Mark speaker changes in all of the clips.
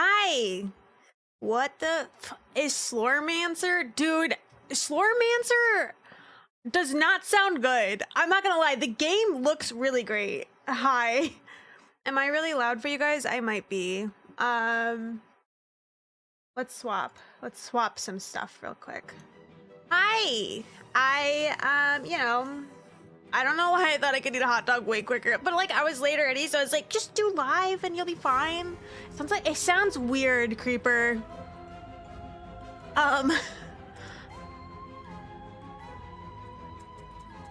Speaker 1: Hi! What the is Slormancer? Dude, Slormancer does not sound good. I'm not gonna lie, the game looks really great. Hi. Am I really loud for you guys? I might be. Let's swap. Let's swap some stuff real quick. Hi! I don't know why I thought I could eat a hot dog way quicker, but like I was late already, so I was like, just do live and you'll be fine. It sounds weird, Creeper.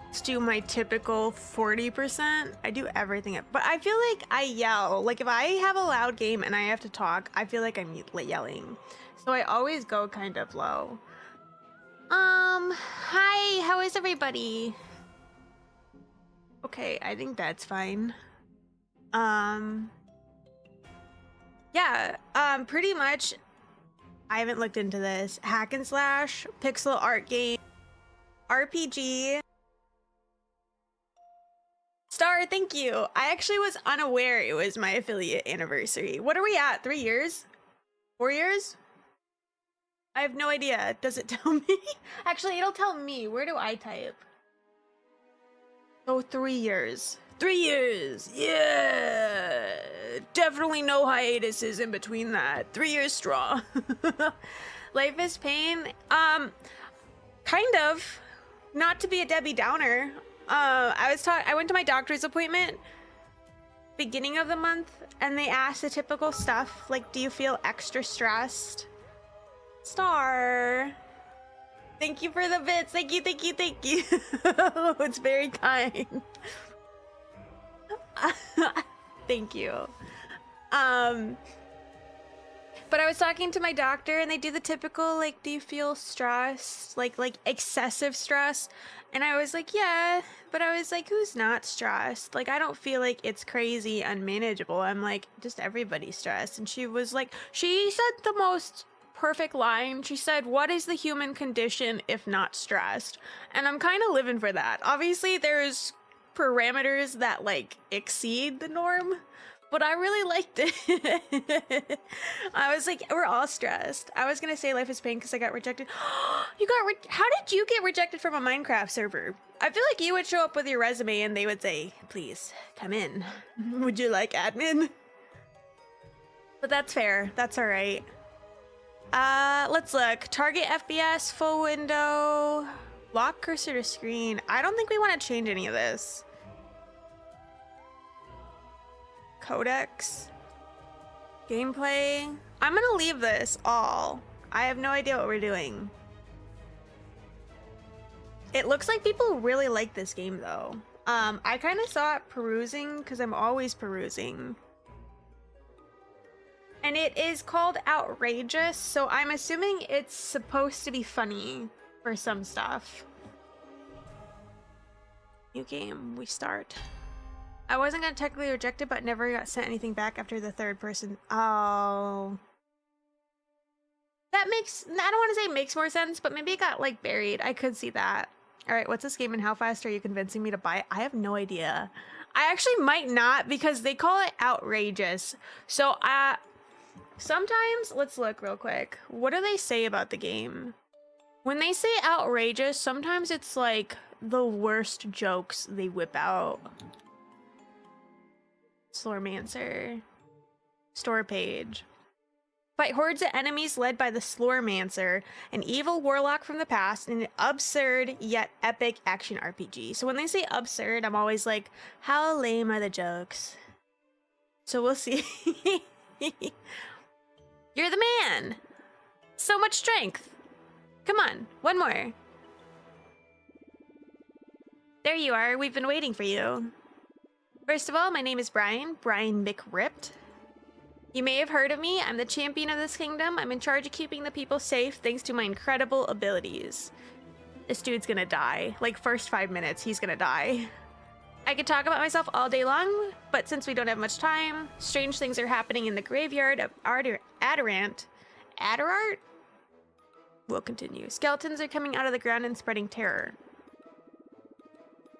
Speaker 1: Let's do my typical 40%. I do everything, but I feel like I yell. Like if I have a loud game and I have to talk, I feel like I'm yelling. So I always go kind of low. Hi, how is everybody? Okay, I think that's fine. Yeah, pretty much, I haven't looked into this. Hack and slash, pixel art game, RPG. Star, thank you. I actually was unaware it was my affiliate anniversary. What are we at? 3 years? 4 years? I have no idea. Does it tell me? Actually, it'll tell me. Where do I type? Oh, 3 years. 3 years. Yeah. Definitely no hiatuses in between that. 3 years strong. Life is pain. Kind of. Not to be a Debbie Downer. I went to my doctor's appointment beginning of the month and they asked the typical stuff like, do you feel extra stressed? Star. Thank you for the bits. Thank you, thank you, thank you. It's very kind. Thank you. But I was talking to my doctor and they do the typical, like, do you feel stressed? Like excessive stress? And I was like, yeah, but I was like, who's not stressed? Like, I don't feel like it's crazy unmanageable. I'm like, just everybody's stressed. And she was like, she said the most perfect line. She said, what is the human condition if not stressed? And I'm kind of living for that. Obviously, there's parameters that, like, exceed the norm. But I really liked it. I was like, we're all stressed. I was gonna say life is pain because I got rejected. How did you get rejected from a Minecraft server? I feel like you would show up with your resume and they would say, please, come in. Would you like admin? But that's fair. That's all right. Let's look. Target FPS, full window, lock cursor to screen. I don't think we want to change any of this. Codex, gameplay. I'm gonna leave this all. I have no idea what we're doing. It looks like people really like this game though. I kind of saw it perusing because I'm always perusing. And it is called Outrageous, so I'm assuming it's supposed to be funny for some stuff. New game, we start. I wasn't gonna technically reject it, but never got sent anything back after the third person. Oh. That makes, I don't want to say makes more sense, but maybe it got like buried. I could see that. All right, what's this game and how fast are you convincing me to buy it? I have no idea. I actually might not because they call it Outrageous. So sometimes, let's look real quick. What do they say about the game? When they say outrageous, sometimes it's like the worst jokes they whip out. Slormancer. Store page. Fight hordes of enemies led by the Slormancer, an evil warlock from the past, in an absurd yet epic action RPG. So when they say absurd, I'm always like, how lame are the jokes? So we'll see. You're the man! So much strength! Come on, one more. There you are, we've been waiting for you. First of all, my name is Brian McRipped. You may have heard of me. I'm the champion of this kingdom. I'm in charge of keeping the people safe thanks to my incredible abilities. This dude's gonna die. Like, first 5 minutes, he's gonna die. I could talk about myself all day long, but since we don't have much time, strange things are happening in the graveyard of Adarant. Adarart? We'll continue. Skeletons are coming out of the ground and spreading terror.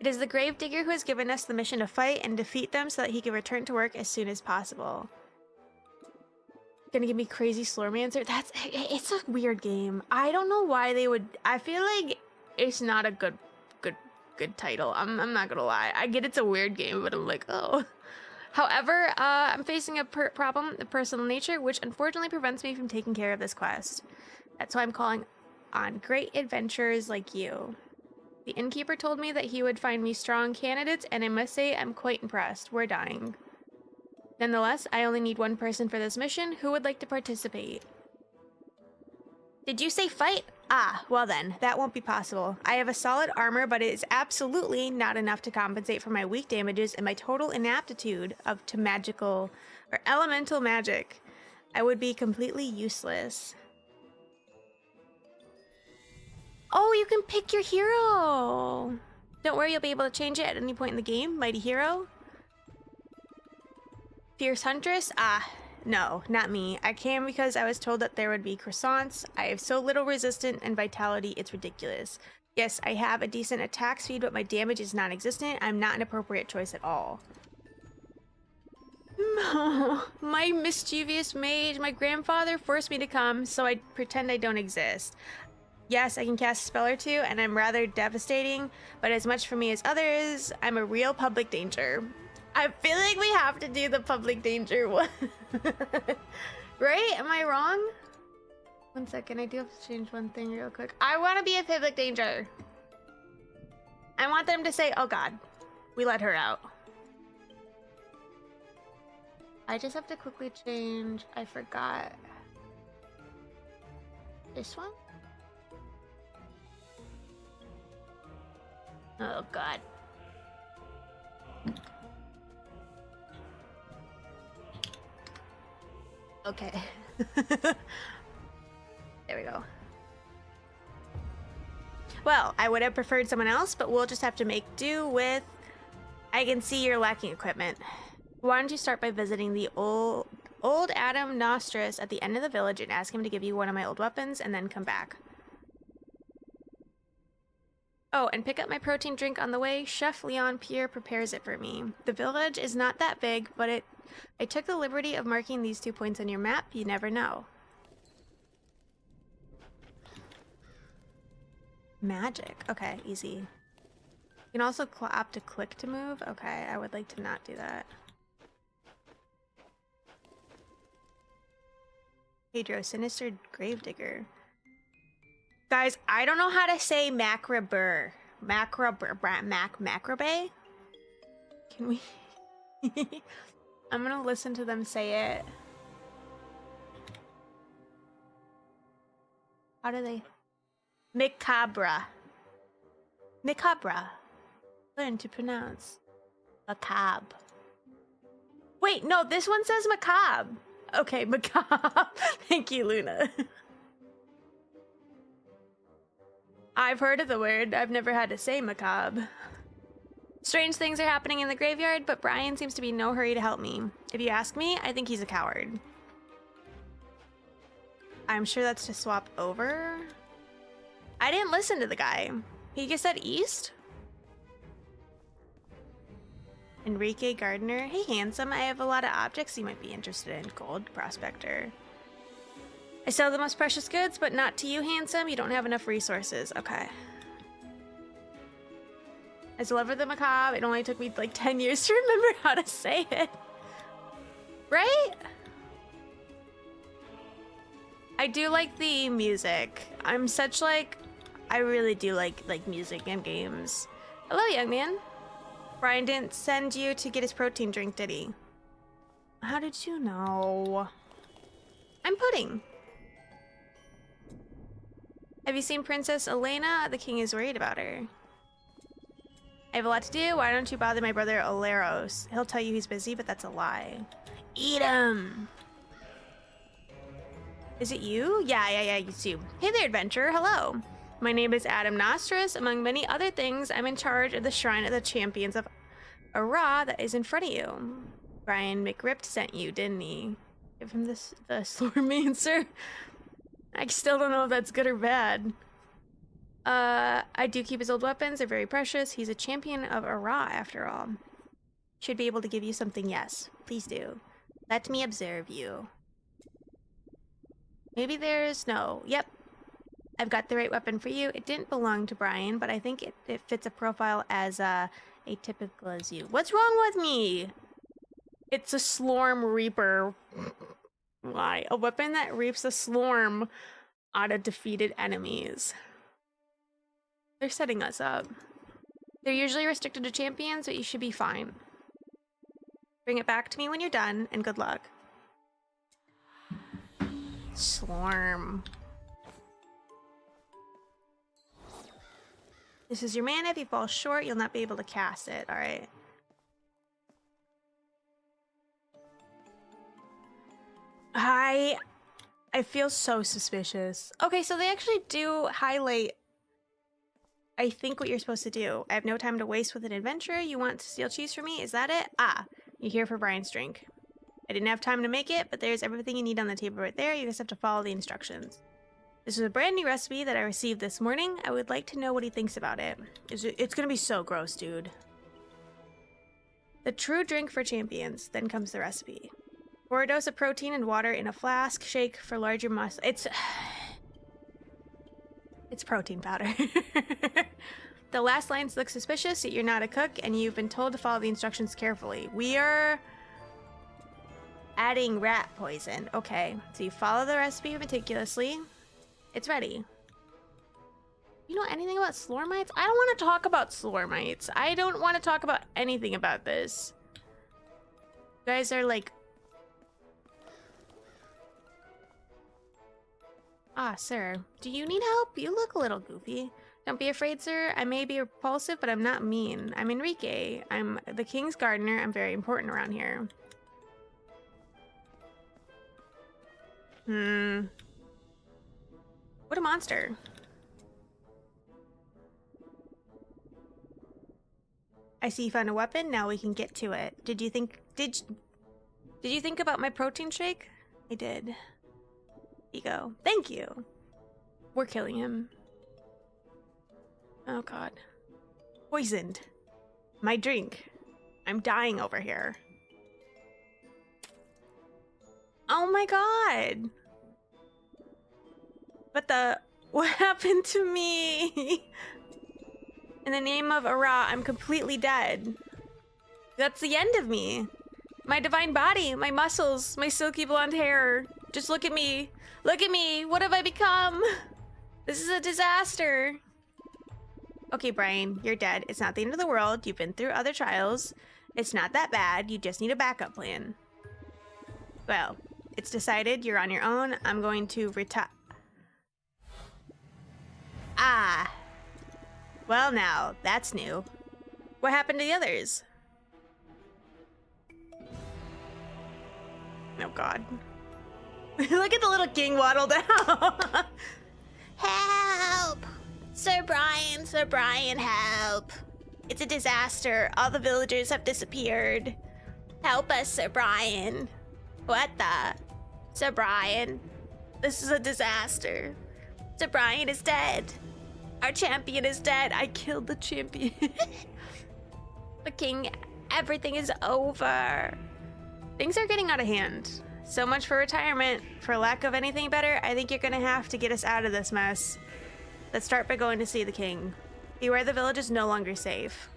Speaker 1: It is the Gravedigger who has given us the mission to fight and defeat them so that he can return to work as soon as possible. Gonna give me crazy Slormancer. It's a weird game. I don't know why they would. I feel like it's not a good title. I'm not gonna lie. I get it's a weird game, but I'm like, oh. However, I'm facing a problem of personal nature, which unfortunately prevents me from taking care of this quest. That's why I'm calling on great adventurers like you. The innkeeper told me that he would find me strong candidates, and I must say I'm quite impressed. We're dying. Nonetheless, I only need one person for this mission. Who would like to participate? Did you say fight? Ah, well then, that won't be possible. I have a solid armor, but it is absolutely not enough to compensate for my weak damages and my total inaptitude to magical or elemental magic. I would be completely useless. Oh, you can pick your hero! Don't worry, you'll be able to change it at any point in the game. Mighty hero. Fierce huntress? Ah, no, not me. I came because I was told that there would be croissants. I have so little resistance and vitality, it's ridiculous. Yes, I have a decent attack speed, but my damage is non-existent. I'm not an appropriate choice at all. My mischievous mage, my grandfather forced me to come, so I pretend I don't exist. Yes, I can cast a spell or two, and I'm rather devastating, but as much for me as others, I'm a real public danger. I feel like we have to do the public danger one. Right? Am I wrong? One second, I do have to change one thing real quick. I want to be a public danger. I want them to say, oh god, we let her out. I just have to quickly change, I forgot. This one? Oh god. Okay. There we go. Well, I would have preferred someone else, but we'll just have to make do with... I can see you're lacking equipment. Why don't you start by visiting the old Adam Nostris at the end of the village and ask him to give you one of my old weapons, and then come back. Oh, and pick up my protein drink on the way. Chef Leon Pierre prepares it for me. The village is not that big, but I took the liberty of marking these 2 points on your map. You never know. Magic. Okay, easy. You can also opt to click to move. Okay, I would like to not do that. Pedro, Sinister Gravedigger. Guys, I don't know how to say macrobur. Macrobe? Can we... I'm gonna listen to them say it. How do they... Macabre. Macabre. Learn to pronounce. Macabre. Wait, no, this one says macabre. Okay, macabre. Thank you, Luna. I've heard of the word. I've never had to say macabre. Strange things are happening in the graveyard, but Brian seems to be in no hurry to help me. If you ask me, I think he's a coward. I'm sure that's to swap over. I didn't listen to the guy. He just said east? Enrique Gardner. Hey, handsome. I have a lot of objects you might be interested in. Gold prospector. I sell the most precious goods, but not to you, handsome. You don't have enough resources. Okay. As a lover of the macabre, it only took me like 10 years to remember how to say it. Right? I do like the music. I'm such like... I really do like music and games. Hello, young man. Brian didn't send you to get his protein drink, did he? How did you know? I'm Pudding. Have you seen Princess Elena? The king is worried about her. I have a lot to do. Why don't you bother my brother Oleros? He'll tell you he's busy, but that's a lie. Eat him! Is it you? Yeah, it's you. Hey there, adventurer. Hello. My name is Adam Nostris. Among many other things, I'm in charge of the Shrine of the Champions of Ara that is in front of you. Brian McRipt sent you, didn't he? Give him the Slormancer. I still don't know if that's good or bad. I do keep his old weapons. They're very precious. He's a champion of Ara, after all. Should be able to give you something, yes. Please do. Let me observe you. Maybe there's no. Yep. I've got the right weapon for you. It didn't belong to Brian, but I think it fits a profile as atypical as you. What's wrong with me? It's a Slorm Reaper. Why? A weapon that reaps a Slorm out of defeated enemies. They're setting us up. They're usually restricted to champions, but you should be fine. Bring it back to me when you're done, and good luck. Slorm. This is your mana. If you fall short, you'll not be able to cast it. Alright. I feel so suspicious. Okay, so they actually do highlight, I think, what you're supposed to do. I have no time to waste with an adventurer. You want to steal cheese from me? Is that it? Ah, you're here for Brian's drink. I didn't have time to make it, but there's everything you need on the table right there. You just have to follow the instructions. This is a brand new recipe that I received this morning. I would like to know what he thinks about it. It's gonna be so gross, dude. The true drink for champions. Then comes the recipe. Pour a dose of protein and water in a flask. Shake for larger muscle. It's protein powder. The last lines look suspicious, yet you're not a cook, and you've been told to follow the instructions carefully. We are adding rat poison. Okay, so you follow the recipe meticulously. It's ready. You know anything about Slormites? I don't want to talk about Slormites. I don't want to talk about anything about this. You guys are like... Ah, sir. Do you need help? You look a little goofy. Don't be afraid, sir. I may be repulsive, but I'm not mean. I'm Enrique. I'm the king's gardener. I'm very important around here. What a monster. I see you found a weapon. Now we can get to it. Did you think about my protein shake? I did. Here you go. Thank you. We're killing him. Oh god. Poisoned. My drink. I'm dying over here. Oh my god. What happened to me? In the name of Ara, I'm completely dead. That's the end of me. My divine body, my muscles, my silky blonde hair. Just look at me. Look at me. What have I become? This is a disaster. Okay, Brian, you're dead. It's not the end of the world. You've been through other trials. It's not that bad. You just need a backup plan. Well, it's decided. You're on your own. I'm going to retire. Ah. Well, now, that's new. What happened to the others? Oh, God. Look at the little king waddle down. Help! Sir Brian, help. It's a disaster. All the villagers have disappeared. Help us, Sir Brian. What the? Sir Brian, this is a disaster. Sir Brian is dead. Our champion is dead. I killed the champion. The king, everything is over. Things are getting out of hand. So much for retirement. For lack of anything better, I think you're gonna have to get us out of this mess. Let's start by going to see the king. Beware, the village is no longer safe.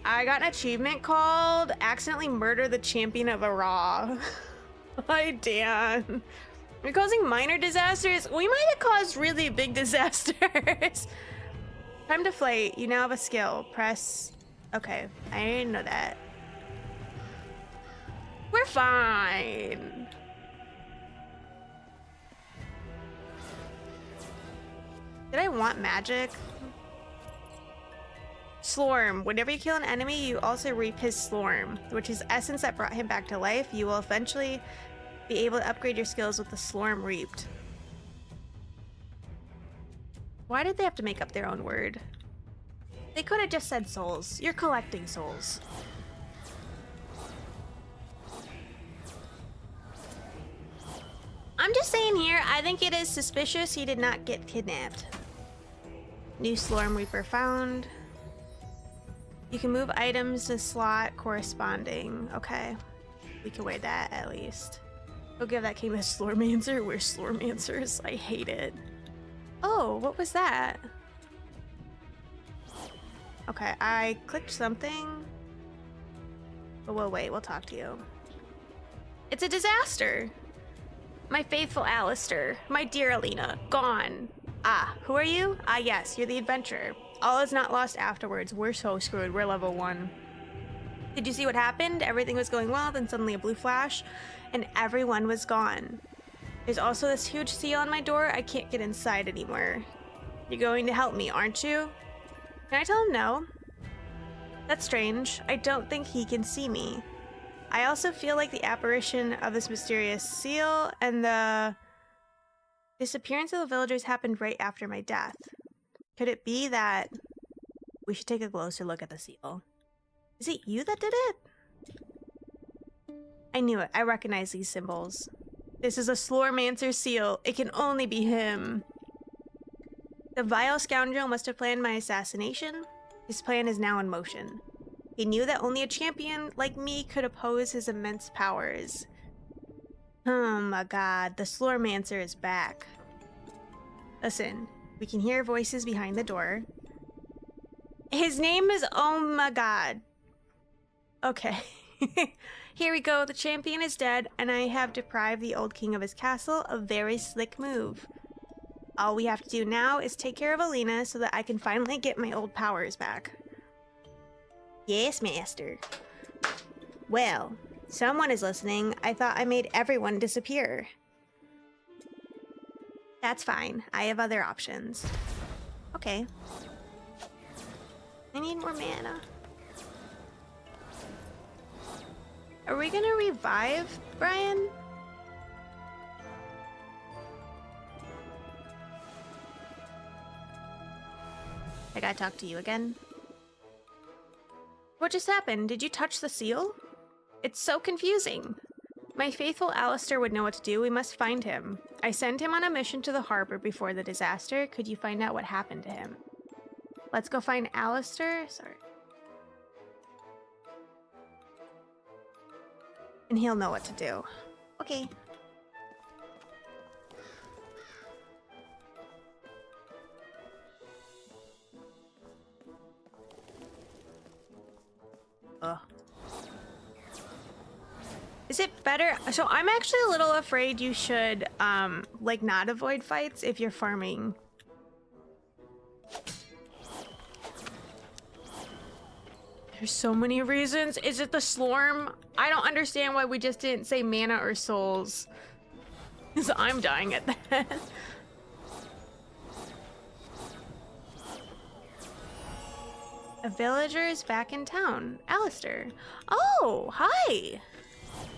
Speaker 1: I got an achievement called Accidentally Murder the Champion of Ara. Hi, Dan. We're causing minor disasters. We might have caused really big disasters. Time to fight. You now have a skill. Press. Okay, I didn't know that. We're fine. Did I want magic? Slorm. Whenever you kill an enemy, you also reap his Slorm, which is essence that brought him back to life. You will eventually be able to upgrade your skills with the Slorm reaped. Why did they have to make up their own word? They could have just said souls. You're collecting souls. I'm just saying here, I think it is suspicious he did not get kidnapped. New Slorm Reaper found. You can move items to slot corresponding. Okay. We can weigh that at least. Go give that king the Slormancer. We're Slormancers. I hate it. Oh, what was that? Okay, I clicked something. But we'll wait, we'll talk to you. It's a disaster! My faithful Alistair, my dear Alina, gone. Ah, who are you? Ah yes, you're the adventurer. All is not lost afterwards. We're so screwed, we're level 1. Did you see what happened? Everything was going well, then suddenly a blue flash, and everyone was gone. There's also this huge seal on my door. I can't get inside anymore. You're going to help me, aren't you? Can I tell him no? That's strange. I don't think he can see me. I also feel like the apparition of this mysterious seal and the disappearance of the villagers happened right after my death. Could it be that we should take a closer look at the seal? Is it you that did it? I knew it. I recognize these symbols. This is a Slormancer seal. It can only be him. The vile scoundrel must have planned my assassination. His plan is now in motion. He knew that only a champion like me could oppose his immense powers. Oh my god, the Slormancer is back. Listen, we can hear voices behind the door. His name is Oh my god. Okay. Here we go, the champion is dead, and I have deprived the old king of his castle. A very slick move. All we have to do now is take care of Alina so that I can finally get my old powers back. Yes, master. Well, someone is listening. I thought I made everyone disappear. That's fine. I have other options. Okay. I need more mana. Are we gonna revive Brian? I gotta talk to you again. What just happened? Did you touch the seal? It's so confusing. My faithful Alistair would know what to do. We must find him. I sent him on a mission to the harbor before the disaster. Could you find out what happened to him? Let's go find Alistair. Sorry. And he'll know what to do. Okay. Ugh. Is it better? So I'm actually a little afraid you should, like, not avoid fights if you're farming. There's so many reasons. Is it the Slorm? I don't understand why we just didn't say mana or souls. Because I'm dying at that. A villager is back in town. Alistair. Oh, hi.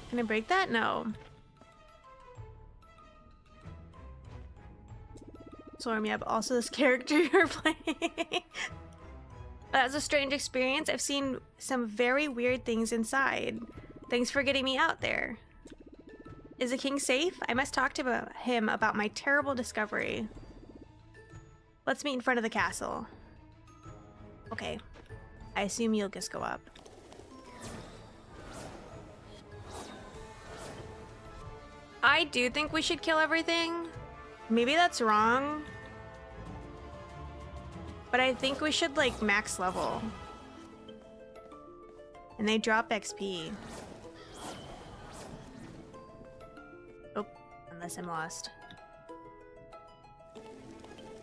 Speaker 1: Can I break that? No. Slorm, yeah, but also this character you're playing. That's a strange experience. I've seen some very weird things inside. Thanks for getting me out there. Is the king safe? I must talk to him about my terrible discovery. Let's meet in front of the castle. Okay. I assume you'll just go up. I do think we should kill everything. Maybe that's wrong. But I think we should, like, max level. And they drop XP. Oh, unless I'm lost.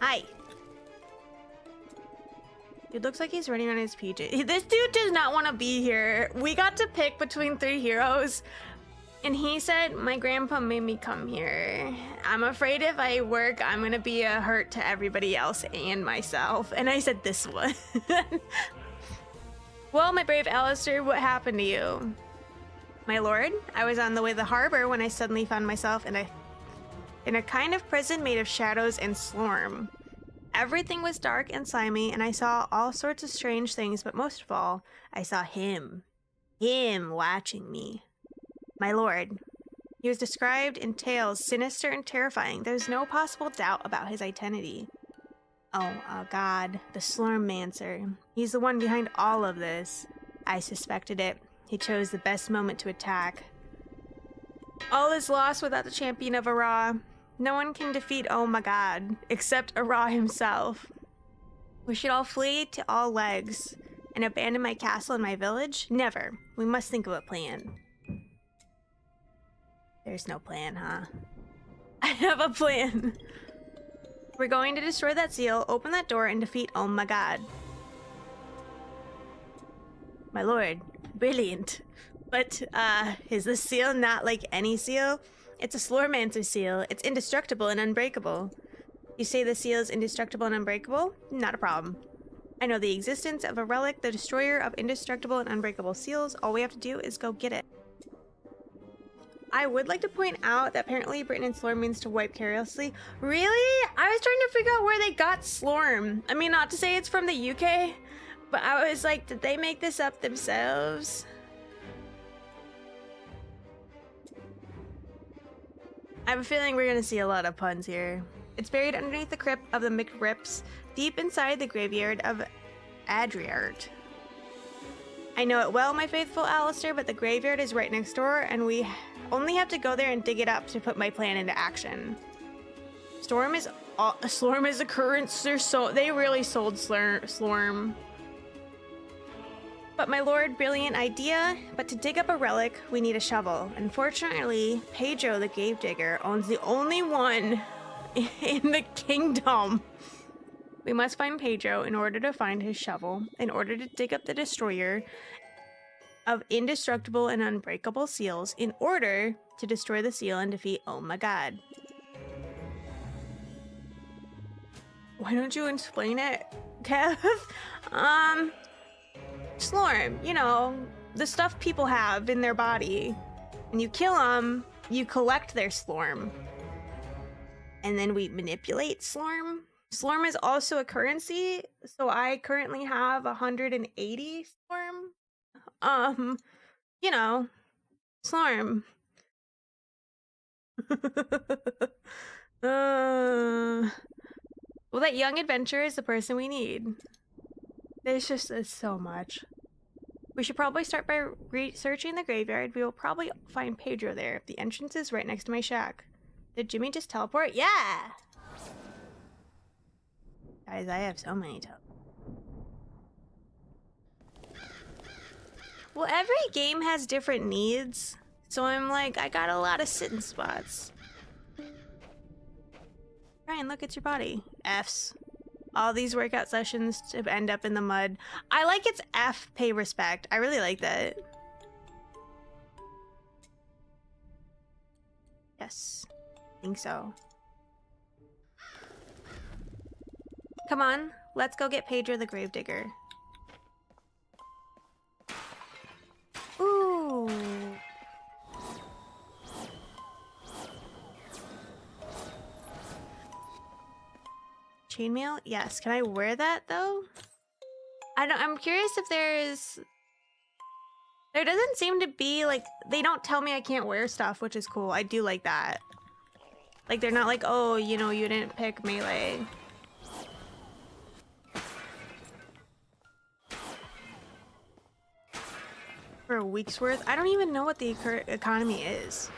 Speaker 1: Hi. Dude looks like he's running on his PJ. This dude does not want to be here. We got to pick between 3 heroes. And he said, my grandpa made me come here. I'm afraid if I work, I'm gonna be a hurt to everybody else and myself. And I said, this one. Well, my brave Alistair, what happened to you? My lord, I was on the way to the harbor when I suddenly found myself in a kind of prison made of shadows and Slorm. Everything was dark and slimy, and I saw all sorts of strange things, but most of all, I saw him. Him watching me. My lord. He was described in tales sinister and terrifying. There's no possible doubt about his identity. Oh god, the Slormancer. He's the one behind all of this. I suspected it. He chose the best moment to attack. All is lost without the champion of Ara. No one can defeat Oh My God, except Ara himself. We should all flee to all legs and abandon my castle and my village? Never. We must think of a plan. There's no plan, huh? I have a plan. We're going to destroy that seal, open that door, and defeat Oh My God. My lord, brilliant. But, is this seal not like any seal? It's a Slormancer seal. It's indestructible and unbreakable. You say the seal is indestructible and unbreakable? Not a problem. I know the existence of a relic, the destroyer of indestructible and unbreakable seals. All we have to do is go get it. I would like to point out that apparently Britain and Slorm means to wipe carelessly. Really? I was trying to figure out where they got Slorm. I mean, not to say it's from the UK, but I was like, did they make this up themselves? I have a feeling we're gonna see a lot of puns here. It's buried underneath the crypt of the McRips, deep inside the graveyard of Adriart. I know it well, my faithful Alistair, but the graveyard is right next door, and we only have to go there and dig it up to put my plan into action. Slorm is a current. They really sold Slorm. But my lord, brilliant idea. But to dig up a relic, we need a shovel. Unfortunately, Pedro the Gravedigger owns the only one in the kingdom. We must find Pedro in order to find his shovel, in order to dig up the destroyer of indestructible and unbreakable seals, in order to destroy the seal and defeat Oh My God. Why don't you explain it, Kev? Slorm, you know, the stuff people have in their body. And you kill them, you collect their Slorm. And then we manipulate Slorm. Slorm is also a currency, so I currently have 180 Slorm. You know, Slorm. Well, that young adventurer is the person we need. There's so much. We should probably start by researching the graveyard. We will probably find Pedro there. The entrance is right next to my shack. Did Jimmy just teleport? Yeah! Guys, I have so many Well, every game has different needs. So I'm like, I got a lot of sitting spots. Ryan, look at your body. F's. All these workout sessions to end up in the mud. I like its F, pay respect. I really like that. Yes, I think so. Come on, let's go get Pedro the Gravedigger. Ooh. Chainmail? Yes. Can I wear that though? I'm curious if there doesn't seem to be like, they don't tell me I can't wear stuff, which is cool. I do like that. Like they're not like, oh, you know, you didn't pick melee. For a week's worth? I don't even know what the economy is.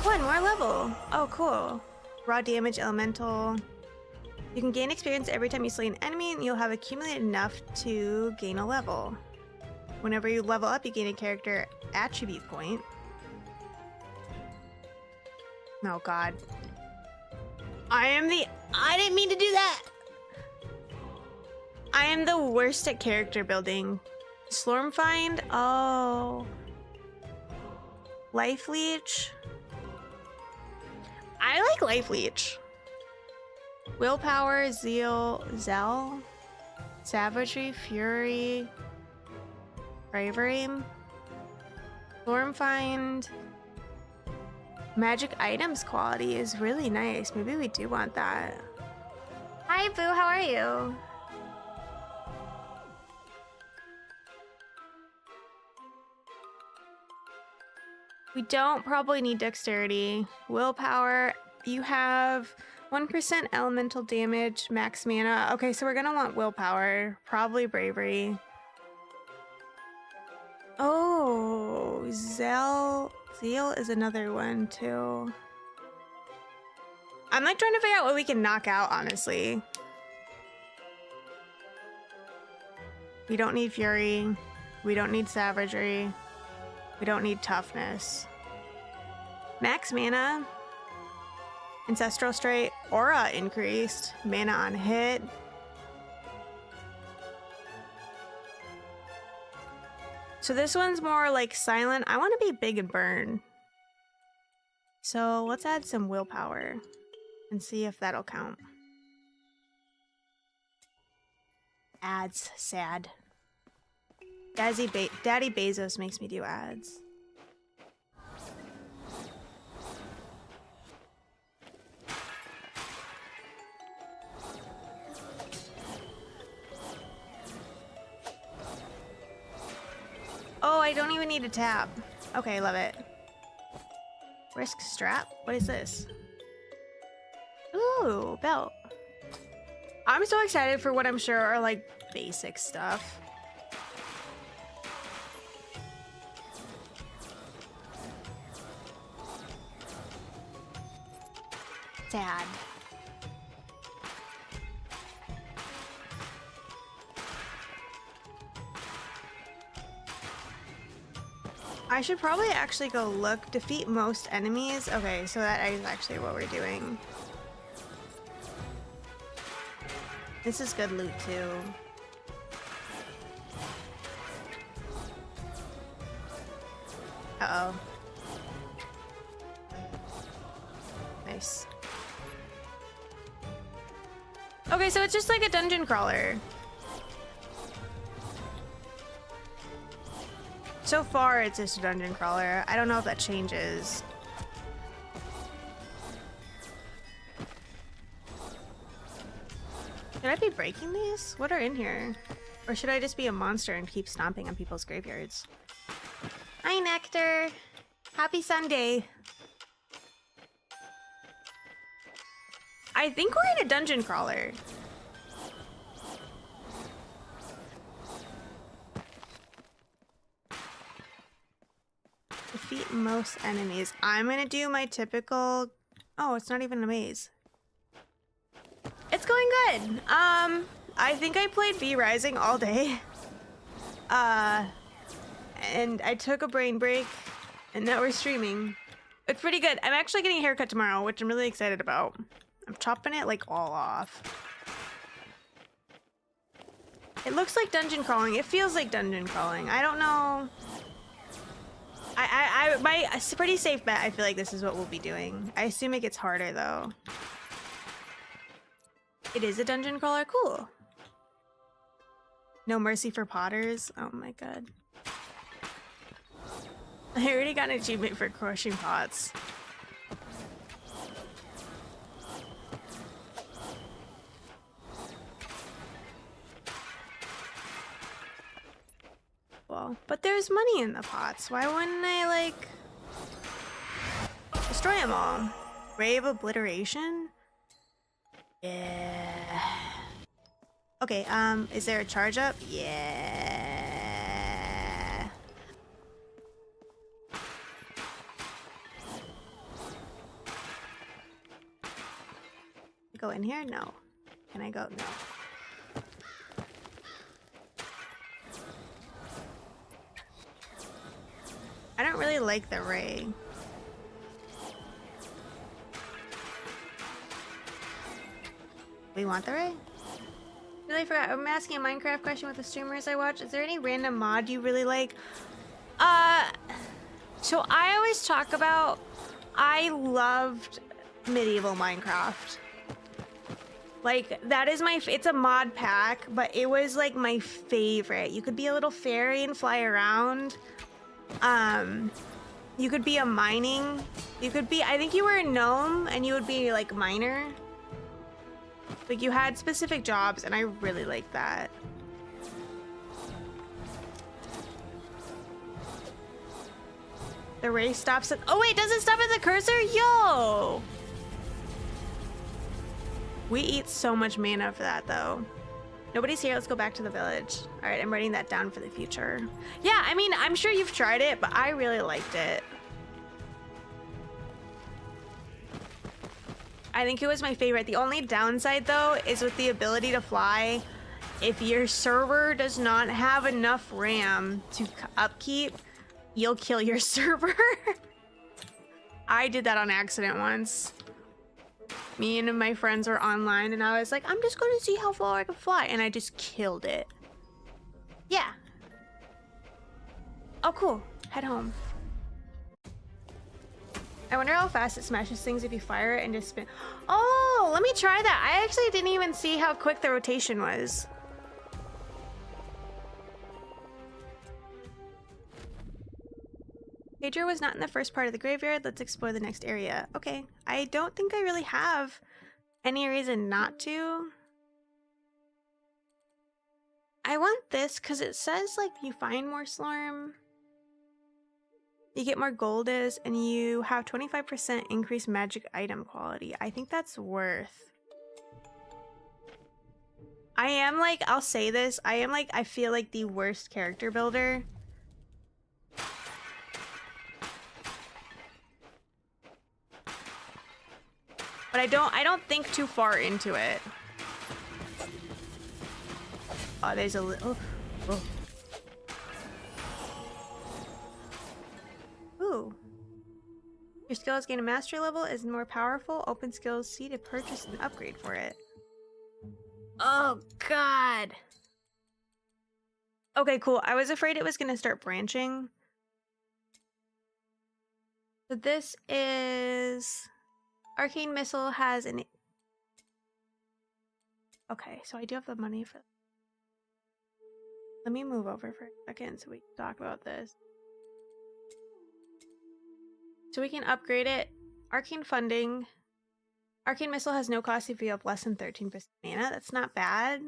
Speaker 1: One more level. Oh, cool. Raw damage, elemental. You can gain experience every time you slay an enemy, and you'll have accumulated enough to gain a level. Whenever you level up, you gain a character attribute point. Oh god. I didn't mean to do that! I am the worst at character building. Slorm find? Oh. Life leech? I like life leech. Willpower, zeal, zell, savagery, fury, bravery, Slorm find. Magic items quality is really nice. Maybe we do want that. Hi Boo, how are you? We don't probably need dexterity. Willpower, you have 1% elemental damage, max mana. Okay, so we're gonna want willpower. Probably bravery. Oh, Zell Zeal is another one too. I'm like trying to figure out what we can knock out, honestly. We don't need Fury. We don't need Savagery. We don't need Toughness. Max mana. Ancestral Straight. Aura increased. Mana on hit. So this one's more like silent. I want to be big and burn. So let's add some willpower and see if that'll count. Ads. Sad. Daddy Bezos makes me do ads. Oh, I don't even need to tap. Okay, love it. Risk strap? What is this? Ooh, belt. I'm so excited for what I'm sure are like basic stuff. Sad. I should probably actually go look. Defeat most enemies. Okay, so that is actually what we're doing. This is good loot too. Uh-oh. Nice. Okay, so it's just like a dungeon crawler. So far, it's just a dungeon crawler. I don't know if that changes. Should I be breaking these? What are in here? Or should I just be a monster and keep stomping on people's graveyards? Hi, Nectar. Happy Sunday. I think we're in a dungeon crawler. Defeat most enemies. I'm gonna do my typical... Oh, it's not even a maze. It's going good. I think I played V Rising all day. And I took a brain break, and now we're streaming. It's pretty good. I'm actually getting a haircut tomorrow, which I'm really excited about. I'm chopping it like all off. It looks like dungeon crawling. It feels like dungeon crawling. I don't know. It's a pretty safe bet. I feel like this is what we'll be doing. I assume it gets harder though. It is a dungeon crawler. Cool. No mercy for potters. Oh my god. I already got an achievement for crushing pots. Well, but there's money in the pots. Why wouldn't I, like, destroy them all? Ray of Obliteration? Yeah. Okay, is there a charge up? Yeah. Go in here? No. Can I go? No. I don't really like the ray. We want the ray? Really forgot. I'm asking a Minecraft question with the streamers I watch. Is there any random mod you really like? So I always talk about, I loved medieval Minecraft. Like, that is my, it's a mod pack, but it was like my favorite. You could be a little fairy and fly around. You could be a mining. You could be, I think you were a gnome and you would be like miner. Like you had specific jobs and I really liked that. The ray stops at, oh wait, does it stop at the cursor? Yo! We eat so much mana for that though. Nobody's here, let's go back to the village. All right, I'm writing that down for the future. Yeah, I mean, I'm sure you've tried it, but I really liked it. I think it was my favorite. The only downside though is with the ability to fly. If your server does not have enough RAM to upkeep, you'll kill your server. I did that on accident once. Me and my friends were online and I was like, I'm just going to see how far I can fly. And I just killed it. Yeah. Oh, cool. Head home. I wonder how fast it smashes things if you fire it and just spin. Oh, let me try that. I actually didn't even see how quick the rotation was. Pedro was not in the first part of the graveyard. Let's explore the next area. Okay. I don't think I really have any reason not to. I want this because it says like you find more Slorm, you get more Goldis, and you have 25% increased magic item quality. I think that's worth. I am like, I'll say this, I am like, I feel like the worst character builder. But I don't think too far into it. Oh, there's a little. Oh. Ooh. Your skills gain a mastery level is more powerful. Open skills C to purchase an upgrade for it. Oh god. Okay, cool. I was afraid it was gonna start branching. So this is Arcane Missile has an. Okay, so I do have the money for. Let me move over for a second so we can talk about this. So we can upgrade it. Arcane Funding. Arcane Missile has no cost if you have less than 13% mana. That's not bad.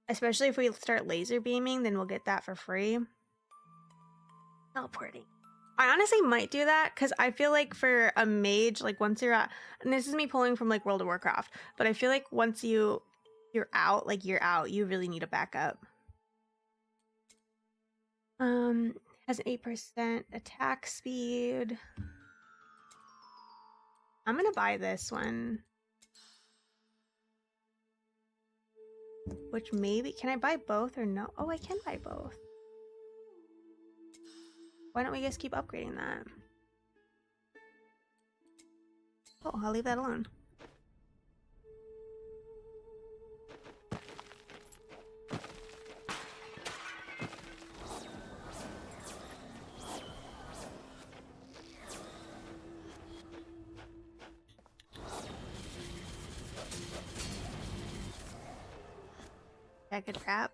Speaker 1: Especially if we start laser beaming, then we'll get that for free. Teleporting. I honestly might do that because I feel like for a mage, like once you're at, and this is me pulling from like World of Warcraft, but I feel like once you're out, like you're out, you really need a backup. Has an 8% attack speed. I'm gonna buy this one. Which maybe, can I buy both or no? Oh, I can buy both. Why don't we just keep upgrading that? Oh, I'll leave that alone. Jagged Wrap.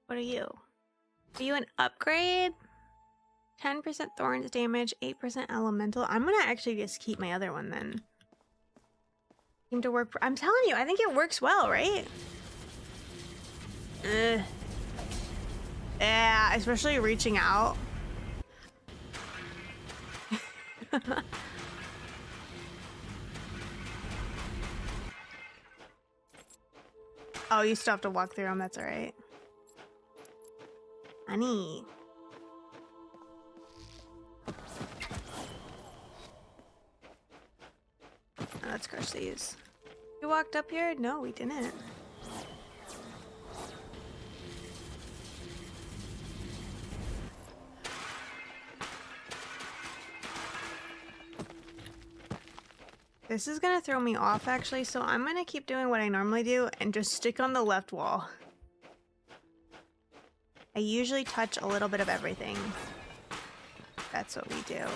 Speaker 1: What are you? Are you an upgrade? 10% Thorns damage, 8% Elemental. I'm gonna actually just keep my other one then. Seem to work. I'm telling you, I think it works well, right? Yeah, especially reaching out. Oh, you still have to walk through them. That's all right. Honey. Oh, let's crush these. We walked up here? No, we didn't. This is gonna throw me off actually, so I'm gonna keep doing what I normally do and just stick on the left wall. I usually touch a little bit of everything. That's what we do.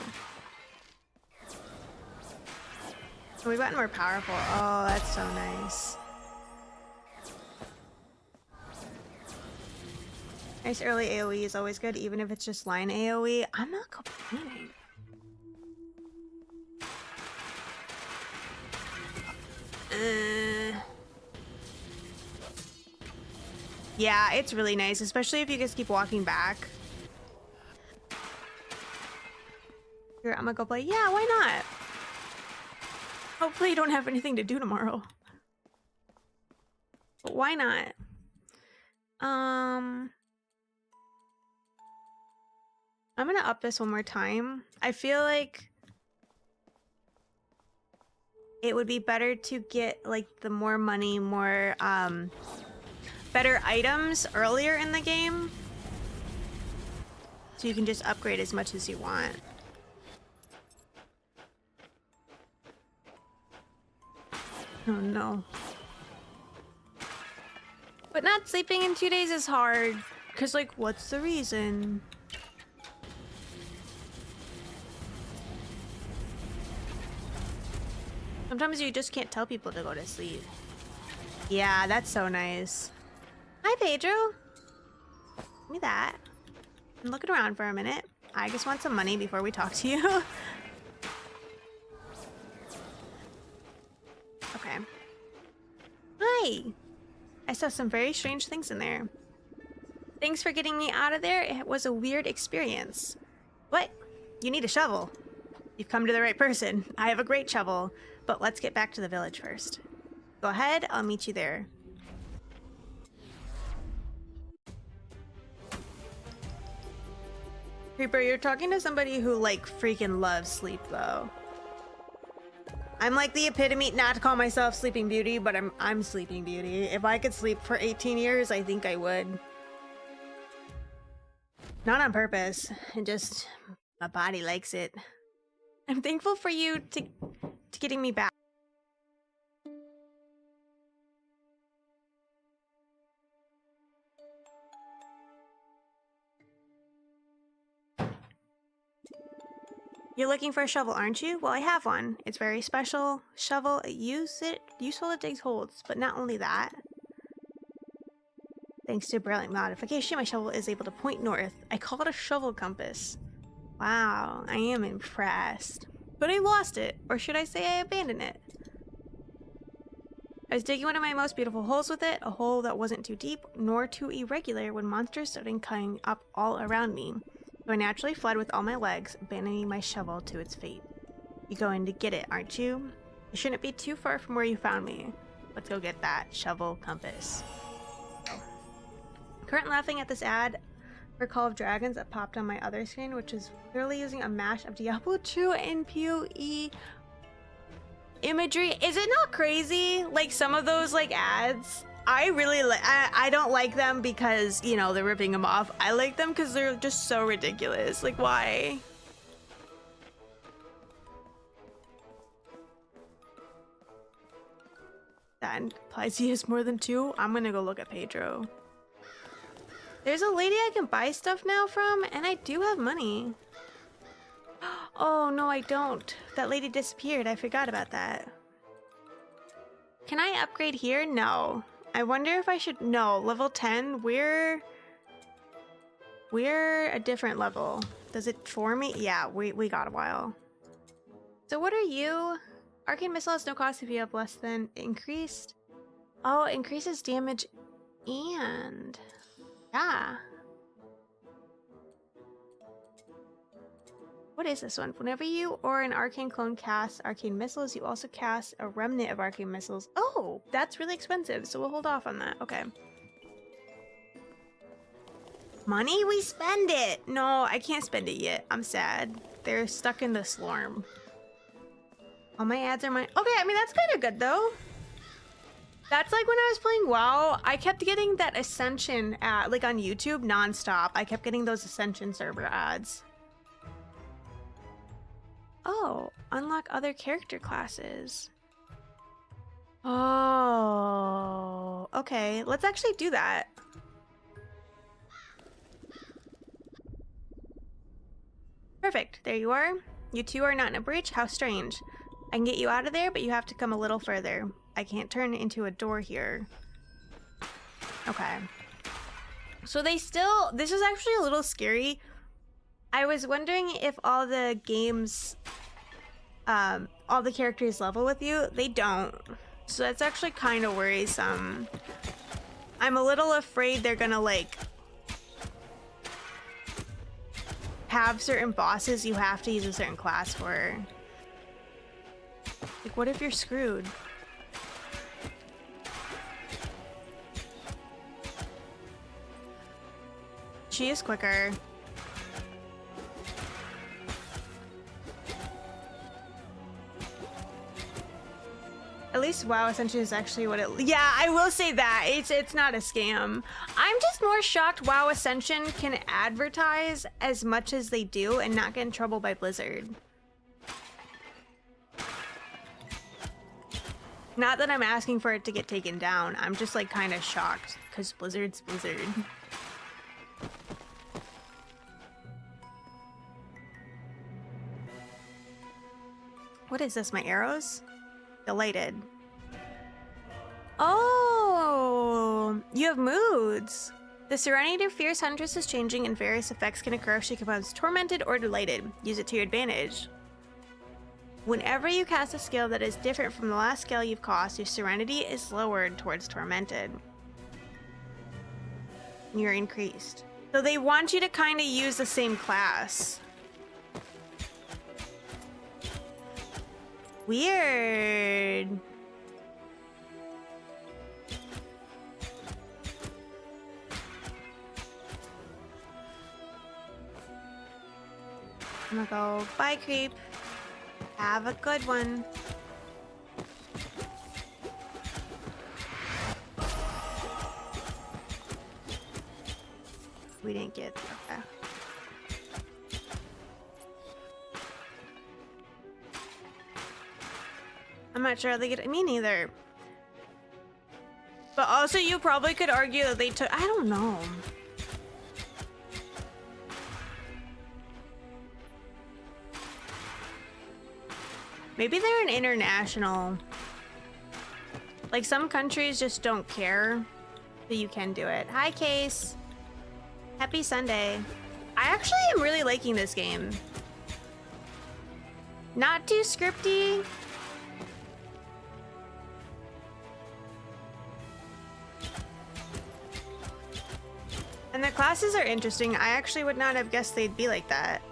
Speaker 1: So we've gotten more powerful. Oh, that's so nice. Nice early AoE is always good, even if it's just line AoE. I'm not complaining. Yeah, it's really nice, especially if you just keep walking back. Here, I'm gonna go play. Yeah, why not? Hopefully you don't have anything to do tomorrow. But why not? I'm gonna up this one more time. I feel like it would be better to get like the more money, more better items earlier in the game, so you can just upgrade as much as you want. Oh no. But not sleeping in 2 days is hard, because like, what's the reason? Sometimes you just can't tell people to go to sleep. Yeah, that's so nice. Hi, Pedro. Give me that. I'm looking around for a minute. I just want some money before we talk to you. Okay. Hi. I saw some very strange things in there. Thanks for getting me out of there. It was a weird experience. What? You need a shovel. You've come to the right person. I have a great shovel, but let's get back to the village first. Go ahead, I'll meet you there. Creeper, you're talking to somebody who like freaking loves sleep though. I'm like the epitome, not to call myself Sleeping Beauty, but I'm Sleeping Beauty. If I could sleep for 18 years, I think I would. Not on purpose, and just my body likes it. I'm thankful for you to getting me back. You're looking for a shovel, aren't you? Well, I have one. It's very special. Shovel, useful to dig holes, but not only that. Thanks to a brilliant modification, my shovel is able to point north. I call it a shovel compass. Wow, I am impressed. But I lost it, or should I say I abandoned it. I was digging one of my most beautiful holes with it, a hole that wasn't too deep nor too irregular when monsters started coming up all around me. So I naturally fled with all my legs, abandoning my shovel to its fate. You're going to get it, aren't you? You shouldn't be too far from where you found me. Let's go get that shovel compass. Currently laughing at this ad for Call of Dragons that popped on my other screen, which is literally using a mash of Diablo 2 and PoE imagery. Is it not crazy? Like some of those like ads, I really like. I don't like them because, you know, they're ripping them off. I like them because they're just so ridiculous. Like, why? That implies he has more than 2. I'm gonna go look at Pedro. There's a lady I can buy stuff now from, and I do have money. Oh, no, I don't. That lady disappeared. I forgot about that. Can I upgrade here? No. I wonder if I should... No, level 10. We're a different level. Does it for me? Yeah, we got a while. So what are you? Arcane Missile has no cost if you have less than increased. Oh, it increases damage and... Yeah. What is this one? Whenever you or an arcane clone casts arcane missiles, you also cast a remnant of arcane missiles. Oh, that's really expensive, so we'll hold off on that. Okay. Money? We spend it! No, I can't spend it yet. I'm sad. They're stuck in the Slorm. All my ads are mine. Okay, I mean, that's kind of good, though. That's like when I was playing WoW, I kept getting that Ascension ad, like on YouTube, nonstop. I kept getting those Ascension server ads. Oh, unlock other character classes. Oh, okay. Let's actually do that. Perfect. There you are. You two are not in a breach. How strange. I can get you out of there, but you have to come a little further. I can't turn it into a door here. Okay. So they still... This is actually a little scary. I was wondering if all the games... all the characters level with you. They don't. So that's actually kind of worrisome. I'm a little afraid they're gonna, like... have certain bosses you have to use a certain class for. Like, what if you're screwed? She is quicker. At least WoW Ascension is actually what it... Yeah, I will say that. It's not a scam. I'm just more shocked WoW Ascension can advertise as much as they do and not get in trouble by Blizzard. Not that I'm asking for it to get taken down. I'm just like kind of shocked because Blizzard's Blizzard. What is this, my arrows? Delighted. Oh, you have moods. The serenity of Fierce Huntress is changing and various effects can occur if she becomes tormented or delighted. Use it to your advantage. Whenever you cast a skill that is different from the last skill you've cast, your serenity is lowered towards tormented. You're increased. So they want you to kind of use the same class. Weird. I'm gonna go, bye creep. Have a good one. We didn't get, okay. I'm not sure they get me neither. But also you probably could argue that they took, I don't know. Maybe they're an international. Like some countries just don't care that you can do it. Hi Case. Happy Sunday. I actually am really liking this game. Not too scripty. And the classes are interesting. I actually would not have guessed they'd be like that.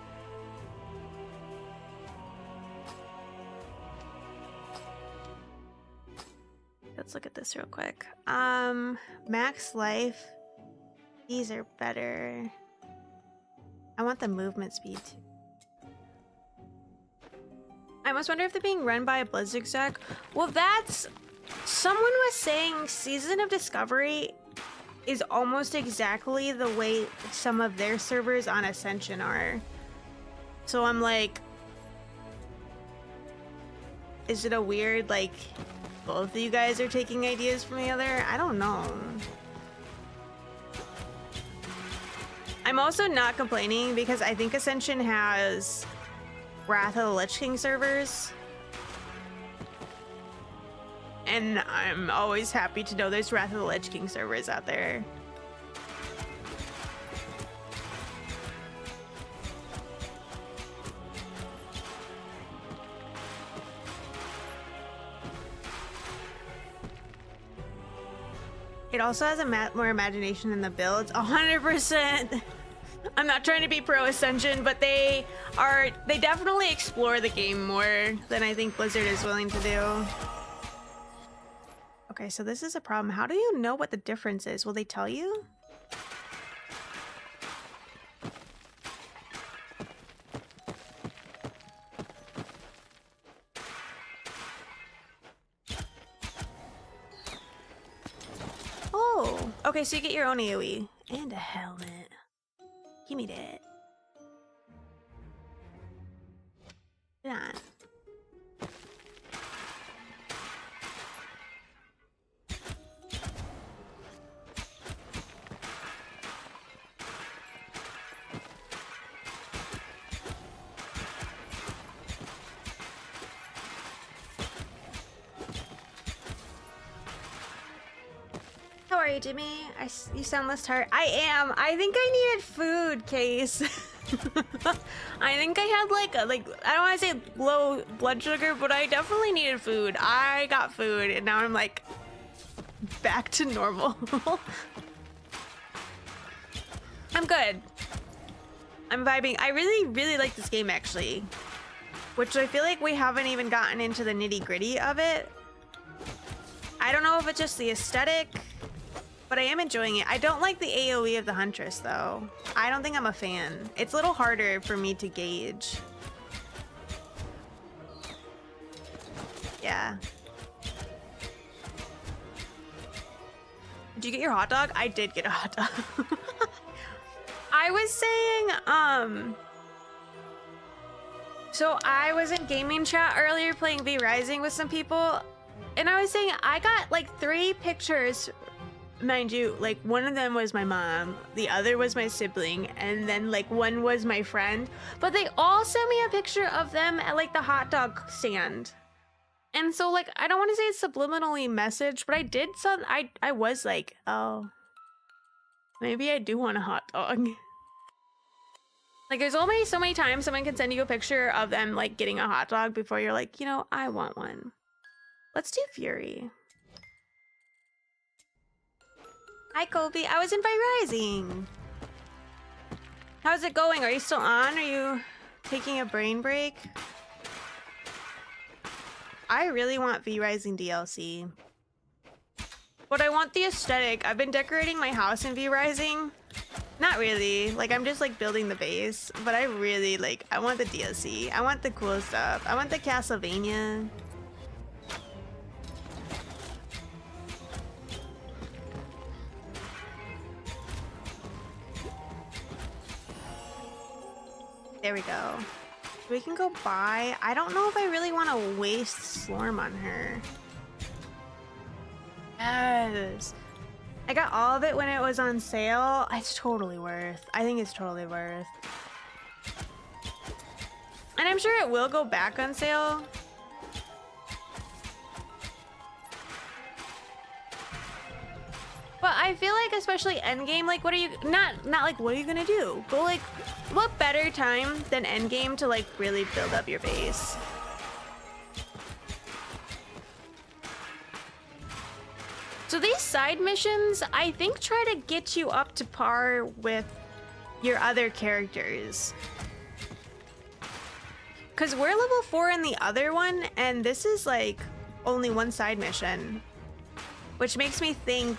Speaker 1: Let's look at this real quick. Max life. These are better. I want the movement speed too. I almost wonder if they're being run by a Blizzard exec. Well, that's... Someone was saying Season of Discovery is almost exactly the way some of their servers on Ascension are. So I'm like... Is it a weird, like... Both of you guys are taking ideas from the other? I don't know. I'm also not complaining because I think Ascension has Wrath of the Lich King servers. And I'm always happy to know there's Wrath of the Lich King servers out there. It also has more imagination in the builds. 100%. I'm not trying to be pro Ascension, but they definitely explore the game more than I think Blizzard is willing to do. Okay, so this is a problem. How do you know what the difference is? Will they tell you? Oh, okay, so you get your own AoE and a helmet. Give me that. Come on. How are you, Jimmy? You sound less tired. I am. I think I needed food, Case. I think I had like I don't want to say low blood sugar, but I definitely needed food. I got food, and now I'm like back to normal. I'm good. I'm vibing. I really like this game actually, which I feel like we haven't even gotten into the nitty-gritty of it. I don't know if it's just the aesthetic, but I am enjoying it. I don't like the AoE of the Huntress, though. I don't think I'm a fan. It's a little harder for me to gauge. Yeah. Did you get your hot dog? I did get a hot dog. I was saying, so I was in gaming chat earlier playing V Rising with some people, and I was saying I got like 3 pictures, mind you, like one of them was my mom, the other was my sibling, and then like one was my friend, but they all sent me a picture of them at like the hot dog stand. And so like, I don't want to say it's subliminally message, but I did some, I was like, oh, maybe I do want a hot dog. Like, there's only so many times someone can send you a picture of them, like, getting a hot dog before you're like, you know, I want one. Let's do Fury. Hi, Kobe. I was in Vi Rising. How's it going? Are you still on? Are you taking a brain break? I really want V Rising DLC. But I want the aesthetic. I've been decorating my house in V Rising. Not really, like I'm just like building the base, but I really like, I want the DLC. I want the cool stuff. I want the Castlevania. There we go. We can go buy. I don't know if I really want to waste Slorm on her. Yes. I got all of it when it was on sale. It's totally worth. I think it's totally worth. And I'm sure it will go back on sale. But I feel like, especially endgame, like, what are you, not like, what are you gonna do? But like, what better time than endgame to like really build up your base? So these side missions, I think, try to get you up to par with your other characters. Because we're level 4 in the other one, and this is like only one side mission. Which makes me think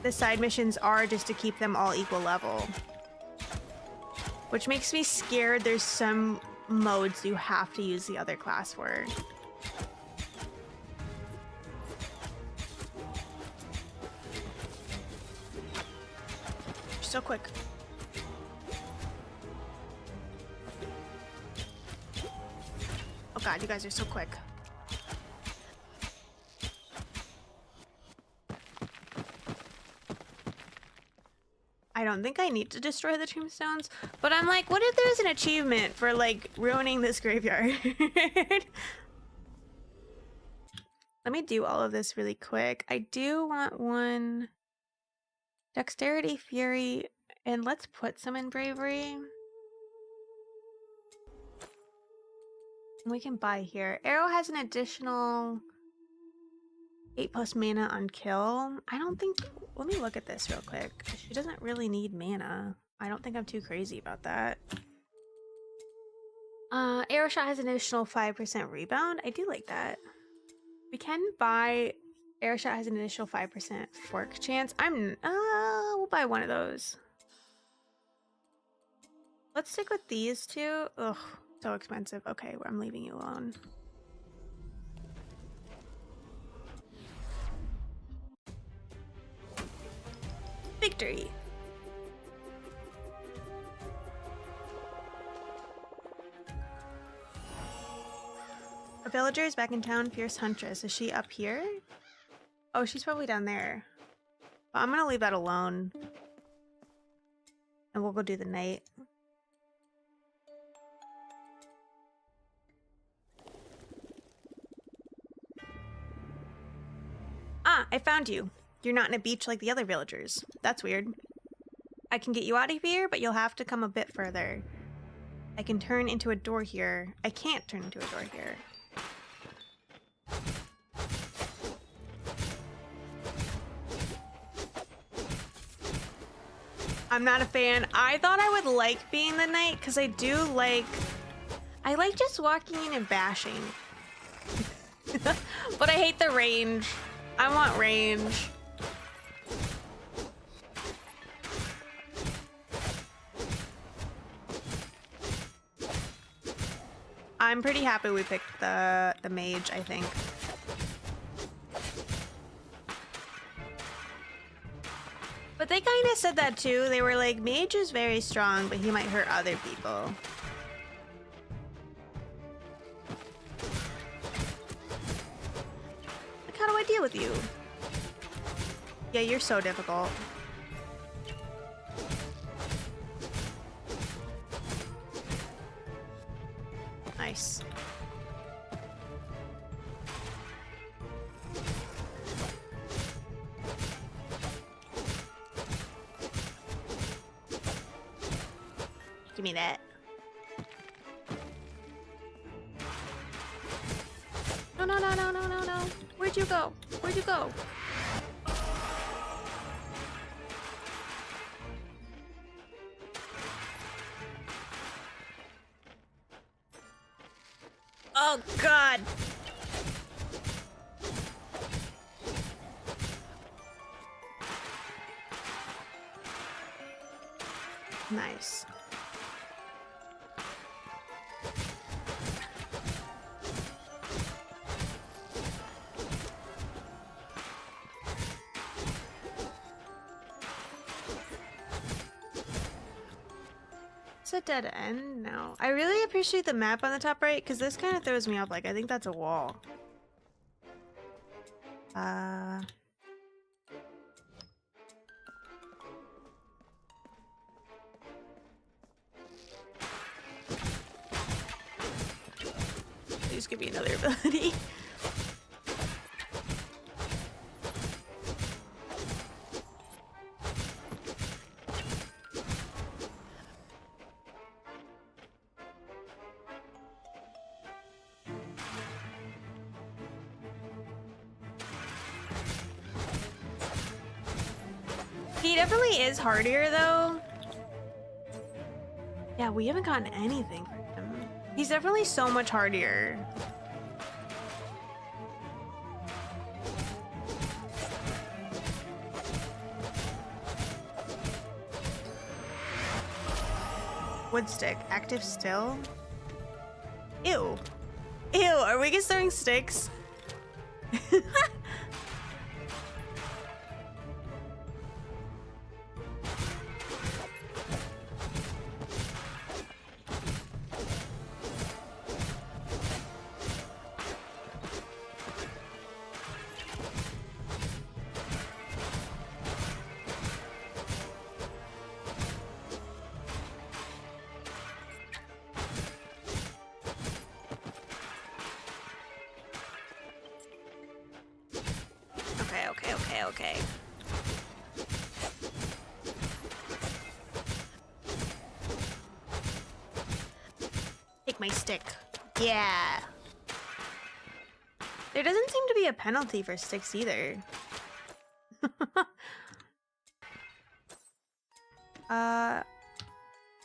Speaker 1: the side missions are just to keep them all equal level. Which makes me scared there's some modes you have to use the other class for. So quick. Oh god, you guys are so quick. I don't think I need to destroy the tombstones, but I'm like, what if there's an achievement for like ruining this graveyard? Let me do all of this really quick. I do want one Dexterity, Fury, and let's put some in Bravery. We can buy here. Arrow has an additional 8+ mana on kill. I don't think, let me look at this real quick. She doesn't really need mana. I don't think I'm too crazy about that. Arrow shot has an additional 5% rebound. I do like that. We can buy, arrow shot has an additional 5% fork chance. We'll buy one of those. Let's stick with these two. Ugh, so expensive. Okay, I'm leaving you alone. Victory. A villager is back in town. Fierce Huntress. Is she up here? Oh, she's probably down there. But I'm gonna leave that alone. And we'll go do the night. Ah, I found you. You're not in a beach like the other villagers. That's weird. I can get you out of here, but you'll have to come a bit further. I can turn into a door here. I can't turn into a door here. I'm not a fan. I thought I would like being the knight because I do like... I like just walking in and bashing. But I hate the range. I want range. I'm pretty happy we picked the mage, I think. But they kind of said that too. They were like, Mage is very strong, but he might hurt other people. Like, how do I deal with you? Yeah, you're so difficult. Nice. Give me that. No, no, no, no, no, no, no. Where'd you go? Where'd you go? Oh, God. Nice. It's a dead end? No. I really appreciate the map on the top right, because this kind of throws me off. Like, I think that's a wall. Please give me another ability. He definitely is hardier, though. Yeah, we haven't gotten anything from him. He's definitely so much hardier. Woodstick, active still? Ew. Ew, are we just throwing sticks? Okay. Take my stick. Yeah. There doesn't seem to be a penalty for sticks either.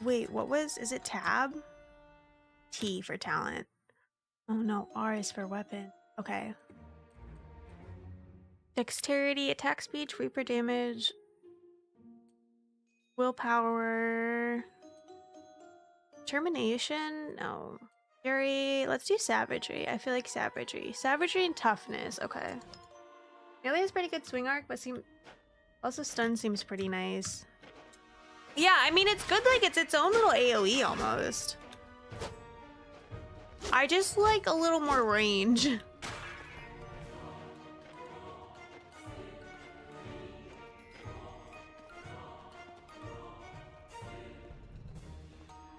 Speaker 1: Wait, what was, is it tab? T for talent. Oh no, R is for weapon. Okay. Dexterity, attack speed, reaper damage, willpower, determination, no. Fury, let's do savagery. I feel like savagery. Savagery and toughness, okay. Melee has pretty good swing arc, but also stun seems pretty nice. Yeah, I mean, it's good, like, it's its own little AoE almost. I just like a little more range.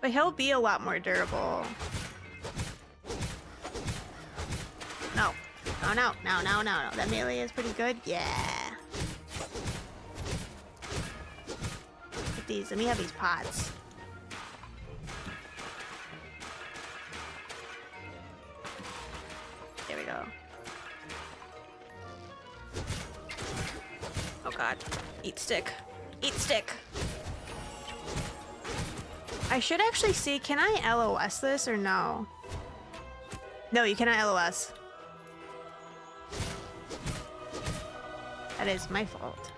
Speaker 1: But he'll be a lot more durable. No. Oh, no. No, no, no, no. That melee is pretty good. Yeah. Get these. Let me have these pots. There we go. Oh, God. Eat stick. Eat stick. I should actually see, can I LOS this or no? No, you cannot LOS. That is my fault.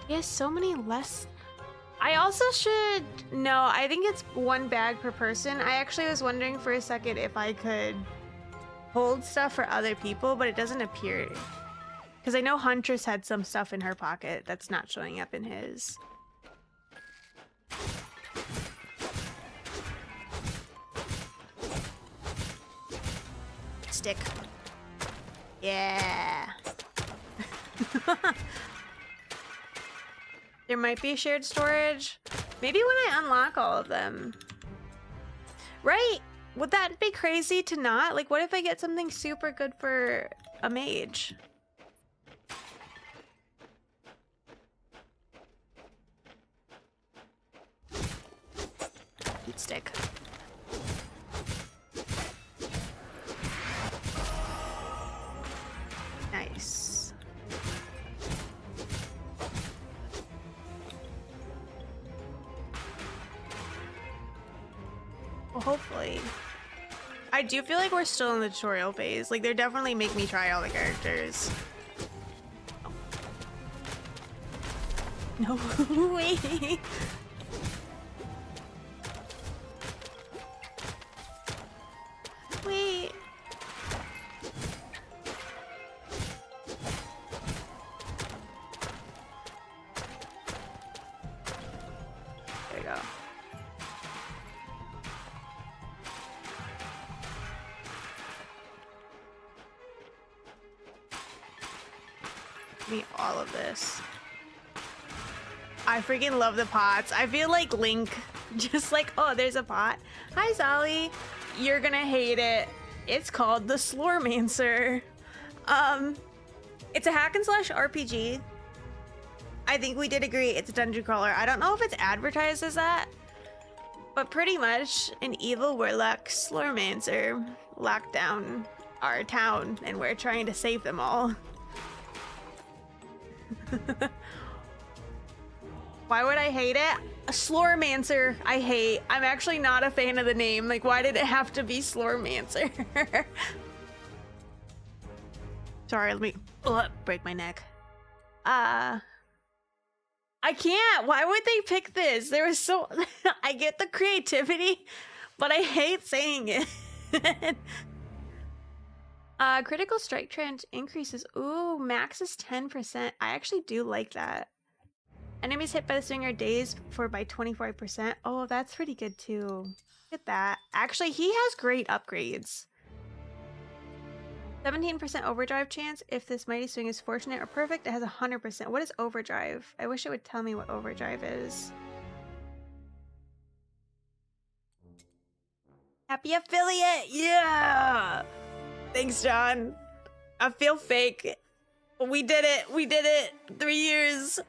Speaker 1: He has so many less. I also should, no, I think it's one bag per person. I actually was wondering for a second if I could hold stuff for other people, but it doesn't appear. Because I know Huntress had some stuff in her pocket that's not showing up in his. Stick. Yeah. There might be shared storage. Maybe when I unlock all of them. Right? Would that be crazy to not? Like, what if I get something super good for a mage? Heat stick. Nice. Well, hopefully. I do feel like we're still in the tutorial phase. Like, they're definitely make me try all the characters. Oh. No way. Wait. There we go. Me all of this. I freaking love the pots. I feel like Link, just like, oh, there's a pot. Hi, Zolly. You're gonna hate it. It's called the Slormancer. It's a hack and slash RPG. I think we did agree it's a dungeon crawler. I don't know if it's advertised as that, but pretty much an evil warlock Slormancer locked down our town, and we're trying to save them all. Why would I hate it? A Slormancer, I hate. I'm actually not a fan of the name. Like, why did it have to be Slormancer? Sorry, let me break my neck. I can't. Why would they pick this? There was so... I get the creativity, but I hate saying it. Critical strike trend increases. Ooh, max is 10%. I actually do like that. Enemies hit by the swing are dazed for by 24%. Oh, that's pretty good too. Look at that. Actually, he has great upgrades. 17% overdrive chance. If this mighty swing is fortunate or perfect, it has 100%. What is overdrive? I wish it would tell me what overdrive is. Happy affiliate! Yeah! Thanks, John. I feel fake. We did it. We did it. 3 years.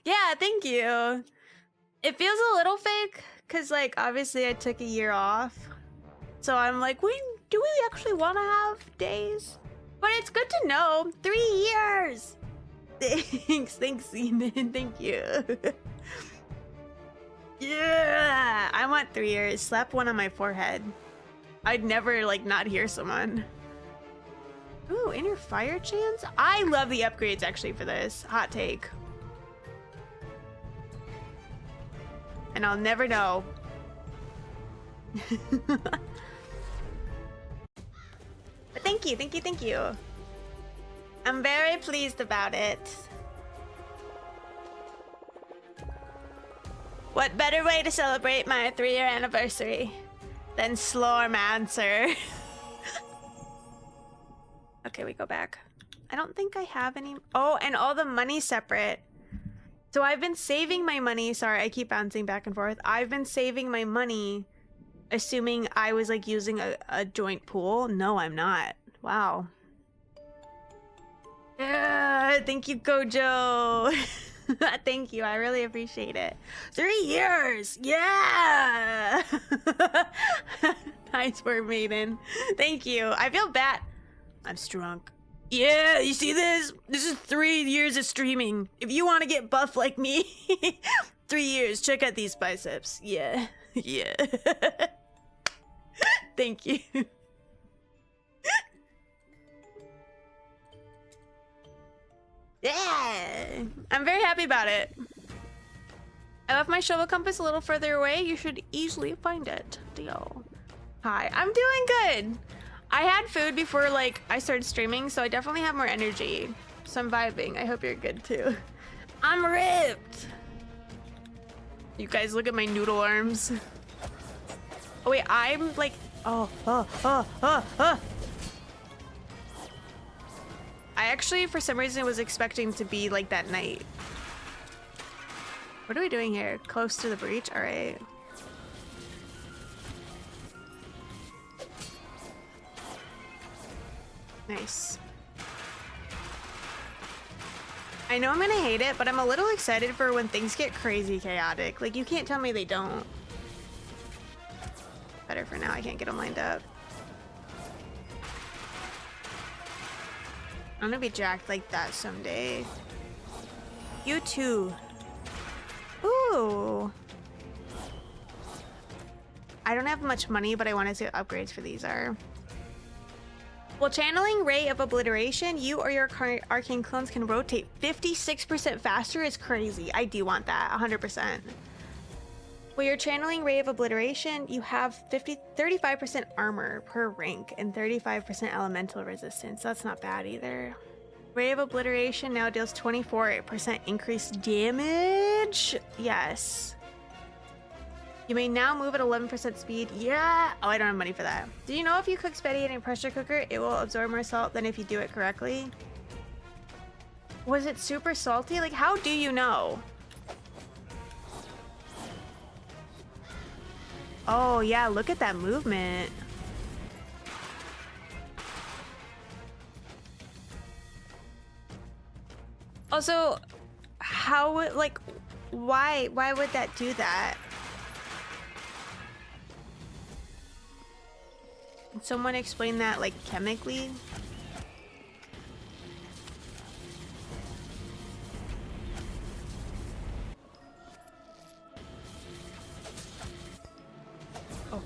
Speaker 1: Yeah, thank you. It feels a little fake because, like, obviously I took a year off. So I'm like, wait, do we actually want to have days? But it's good to know. 3 years. Thanks, Zenon. Thank you. Yeah, I want 3 years. Slap one on my forehead. I'd never, like, not hear someone. Ooh, inner fire chance? I love the upgrades, actually, for this. Hot take. And I'll never know. But thank you, thank you, thank you. I'm very pleased about it. What better way to celebrate my 3-year anniversary than Slormancer? Okay, we go back. I don't think I have any. Oh, and all the money separate. So I've been saving my money. Sorry, I keep bouncing back and forth. I've been saving my money, assuming I was like using a joint pool. No, I'm not. Wow. Yeah, thank you, Gojo. Thank you. I really appreciate it. 3 years. Yeah. Nice work, Maiden. Thank you. I feel bad. I'm strunk. Yeah, you see this? This is 3 years of streaming. If you want to get buff like me, 3 years. Check out these biceps. Yeah. Yeah. Thank you. Yeah. I'm very happy about it. I left my shovel compass a little further away. You should easily find it. Deal. Hi. I'm doing good. I had food before like I started streaming, so I definitely have more energy. So I'm vibing. I hope you're good too. I'm ripped. You guys look at my noodle arms. Oh wait, I'm like, oh. I actually, for some reason, was expecting to be like that night. What are we doing here? Close to the breach? All right. Nice. I know I'm gonna hate it, but I'm a little excited for when things get crazy chaotic. Like, you can't tell me they don't. Better for now, I can't get them lined up. I'm gonna be jacked like that someday. You too. Ooh. I don't have much money, but I want to see what upgrades for these are. Well, channeling Ray of Obliteration, you or your arcane clones can rotate 56% faster is crazy. I do want that, 100%. Well, you're channeling Ray of Obliteration, you have 35% armor per rank and 35% elemental resistance. That's not bad either. Ray of Obliteration now deals 24% increased damage. Yes. You may now move at 11% speed. Yeah. Oh, I don't have money for that. Do you know if you cook spaghetti in a pressure cooker, it will absorb more salt than if you do it correctly? Was it super salty? Like, how do you know? Oh, yeah. Look at that movement. Also, how would, like, why would that do that? Can someone explain that, like, chemically?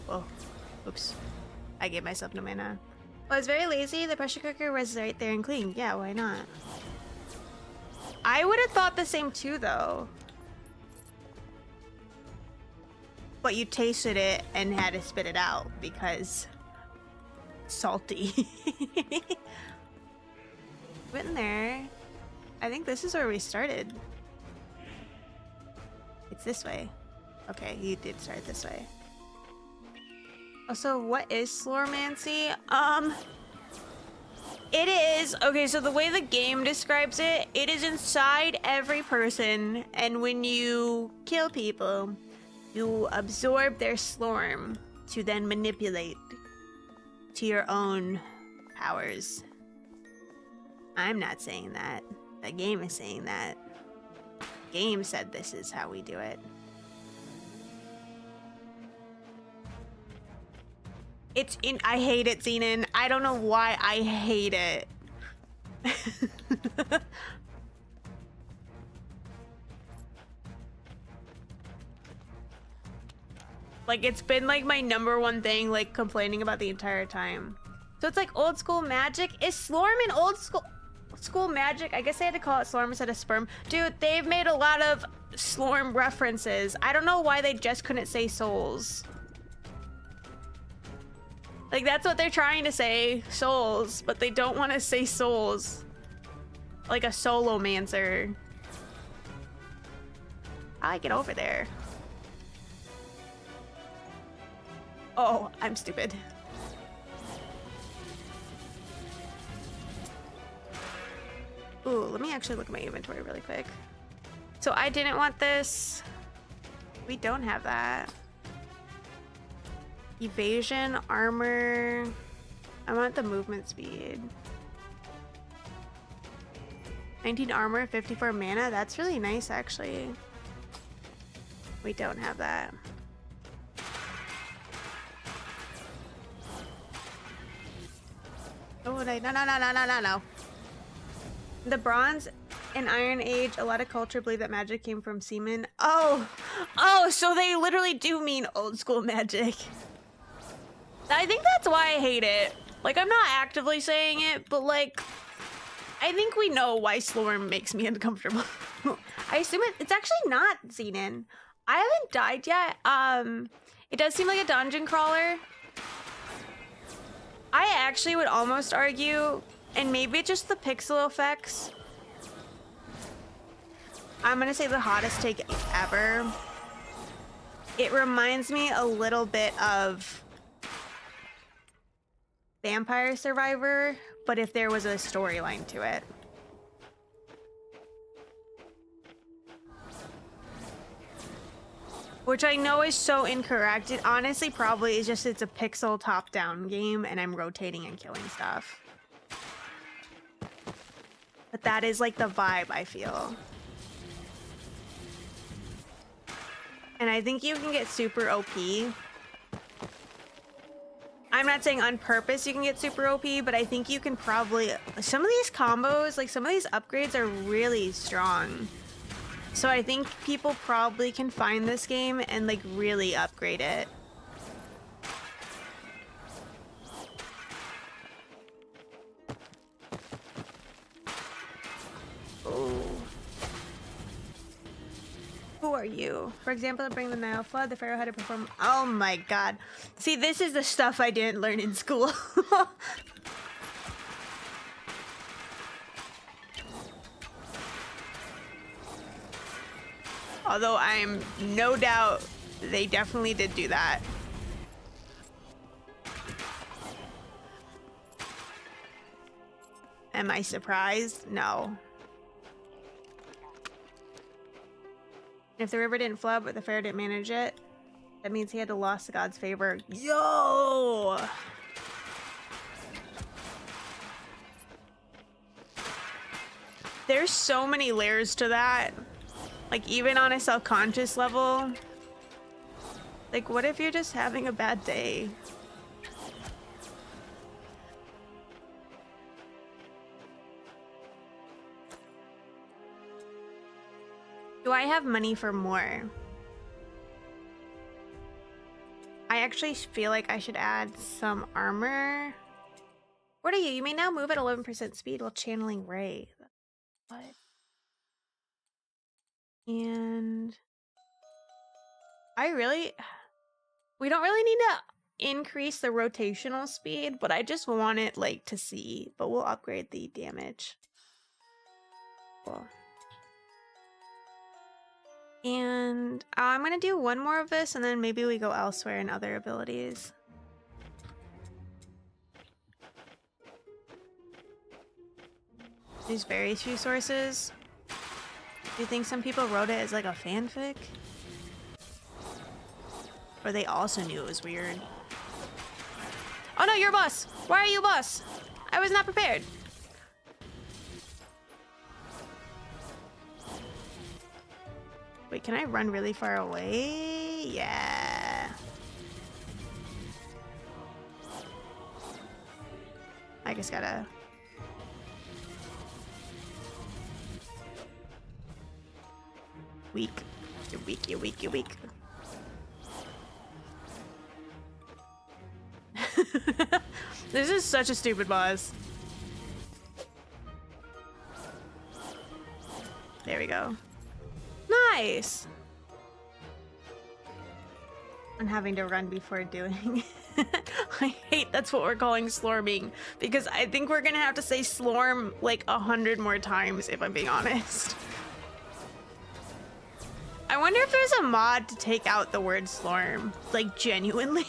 Speaker 1: Oh, oops. I gave myself no mana. Well, I was very lazy. The pressure cooker was right there and clean. Yeah, why not? I would have thought the same too, though. But you tasted it and had to spit it out because salty. Went in there. I think this is where we started. It's this way. Okay, you did start this way. Also, what is Slormancer? It is, okay, so the way the game describes it, it is inside every person, and when you kill people, you absorb their slorm to then manipulate to your own powers. I'm not saying that. The game is saying that. The game said this is how we do it. It's in. I hate it, Zenon. I don't know why I hate it. Like, it's been like my #1 thing, like, complaining about the entire time. So it's like old school magic. Is Slorman old school magic? I guess I had to call it Slorm instead of sperm. Dude, they've made a lot of Slorm references. I don't know why they just couldn't say souls. Like, that's what they're trying to say, souls, but they don't want to say souls. Like a Slormancer. I get over there. Oh, I'm stupid. Ooh, let me actually look at my inventory really quick. So I didn't want this. We don't have that. Evasion, armor. I want the movement speed. 19 armor, 54 mana. That's really nice, actually. We don't have that. Oh, no. The Bronze and Iron Age, a lot of culture believe that magic came from semen. Oh, so they literally do mean old school magic. I think that's why I hate it. Like, I'm not actively saying it, but like, I think we know why Slorm makes me uncomfortable. I assume it's actually not Zenon. I haven't died yet. It does seem like a dungeon crawler. I actually would almost argue, and maybe it's just the pixel effects. I'm gonna say the hottest take ever. It reminds me a little bit of Vampire Survivor, but if there was a storyline to it. Which I know is so incorrect. It honestly probably is just it's a pixel top-down game and I'm rotating and killing stuff. But that is like the vibe I feel. And I think you can get super OP. I'm not saying on purpose you can get super OP, but I think you can probably... Some of these combos, like some of these upgrades are really strong. So I think people probably can find this game and like really upgrade it. Oh. Who are you? For example, bring the Nile flood, the pharaoh had to perform. Oh my god. See, this is the stuff I didn't learn in school. Although I'm no doubt they definitely did do that. Am I surprised? No. If the river didn't flood but the pharaoh didn't manage it, that means he had to lost the god's favor. Yo! There's so many layers to that. Like, even on a self-conscious level. Like, what if you're just having a bad day? Do I have money for more? I actually feel like I should add some armor. What are you? You may now move at 11% speed while channeling Ray. What? And we don't really need to increase the rotational speed, but I just want it like to see, but we'll upgrade the damage. Cool. And I'm gonna do one more of this and then maybe we go elsewhere in other abilities. There's very few sources. Do you think some people wrote it as like a fanfic? Or they also knew it was weird? Oh no, you're a boss! Why are you a boss? I was not prepared. Wait, can I run really far away? Yeah. I just gotta... Weak. You're weak, you're weak, you're weak. This is such a stupid boss. There we go. Nice! I'm having to run before doing. I hate that's what we're calling slorming, because I think we're gonna have to say slorm like 100 more times if I'm being honest. I wonder if there's a mod to take out the word slorm, like genuinely.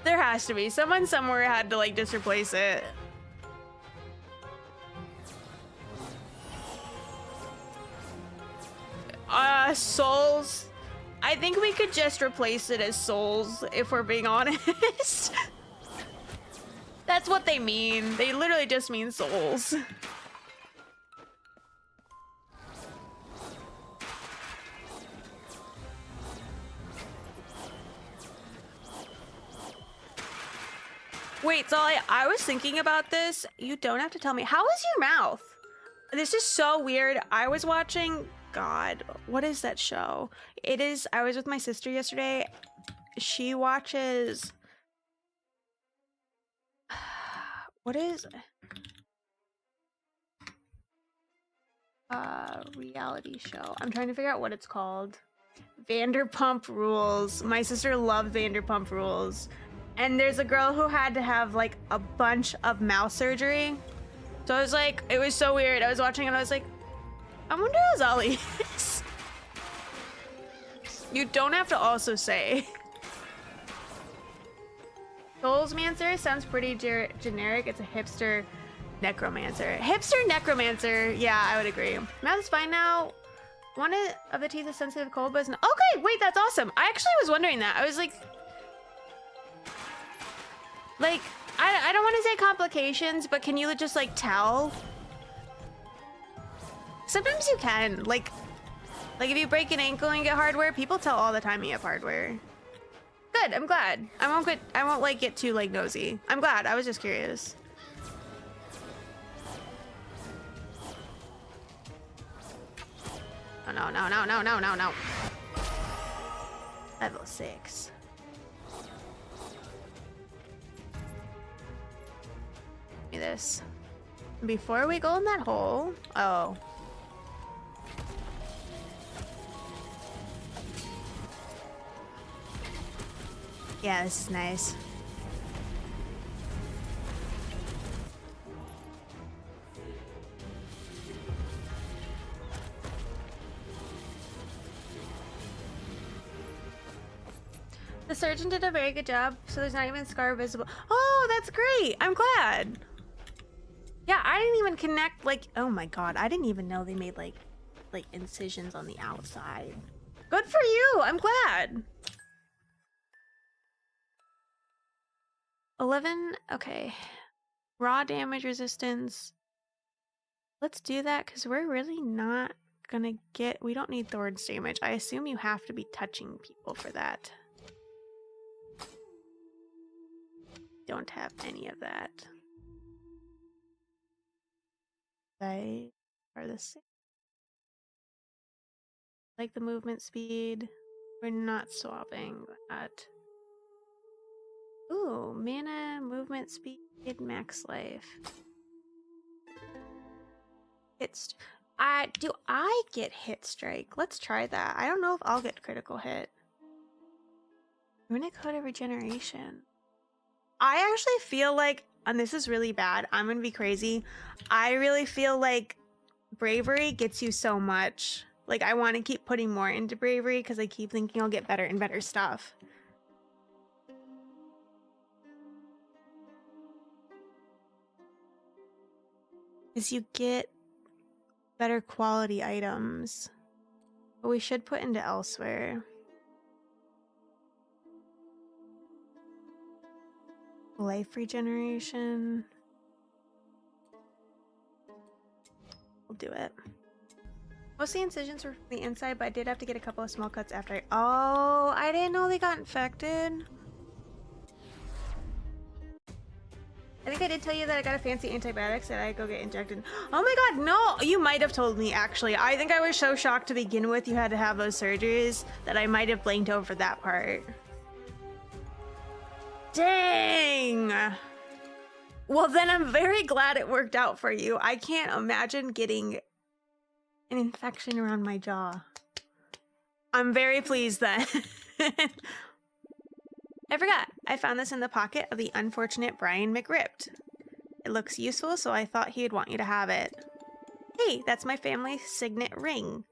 Speaker 1: There has to be. Someone somewhere had to like just replace it. Souls. I think we could just replace it as souls if we're being honest. That's what they mean. They literally just mean souls. Wait, so I was thinking about this. You don't have to tell me. How is your mouth? This is so weird. I was watching, God, what is that show? It is, I was with my sister yesterday. She watches, what is, reality show. I'm trying to figure out what it's called. Vanderpump Rules. My sister loved Vanderpump Rules. And there's a girl who had to have like a bunch of mouth surgery. So I was like, it was so weird. I was watching and I was like, I wonder how Zolly is. You don't have to also say. Soulsmancer sounds pretty generic. It's a hipster necromancer. Hipster necromancer. Yeah, I would agree. Mouth is fine now. One of the teeth is sensitive to cold, but okay, wait, that's awesome. I actually was wondering that. I was like, I don't want to say complications, but can you just like tell? Sometimes you can. Like if you break an ankle and get hardware, people tell all the time you have hardware. Good, I'm glad. I won't like get too like nosy. I'm glad. I was just curious. Oh, no. Level 6. Give me this. Before we go in that hole. Oh. Yeah, this is nice. The surgeon did a very good job, so there's not even a scar visible. Oh, that's great. I'm glad. Yeah, I didn't even connect, like, oh my god, I didn't even know they made like incisions on the outside. Good for you. I'm glad. 11, okay. Raw damage resistance. Let's do that because we're really not gonna get, we don't need Thorn's damage. I assume you have to be touching people for that. Don't have any of that. They are the same. Like the movement speed. We're not swapping that. Ooh, mana, movement speed, max life. Do I get hit strike? Let's try that. I don't know if I'll get critical hit. Runic Code of Regeneration. I actually feel like, and this is really bad, I'm gonna be crazy. I really feel like bravery gets you so much. Like, I want to keep putting more into bravery because I keep thinking I'll get better and better stuff. Because you get better quality items. But we should put into elsewhere. Life regeneration. We'll do it. Most of the incisions were from the inside, but I did have to get a couple of small cuts after Oh, I didn't know they got infected. I think I did tell you that I got a fancy antibiotics that I go get injected. Oh my god, no! You might have told me, actually. I think I was so shocked to begin with you had to have those surgeries that I might have blanked over that part. Dang! Well, then I'm very glad it worked out for you. I can't imagine getting an infection around my jaw. I'm very pleased then. I forgot. I found this in the pocket of the unfortunate Brian McRipped. It looks useful, so I thought he'd want you to have it. Hey, that's my family's signet ring.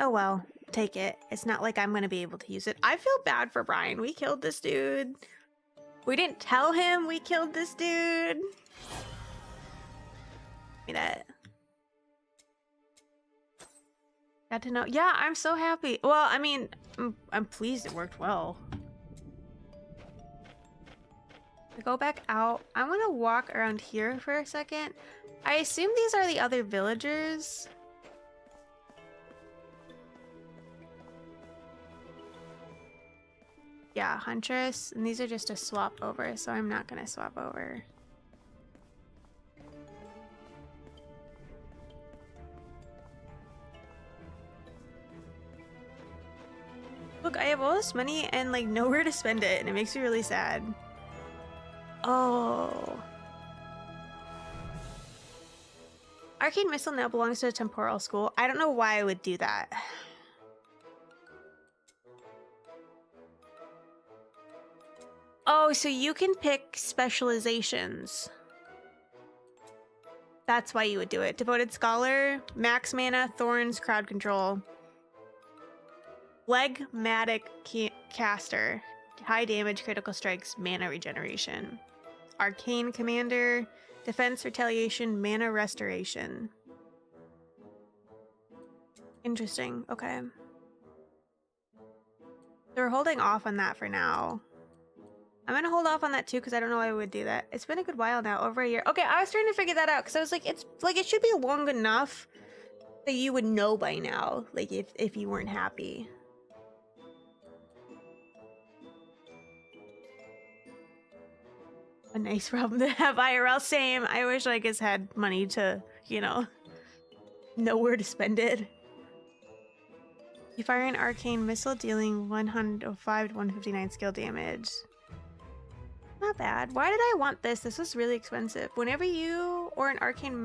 Speaker 1: Oh well, take it. It's not like I'm gonna be able to use it. I feel bad for Brian. We killed this dude. We didn't tell him we killed this dude. Give me that. Got to know. Yeah, I'm so happy. Well, I mean, I'm pleased it worked well. I go back out. I want to walk around here for a second. I assume these are the other villagers. Yeah, Huntress. And these are just a swap over, so I'm not going to swap over. Look, I have all this money and like nowhere to spend it, and it makes me really sad. Oh. Arcane Missile now belongs to a temporal school. I don't know why I would do that. Oh, so you can pick specializations. That's why you would do it. Devoted Scholar, Max Mana, Thorns, Crowd Control. Phlegmatic Caster, High Damage, Critical Strikes, Mana Regeneration. Arcane Commander, Defense, Retaliation, Mana Restoration. Interesting, okay. So we're holding off on that for now. I'm gonna hold off on that too because I don't know why I would do that. It's been a good while now, over a year. Okay, I was trying to figure that out because I was like, it's like it should be long enough that you would know by now, like if you weren't happy. A nice problem to have IRL. Same. I wish I just had money to, you know where to spend it. You fire an arcane missile dealing 105 to 159 skill damage. Not bad. Why did I want this? This was really expensive. Whenever you or an arcane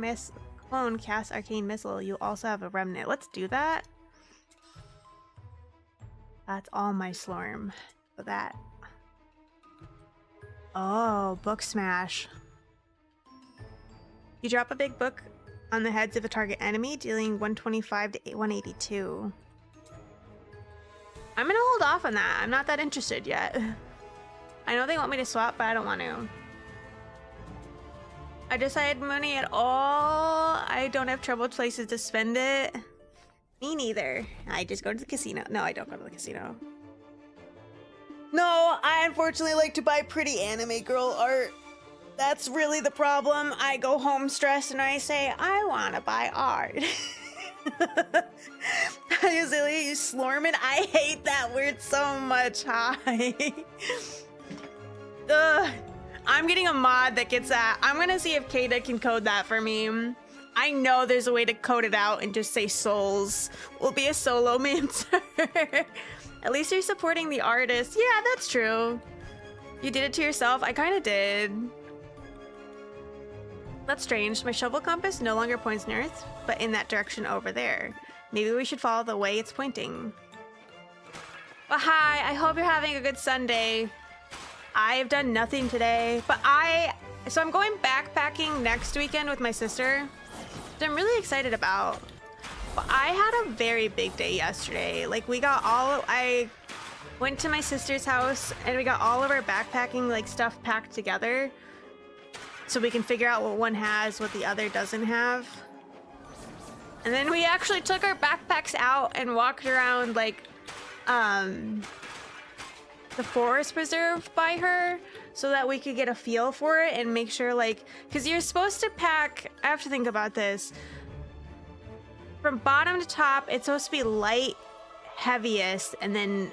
Speaker 1: clone casts arcane missile, you also have a remnant. Let's do that. That's all my Slorm for that. Oh, book smash. You drop a big book on the heads of a target enemy, dealing 125 to 182. I'm gonna hold off on that. I'm not that interested yet. I know they want me to swap, but I don't want to. I decided money at all. I don't have trouble places to spend it. Me neither. I just go to the casino. No, I don't go to the casino. No, I unfortunately like to buy pretty anime girl art. That's really the problem. I go home stressed and I say, I want to buy art. I usually use Slorman. I hate that word so much. Hi. Ugh. I'm getting a mod that gets that. I'm gonna see if Kata can code that for me. I know there's a way to code it out and just say souls. We'll be a Slormancer. At least you're supporting the artist. Yeah, that's true. You did it to yourself? I kind of did. That's strange. My shovel compass no longer points north, but in that direction over there. Maybe we should follow the way it's pointing. Well, hi. I hope you're having a good Sunday. I have done nothing today, but so I'm going backpacking next weekend with my sister, which I'm really excited about. But I had a very big day yesterday. Like I went to my sister's house and we got all of our backpacking like stuff packed together so we can figure out what one has, what the other doesn't have. And then we actually took our backpacks out and walked around like the forest preserve by her so that we could get a feel for it and make sure, like, because you're supposed to pack, I have to think about this, from bottom to top it's supposed to be light, heaviest, and then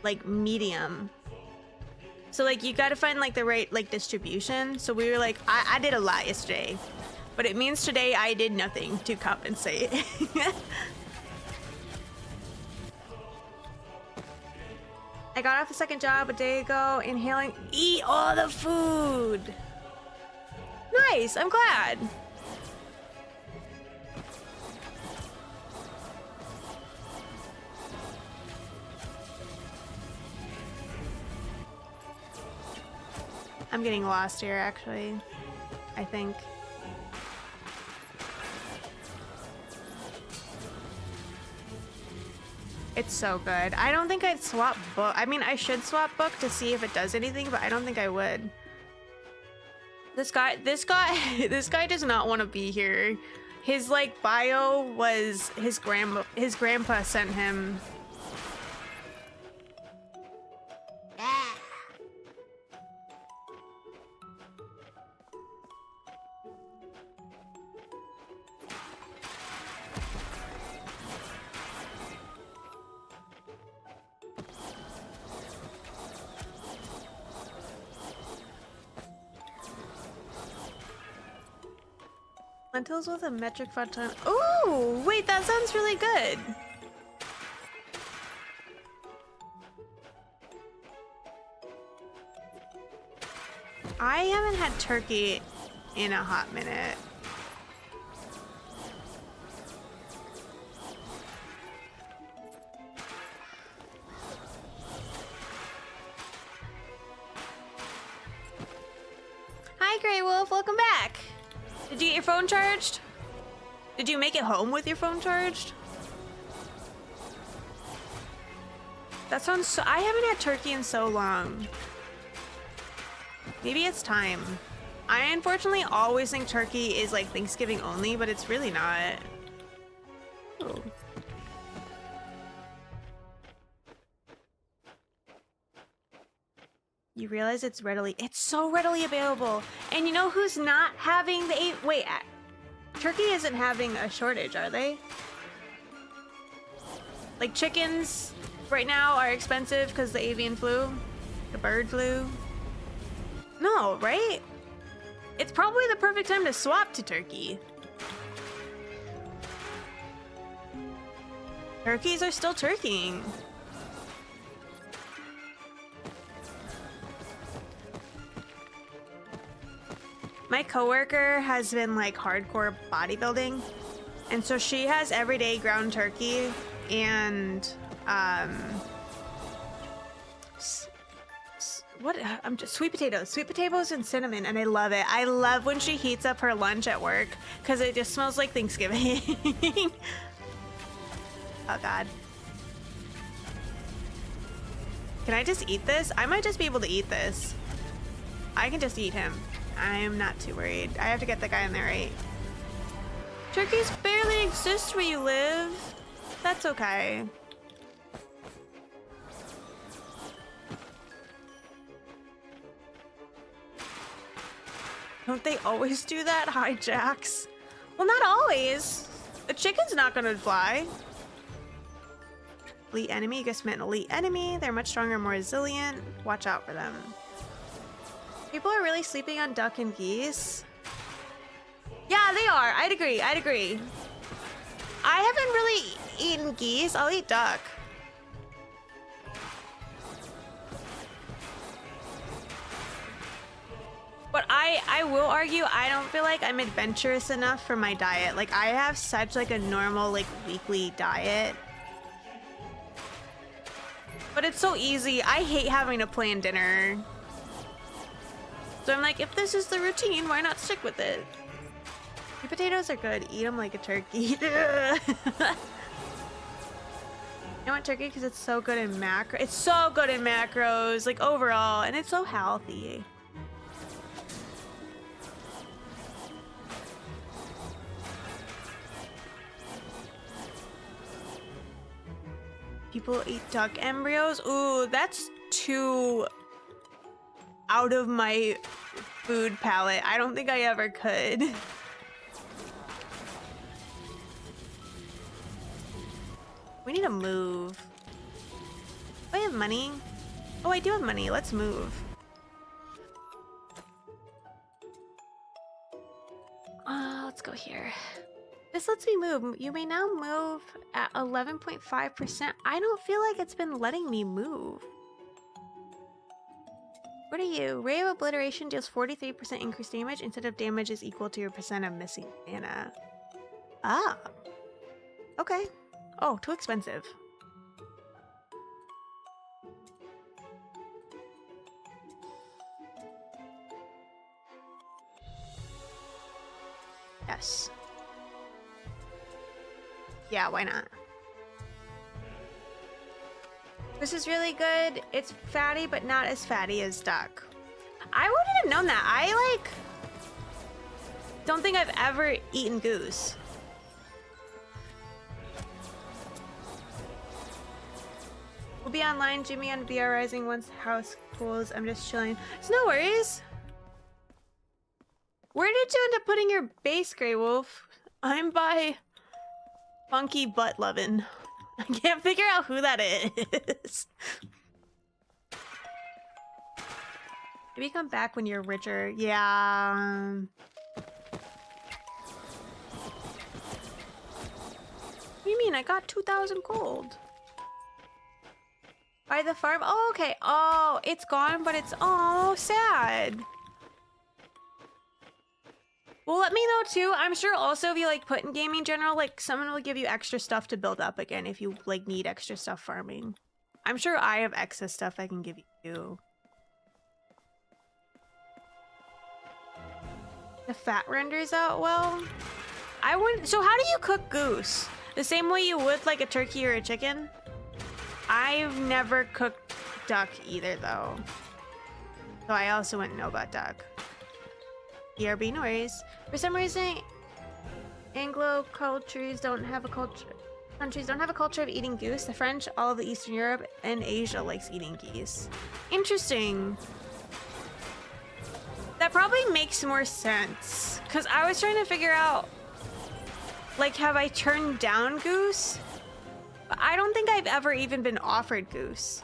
Speaker 1: like medium. So like you got to find like the right like distribution. So we were like, I did a lot yesterday, but it means today I did nothing to compensate. I got off the second job a day ago, inhaling, eat all the food. Nice, I'm glad. I'm getting lost here, actually, I think. It's so good. I don't think I'd swap book. I mean, I should swap book to see if it does anything, but I don't think I would. This guy does not want to be here. His like bio was his grandpa sent him. Lentils with a metric photon. Ooh, wait, that sounds really good. I haven't had turkey in a hot minute. Grey Wolf, welcome back. Did you get your phone charged? Did you make it home with your phone charged? That sounds so... I haven't had turkey in so long. Maybe it's time. I unfortunately always think turkey is like Thanksgiving only, but it's really not. Oh. You realize it's so readily available. And you know who's not having the wait, turkey isn't having a shortage, are they? Like chickens right now are expensive because the avian flu, the bird flu. No, right? It's probably the perfect time to swap to turkey. Turkeys are still turkeying. My coworker has been like hardcore bodybuilding, and so she has everyday ground turkey and sweet potatoes and cinnamon, and I love it. I love when she heats up her lunch at work because it just smells like Thanksgiving. Oh God. Can I just eat this? I might just be able to eat this. I can just eat him. I'm not too worried. I have to get the guy in there, right? Turkeys barely exist where you live. That's okay. Don't they always do that? Hijacks? Well, not always. A chicken's not gonna fly. Elite enemy, you just met an elite enemy. They're much stronger, more resilient. Watch out for them. People are really sleeping on duck and geese. Yeah, they are. I'd agree. I haven't really eaten geese. I'll eat duck. But I will argue, I don't feel like I'm adventurous enough for my diet. Like, I have such like a normal like weekly diet. But it's so easy. I hate having to plan dinner. So I'm like, if this is the routine, why not stick with it? Sweet potatoes are good. Eat them like a turkey. I want turkey because it's so good in macro. It's so good in macros, like overall, and it's so healthy. People eat duck embryos. Ooh, that's too out of my food palette. I don't think I ever could. We need to move. Do I have money? Oh, I do have money. Let's move. Let's go here. This lets me move. You may now move at 11.5%. I don't feel like it's been letting me move. What are you? Ray of Obliteration deals 43% increased damage instead of damage is equal to your percent of missing mana. Ah. Okay. Oh, too expensive. Yes. Yeah, why not? This is really good. It's fatty, but not as fatty as duck. I wouldn't have known that. I like don't think I've ever eaten goose. We'll be online, Jimmy, on VR Rising once house cools. I'm just chilling. It's no worries. Where did you end up putting your base, Grey Wolf? I'm by Funky Butt Lovin'. I can't figure out who that is. Maybe come back when you're richer. Yeah. What do you mean? I got 2,000 gold. Buy the farm? Oh, okay. Oh, it's gone, but it's... Oh, sad. Well, let me know too. I'm sure also if you like put in gaming general, like someone will give you extra stuff to build up again if you like need extra stuff farming. I'm sure I have excess stuff I can give you. The fat renders out well. I wouldn't. So how do you cook goose? The same way you would like a turkey or a chicken? I've never cooked duck either though. So I also wouldn't know about duck. ERB noise. For some reason, Anglo cultures don't have a culture. Countries don't have a culture of eating goose. The French, all of the Eastern Europe, and Asia likes eating geese. Interesting. That probably makes more sense. Because I was trying to figure out, like, have I turned down goose? But I don't think I've ever even been offered goose.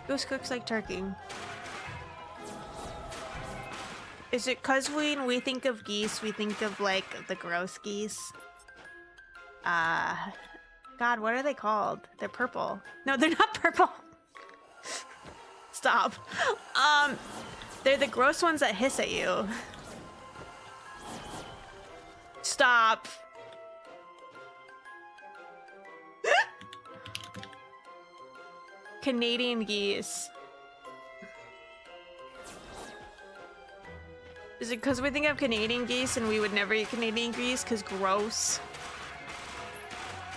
Speaker 1: Goose cooks like turkey. Is it because when we think of geese, we think of, like, the gross geese? God, what are they called? They're purple. No, they're not purple. Stop. They're the gross ones that hiss at you. Stop. Canadian geese. Is it because we think of Canadian geese and we would never eat Canadian geese because gross?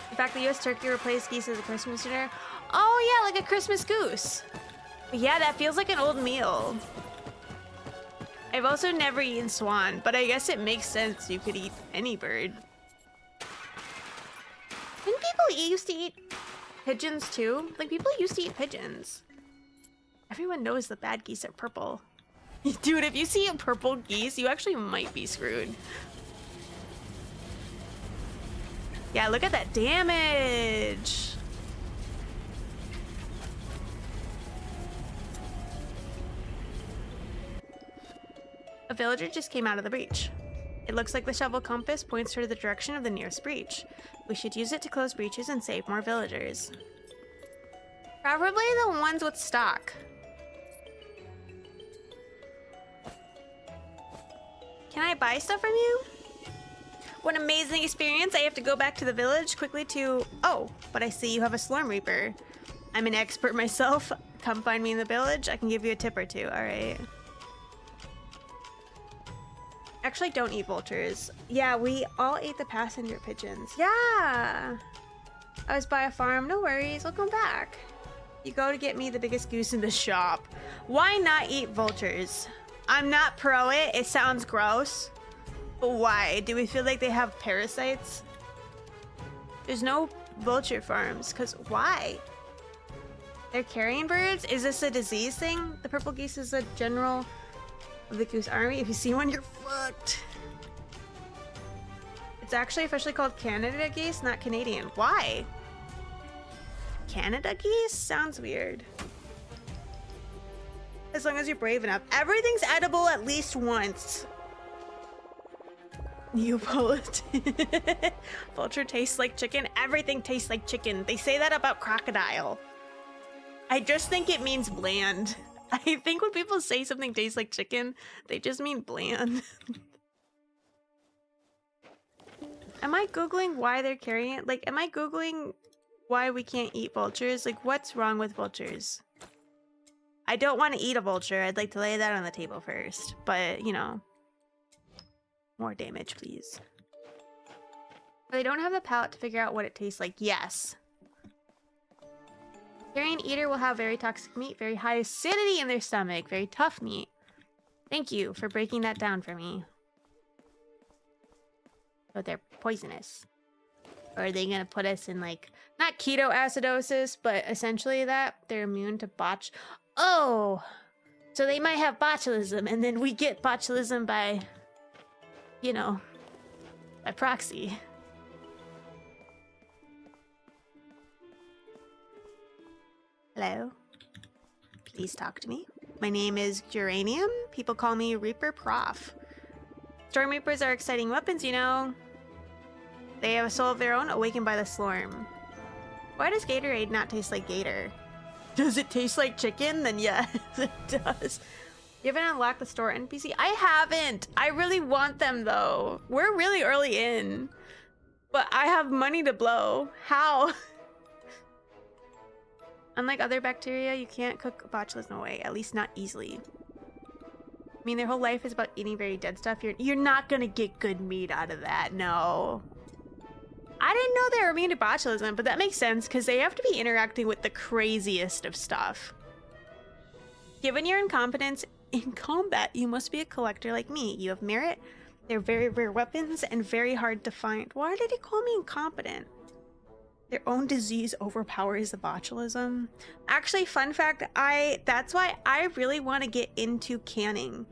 Speaker 1: In fact, the US turkey replaced geese as a Christmas dinner. Oh yeah, like a Christmas goose. Yeah, that feels like an old meal. I've also never eaten swan, but I guess it makes sense you could eat any bird. Didn't people used to eat pigeons too? Like, people used to eat pigeons. Everyone knows the bad geese are purple. Dude, if you see a purple geese, you actually might be screwed. Yeah, look at that damage. A villager just came out of the breach. It looks like the shovel compass points toward the direction of the nearest breach. We should use it to close breaches and save more villagers. Probably the ones with stock. Can I buy stuff from you? What an amazing experience. I have to go back to the village quickly to... Oh, but I see you have a Slorm I'm an expert myself. Come find me in the village. I can give you a tip or two. All right. Actually, don't eat vultures. Yeah, we all ate the passenger pigeons. Yeah. I was by a farm. No worries. We'll come back. You go to get me the biggest goose in the shop. Why not eat vultures? I'm not pro it. It sounds gross. But why? Do we feel like they have parasites? There's no vulture farms. Because why? They're carrion birds? Is this a disease thing? The purple geese is a general of the goose army. If you see one, you're fucked. It's actually officially called Canada geese, not Canadian. Why? Canada geese? Sounds weird. As long as you're brave enough. Everything's edible at least once. Neapolitan. Vulture tastes like chicken. Everything tastes like chicken. They say that about crocodile. I just think it means bland. I think when people say something tastes like chicken, they just mean bland. Am I Googling why they're carrying it? Like, am I Googling why we can't eat vultures? Like, what's wrong with vultures? I don't want to eat a vulture. I'd like to lay that on the table first. But, you know, more damage, please. They don't have the palate to figure out what it tastes like. Yes. Carrion eater will have very toxic meat, very high acidity in their stomach, very tough meat. Thank you for breaking that down for me. But they're poisonous. Or are they gonna put us in, like, not ketoacidosis, but essentially that? They're immune to botch. Oh! So they might have botulism, and then we get botulism by, you know, by proxy. Hello? Please talk to me. My name is Geranium. People call me Reaper Prof. Storm Reapers are exciting weapons, you know. They have a soul of their own, awakened by the Slorm. Why does Gatorade not taste like gator? Does it taste like chicken? Then yes, it does. You haven't unlocked the store NPC? I haven't! I really want them, though. We're really early in. But I have money to blow. How? Unlike other bacteria, you can't cook botulism away, at least not easily. I mean, their whole life is about eating very dead stuff. You're not gonna get good meat out of that, no. I didn't know they were immune to botulism, but that makes sense because they have to be interacting with the craziest of stuff. Given your incompetence in combat, you must be a collector like me. You have merit, they're very rare weapons, and very hard to find. Why did he call me incompetent? Their own disease overpowers the botulism. Actually, fun fact, that's why I really want to get into canning.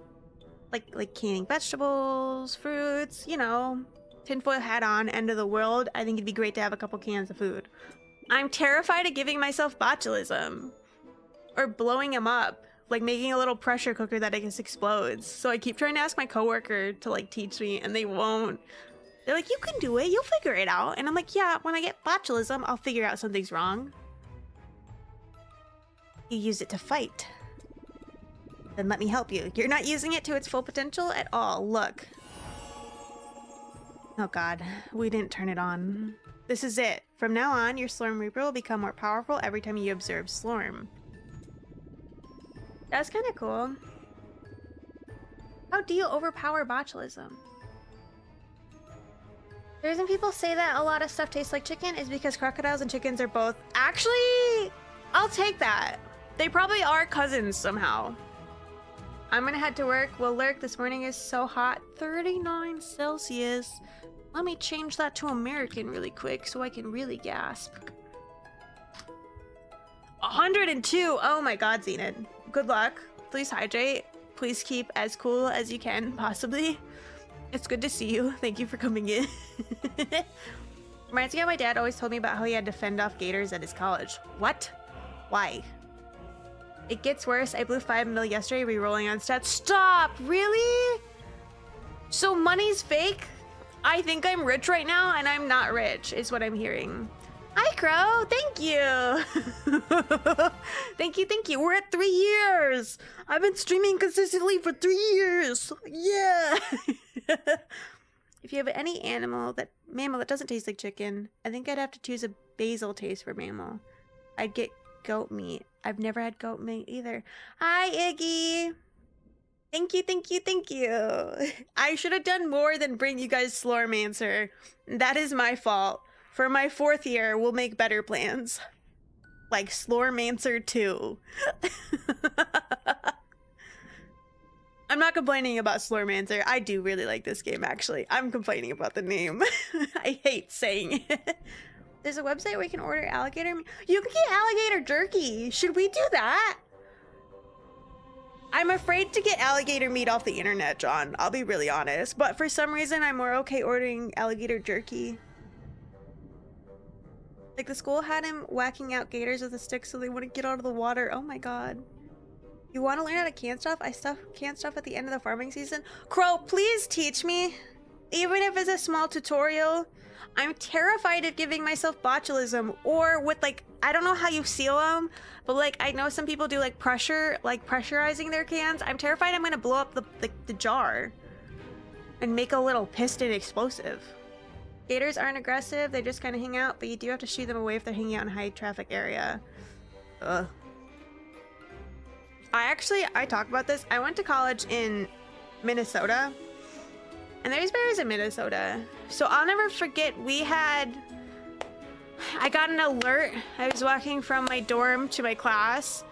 Speaker 1: Like canning vegetables, fruits, you know, tinfoil hat on, end of the world. I think it'd be great to have a couple cans of food. I'm terrified of giving myself botulism. Or blowing him up. Like making a little pressure cooker that I guess explodes. So I keep trying to ask my coworker to like teach me and they won't. They're like, you can do it, you'll figure it out. And I'm like, yeah, when I get botulism, I'll figure out something's wrong. You use it to fight. Then let me help you. You're not using it to its full potential at all. Look. Oh god, we didn't turn it on. This is it. From now on, your Slorm Reaper will become more powerful every time you observe Slorm. That's kind of cool. How do you overpower botulism? The reason people say that a lot of stuff tastes like chicken is because crocodiles and chickens are both... Actually, I'll take that. They probably are cousins somehow. I'm gonna head to work. Well, Lurk, this morning is so hot. 39 Celsius. Let me change that to American really quick so I can really gasp. 102! Oh my god, Zenith. Good luck. Please hydrate. Please keep as cool as you can, possibly. It's good to see you. Thank you for coming in. Reminds me how my dad always told me about how he had to fend off gators at his college. What? Why? It gets worse. I blew 5 mil yesterday re-rolling on stats. Stop! Really? So money's fake? I think I'm rich right now and I'm not rich, is what I'm hearing. Hi, Crow. Thank you. Thank you. We're at 3 years. I've been streaming consistently for 3 years. Yeah. If you have any mammal that doesn't taste like chicken, I think I'd have to choose a basil taste for mammal. I'd get goat meat. I've never had goat meat either. Hi, Iggy. Thank you. I should have done more than bring you guys Slormancer. That is my fault. For my 4th year, we'll make better plans. Like Slormancer 2. I'm not complaining about Slormancer. I do really like this game, actually. I'm complaining about the name. I hate saying it. There's a website where you can order alligator meat. You can get alligator jerky. Should we do that? I'm afraid to get alligator meat off the internet, John. I'll be really honest. But for some reason, I'm more okay ordering alligator jerky. Like the school had him whacking out gators with a stick so they wouldn't get out of the water. Oh my god. You want to learn how to can stuff? I can stuff at the end of the farming season. Crow, please teach me. Even if it's a small tutorial. I'm terrified of giving myself botulism or with like, I don't know how you seal them, but like I know some people do like pressurizing their cans. I'm terrified I'm gonna blow up the jar and make a little piston explosive. Gators aren't aggressive, they just kind of hang out, but you do have to shoo them away if they're hanging out in a high traffic area. Ugh. I talk about this. I went to college in Minnesota. And there's bears in Minnesota. So I'll never forget, I got an alert. I was walking from my dorm to my class.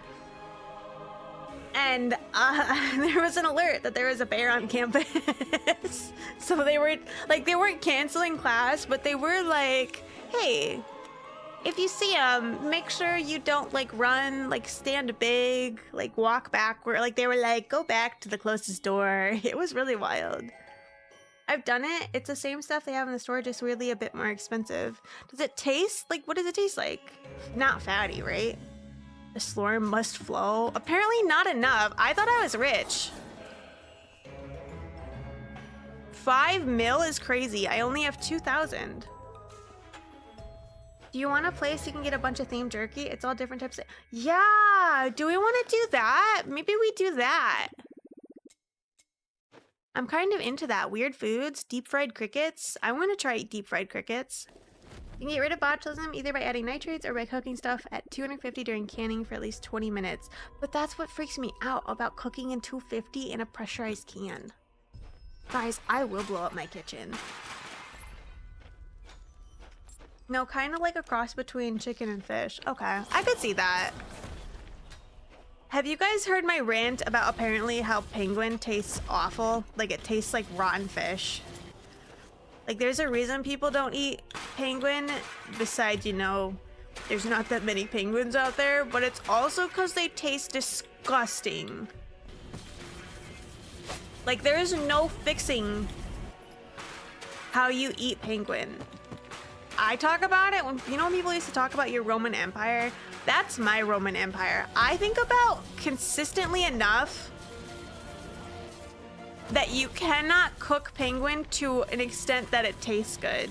Speaker 1: And there was an alert that there was a bear on campus. So they weren't canceling class, but they were like, hey, if you see them, make sure you don't like run, like stand big, like walk backward. Like they were like, go back to the closest door. It was really wild. I've done it. It's the same stuff they have in the store, just weirdly a bit more expensive. Does it taste like, what does it taste like? Not fatty, right? The Slorm must flow. Apparently not enough. I thought I was rich. 5 mil is crazy. I only have 2,000. Do you want a place you can get a bunch of themed jerky? It's all different types of... Yeah! Do we want to do that? Maybe we do that. I'm kind of into that. Weird foods, deep fried crickets. I want to try deep fried crickets. You can get rid of botulism either by adding nitrates or by cooking stuff at 250 during canning for at least 20 minutes. But that's what freaks me out about cooking in 250 in a pressurized can. Guys, I will blow up my kitchen. No, kind of like a cross between chicken and fish. Okay, I could see that. Have you guys heard my rant about apparently how penguin tastes awful? Like it tastes like rotten fish. Like there's a reason people don't eat penguin, besides, you know, there's not that many penguins out there, but it's also because they taste disgusting. Like there is no fixing how you eat penguin. I talk about it when, you know, when people used to talk about your Roman Empire? That's my Roman Empire. I think about consistently enough that you cannot cook penguin to an extent that it tastes good.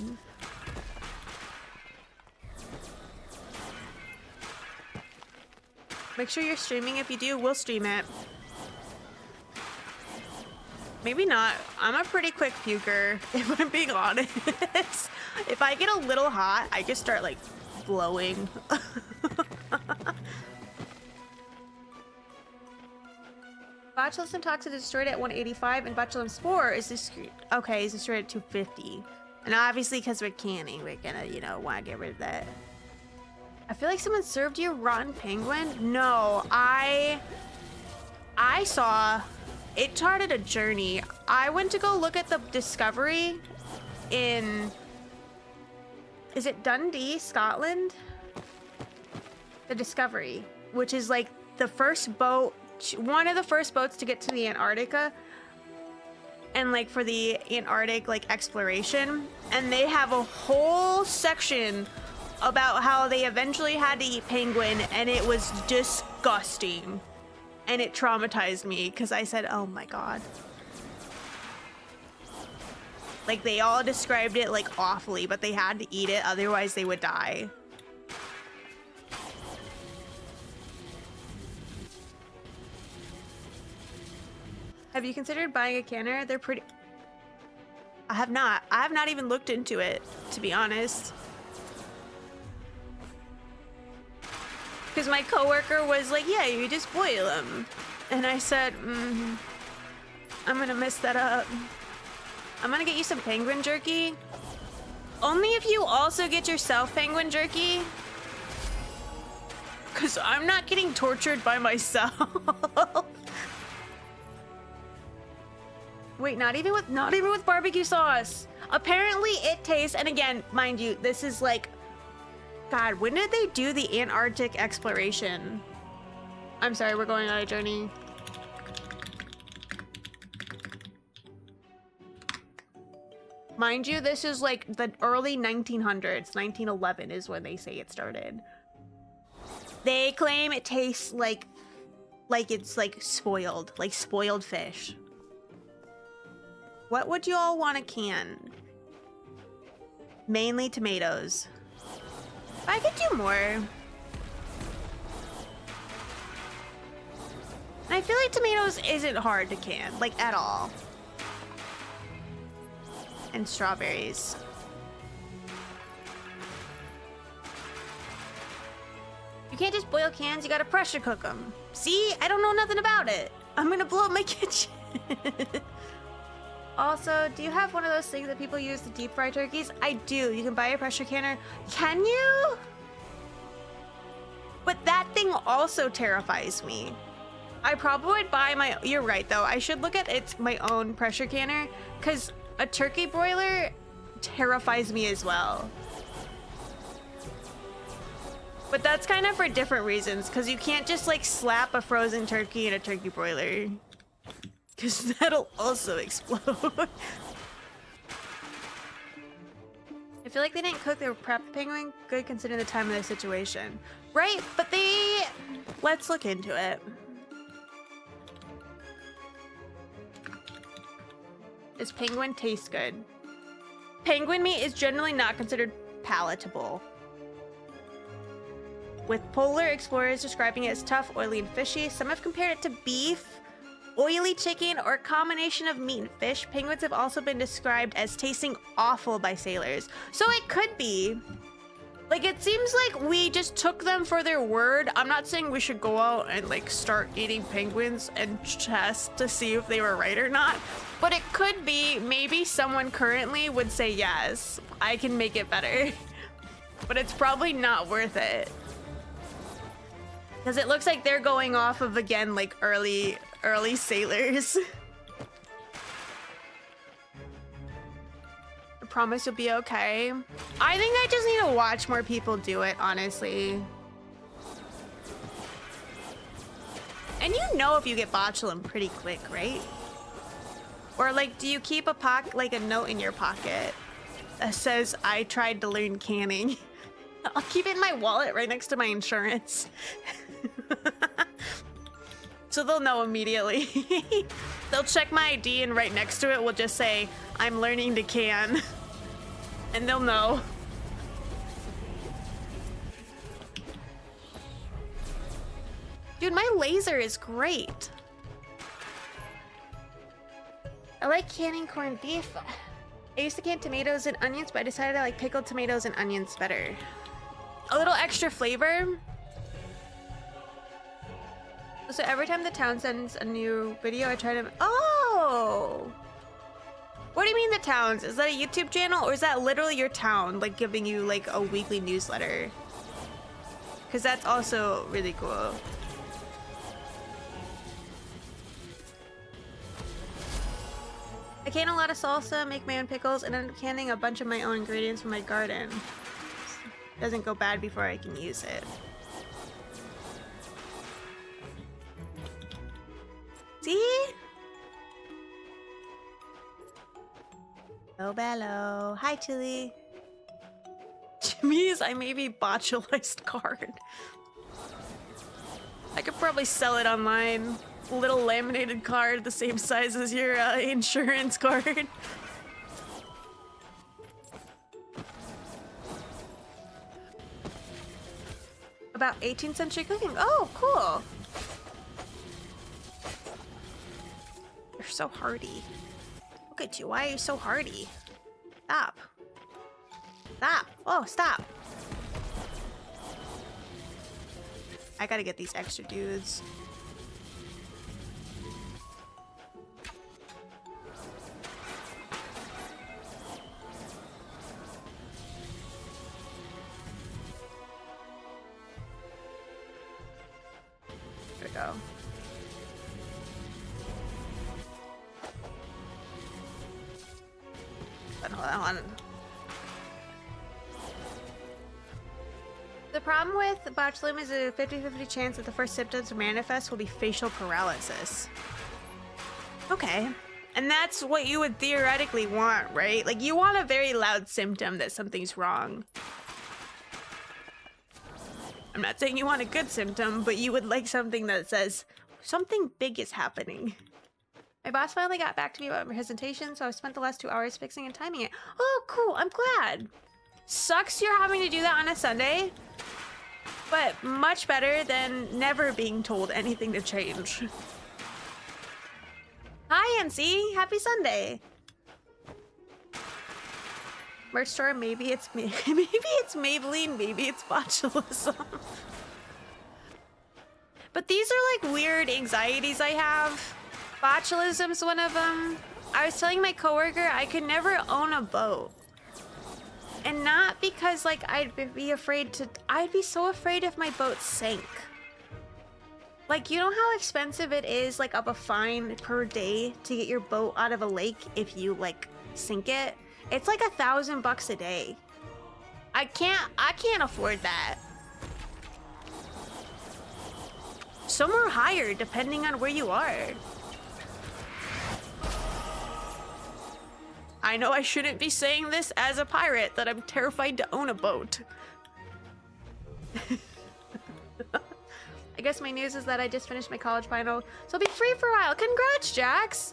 Speaker 1: Make sure you're streaming. If you do, we'll stream it. Maybe not. I'm a pretty quick puker, if I'm being honest. If I get a little hot, I just start like blowing. Botulism toxin is destroyed at 185 and botulism spore is destroyed at 250. And obviously because we're canning, we're gonna, you know, want to get rid of that. I feel like someone served you rotten penguin. No, I saw it charted a journey. I went to go look at the Discovery in, is it Dundee, Scotland? The Discovery, which is like the first boat, one of the first boats to get to the Antarctica, and like for the Antarctic like exploration. And they have a whole section about how they eventually had to eat penguin, and it was disgusting. And it traumatized me because I said, oh my god. Like they all described it like awfully, but they had to eat it, otherwise they would die. Have you considered buying a canner? They're pretty... I have not. I have not even looked into it, to be honest. Because my coworker was like, yeah, you just boil them. And I said, I'm gonna mess that up. I'm gonna get you some penguin jerky. Only if you also get yourself penguin jerky. Because I'm not getting tortured by myself. Wait, not even with barbecue sauce. Apparently it tastes, and again, mind you, this is like, God, when did they do the Antarctic exploration? I'm sorry, we're going on a journey. Mind you, this is like the early 1900s. 1911 is when they say it started. They claim it tastes like it's like spoiled fish. What would you all want to can? Mainly tomatoes. I could do more. And I feel like tomatoes isn't hard to can, like at all. And strawberries. You can't just boil cans, you gotta pressure cook them. See, I don't know nothing about it. I'm gonna blow up my kitchen. Also, do you have one of those things that people use to deep fry turkeys? I do. You can buy a pressure canner. Can you? But that thing also terrifies me. I probably would buy my... You're right, though. I should look at my own pressure canner, because a turkey broiler terrifies me as well. But that's kind of for different reasons, because you can't just, like, slap a frozen turkey in a turkey broiler. Because that'll also explode. I feel like they didn't cook their prep penguin good considering the time of the situation. Right, but they... Let's look into it. Does penguin taste good? Penguin meat is generally not considered palatable, with polar explorers describing it as tough, oily, and fishy. Some have compared it to beef, oily chicken, or a combination of meat and fish. Penguins have also been described as tasting awful by sailors. So it could be. Like, it seems like we just took them for their word. I'm not saying we should go out and like start eating penguins and test to see if they were right or not. But it could be, maybe someone currently would say, yes, I can make it better. But it's probably not worth it. Because it looks like they're going off of, again, like early sailors. I promise you'll be okay. I think I just need to watch more people do it, honestly. And you know if you get botulism pretty quick, right? Or like, do you keep a note in your pocket that says, I tried to learn canning? I'll keep it in my wallet right next to my insurance. So they'll know immediately. They'll check my ID and right next to it will just say, I'm learning to can. And they'll know. Dude, my laser is great. I like canning corned beef. I used to can tomatoes and onions, but I decided I like pickled tomatoes and onions better. A little extra flavor. So every time the town sends a new video, I try to... Oh! What do you mean the towns? Is that a YouTube channel or is that literally your town, like giving you like a weekly newsletter? Because that's also really cool. I can a lot of salsa, make my own pickles, and end up canning a bunch of my own ingredients from my garden. Doesn't go bad before I can use it. See? Oh, bello. Hi, Chili. Jimmy's I may be botulized card. I could probably sell it online. Little laminated card the same size as your insurance card. About 18th century cooking. Oh, cool. You're so hardy. Look at you. Why are you so hardy? Stop. Stop. Oh, stop. I gotta get these extra dudes. There we go. Hold on. The problem with botulism is a 50-50 chance that the first symptoms to manifest will be facial paralysis. Okay. And that's what you would theoretically want, right? Like, you want a very loud symptom that something's wrong. I'm not saying you want a good symptom, but you would like something that says, something big is happening. My boss finally got back to me about my presentation, so I spent the last 2 hours fixing and timing it. Oh, cool. I'm glad. Sucks you're having to do that on a Sunday, but much better than never being told anything to change. Hi, NC. Happy Sunday. Merch store, maybe it's Maybelline, maybe it's botulism. But these are like weird anxieties I have. Botulism's one of them. I was telling my coworker I could never own a boat. And not because like I'd be afraid to, I'd be so afraid if my boat sank. Like, you know how expensive it is, like up a fine per day to get your boat out of a lake if you like sink it? It's like $1,000 a day. I can't afford that. Some are higher depending on where you are. I know I shouldn't be saying this as a pirate, that I'm terrified to own a boat. I guess my news is that I just finished my college final, so I'll be free for a while. Congrats, Jax!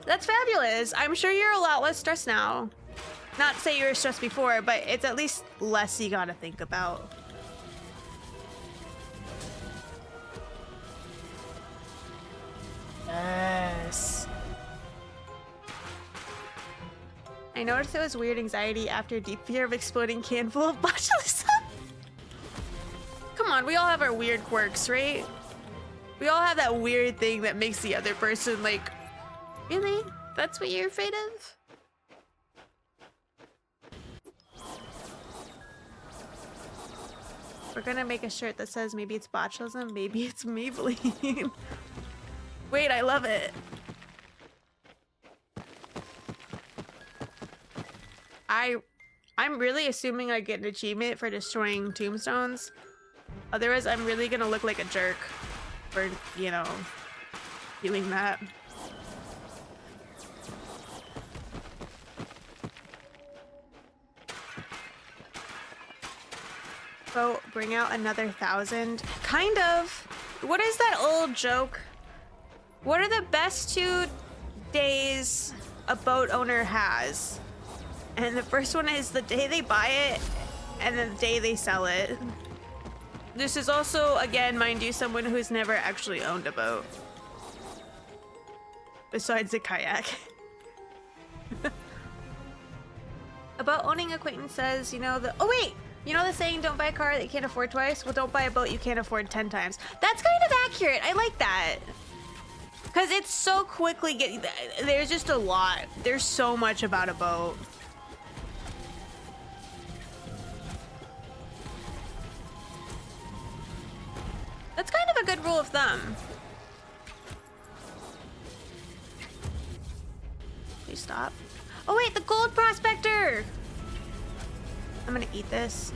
Speaker 1: That's fabulous. I'm sure you're a lot less stressed now. Not to say you were stressed before, but it's at least less you gotta think about. Yes. I noticed it was weird anxiety after deep fear of exploding can full of botulism. Come on, we all have our weird quirks, right? We all have that weird thing that makes the other person like, really? That's what you're afraid of? We're gonna make a shirt that says maybe it's botulism, maybe it's Maybelline. Wait, I love it. I'm really assuming I get an achievement for destroying tombstones. Otherwise, I'm really gonna look like a jerk for, you know, doing that. So, bring out another 1,000. Kind of. What is that old joke? What are the best 2 days a boat owner has? And the first one is the day they buy it, and then the day they sell it. This is also, again, mind you, someone who's never actually owned a boat. Besides a kayak. About owning acquaintance says, you know, oh wait! You know the saying, don't buy a car that you can't afford twice? Well, don't buy a boat you can't afford 10 times. That's kind of accurate. I like that. Because it's so quickly getting... There's just a lot. There's so much about a boat. That's kind of a good rule of thumb. Please stop. Oh wait, the gold prospector! I'm gonna eat this.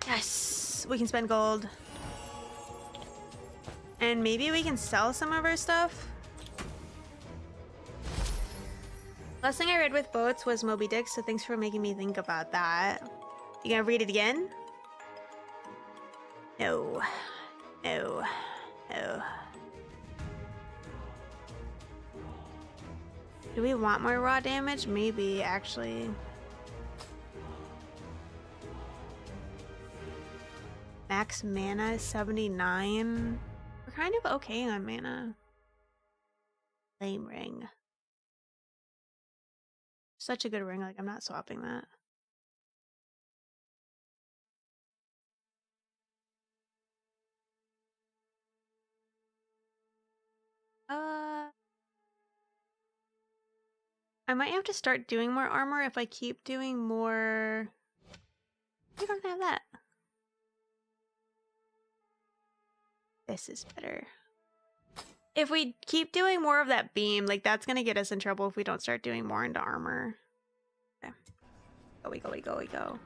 Speaker 1: Yes, we can spend gold. And maybe we can sell some of our stuff. Last thing I read with boats was Moby Dick, so thanks for making me think about that. You gonna read it again? No. No. No. Do we want more raw damage? Maybe, actually. Max mana is 79. We're kind of okay on mana. Flame ring. Such a good ring, like I'm not swapping that. I might have to start doing more armor if I keep doing more... We don't have that. This is better. If we keep doing more of that beam, like that's gonna get us in trouble if we don't start doing more into armor. Okay. Go.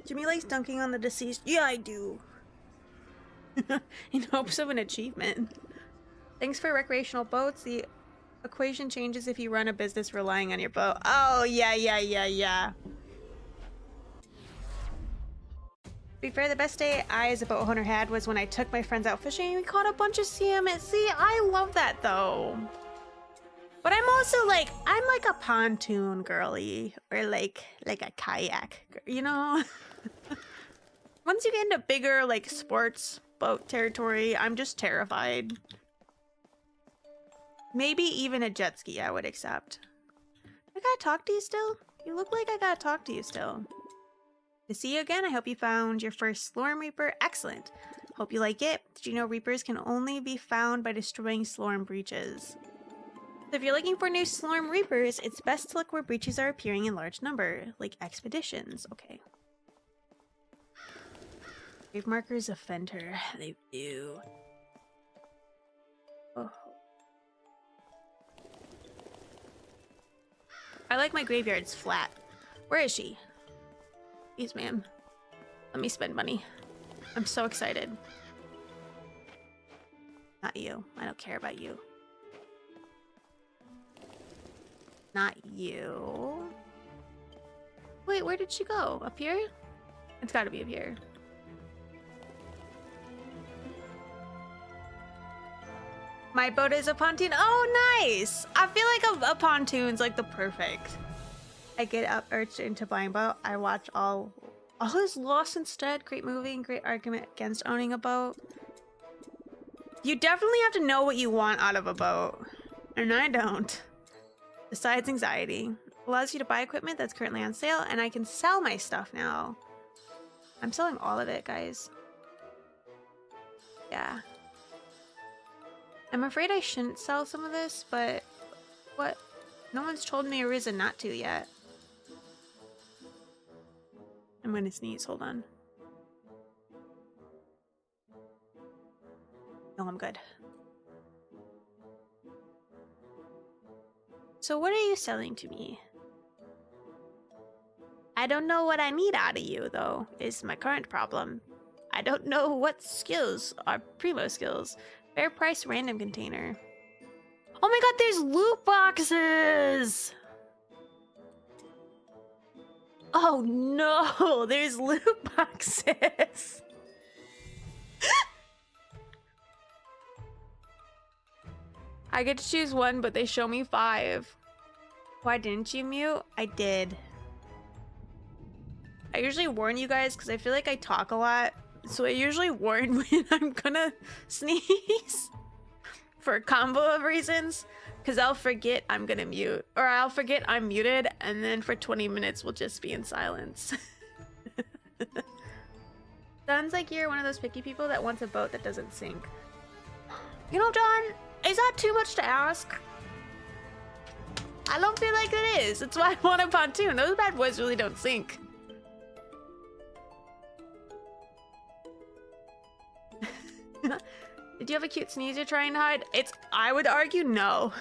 Speaker 1: Jimmy likes dunking on the deceased. Yeah, I do. In hopes of an achievement. Thanks for recreational boats. The equation changes if you run a business relying on your boat. Oh, yeah. To be fair, the best day I as a boat owner had was when I took my friends out fishing and we caught a bunch of salmon. See, I love that though. But I'm also like, I'm like a pontoon girly or like a kayak, you know? Once you get into bigger like sports boat territory, I'm just terrified. Maybe even a jet ski I would accept. I gotta talk to you still? You look like I gotta talk to you still. To see you again, I hope you found your first Slorm Reaper. Excellent. Hope you like it. Did you know Reapers can only be found by destroying Slorm breaches? So if you're looking for new Slorm Reapers, it's best to look where breaches are appearing in large number, like expeditions. Okay. Grave markers offend her. They do. Oh. I like my graveyards flat. Where is she? Please, ma'am. Let me spend money. I'm so excited. Not you. I don't care about you. Not you. Wait, where did she go? Up here? It's gotta be up here. My boat is a pontoon. Oh, nice! I feel like a pontoon's like the perfect. I get up urged into buying boat. I watch all All is lost instead. Great movie and great argument against owning a boat. You definitely have to know what you want out of a boat. And I don't. Besides anxiety. Allows you to buy equipment that's currently on sale, and I can sell my stuff now. I'm selling all of it, guys. Yeah. I'm afraid I shouldn't sell some of this, but what? No one's told me a reason not to yet. I'm gonna sneeze, hold on. No, I'm good. So what are you selling to me? I don't know what I need out of you, though, is my current problem. I don't know what skills are primo skills. Fair price random container. Oh my god, there's loot boxes! Oh no, there's loot boxes! I get to choose one, but they show me 5. Why didn't you mute? I did. I usually warn you guys because I feel like I talk a lot. So I usually warn when I'm gonna sneeze. For a combo of reasons. Because I'll forget I'm gonna mute. Or I'll forget I'm muted, and then for 20 minutes we'll just be in silence. Sounds like you're one of those picky people that wants a boat that doesn't sink. You know, John, is that too much to ask? I don't feel like it is. That's why I want a pontoon. Those bad boys really don't sink. Did you have a cute sneeze you're trying to hide? I would argue no.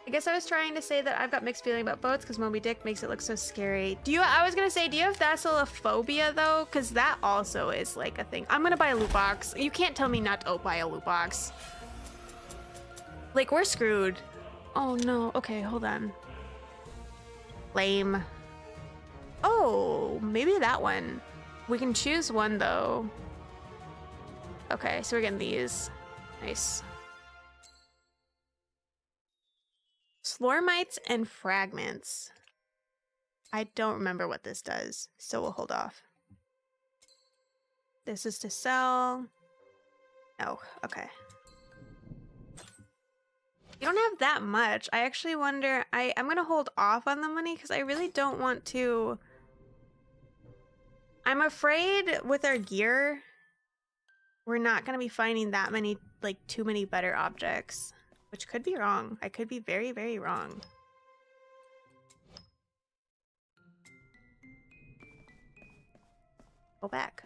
Speaker 1: I guess I was trying to say that I've got mixed feeling about boats because Moby Dick makes it look so scary. I was gonna say, do you have thalassophobia though? Because that also is like a thing. I'm gonna buy a loot box. You can't tell me not to buy a loot box. Like, we're screwed. Oh no, okay, hold on. Lame. Oh, maybe that one. We can choose one though. Okay, so we're getting these. Nice. Slormites and fragments. I don't remember what this does, so we'll hold off. This is to sell. Oh, okay. You don't have that much. I actually wonder, I'm gonna hold off on the money because I really don't want to. I'm afraid with our gear, we're not gonna be finding that many, like, too many better objects. Which could be wrong. I could be very, very wrong. Go back.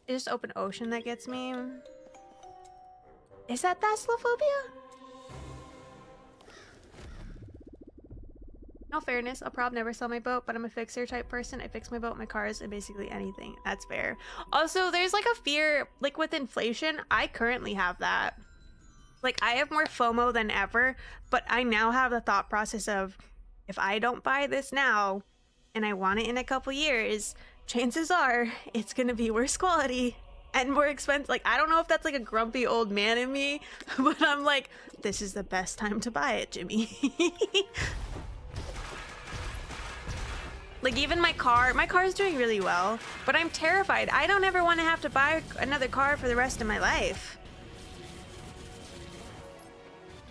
Speaker 1: It's just open ocean that gets me. Is that thalassophobia? No fairness, I'll probably never sell my boat, but I'm a fixer type person. I fix my boat, my cars, and basically anything. That's fair. Also, there's like a fear, like with inflation, I currently have that. Like, I have more FOMO than ever, but I now have the thought process of, if I don't buy this now, and I want it in a couple years, chances are it's gonna be worse quality and more expensive. Like, I don't know if that's like a grumpy old man in me, but I'm like, this is the best time to buy it, Jimmy. Like, even my car is doing really well, but I'm terrified. I don't ever want to have to buy another car for the rest of my life.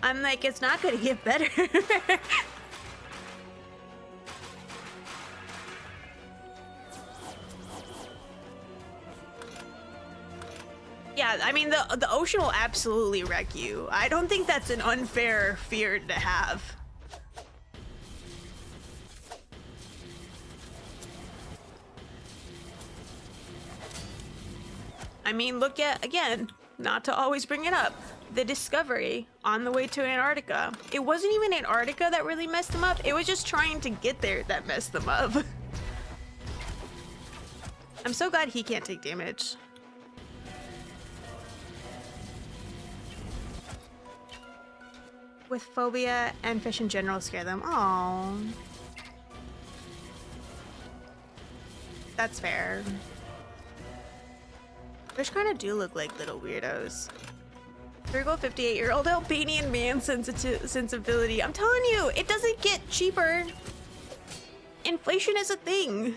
Speaker 1: I'm like, it's not gonna get better. Yeah, I mean, the ocean will absolutely wreck you. I don't think that's an unfair fear to have. I mean, look at, again, not to always bring it up, the Discovery on the way to Antarctica. It wasn't even Antarctica that really messed them up. It was just trying to get there that messed them up. I'm so glad he can't take damage. With phobia and fish in general scare them. Aww. That's fair. Fish kind of do look like little weirdos. Virgo 58-year-old Albanian man sensibility. I'm telling you, it doesn't get cheaper. Inflation is a thing.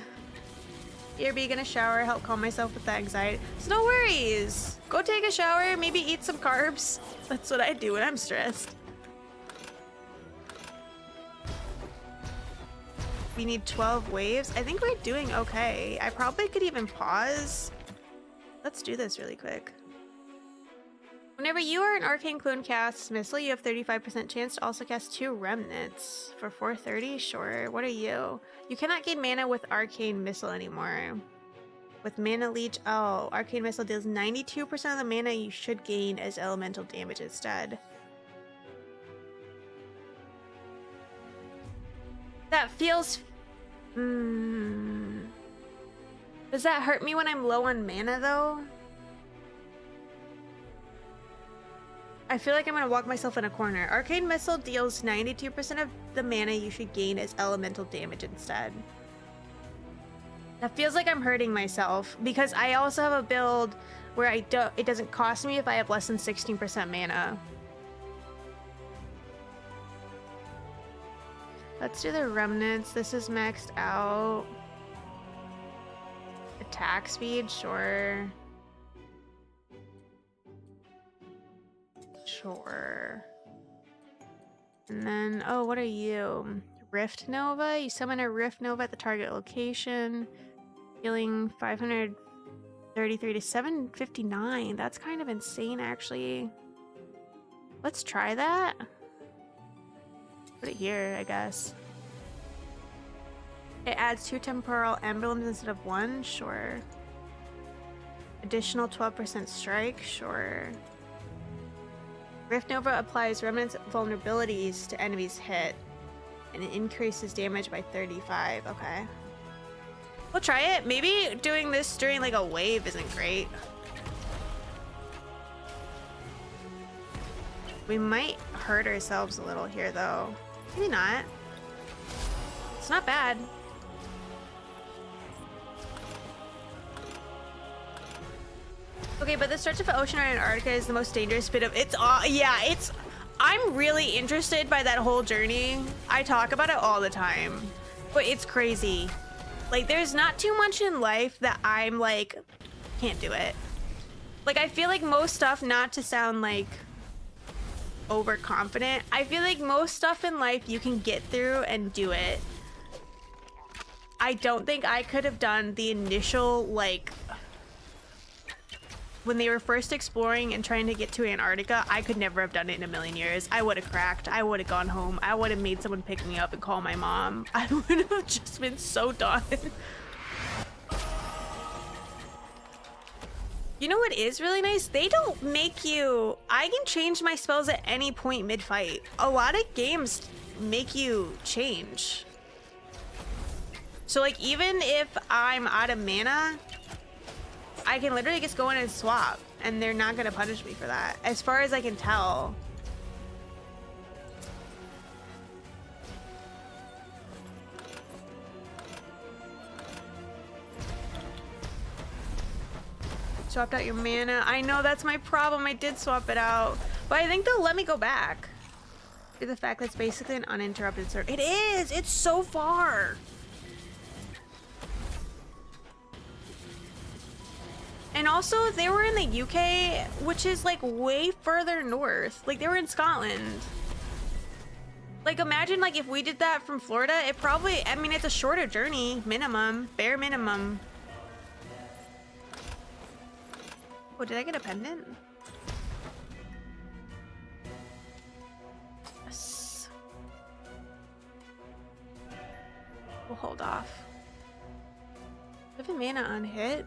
Speaker 1: BRB, gonna shower, help calm myself with the anxiety. So no worries. Go take a shower, maybe eat some carbs. That's what I do when I'm stressed. We need 12 waves. I think we're doing okay. I probably could even pause. Let's do this really quick. Whenever you or an arcane clone casts missile, you have 35% chance to also cast 2 remnants. For 430? Sure. What are you? You cannot gain mana with arcane missile anymore. With mana leech, oh, arcane missile deals 92% of the mana you should gain as elemental damage instead. That feels... Does that hurt me when I'm low on mana though? I feel like I'm gonna walk myself in a corner. Arcane Missile deals 92% of the mana you should gain as elemental damage instead. That feels like I'm hurting myself because I also have a build where it doesn't cost me if I have less than 16% mana. Let's do the remnants. This is maxed out. Attack speed, sure. Sure. And then, oh, what are you? Rift Nova? You summon a Rift Nova at the target location. Healing 533 to 759. That's kind of insane, actually. Let's try that. Put it here, I guess. It adds 2 temporal emblems instead of 1? Sure. Additional 12% strike? Sure. Rift Nova applies remnants vulnerabilities to enemies hit, and it increases damage by 35. Okay. We'll try it. Maybe doing this during like a wave isn't great. We might hurt ourselves a little here though. Maybe not. It's not bad. Okay, but the stretch of ocean around Antarctica is the most dangerous bit of I'm really interested by that whole journey. I talk about it all the time, but it's crazy. Like, there's not too much in life that I'm like, can't do it. Like, I feel like most stuff, not to sound like overconfident, I feel like most stuff in life you can get through and do it. I don't think I could have done the initial, like, when they were first exploring and trying to get to Antarctica, I could never have done it in a million years. I would have cracked. I would have gone home. I would have made someone pick me up and call my mom. I would have just been so done. You know what is really nice? They don't make you... I can change my spells at any point mid-fight. A lot of games make you change. So, like, even if I'm out of mana, I can literally just go in and swap, and they're not gonna punish me for that, as far as I can tell. Swapped out your mana. I know, that's my problem. I did swap it out, but I think they'll let me go back. Due to the fact that it's basically an uninterrupted server. It is! It's so far! And also, they were in the UK, which is like way further north. Like, they were in Scotland. Like, imagine like if we did that from Florida, it probably, I mean, it's a shorter journey, minimum, bare minimum. Oh, did I get a pendant? Yes. We'll hold off. 7 mana on hit.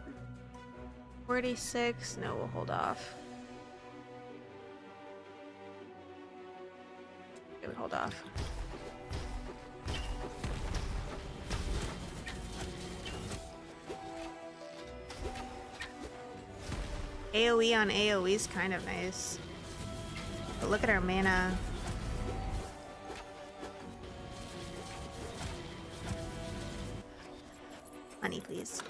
Speaker 1: 46. No, we'll hold off. Okay, we'll hold off. AoE on AoE is kind of nice. But look at our mana. Money, please.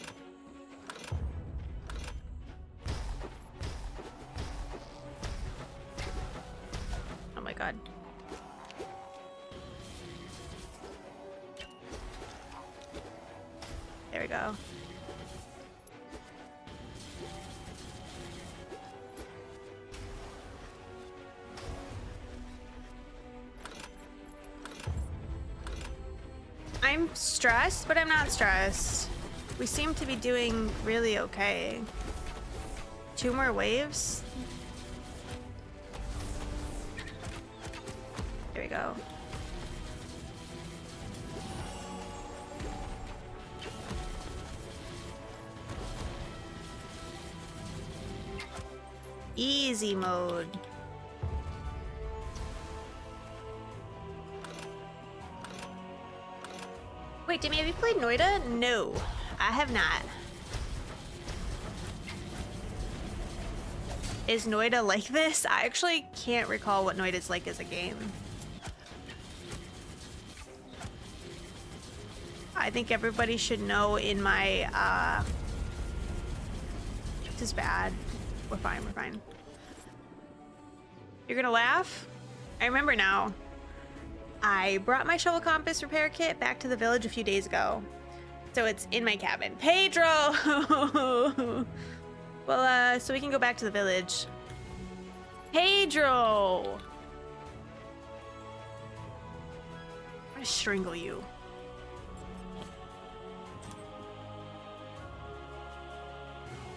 Speaker 1: I'm stressed, but I'm not stressed. We seem to be doing really okay. 2 more waves. There we go. Easy mode. Wait, Demi, have you played Noida? No, I have not. Is Noida like this? I actually can't recall what Noida's like as a game. I think everybody should know in my, this is bad. We're fine, we're fine. You're gonna laugh? I remember now. I brought my shovel compass repair kit back to the village a few days ago. So it's in my cabin. Pedro! Well, so we can go back to the village. Pedro! I'm gonna strangle you.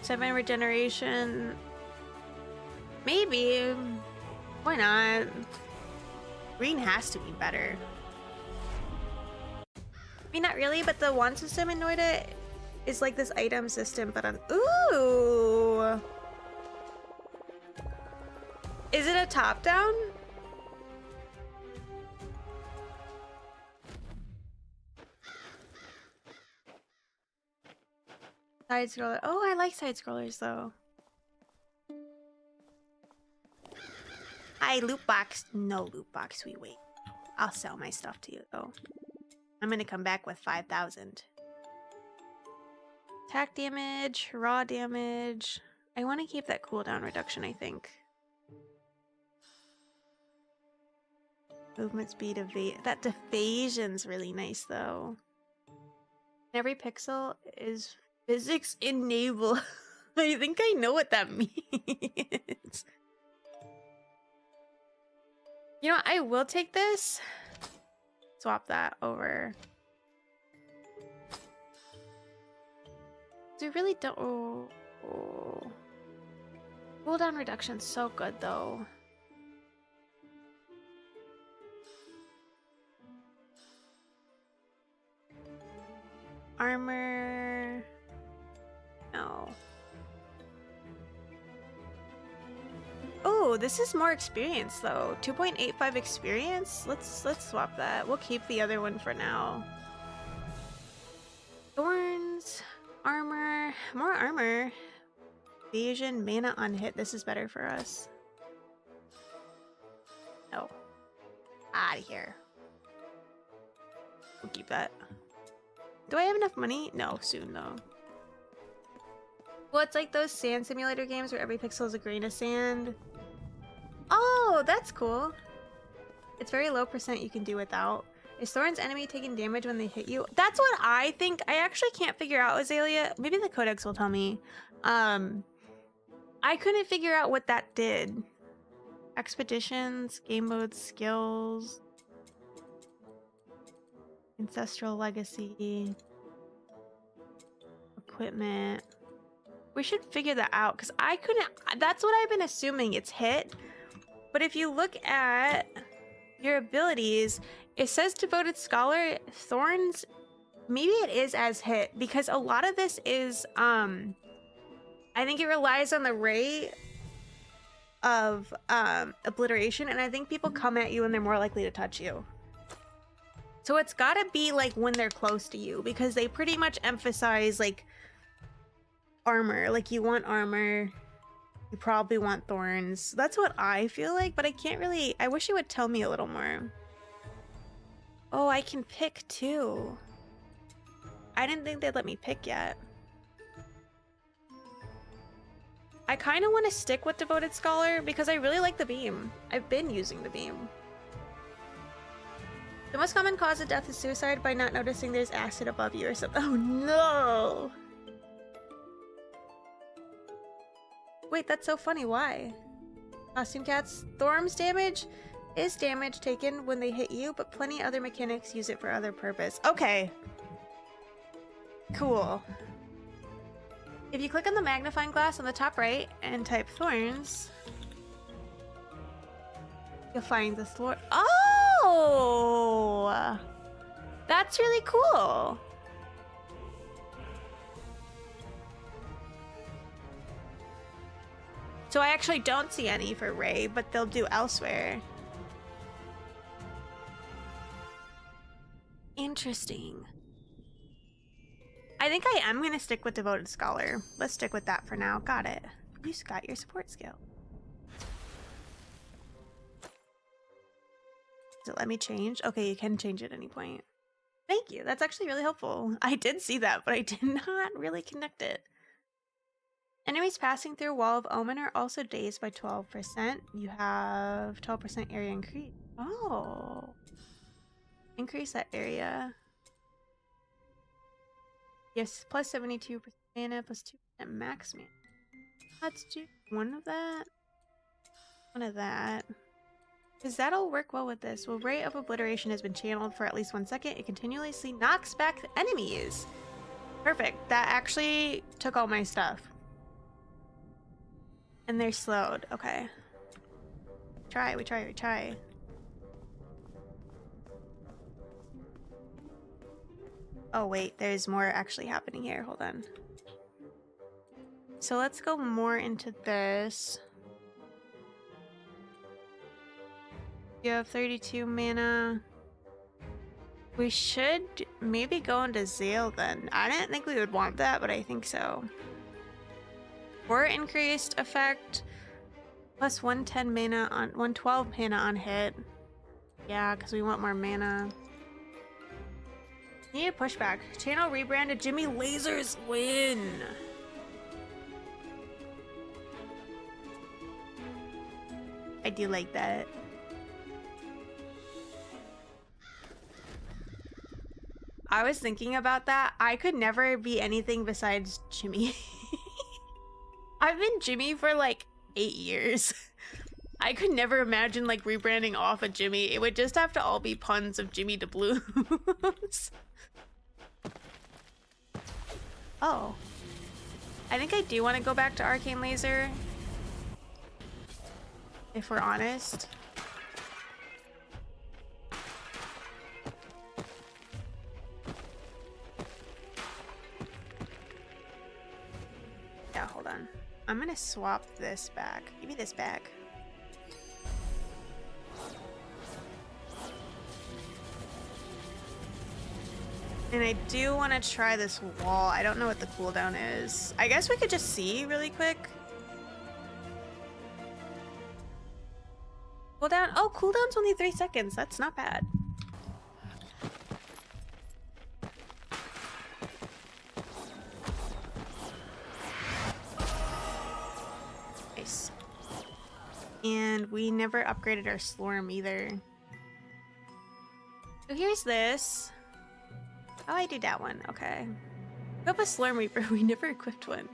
Speaker 1: Seven regeneration. Maybe. Why not? Green has to be better. I mean, not really, but the wand system in Noida is like this item system, but on. Ooh! Is it a top down? Side scroller. Oh, I like side scrollers though. Hi, loot box. No loot box. We wait. I'll sell my stuff to you though. I'm gonna come back with 5,000. Attack damage, raw damage. I want to keep that cooldown reduction, I think. Movement speed, that evasion's really nice though. Every pixel is physics enabled. I think I know what that means. You know, I will take this. Swap that over. We really don't. Oh. Cooldown reduction's so good though. Armor. No. Oh, this is more experience though. 2.85 experience. Let's swap that. We'll keep the other one for now. Thorns, armor, more armor. Evasion, mana on hit. This is better for us. No. Out of here. We'll keep that. Do I have enough money? No, soon though. Well, it's like those sand simulator games where every pixel is a grain of sand. Oh, that's cool. It's very low % you can do without. Is Thorin's enemy taking damage when they hit you? That's what I think. I actually can't figure out, Azalea. Maybe the codex will tell me. I couldn't figure out what that did. Expeditions, game mode, skills. Ancestral legacy. Equipment. We should figure that out because I couldn't. That's what I've been assuming. It's hit. But if you look at your abilities, it says devoted scholar thorns. Maybe it is as hit because a lot of this is I think it relies on the rate of obliteration, and I think people come at you and they're more likely to touch you. So it's gotta be like when they're close to you because they pretty much emphasize like armor. Like you want armor, you probably want thorns. That's what I feel like, but I can't really. I wish you would tell me a little more. Oh, I can pick too. I didn't think they'd let me pick yet. I kind of want to stick with devoted scholar because I really like the beam. I've been using the beam. The most common cause of death is suicide by not noticing there's acid above you or something. Oh no! Wait, that's so funny. Why? Costume cats. Thorns damage is damage taken when they hit you, but plenty other mechanics use it for other purpose. Okay. Cool. If you click on the magnifying glass on the top right and type thorns, you'll find the Slor. Oh! That's really cool. So I actually don't see any for Ray, but they'll do elsewhere. Interesting. I think I am going to stick with Devoted Scholar. Let's stick with that for now. Got it. You got your support skill. Does it let me change? Okay, you can change at any point. Thank you. That's actually really helpful. I did see that, but I did not really connect it. Enemies passing through Wall of Omen are also dazed by 12%. You have 12% area increase. Oh. Increase that area. Yes, plus 72% mana, plus 2% max mana. Let's do one of that. One of that. Because that'll work well with this. Well, Ray of Obliteration has been channeled for at least 1 second. It continuously knocks back enemies. Perfect. That actually took all my stuff. And they're slowed. Okay. We try. Oh wait, there's more actually happening here. Hold on. So let's go more into this. You have 32 mana. We should maybe go into Zale then. I didn't think we would want that, but I think so. Or increased effect plus 110 mana on 112 mana on hit. Yeah, because we want more mana. Need a pushback. Channel rebranded Jimmy Lasers win. I do like that. I was thinking about that. I could never be anything besides Jimmy. I've been Jimmy for like 8 years. I could never imagine like rebranding off a Jimmy. It would just have to all be puns of Jimmy Doubloons. Oh. I think I do want to go back to Arcane Laser. If we're honest. Yeah, hold on. I'm gonna swap this back. Give me this back. And I do want to try this wall. I don't know what the cooldown is. I guess we could just see really quick. Cooldown? Oh, cooldown's only 3 seconds. That's not bad. Nice. And we never upgraded our Slorm either. So here's this. Oh, I did that one. Okay. Equip a Slurm Reaper. We never equipped one.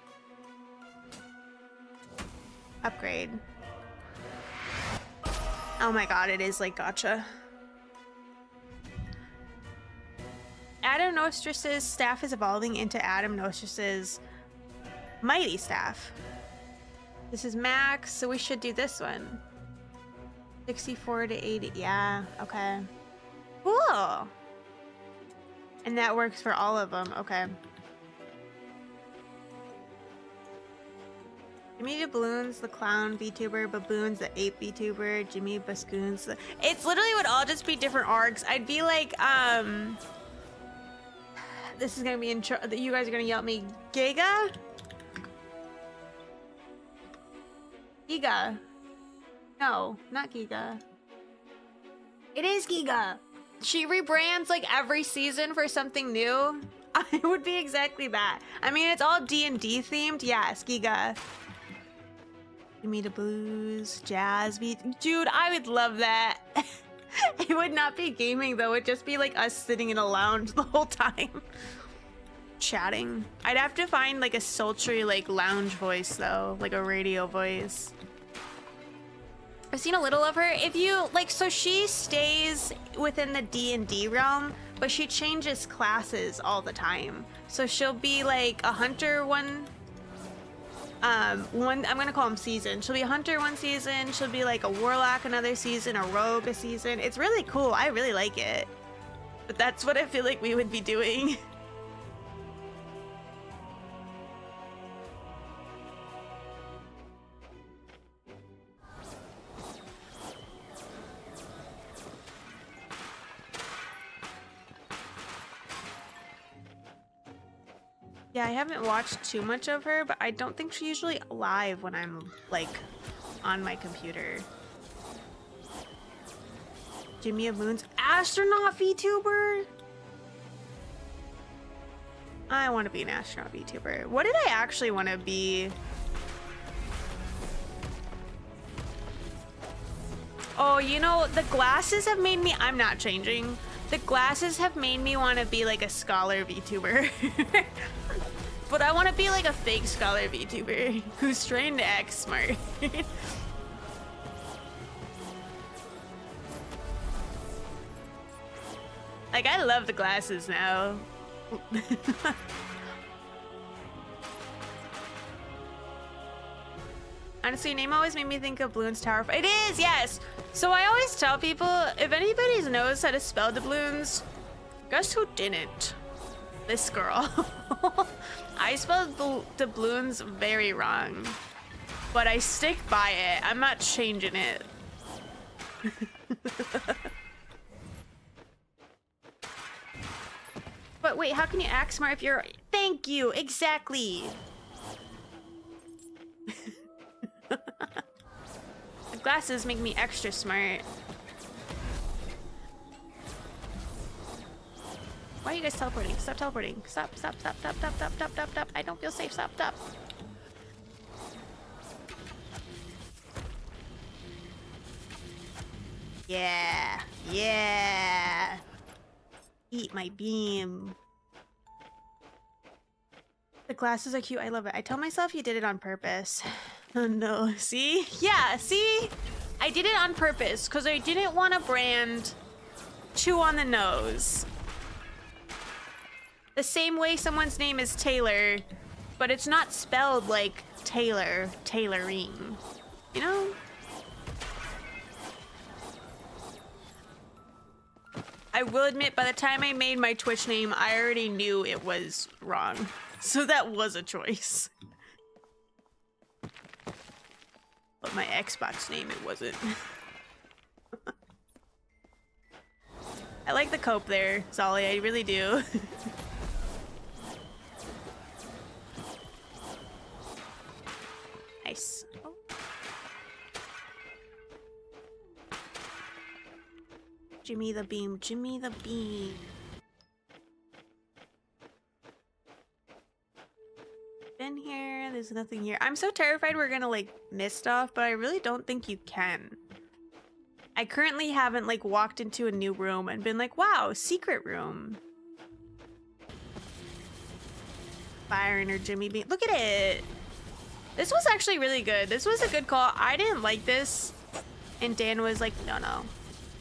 Speaker 1: Upgrade. Oh my god, it is like gotcha. Adam Nostrus's staff is evolving into Adam Nostrus's mighty staff. This is max, so we should do this one. 64 to 80. Yeah, okay. Cool. And that works for all of them. Okay. Jimmy Doubloons, the clown VTuber, Baboons, the ape VTuber, Jimmy Bascoons. It's literally would all just be different arcs. I'd be like, this is gonna be you guys are gonna yell at me. Giga? Giga. No, not Giga. It is Giga. She rebrands like every season for something new. It would be exactly that. I mean, it's all D&D themed. Yes, Giga. Give me the blues, jazz beat. Dude, I would love that. It would not be gaming though. It'd just be like us sitting in a lounge the whole time. Chatting. I'd have to find like a sultry like lounge voice though. Like a radio voice. I've seen a little of her. If you like, so she stays within the D&D realm, but she changes classes all the time. So she'll be like a hunter one, I'm gonna call them season. She'll be a hunter one season. She'll be like a warlock another season, a rogue a season. It's really cool. I really like it. But that's what I feel like we would be doing. Yeah, I haven't watched too much of her, but I don't think she's usually live when I'm, like, on my computer. Jimmy of Moons, astronaut VTuber? I want to be an astronaut VTuber. What did I actually want to be? Oh, you know, the glasses have made me... I'm not changing. The glasses have made me want to be, like, a scholar VTuber. But I want to be like a fake scholar VTuber who's trying to act smart. Like, I love the glasses now. Honestly, your name always made me think of Bloons Tower. It is, yes! So I always tell people, if anybody knows how to spell doubloons, guess who didn't? This girl. I spelled doubloons very wrong, but I stick by it. I'm not changing it. But wait, how can you act smart if you're... Thank you, exactly. The glasses make me extra smart. Why are you guys teleporting? Stop teleporting. Stop, stop, stop, stop, stop, stop, stop, stop, stop. I don't feel safe. Stop, stop. Yeah. Yeah. Eat my beam. The glasses are cute. I love it. I tell myself you did it on purpose. Oh no. See? Yeah, see? I did it on purpose because I didn't want to brand too on the nose. The same way someone's name is Taylor, but it's not spelled like Taylor, tailoring. You know? I will admit, by the time I made my Twitch name, I already knew it was wrong. So that was a choice. But my Xbox name, it wasn't. I like the cope there, Zolly, I really do. Nice. Oh. Jimmy the beam, Jimmy the beam. Been here, there's nothing here. I'm so terrified we're gonna like miss stuff, but I really don't think you can. I currently haven't like walked into a new room and been like, wow, secret room. Byron or Jimmy beam. Look at it. This was actually really good. This was a good call. I didn't like this, and Dan was like, no, no,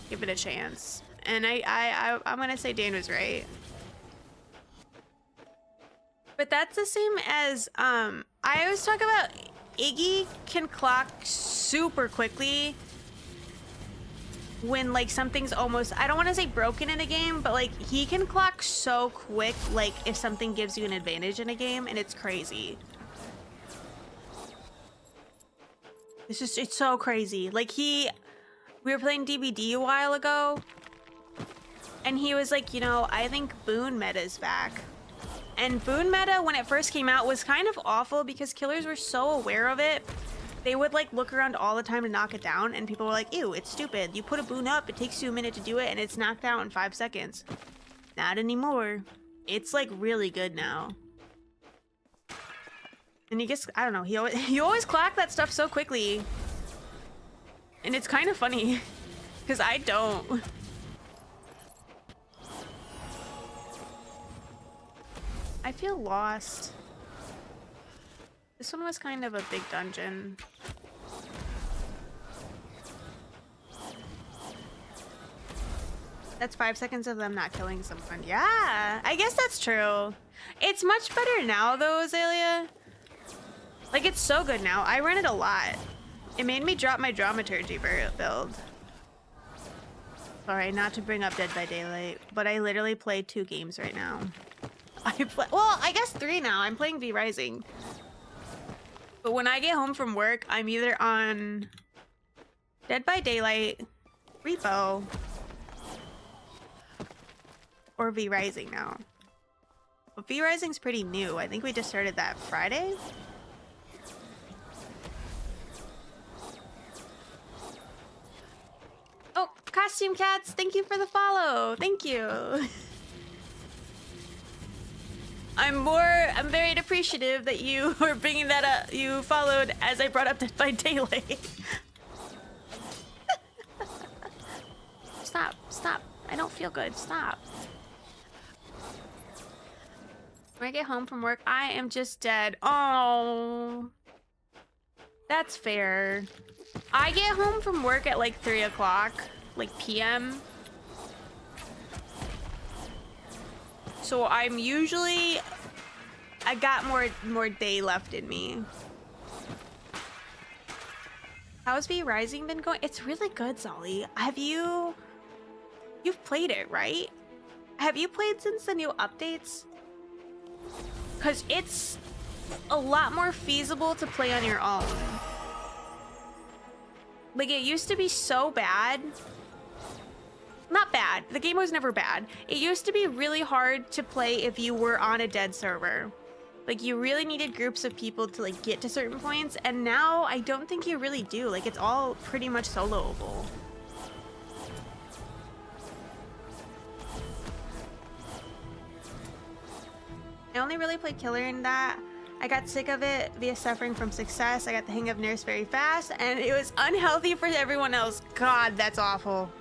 Speaker 1: give it a chance. And I'm gonna say Dan was right. But that's the same as I always talk about Iggy can clock super quickly when like something's almost, I don't want to say broken in a game, but like he can clock so quick, like if something gives you an advantage in a game, and it's crazy. It's just, it's so crazy. Like we were playing DBD a while ago, and he was like, you know, I think Boon meta's back. And Boon meta, when it first came out, was kind of awful because killers were so aware of it. They would like look around all the time to knock it down, and people were like, ew, it's stupid. You put a Boon up, it takes you a minute to do it, and it's knocked out in 5 seconds. Not anymore. It's like really good now. And he gets, I don't know, he always clock that stuff so quickly. And it's kind of funny, because I don't. I feel lost. This one was kind of a big dungeon. That's 5 seconds of them not killing someone. Yeah, I guess that's true. It's much better now though, Azalea. Like, it's so good now. I run it a lot. It made me drop my dramaturgy build. Sorry, not to bring up Dead by Daylight, but I literally play 2 games right now. Well, I guess 3 now. I'm playing V Rising. But when I get home from work, I'm either on Dead by Daylight, Repo, or V Rising now. But V Rising's pretty new. I think we just started that Friday. Oh, Costume Cats, thank you for the follow. Thank you. I'm very appreciative that you were bringing that up. You followed as I brought up Dead by Daylight. Stop, stop. I don't feel good. Stop. When I get home from work, I am just dead. Oh, that's fair. I get home from work at like 3 o'clock, like PM. So I'm usually, I got more day left in me. How's V Rising been going? It's really good, Zolly. You've played it, right? Have you played since the new updates? Because it's a lot more feasible to play on your own. Like, it used to be so bad. Not bad. The game was never bad. It used to be really hard to play if you were on a dead server. Like, you really needed groups of people to, like, get to certain points. And now, I don't think you really do. Like, it's all pretty much soloable. I only really played Killer in that. I got sick of it via suffering from success. I got the hang of Nurse very fast, and it was unhealthy for everyone else. God, that's awful.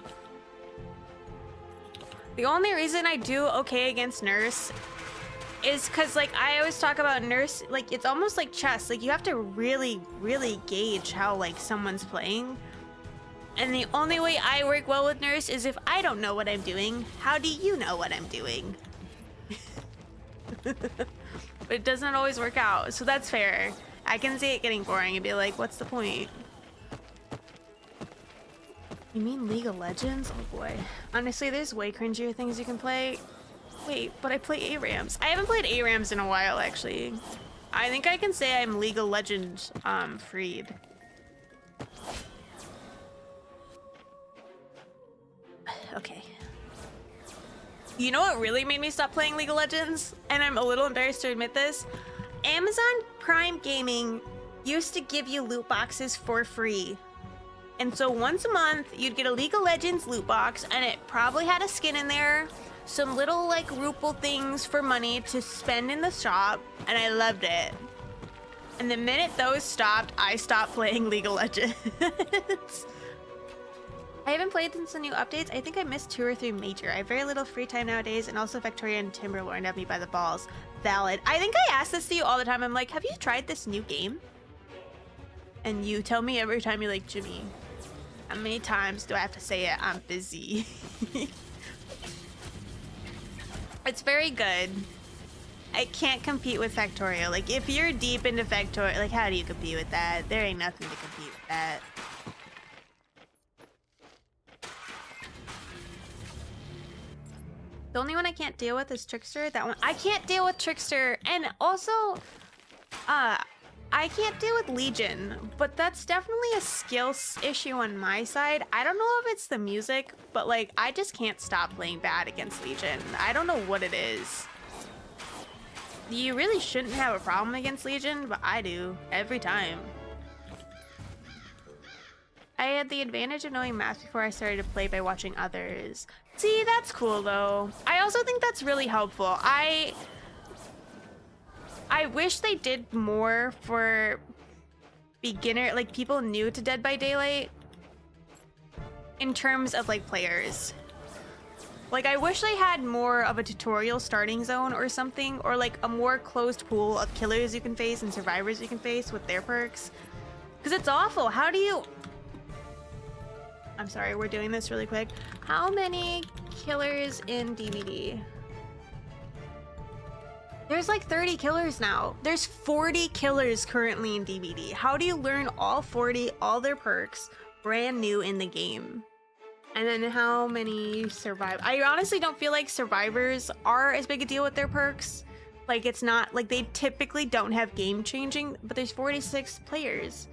Speaker 1: The only reason I do okay against Nurse is because, like, I always talk about Nurse, like, it's almost like chess. Like, you have to really, really gauge how, like, someone's playing. And the only way I work well with Nurse is if I don't know what I'm doing. How do you know what I'm doing? But it doesn't always work out, so that's fair. I can see it getting boring and be like, what's the point? You mean League of Legends? Oh boy. Honestly, there's way cringier things you can play. Wait, but I play ARAMs. I haven't played ARAMs in a while, actually. I think I can say I'm League of Legends freed. Okay. You know what really made me stop playing League of Legends? And I'm a little embarrassed to admit this. Amazon Prime Gaming used to give you loot boxes for free. And so once a month, you'd get a League of Legends loot box, and it probably had a skin in there, some little, like, Rupal things for money to spend in the shop, and I loved it. And the minute those stopped, I stopped playing League of Legends. I haven't played since the new updates. I think I missed 2 or 3 major. I have very little free time nowadays, and also Victoria and Timberlord have me by the balls. Valid. I think I ask this to you all the time. I'm like, have you tried this new game? And you tell me every time, you're like, Jimmy, how many times do I have to say it? I'm busy. It's very good. I can't compete with Factorio. Like, if you're deep into Factorio, like, how do you compete with that? There ain't nothing to compete with that. The only one I can't deal with is Trickster. That one, I can't deal with Trickster. And also, I can't deal with Legion, but that's definitely a skills issue on my side. I don't know if it's the music, but, like, I just can't stop playing bad against Legion. I don't know what it is. You really shouldn't have a problem against Legion, but I do, every time. I had the advantage of knowing maps before I started to play by watching others. See, that's cool, though. I also think that's really helpful. I wish they did more for beginner, like, people new to Dead by Daylight in terms of, like, players. Like, I wish they had more of a tutorial starting zone or something, or, like, a more closed pool of killers you can face and survivors you can face with their perks. Because it's awful. How do you... I'm sorry, we're doing this really quick. How many killers in DBD? There's like 30 killers now. There's 40 killers currently in DBD. How do you learn all 40, all their perks, brand new in the game? And then how many survive? I honestly don't feel like survivors are as big a deal with their perks. Like, it's not, like, they typically don't have game changing, but there's 46 players.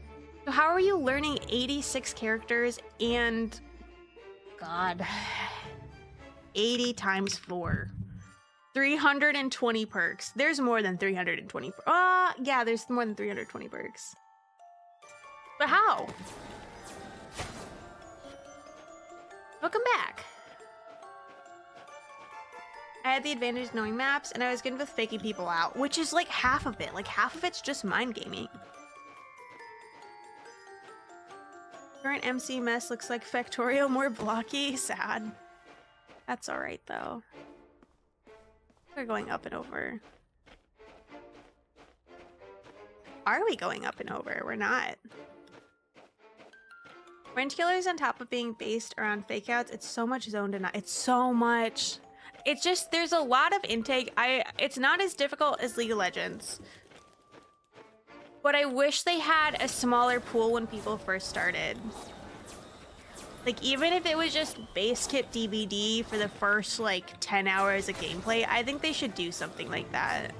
Speaker 1: So how are you learning 86 characters and, God, 80 times 4? 320 perks. There's more than 320. Yeah, there's more than 320 perks. But how? Welcome back. I had the advantage of knowing maps, and I was good with faking people out, which is like half of it. Like half of it's just mind gaming. Current MC mess looks like Factorio, more blocky. Sad. That's alright though. We're going up and over. Are we going up and over? We're not. Range killers, on top of being based around fake outs, it's so much zone denial. It's so much. It's just, there's a lot of intake. It's not as difficult as League of Legends. But I wish they had a smaller pool when people first started. Like, even if it was just base kit DBD for the first, like, 10 hours of gameplay, I think they should do something like that.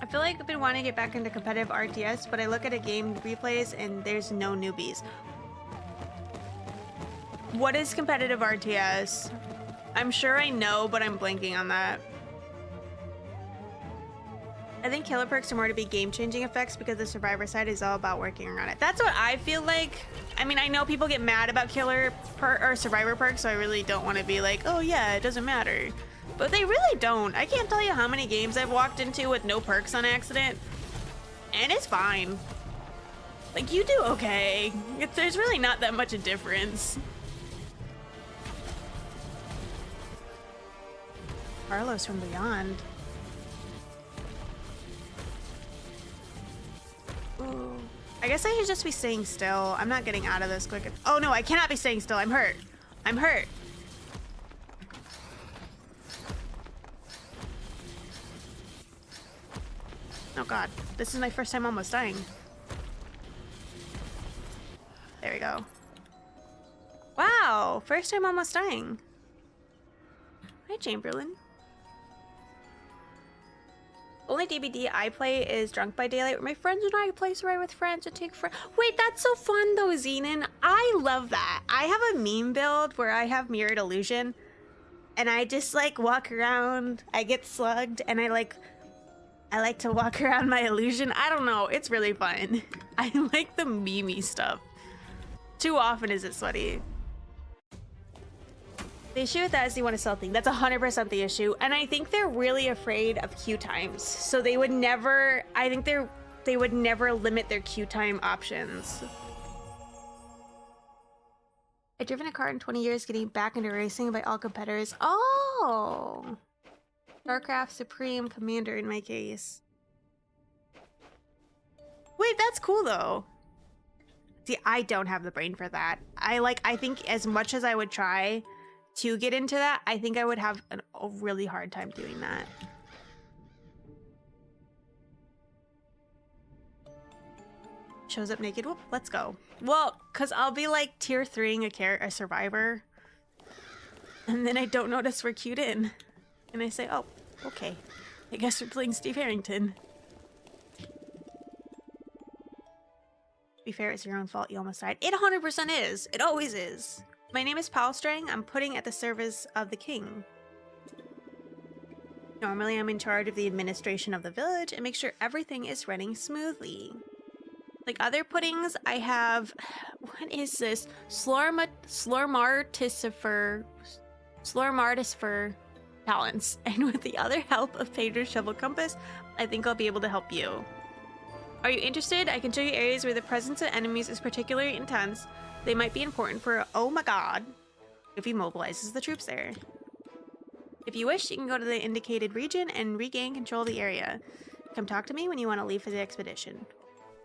Speaker 1: I feel like I've been wanting to get back into competitive RTS, but I look at a game replays and there's no newbies. What is competitive RTS? I'm sure I know, but I'm blanking on that. I think killer perks are more to be game-changing effects because the survivor side is all about working around it. That's what I feel like. I mean, I know people get mad about killer or survivor perks, so I really don't want to be like, oh yeah, it doesn't matter. But they really don't. I can't tell you how many games I've walked into with no perks on accident, and it's fine. Like, you do okay. There's really not that much a difference. Carlos from Beyond. Ooh. I guess I should just be staying still. I'm not getting out of this quick. Oh no, I cannot be staying still. I'm hurt. I'm hurt. Oh god, this is my first time almost dying. There we go. Wow, first time almost dying. Hi, Chamberlain. Only DBD I play is Drunk by Daylight, where my friends and I play Survive with friends and take friends. Wait, that's so fun though, Zenon. I love that. I have a meme build where I have Mirrored Illusion, and I just like walk around. I get slugged, and I like to walk around my illusion. I don't know. It's really fun. I like the meme-y stuff. Too often is it sweaty. The issue with that is they want to sell things. That's 100% the issue. And I think they're really afraid of queue times. So they would never, I think they would never limit their queue time options. I've driven a car in 20 years, getting back into racing by all competitors. Oh! StarCraft Supreme Commander in my case. Wait, that's cool though. See, I don't have the brain for that. I think as much as I would try to get into that, I think I would have a really hard time doing that. Shows up naked. Whoop, let's go. Well, because I'll be like tier 3ing a survivor, and then I don't notice we're queued in. And I say, oh, okay. I guess we're playing Steve Harrington. To be fair, it's your own fault you almost died. It 100% is. It always is. My name is Palstrang. I'm putting at the service of the king. Normally, I'm in charge of the administration of the village and make sure everything is running smoothly. Like other puddings, I have... What is this? Slormartifer talents. And with the other help of Pedro's Shovel Compass, I think I'll be able to help you. Are you interested? I can show you areas where the presence of enemies is particularly intense. They might be important for, oh my god, if he mobilizes the troops there. If you wish, you can go to the indicated region and regain control of the area. Come talk to me when you want to leave for the expedition.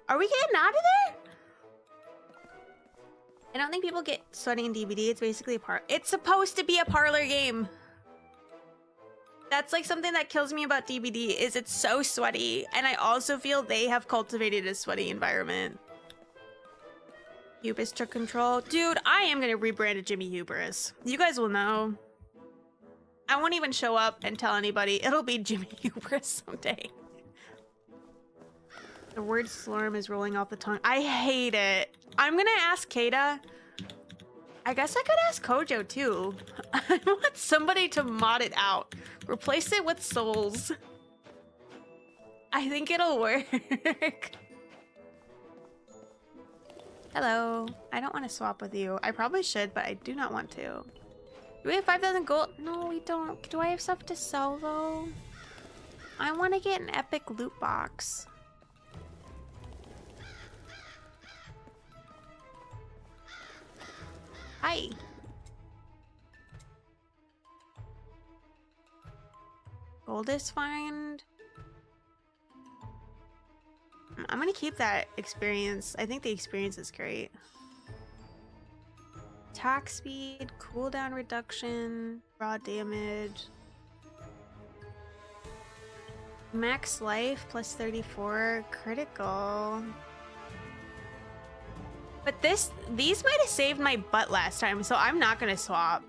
Speaker 1: Are we getting out of there? I don't think people get sweaty in DBD. It's basically it's supposed to be a parlor game. That's like something that kills me about DBD is it's so sweaty. And I also feel they have cultivated a sweaty environment. Hubris took control. Dude, I am going to rebrand it Jimmy Hubris. You guys will know. I won't even show up and tell anybody. It'll be Jimmy Hubris someday. The word slurm is rolling off the tongue. I hate it. I'm gonna ask Kata. I guess I could ask Kojo too. I want somebody to mod it out. Replace it with souls. I think it'll work. Hello. I don't want to swap with you. I probably should, but I do not want to. Do we have 5,000 gold? No, we don't. Do I have stuff to sell though? I want to get an epic loot box. Hi. Gold is fine. I'm gonna keep that experience. I think the experience is great. Attack speed, cooldown reduction, raw damage. Max life plus 34, critical. But these might have saved my butt last time, so I'm not gonna swap.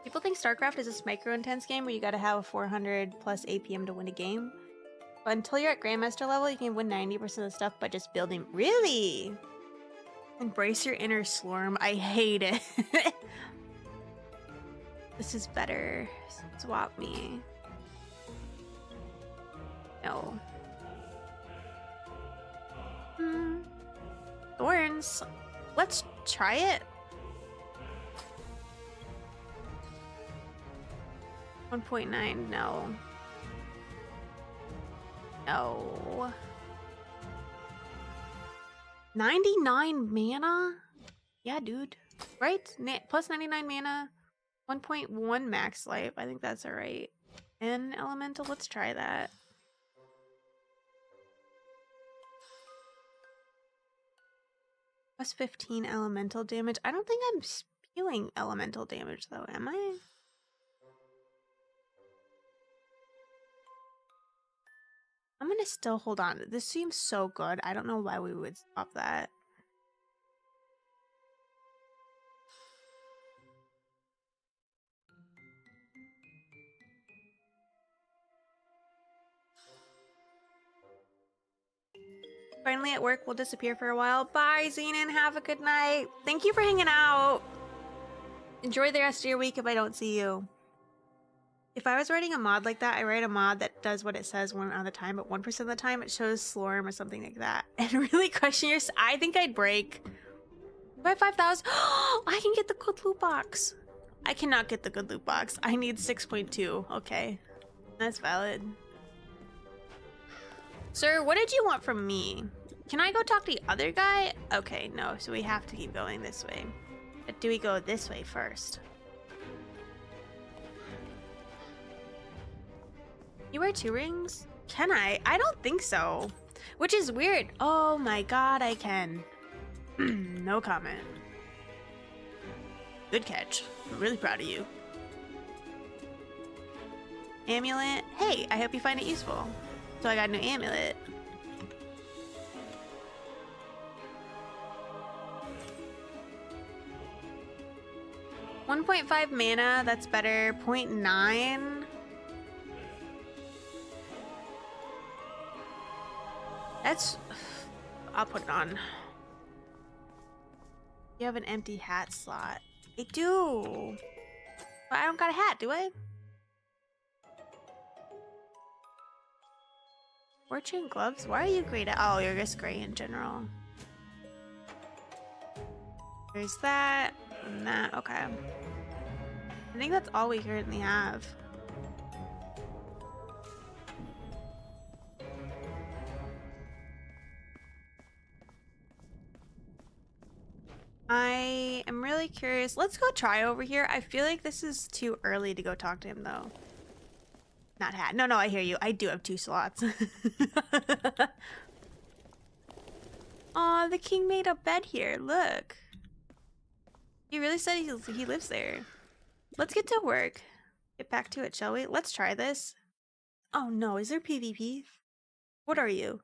Speaker 1: People think StarCraft is this micro-intense game where you gotta have a 400 plus APM to win a game. But until you're at Grandmaster level, you can win 90% of the stuff by just building. Really? Embrace your inner Slorm. I hate it. This is better. Swap me. No. Thorns. Let's try it. 1.9. No. No. 99 mana? Yeah, dude. Right? Plus 99 mana. 1.1 max life. I think that's alright. And elemental. Let's try that. Plus 15 elemental damage. I don't think I'm spewing elemental damage though, am I? I'm gonna still hold on. This seems so good. I don't know why we would stop that. Finally at work, we'll disappear for a while. Bye, Xenon. Have a good night. Thank you for hanging out. Enjoy the rest of your week if I don't see you. If I was writing a mod like that, I write a mod that does what it says 1 of the time, but 1% of the time it shows Slorm or something like that. And really question your... I think I'd break. If I have 5,000... I can get the good loot box. I cannot get the good loot box. I need 6.2. Okay. That's valid. Sir, what did you want from me? Can I go talk to the other guy? Okay, no. So we have to keep going this way. But do we go this way first? You wear 2 rings? Can I? I don't think so. Which is weird. Oh my god, I can. No comment. Good catch. I'm really proud of you. Amulet. Hey, I hope you find it useful. So I got a new amulet. .5 mana, that's better. 0.9. That's... I'll put it on. You have an empty hat slot. I do. But I don't got a hat, do I? Fortune gloves? Why are you gray? Oh, you're just gray in general. There's that and that. Okay. I think that's all we currently have. I am really curious. Let's go try over here. I feel like this is too early to go talk to him though. Not hat. No, I hear you. I do have 2 slots. Aw, the king made a bed here. Look. He really said he lives there. Let's get to work. Get back to it, shall we? Let's try this. Oh no, is there PvP? What are you?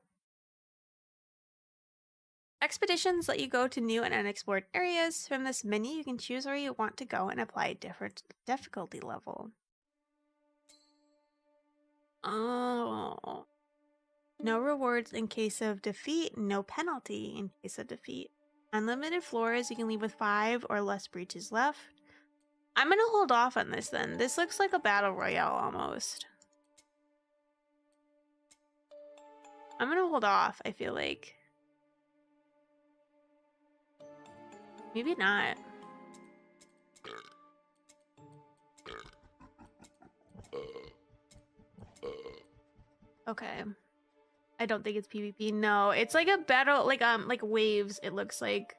Speaker 1: Expeditions let you go to new and unexplored areas. From this menu, you can choose where you want to go and apply a different difficulty level. Oh. No rewards in case of defeat, no penalty in case of defeat. Unlimited floors, you can leave with 5 or less breaches left. I'm gonna hold off on this then. This looks like a battle royale almost. I'm gonna hold off, I feel like. Maybe not. Okay. I don't think it's PvP. No, it's like a battle, like waves, it looks like.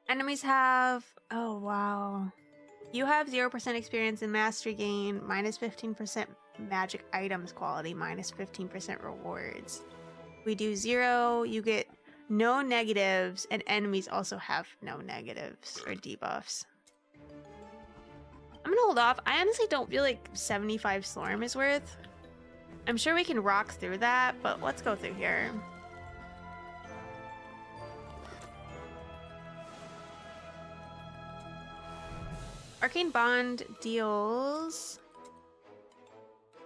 Speaker 1: Enemies have... Oh, wow. You have 0% experience in mastery gain, minus 15% magic items quality, minus 15% rewards. We do 0, you get no negatives, and enemies also have no negatives or debuffs. I'm gonna hold off. I honestly don't feel like 75 Slorm is worth. I'm sure we can rock through that, but let's go through here. Arcane Bond deals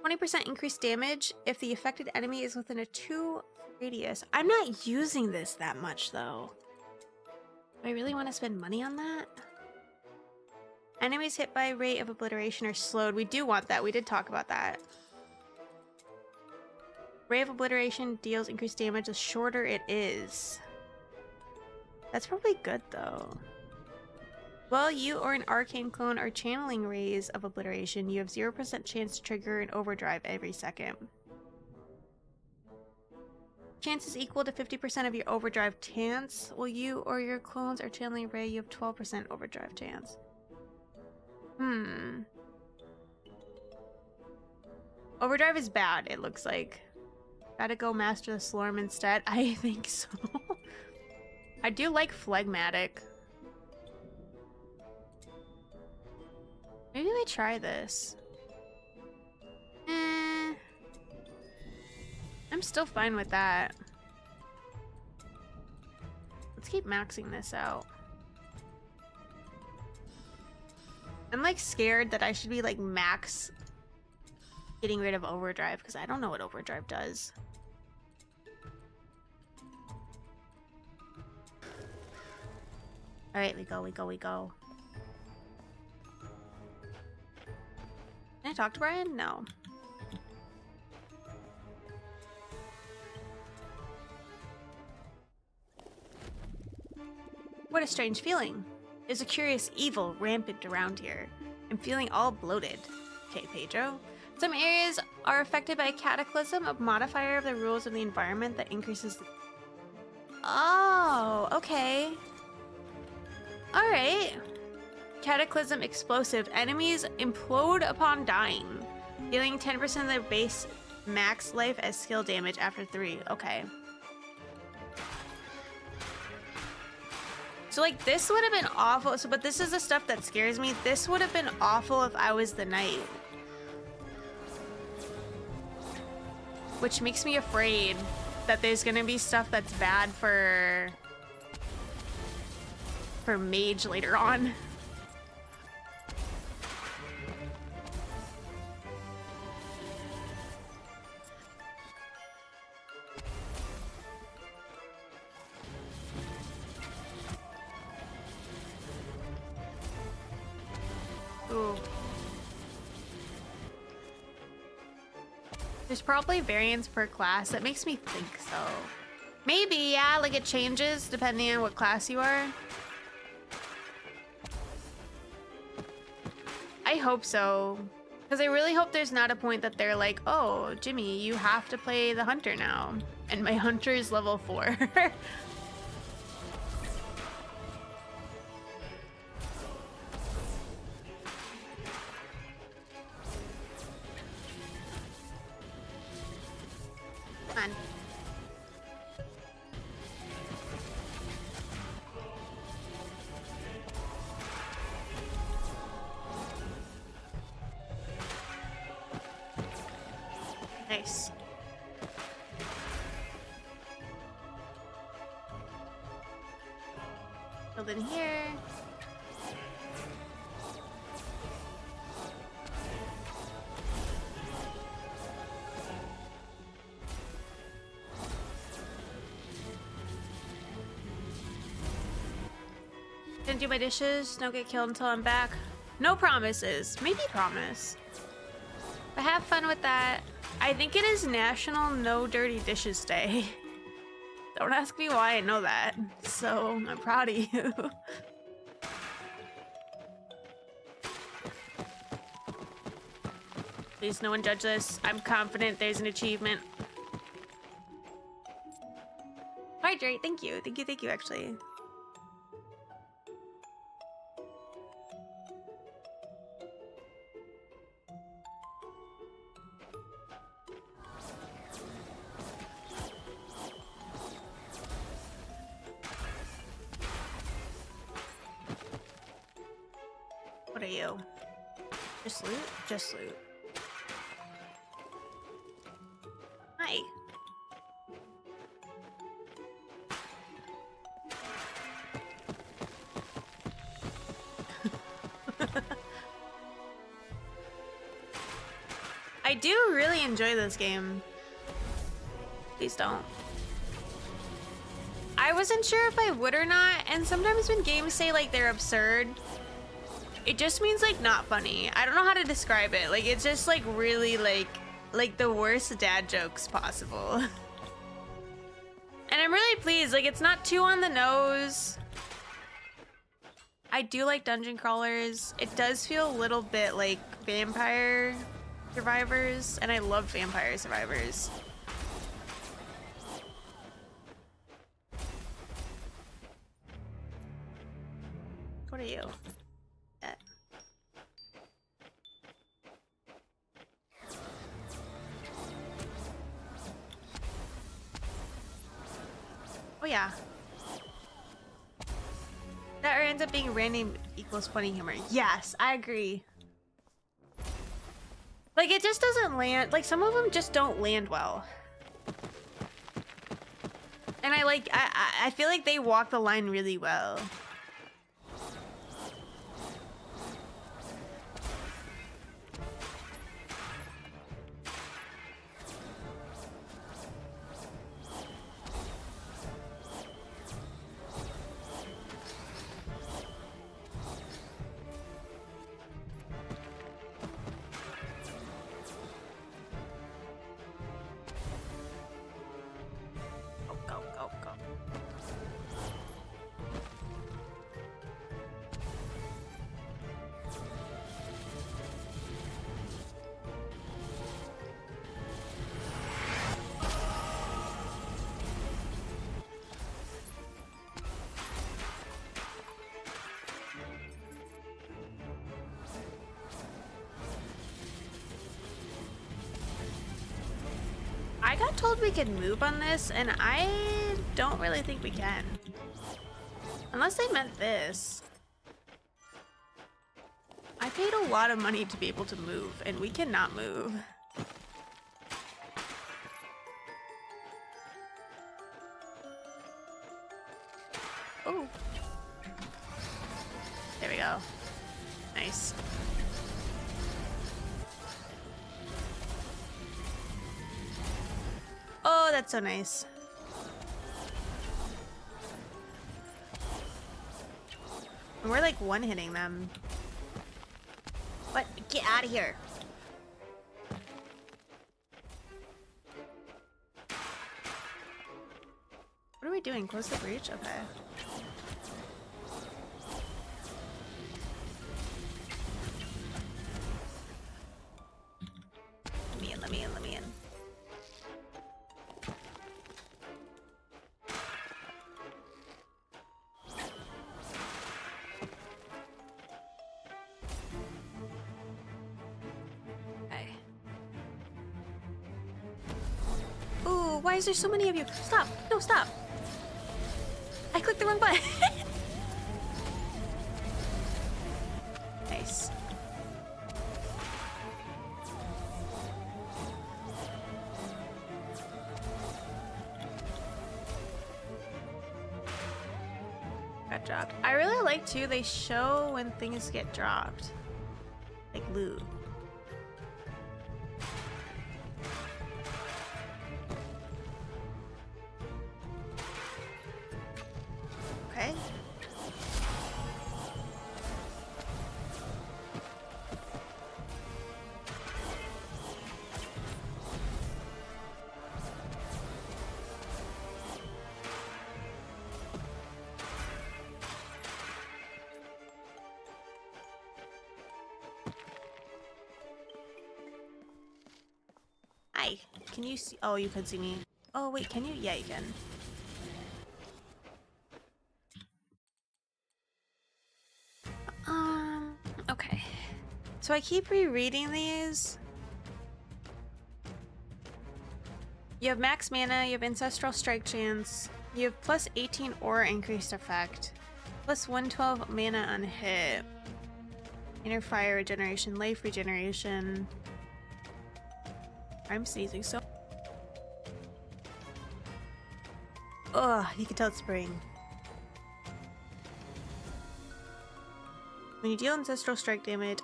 Speaker 1: 20% increased damage if the affected enemy is within a 2 radius. I'm not using this that much though. Do I really want to spend money on that? Enemies hit by rate of obliteration are slowed. We do want that. We did talk about that. Ray of Obliteration deals increased damage the shorter it is. That's probably good though. While you or an arcane clone are channeling Rays of Obliteration, you have 0% chance to trigger an overdrive every second. Chance is equal to 50% of your overdrive chance. While you or your clones are channeling Ray, you have 12% overdrive chance. Overdrive is bad, it looks like. Gotta go master the Slorm instead. I think so. I do like Phlegmatic. Maybe we try this. I'm still fine with that. Let's keep maxing this out. I'm like scared that I should be like max getting rid of overdrive because I don't know what overdrive does. Alright, we go. Can I talk to Brian? No. What a strange feeling. There's a curious evil rampant around here. I'm feeling all bloated. Okay, Pedro. Some areas are affected by a cataclysm, a modifier of the rules of the environment that increases the... Oh, okay. Alright. Cataclysm explosive. Enemies implode upon dying, dealing 10% of their base max life as skill damage after 3. Okay. So like this would have been awful. So, but this is the stuff that scares me. This would have been awful if I was the knight. Which makes me afraid that there's gonna be stuff that's bad for mage later on. Ooh. There's probably variants per class. That makes me think so. Maybe, yeah, like it changes depending on what class you are. I hope so. Because I really hope there's not a point that they're like, oh, Jimmy, you have to play the hunter now. And my hunter is level 4. Nice. Build in here. Didn't do my dishes. Don't get killed until I'm back. No promises. Maybe promise. But have fun with that. I think it is National No Dirty Dishes Day. Don't ask me why I know that. So I'm proud of you. Please, no one judge this. I'm confident there's an achievement. Hydrate, thank you. Thank you, actually. What are you? Just loot? Just loot. Hi. I do really enjoy this game. Please don't. I wasn't sure if I would or not, and sometimes when games say like they're absurd, it just means like not funny. I don't know how to describe it. Like it's just like really like the worst dad jokes possible. And I'm really pleased. Like it's not too on the nose. I do like dungeon crawlers. It does feel a little bit like Vampire Survivors, and I love Vampire Survivors. What are you? Oh yeah. That ends up being random equals funny humor. Yes, I agree. Like it just doesn't land. Like some of them just don't land well. And I feel like they walk the line really well. I got told we could move on this, and I don't really think we can. Unless they meant this. I paid a lot of money to be able to move, and we cannot move. Oh. There we go. Nice. Oh, that's so nice. And we're like one-hitting them. What? Get out of here. What are we doing? Close the breach? Okay. Let me in. Why is there so many of you? Stop! No, stop! I clicked the wrong button. Nice. dropped. I really like too, they show when things get dropped. Like loot. Okay. Hi. Can you see? Oh, you can see me. Oh, wait, can you? Yeah, you can. Okay. So I keep rereading these. You have max mana, you have ancestral strike chance, you have plus 18 aura increased effect, plus 112 mana on hit, inner fire regeneration, life regeneration. I'm sneezing so. Ugh, you can tell it's spring. When you deal ancestral strike damage,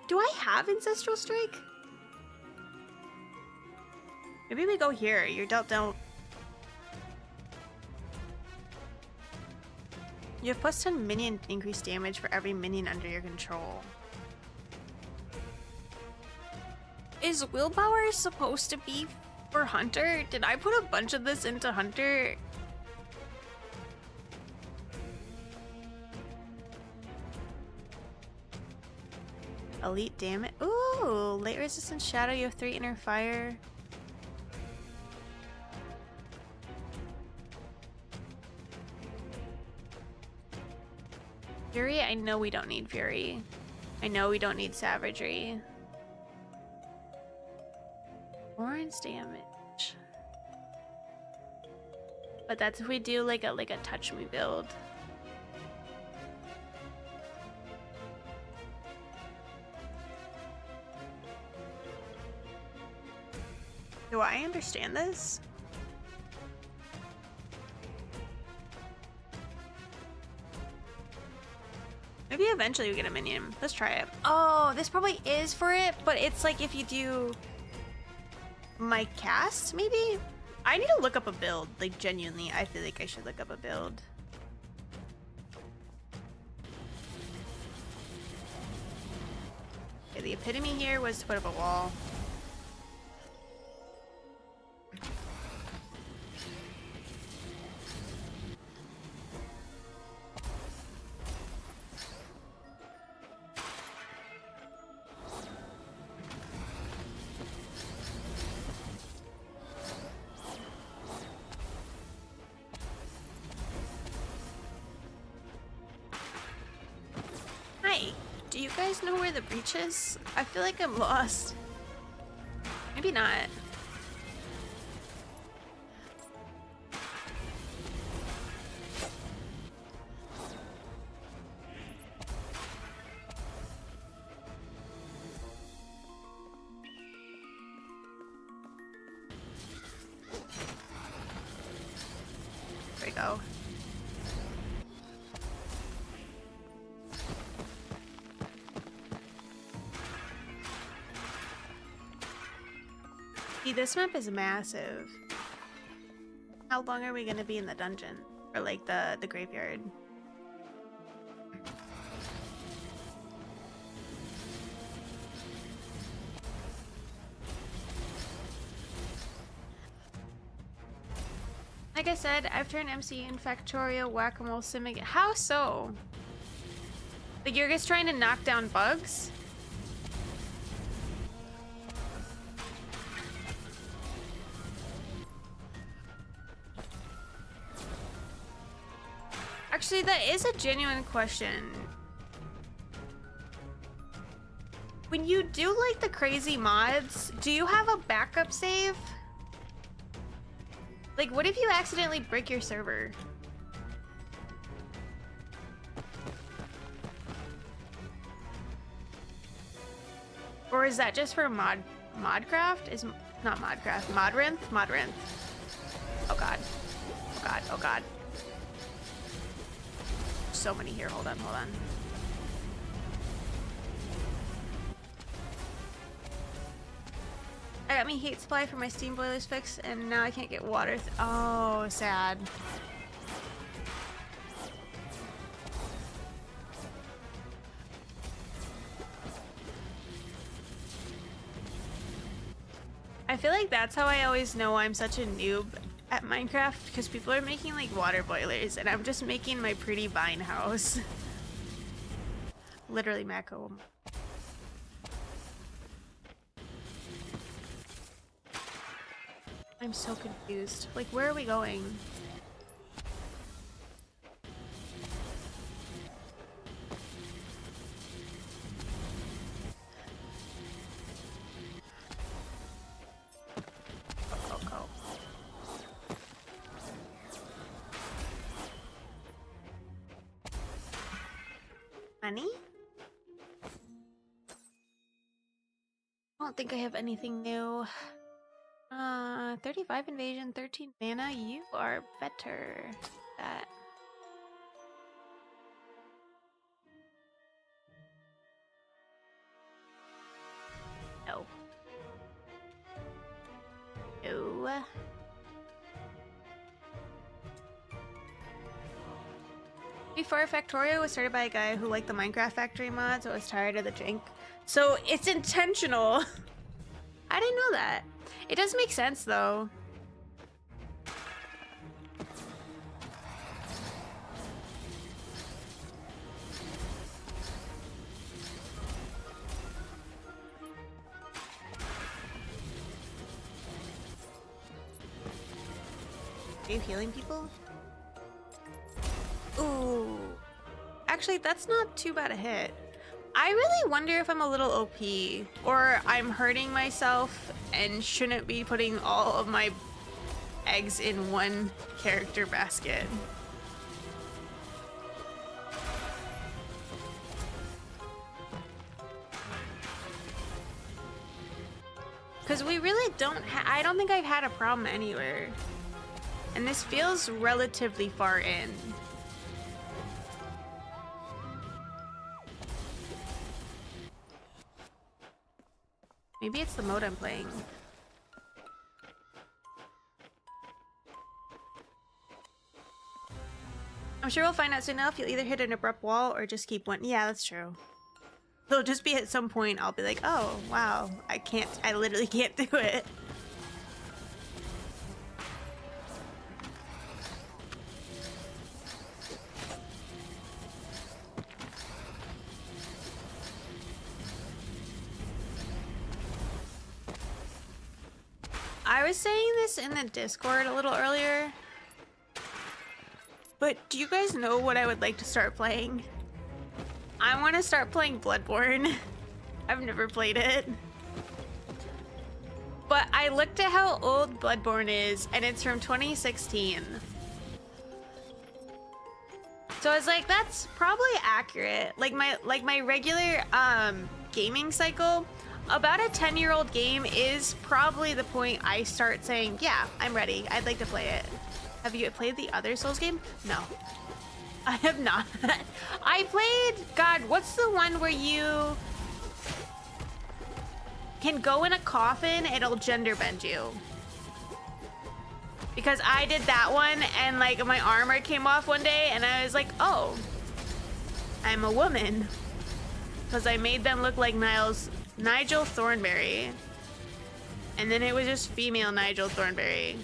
Speaker 1: do I have ancestral strike? Maybe we go here. You're dealt down. You have plus 10 minion increased damage for every minion under your control. Is willpower supposed to be for Hunter? Did I put a bunch of this into Hunter? Elite damage. Ooh, late resistance shadow. You have 3 inner fire. Fury? I know we don't need Fury. I know we don't need Savagery. Orange damage. But that's if we do like a touch me build. Do I understand this? Maybe eventually we get a minion. Let's try it. Oh, this probably is for it, but it's like if you do my cast, maybe? I need to look up a build. Like, genuinely, I feel like I should look up a build. Okay, the epitome here was to put up a wall. Do you guys know where the breach is? I feel like I'm lost. Maybe not. There we go. This map is massive. How long are we gonna be in the dungeon? Or like the graveyard? Like I said, I've turned MC in Factorio, Whack-A-Mole, Simic. How so? Like you're just trying to knock down bugs? Actually, that is a genuine question. When you do like the crazy mods, do you have a backup save? Like, what if you accidentally break your server? Or is that just for Modcraft? Is not Modcraft, Modrinth? Modrinth. Oh god. Oh god, oh god. so many here. Hold on, hold on. I got me heat supply for my steam boilers fixed, and now I can't get water. Oh, sad. I feel like that's how I always know I'm such a noob at Minecraft, because people are making like water boilers and I'm just making my pretty vine house. Literally Mako. I'm so confused. Like, where are we going? Honey? I don't think I have anything new. 35 invasion, 13 mana. You are better. That. No. No. Before Factorio was started by a guy who liked the Minecraft Factory mods but was tired of the jank. So it's intentional. I didn't know that. It does make sense though. Are you healing people? Ooh. Actually, that's not too bad a hit. I really wonder if I'm a little OP or I'm hurting myself and shouldn't be putting all of my eggs in one character basket. Because we really don't I don't think I've had a problem anywhere. And this feels relatively far in. Maybe it's the mode I'm playing. I'm sure we'll find out soon enough. You'll either hit an abrupt wall or just keep one. Yeah, that's true. There'll just be at some point I'll be like, oh, wow, I literally can't do it. I was saying this in the Discord a little earlier, but do you guys know what I would like to start playing? I want to start playing Bloodborne. I've never played it. But I looked at how old Bloodborne is, and it's from 2016. So I was like, that's probably accurate. Like my regular gaming cycle, about a 10-year-old game is probably the point I start saying, yeah, I'm ready. I'd like to play it. Have you played the other Souls game? No. I have not. I played, God, what's the one where you can go in a coffin and it'll gender bend you? Because I did that one and like my armor came off one day and I was like, oh, I'm a woman. Because I made them look like Nigel Thornberry. And then it was just female Nigel Thornberry.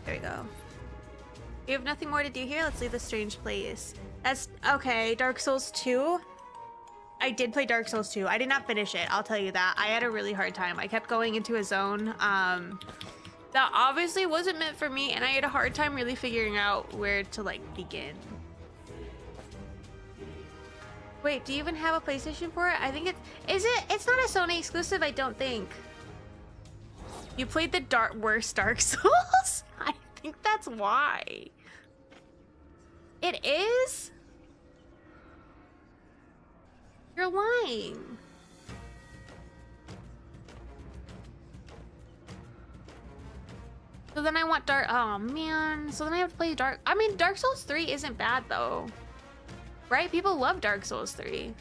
Speaker 1: There we go. You have nothing more to do here? Let's leave this strange place. That's okay. Dark Souls 2? I did play Dark Souls 2. I did not finish it, I'll tell you that. I had a really hard time. I kept going into a zone that obviously wasn't meant for me, and I had a hard time really figuring out where to like begin. Wait, do you even have a PlayStation for it? I think it's not a Sony exclusive, I don't think. You played the worst Dark Souls? I think that's why. It is? You're lying. So then I want Dark... Oh, man. So then I have to play Dark... I mean, Dark Souls 3 isn't bad, though. Right? People love Dark Souls 3.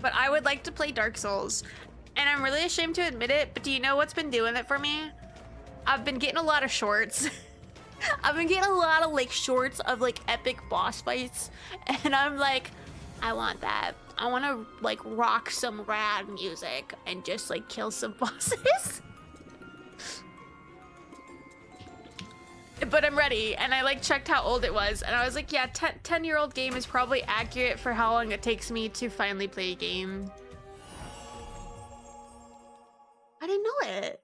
Speaker 1: But I would like to play Dark Souls. And I'm really ashamed to admit it, but do you know what's been doing it for me? I've been getting a lot of shorts. I've been getting a lot of, like, shorts of, like, epic boss fights. And I'm like, I want that. I want to, like, rock some rad music and just, like, kill some bosses. But I'm ready, and I like checked how old it was, and I was like, yeah, 10-year-old game is probably accurate for how long it takes me to finally play a game. I didn't know it.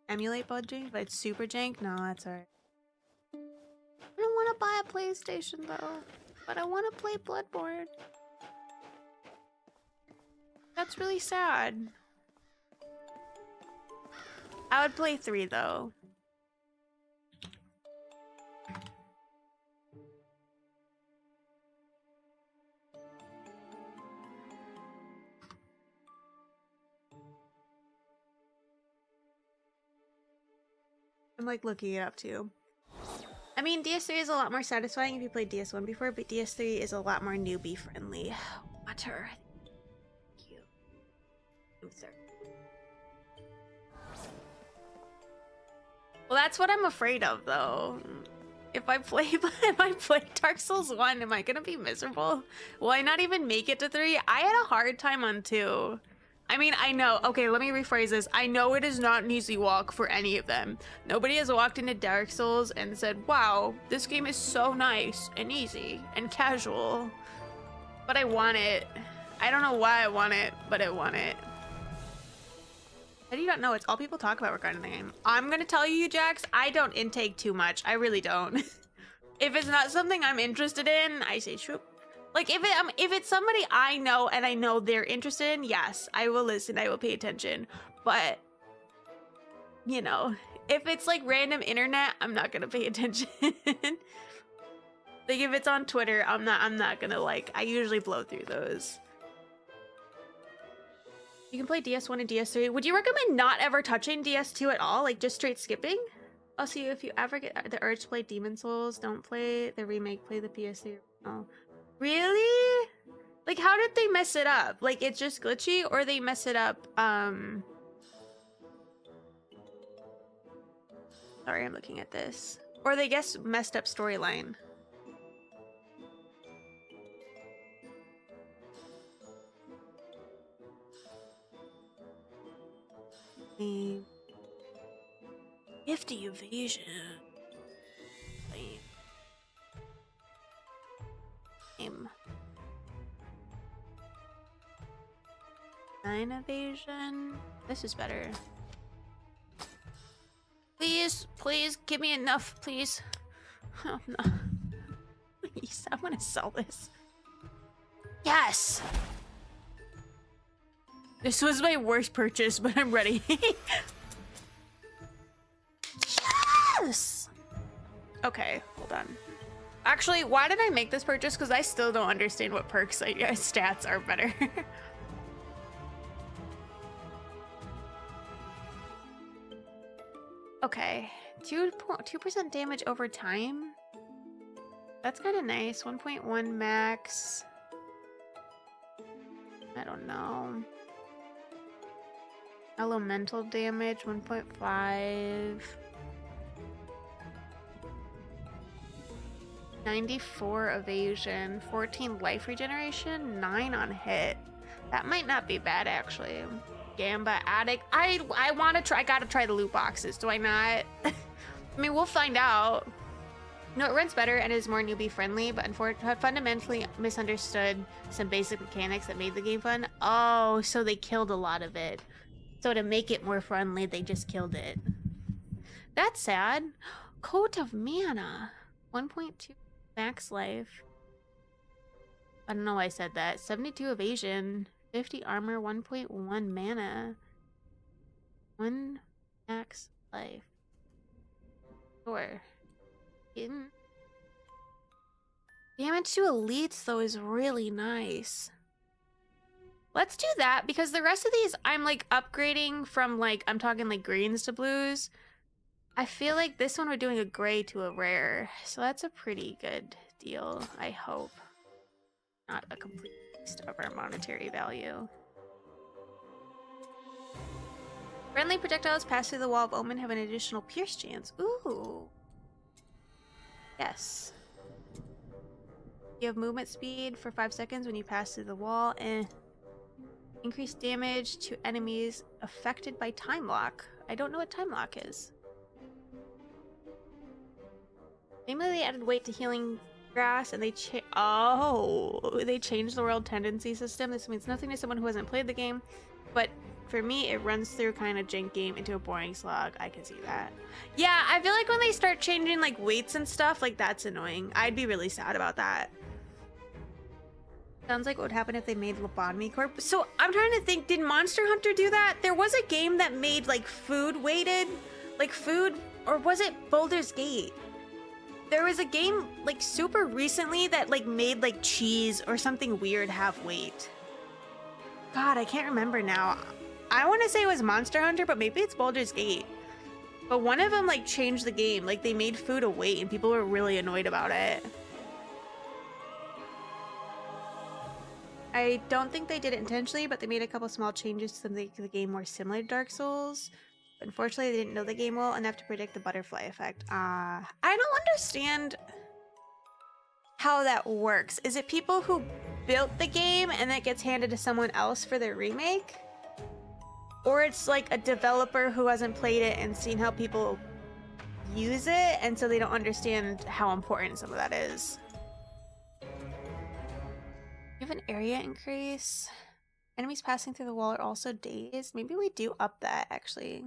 Speaker 1: Emulate budging, but it's super jank? No, that's alright. I don't want to buy a PlayStation though, but I want to play Bloodborne. That's really sad. I would play 3 though. I'm like looking it up too. I mean, DS3 is a lot more satisfying if you played DS1 before, but DS3 is a lot more newbie friendly. Water. Thank you. I'm sorry. Well, that's what I'm afraid of, though. If I play Dark Souls 1, am I gonna be miserable? Will I not even make it to 3? I had a hard time on 2. I mean, I know. Okay, let me rephrase this. I know it is not an easy walk for any of them. Nobody has walked into Dark Souls and said, wow, this game is so nice and easy and casual. But I want it. I don't know why I want it, but I want it. How do you not know? It's all people talk about regarding the game. I'm gonna tell you, Jax, I don't intake too much. I really don't. If it's not something I'm interested in, I say shoop. Like, if it's somebody I know and I know they're interested in, yes, I will listen, I will pay attention. But, you know, if it's like random internet, I'm not gonna pay attention. Like, if it's on Twitter, I'm not gonna, like, I usually blow through those. You can play DS1 and DS3. Would you recommend not ever touching DS2 at all? Like, just straight skipping? Also, if you ever get the urge to play Demon Souls, don't play the remake, play the PS3. Oh. Really? Like, how did they mess it up? Like, it's just glitchy, or they mess it up, Sorry, I'm looking at this. Or they guess messed up storyline. Gifty evasion. Name. 9 evasion. This is better. Please, please give me enough, please. Oh no. Please, I'm gonna sell this. Yes! This was my worst purchase, but I'm ready. Yes! Okay, hold on. Actually, why did I make this purchase? Because I still don't understand what perks stats are better. Okay, 2% damage over time. That's kind of nice. 1.1 max. I don't know. Elemental damage, 1.5. 94 evasion, 14 life regeneration, 9 on hit. That might not be bad, actually. Gamba addict. I want to try. I gotta try the loot boxes. Do I not? I mean, we'll find out. No, it runs better and is more newbie friendly, but unfortunately, fundamentally misunderstood some basic mechanics that made the game fun. Oh, so they killed a lot of it. So to make it more friendly, they just killed it. That's sad. Coat of Mana. 1.2 max life. I don't know why I said that. 72 evasion. 50 armor. 1.1 mana. 1 max life. Sure. Damage to elites, though, is really nice. Let's do that, because the rest of these I'm like upgrading from like, I'm talking like greens to blues. I feel like this one we're doing a gray to a rare. So that's a pretty good deal, I hope. Not a complete waste of our monetary value. Friendly projectiles pass through the wall of Omen have an additional pierce chance. Ooh. Yes. You have movement speed for 5 seconds when you pass through the wall. Increase damage to enemies affected by time lock. I don't know what time lock is. Maybe they added weight to healing grass and they changed the world tendency system. This means nothing to someone who hasn't played the game, but for me, it runs through kind of jank game into a boring slog. I can see that. Yeah, I feel like when they start changing like weights and stuff, like that's annoying. I'd be really sad about that. Sounds like what would happen if they made Lobotomy Corp. So I'm trying to think, did Monster Hunter do that? There was a game that made like food weighted, like food, or was it Baldur's Gate? There was a game like super recently that like made like cheese or something weird have weight. God, I can't remember now. I want to say it was Monster Hunter, but maybe it's Baldur's Gate. But one of them like changed the game. Like they made food a weight and people were really annoyed about it. I don't think they did it intentionally, but they made a couple small changes to make the game more similar to Dark Souls. But unfortunately, they didn't know the game well enough to predict the butterfly effect. I don't understand how that works. Is it people who built the game and that gets handed to someone else for their remake? Or it's like a developer who hasn't played it and seen how people use it, and so they don't understand how important some of that is. You have an area increase. Enemies passing through the wall are also dazed. Maybe we do up that, actually.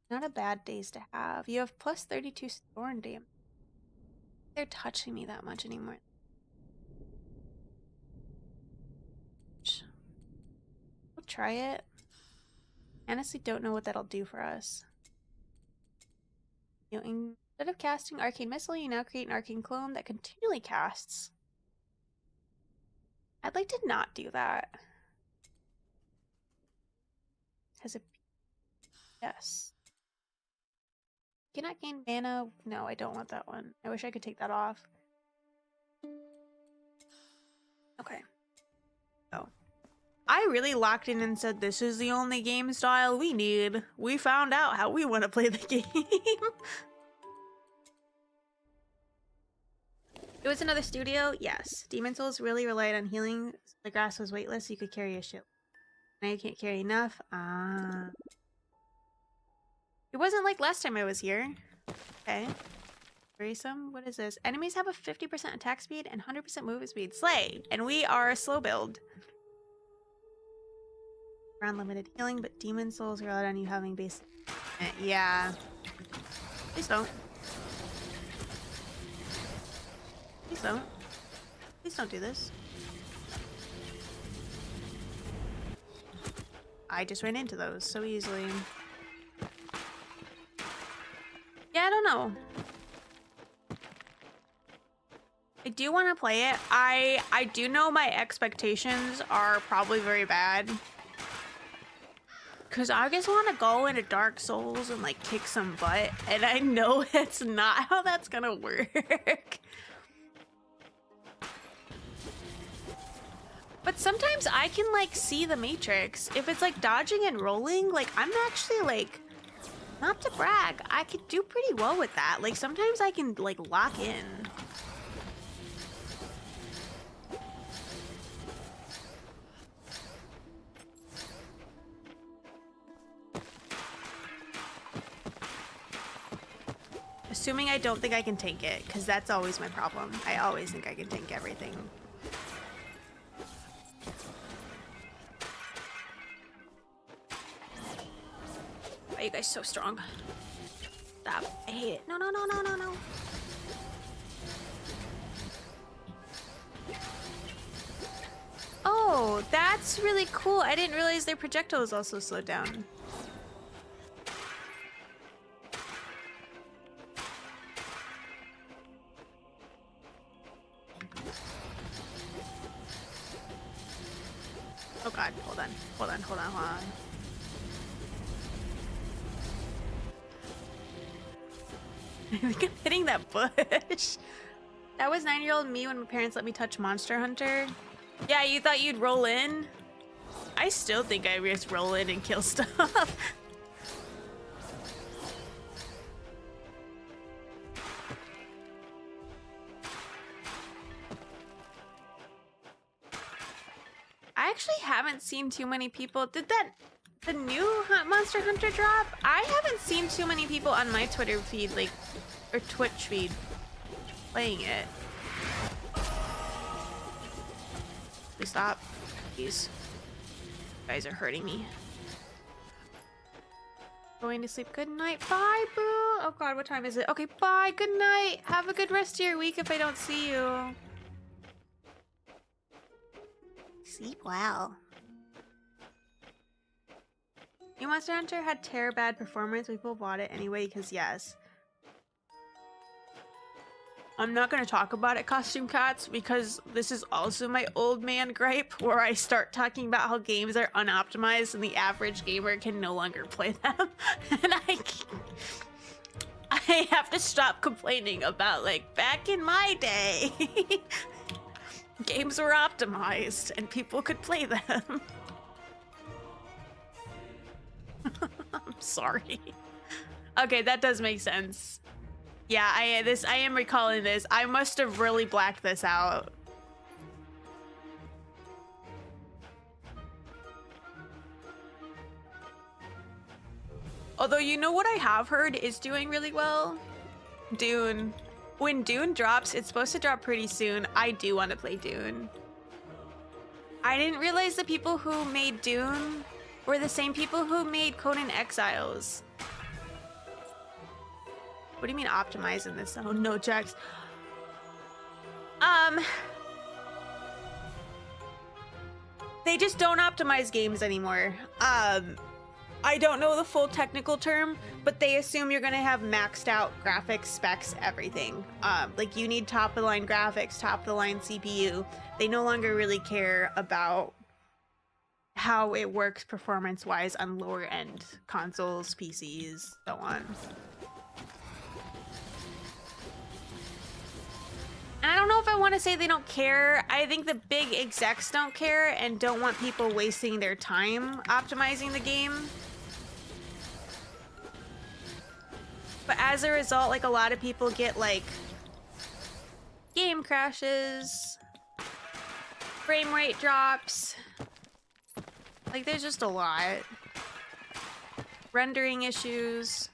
Speaker 1: Not a bad daze to have. You have plus 32 thorn damage. They're touching me that much anymore. We'll try it. Honestly, don't know what that'll do for us. You know, instead of casting Arcane Missile, you now create an Arcane Clone that continually casts. I'd like to not do that. Has a... Yes. Cannot gain mana. No, I don't want that one. I wish I could take that off. Okay. Oh. I really locked in and said this is the only game style we need. We found out how we want to play the game. It was another studio? Yes. Demon Souls really relied on healing. The grass was weightless, so you could carry a shit. Now you can't carry enough. It wasn't like last time I was here. Okay. Worrisome. What is this? Enemies have a 50% attack speed and 100% movement speed. Slay! And we are a slow build. Around limited healing, but Demon Souls relied on you having base. Yeah. Please don't. Please don't. Please don't do this. I just ran into those so easily. Yeah, I don't know. I do want to play it. I do know my expectations are probably very bad. Because I just want to go into Dark Souls and like kick some butt. And I know that's not how that's gonna work. But sometimes I can like see the Matrix. If it's like dodging and rolling, like I'm actually like, not to brag, I could do pretty well with that. Like sometimes I can like lock in. Assuming I don't think I can tank it, because that's always my problem. I always think I can tank everything. Why are you guys so strong? Stop. I hate it. No, no, no, no, no, no. Oh, that's really cool. I didn't realize their projectiles also slowed down. Oh god, hold on. Hold on, hold on, hold on. I think I'm hitting that bush. That was 9-year-old me when my parents let me touch Monster Hunter. Yeah, you thought you'd roll in? I still think I just roll in and kill stuff. I actually haven't seen too many people. Did the new Monster Hunter drop? I haven't seen too many people on my Twitter feed, like, or Twitch feed, playing it. Please stop. Please. You guys are hurting me. Going to sleep. Good night. Bye, boo. Oh god, what time is it? Okay, bye. Good night. Have a good rest of your week if I don't see you. Sleep well. New Monster Hunter had terrible bad performance. People bought it anyway because yes. I'm not going to talk about it, Costume Cats, because this is also my old man gripe where I start talking about how games are unoptimized and the average gamer can no longer play them. And I have to stop complaining about, like, back in my day, games were optimized and people could play them. I'm sorry. Okay, that does make sense. Yeah, I am recalling this. I must have really blacked this out. Although, you know what I have heard is doing really well? Dune. When Dune drops, it's supposed to drop pretty soon. I do want to play Dune. I didn't realize the people who made Dune were the same people who made Conan Exiles. What do you mean optimize in this? Oh, no checks. They just don't optimize games anymore. I don't know the full technical term, but they assume you're gonna have maxed out graphics, specs, everything. Like you need top of the line graphics, top of the line CPU. They no longer really care about how it works performance wise on lower end consoles, PCs, so on. And I don't know if I want to say they don't care. I think the big execs don't care and don't want people wasting their time optimizing the game. But as a result, like a lot of people get like game crashes, frame rate drops. Like there's just a lot. Rendering issues.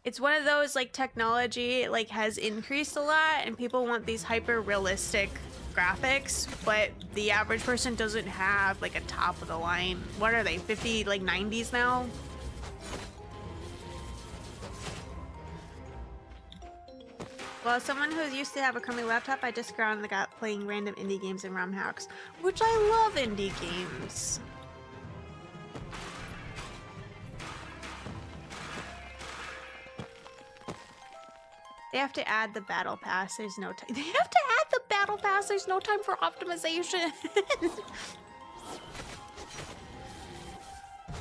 Speaker 1: It's one of those like technology like has increased a lot and people want these hyper realistic graphics, but the average person doesn't have like a top of the line. What are they, 50 like 90s now? Well, as someone who used to have a crummy laptop, I just got playing random indie games and ROM hacks, which I love indie games. They have to add the battle pass. There's no time. They have to add the battle pass. There's no time for optimization.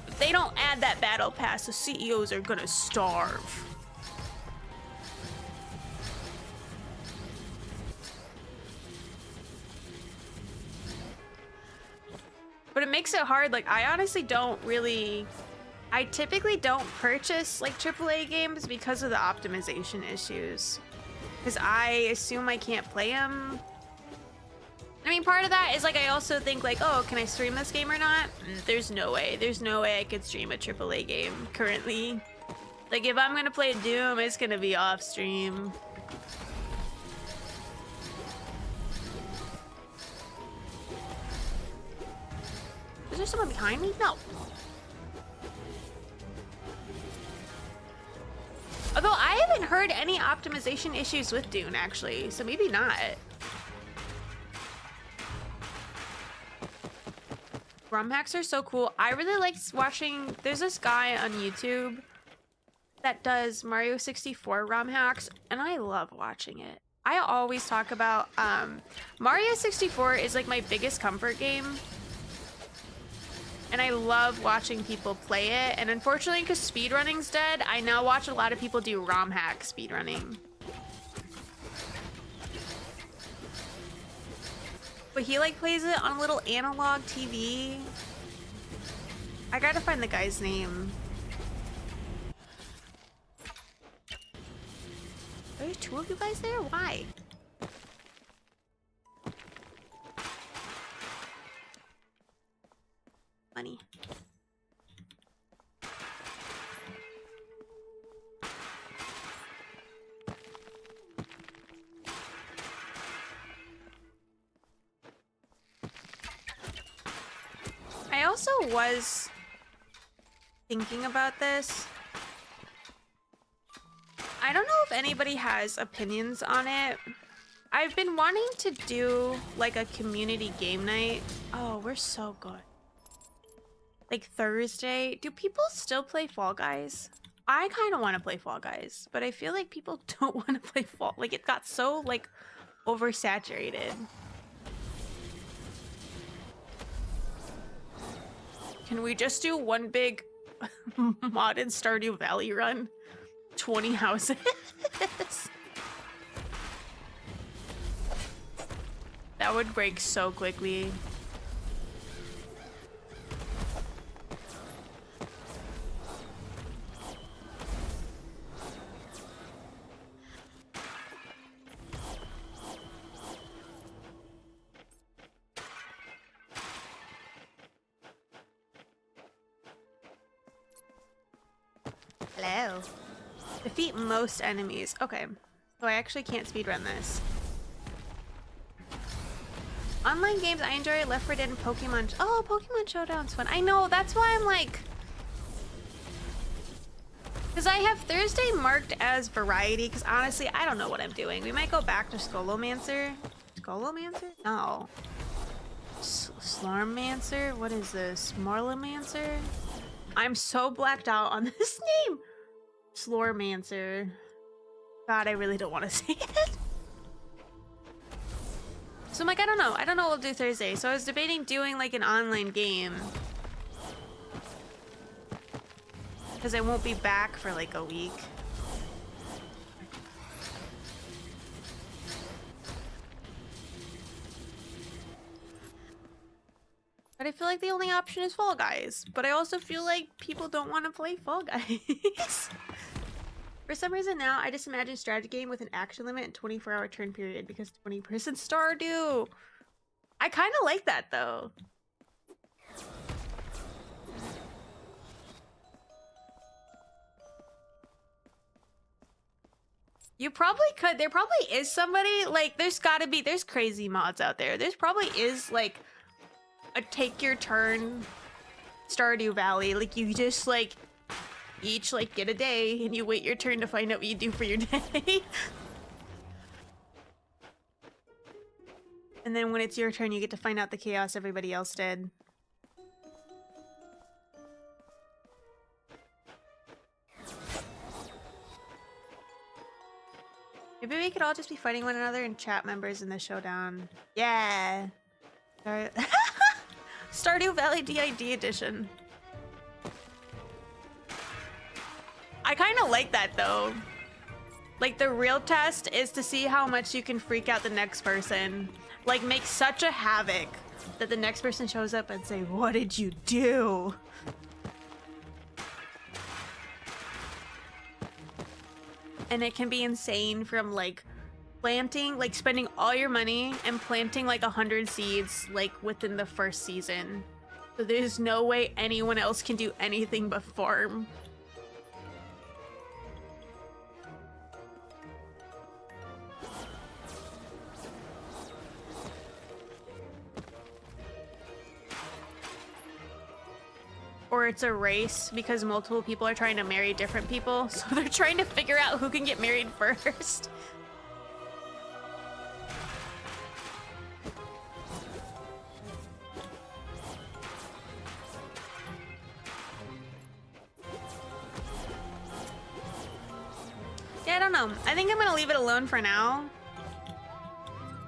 Speaker 1: If they don't add that battle pass, the CEOs are gonna starve. But it makes it hard. Like, I honestly don't really... I typically don't purchase like AAA games because of the optimization issues. Because I assume I can't play them. I mean, part of that is like I also think like, oh, can I stream this game or not? There's no way. There's no way I could stream a AAA game currently. Like if I'm gonna play Doom, it's gonna be off stream. Is there someone behind me? No. Although I haven't heard any optimization issues with Dune, actually, so maybe not. ROM hacks are so cool. I really like watching... There's this guy on YouTube that does Mario 64 ROM hacks, and I love watching it. I always talk about... Mario 64 is like my biggest comfort game and I love watching people play it. And unfortunately, because speedrunning's dead, I now watch a lot of people do ROM hack speedrunning. But he like plays it on a little analog TV. I gotta find the guy's name. Are there two of you guys there? Why? Money. I also was thinking about this. I don't know if anybody has opinions on it. I've been wanting to do like a community game night. Oh, we're so good. Like Thursday. Do people still play Fall Guys? I kind of want to play Fall Guys, but I feel like people don't want to play Fall. Like it got so like oversaturated. Can we just do one big modded Stardew Valley run? 20 houses? That would break so quickly. Hello. Defeat most enemies. Okay. So I actually can't speedrun this. Online games I enjoy Left 4 Dead and Pokemon. Oh, Pokemon Showdown's fun. I know, that's why I'm like... Because I have Thursday marked as variety, because honestly, I don't know what I'm doing. We might go back to Slormancer. Slormancer? No. Slormancer? What is this? Slormancer? I'm so blacked out on this name. Slormancer. God, I really don't want to say it. So I'm like, I don't know. I don't know what we'll do Thursday. So I was debating doing like an online game. Because I won't be back for like a week. But I feel like the only option is Fall Guys. But I also feel like people don't want to play Fall Guys. For some reason now, I just imagine strategy game with an action limit and 24-hour turn period because 20-person Stardew. I kind of like that though. You probably could. There probably is somebody, like, there's crazy mods out there. There's probably is, like, a take your turn Stardew Valley. Like, you just, like, each, like, get a day and you wait your turn to find out what you do for your day. And then when it's your turn, you get to find out the chaos everybody else did. Maybe we could all just be fighting one another and chat members in the showdown. Yeah. Stardew Valley DID edition. I kind of like that though. Like the real test is to see how much you can freak out the next person. Like make such a havoc that the next person shows up and say, "What did you do?" And it can be insane from like planting, like spending all your money and planting like 100 seeds like within the first season. So there's no way anyone else can do anything but farm. Or it's a race because multiple people are trying to marry different people, so they're trying to figure out who can get married first. Yeah, I don't know. I think I'm gonna leave it alone for now.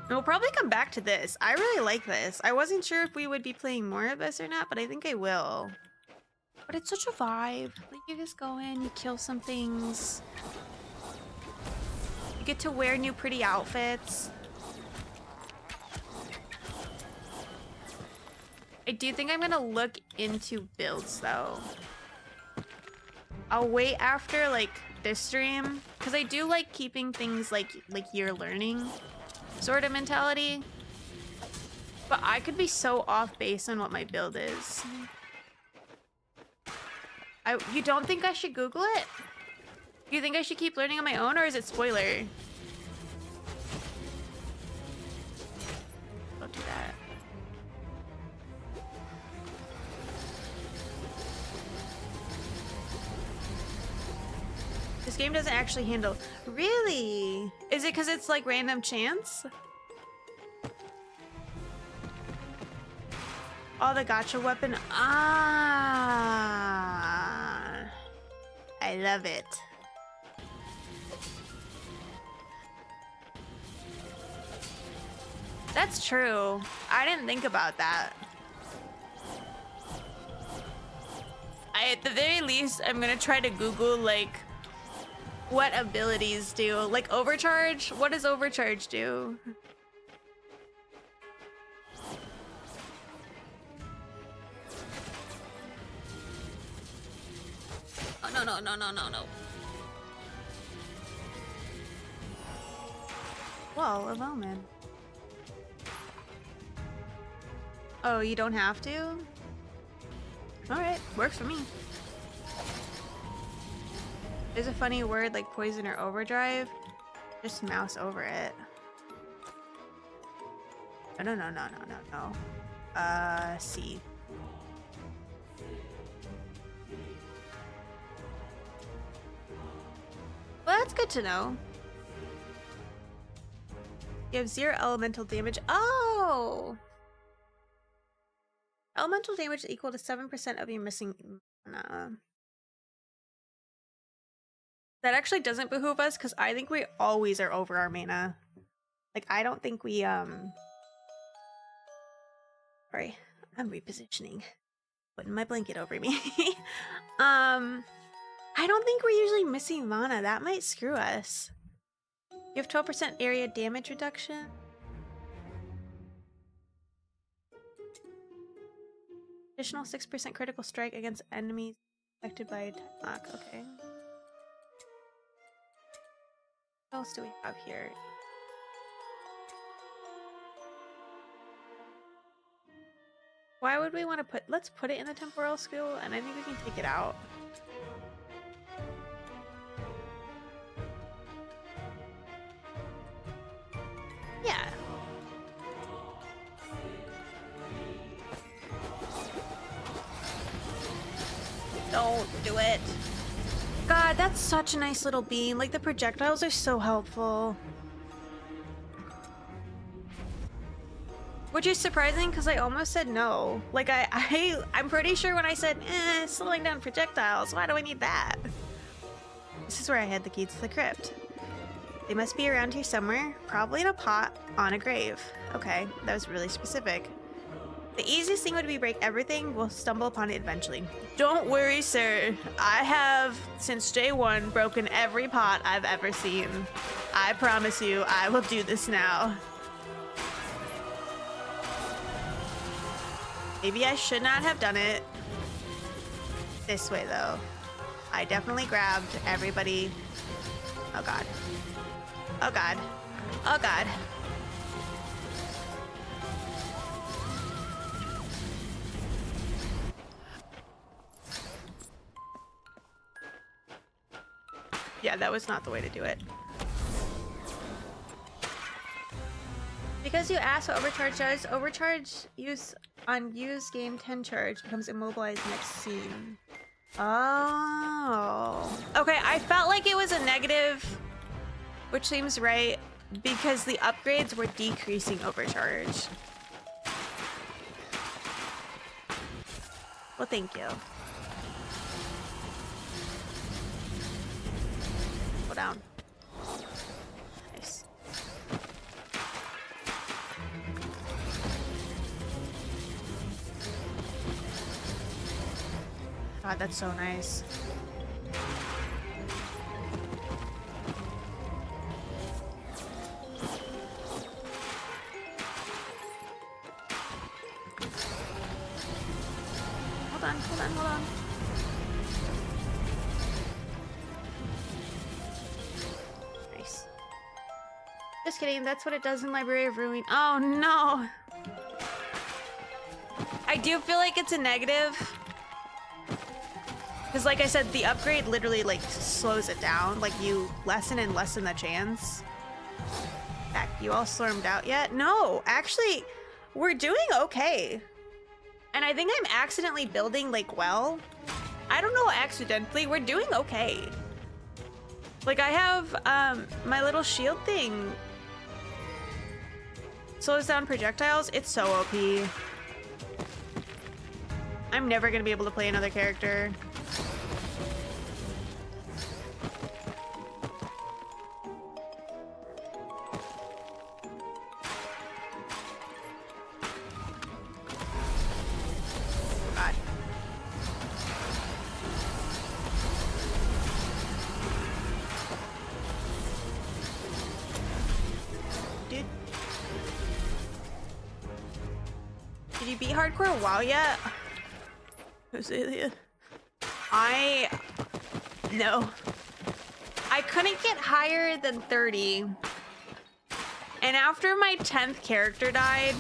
Speaker 1: We'll probably come back to this. I really like this. I wasn't sure if we would be playing more of this or not, but I think I will. But it's such a vibe. Like, you just go in, you kill some things. You get to wear new pretty outfits. I do think I'm gonna look into builds though. I'll wait after like this stream because I do like keeping things like you're learning sort of mentality. But I could be so off base on what my build is. You don't think I should Google it? You think I should keep learning on my own, or is it spoiler? Don't do that. This game doesn't actually handle... Really? Is it because it's like random chance? Oh, the gacha weapon. Ah. I love it. That's true. I didn't think about that. At the very least, I'm gonna try to Google like what abilities do. Like overcharge? What does overcharge do? Oh, no. Whoa, a moment. Oh, you don't have to? Alright, works for me. There's a funny word like poison or overdrive. Just mouse over it. No. C. Well, that's good to know. You have 0 elemental damage. Oh! Elemental damage is equal to 7% of your missing mana. That actually doesn't behoove us because I think we always are over our mana. Like, I don't think we, Sorry, I'm repositioning. Putting my blanket over me. I don't think we're usually missing mana. That might screw us. You have 12% area damage reduction. Additional 6% critical strike against enemies affected by attack. Okay. What else do we have here? Why would we want to put... Let's put it in the temporal skill, and I think we can take it out. Yeah. Don't do it. God, that's such a nice little beam. Like, the projectiles are so helpful. Which is surprising because I almost said no. Like, I'm pretty sure when I said, slowing down projectiles, why do I need that? This is where I had the keys to the crypt. They must be around here somewhere, probably in a pot on a grave. Okay, that was really specific. The easiest thing would be break everything. We'll stumble upon it eventually. Don't worry, sir. I have, since day one, broken every pot I've ever seen. I promise you, I will do this now. Maybe I should not have done it this way, though. I definitely grabbed everybody. Oh, God. Oh, God. Oh, God. Yeah, that was not the way to do it. Because you asked what overcharge does, overcharge use on use game 10 charge becomes immobilized next scene. Oh. Okay, I felt like it was a negative, which seems right, because the upgrades were decreasing overcharge. Well, thank you. Go down. Nice. God, that's so nice. Hold on, hold on, hold on. Nice. Just kidding, that's what it does in Library of Ruin. Oh no! I do feel like it's a negative. Because like I said, the upgrade literally like slows it down. Like you lessen and lessen the chance. Heck, you all stormed out yet? No, actually, we're doing okay. And I think I'm accidentally building like well. I don't know accidentally, we're doing okay. Like I have my little shield thing. Slows down projectiles, it's so OP. I'm never gonna be able to play another character. God. Dude. Did you beat Hardcore WoW yet? No. I couldn't get higher than 30. And after my 10th character died,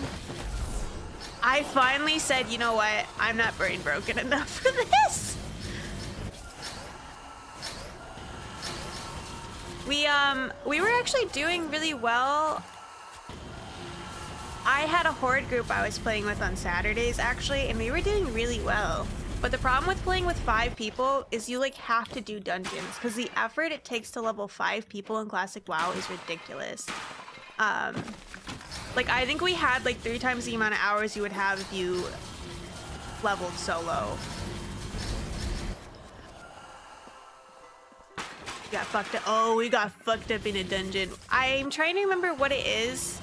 Speaker 1: I finally said, you know what? I'm not brain broken enough for this. We were actually doing really well. I had a horde group I was playing with on Saturdays actually, and we were doing really well. But the problem with playing with 5 people is you like have to do dungeons because the effort it takes to level 5 people in Classic WoW is ridiculous. Like I think we had like 3 times the amount of hours you would have if you leveled solo. We got fucked up. Oh, we got fucked up in a dungeon. I'm trying to remember what it is.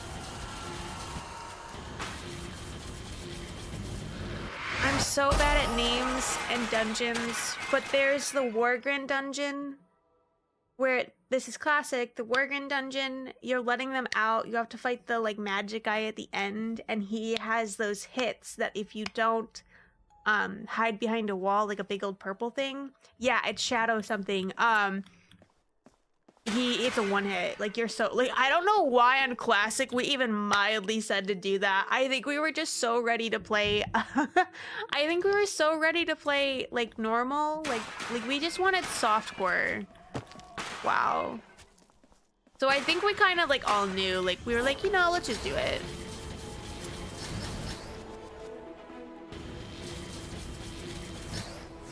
Speaker 1: I'm so bad at names and dungeons, but there's the Wargrin dungeon where this is classic. The Wargrin dungeon, you're letting them out. You have to fight the like magic guy at the end, and he has those hits that if you don't hide behind a wall, like a big old purple thing. Yeah, it's shadow something. It's a one hit. Like you're so like I don't know why on classic we even mildly said to do that. I think we were just so ready to play I think we were so ready to play like normal, like we just wanted softcore. Wow. So I think we kind of like all knew, like we were like, you know, let's just do it.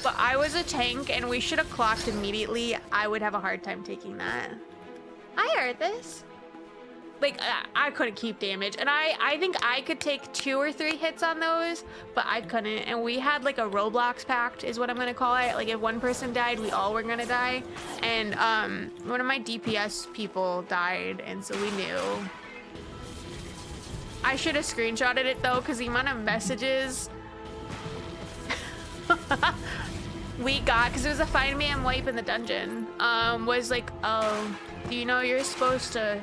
Speaker 1: But I was a tank and we should have clocked immediately. I would have a hard time taking that. I heard this. Like, I couldn't keep damage. And I think I could take 2 or 3 hits on those, but I couldn't. And we had like a Roblox pact is what I'm gonna call it. Like if one person died, we all were gonna die. And one of my DPS people died, and so we knew. I should have screenshotted it though, because the amount of messages we got, because it was a find me and wipe in the dungeon, was like, oh, do you know you're supposed to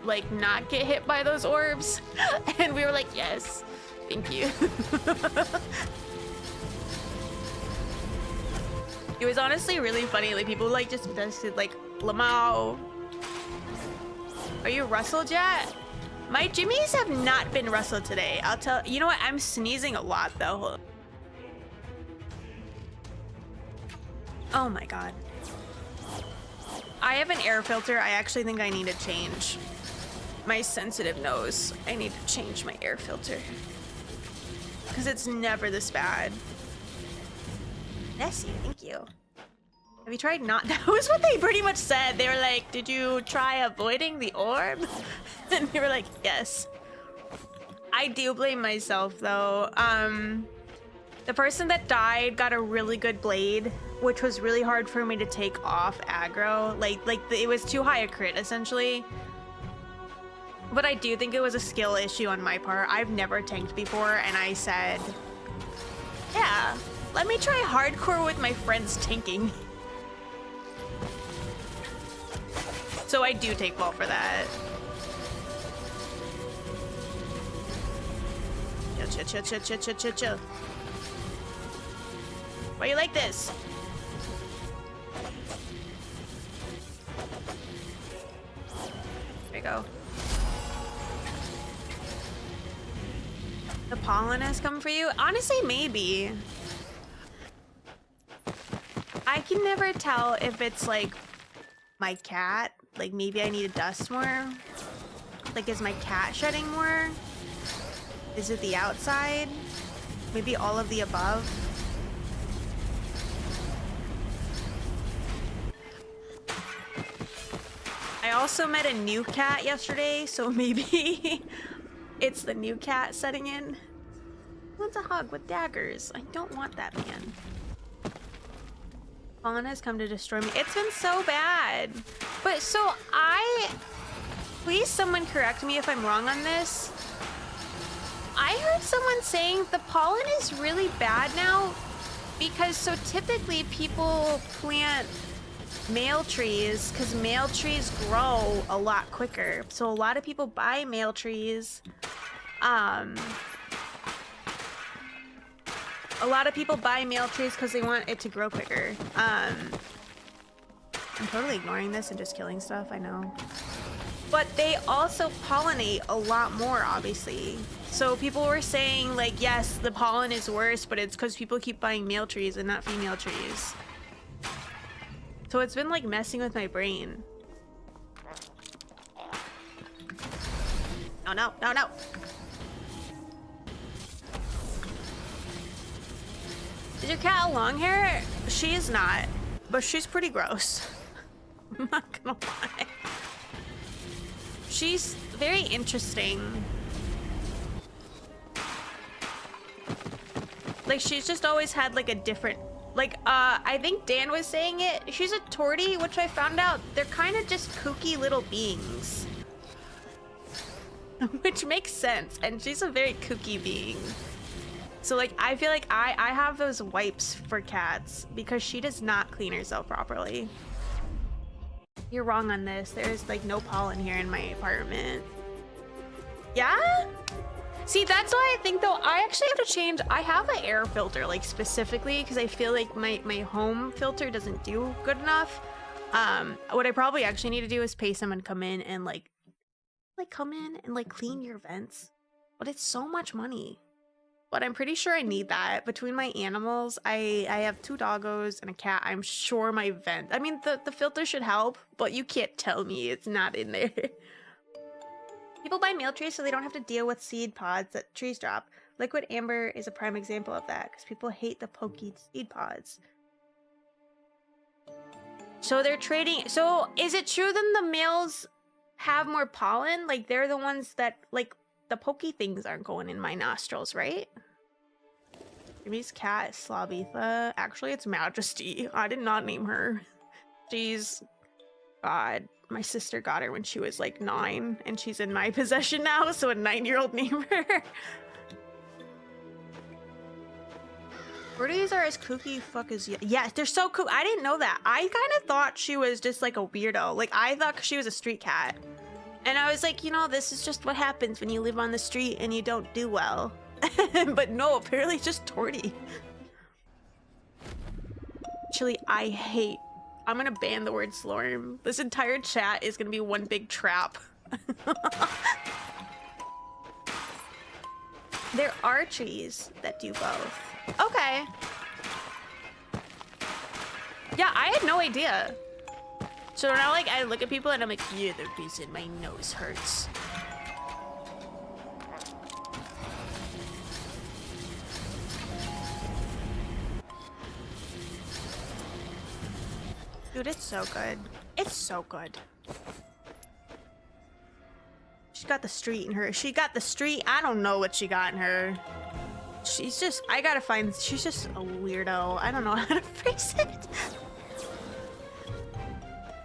Speaker 1: like not get hit by those orbs? And we were like, yes, thank you. It was honestly really funny. Like people like just messaged like, Lamau, are you rustled yet? My jimmies have not been rustled today. I'll tell you know what, I'm sneezing a lot though. Oh my god. I have an air filter. I actually think I need to change my sensitive nose. I need to change my air filter. Because it's never this bad. Nessie, thank you. Have you tried not? That was what they pretty much said. They were like, did you try avoiding the orb? And we were like, yes. I do blame myself though. The person that died got a really good blade, which was really hard for me to take off aggro. Like it was too high a crit essentially. But I do think it was a skill issue on my part. I've never tanked before, and I said, yeah, Let me try hardcore with my friends tanking. So I do take fall for that. Chill. Why you like this? There we go. The pollen has come for you? Honestly, maybe. I can never tell if it's like my cat. Like maybe I need to dust more. Like is my cat shedding more? Is it the outside? Maybe all of the above? I also met a new cat yesterday, so maybe it's the new cat setting in. Who wants a hug with daggers? I don't want that, man. Fallen has come to destroy me. It's been so bad. But so please someone correct me if I'm wrong on this. I heard someone saying the pollen is really bad now because so typically people plant male trees because male trees grow a lot quicker. So a lot of people buy male trees. A lot of people buy male trees because they want it to grow quicker. I'm totally ignoring this and just killing stuff, I know. But they also pollinate a lot more, obviously. So people were saying, like, yes, the pollen is worse, but it's because people keep buying male trees and not female trees. So it's been, like, messing with my brain. Oh, no, no, no. Is your cat a long hair? She is not, but she's pretty gross. I'm not gonna lie. She's very interesting. Like, she's just always had, like, a different... Like, I think Dan was saying it. She's a tortie, which I found out they're kind of just kooky little beings. Which makes sense, and she's a very kooky being. So, like, I feel like I have those wipes for cats because she does not clean herself properly. You're wrong on this. There's, like, no pollen here in my apartment. Yeah? See, that's why I think, though, I actually have to change. I have an air filter, like, specifically because I feel like my home filter doesn't do good enough. What I probably actually need to do is pay someone to come in and, like come in and, like, clean your vents. But it's so much money. But I'm pretty sure I need that. Between my animals, I have 2 doggos and a cat. I'm sure my vent... I mean, the filter should help, but you can't tell me it's not in there. People buy male trees so they don't have to deal with seed pods that trees drop. Liquid amber is a prime example of that, because people hate the pokey seed pods. So they're trading... So is it true then the males have more pollen? Like, they're the ones that, like... The pokey things aren't going in my nostrils, right? Jimmy's cat is Slobitha. Actually, it's Majesty. I did not name her. She's... God. My sister got her when she was like 9, and she's in my possession now, so a 9-year-old named her. Birdies are as kooky fuck as... Yeah, they're so cool. I didn't know that. I kind of thought she was just like a weirdo. Like, I thought she was a street cat. And I was like, you know, this is just what happens when you live on the street and you don't do well. But no, apparently it's just tortie. Actually, I hate... I'm gonna ban the word slorm. This entire chat is gonna be one big trap. There are trees that do both. Okay. Yeah, I had no idea. So now, like, I look at people and I'm like, you're the reason my nose hurts. Dude, it's so good. It's so good. She got the street in her. She got the street. I don't know what she got in her. She's just, I gotta find, she's just a weirdo. I don't know how to phrase it.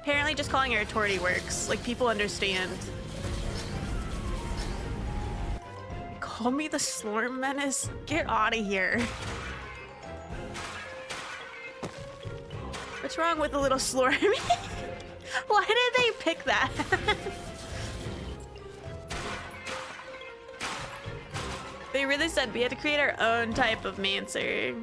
Speaker 1: Apparently just calling her a tortie works. Like, people understand. Call me the Slorm Menace? Get out of here. What's wrong with the little Slorm? Why did they pick that? They really said we had to create our own type of Mancer.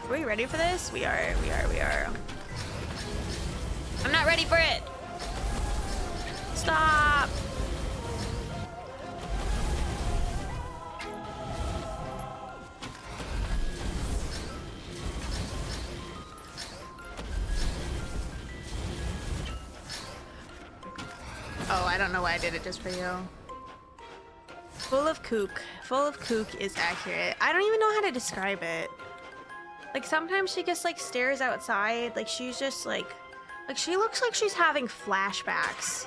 Speaker 1: Are we ready for this? We are. I'm not ready for it. Stop. Oh, I don't know why I did it just for you. Full of kook. Full of kook is accurate. I don't even know how to describe it. Like sometimes she just like stares outside, like she's just like she looks like she's having flashbacks.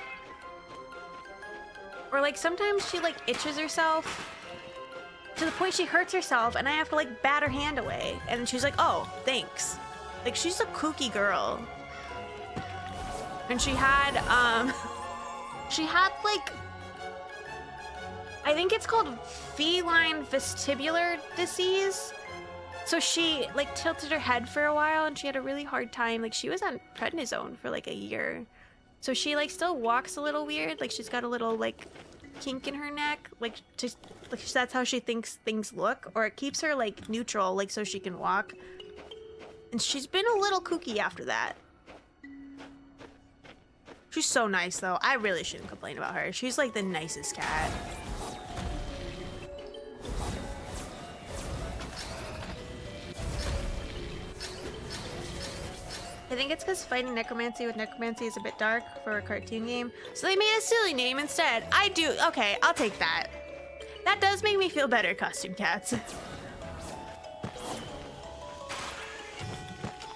Speaker 1: Or like sometimes she like itches herself to the point she hurts herself and I have to like bat her hand away. And she's like, oh, thanks. Like she's a kooky girl. And she had like, I think it's called feline vestibular disease. So she like tilted her head for a while and she had a really hard time. Like she was on prednisone for like a year. So she like still walks a little weird. Like she's got a little like kink in her neck. Like just like that's how she thinks things look. Or it keeps her like neutral, like so she can walk. And she's been a little kooky after that. She's so nice though. I really shouldn't complain about her. She's like the nicest cat. I think it's because fighting necromancy with necromancy is a bit dark for a cartoon game. So they made a silly name instead. I do. Okay, I'll take that. That does make me feel better, Costume Cats.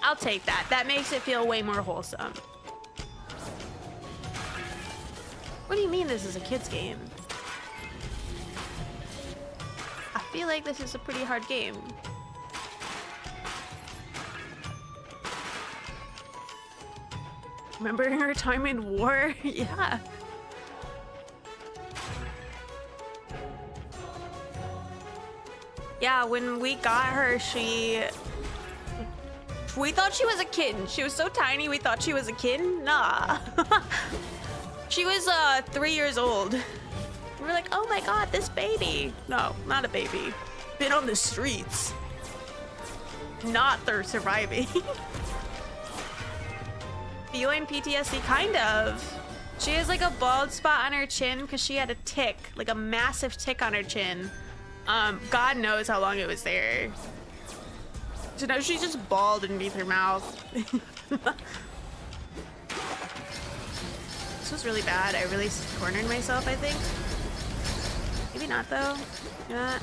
Speaker 1: I'll take that. That makes it feel way more wholesome. What do you mean this is a kid's game? I feel like this is a pretty hard game. Remember her time in war? Yeah. Yeah, when we got her, we thought she was a kitten. She was so tiny, we thought she was a kitten. Nah. She was 3 years old. We were like, oh my god, this baby. No, not a baby. Been on the streets. Not they're surviving. Feline PTSD, kind of. She has like a bald spot on her chin because she had a tick, like a massive tick on her chin. God knows how long it was there. So now she's just bald underneath her mouth. This was really bad. I really cornered myself, I think. Maybe not though. Yeah.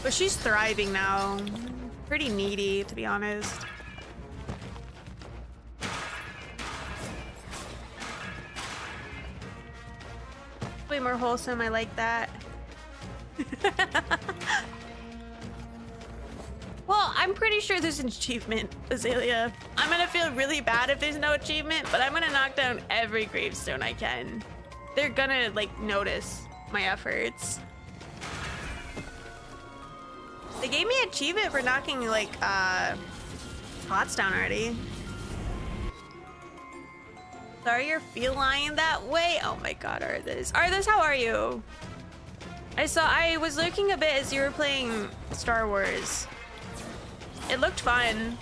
Speaker 1: But she's thriving now. Pretty needy, to be honest. Way more wholesome, I like that. Well, I'm pretty sure there's an achievement, Azalea. I'm gonna feel really bad if there's no achievement, but I'm gonna knock down every gravestone I can. They're gonna, like, notice my efforts. They gave me an achievement for knocking, like, pots down already. Sorry you're feline that way? Oh my god, Arthas. Arthas, how are you? I was lurking a bit as you were playing Star Wars. It looked fun.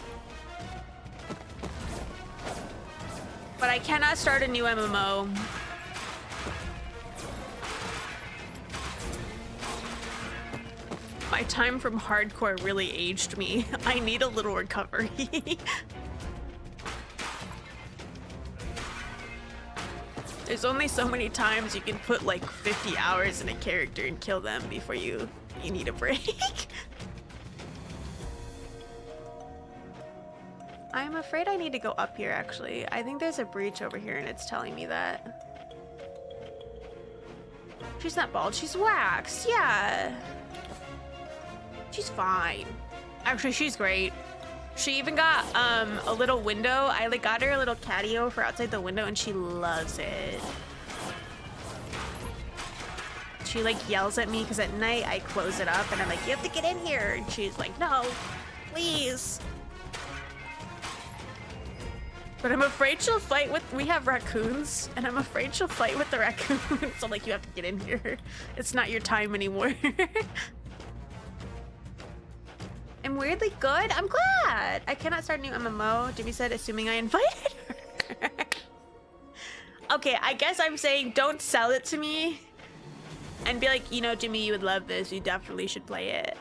Speaker 1: But I cannot start a new MMO. My time from hardcore really aged me. I need a little recovery. There's only so many times you can put like 50 hours in a character and kill them before you need a break. I'm afraid I need to go up here, actually. I think there's a breach over here and it's telling me that. She's not bald, she's waxed, yeah. She's fine. Actually, she's great. She even got a little window. I like got her a little catio for outside the window and she loves it. she like yells at me because at night I close it up and I'm like, you have to get in here. And she's like, no, please. But I'm afraid she'll fight with, we have raccoons, and I'm afraid she'll fight with the raccoons. So like, you have to get in here. It's not your time anymore. I'm weirdly good. I'm glad. I cannot start a new MMO. Jimmy said, assuming I invited her. Okay, I guess I'm saying don't sell it to me. And be like, you know, Jimmy, you would love this. You definitely should play it.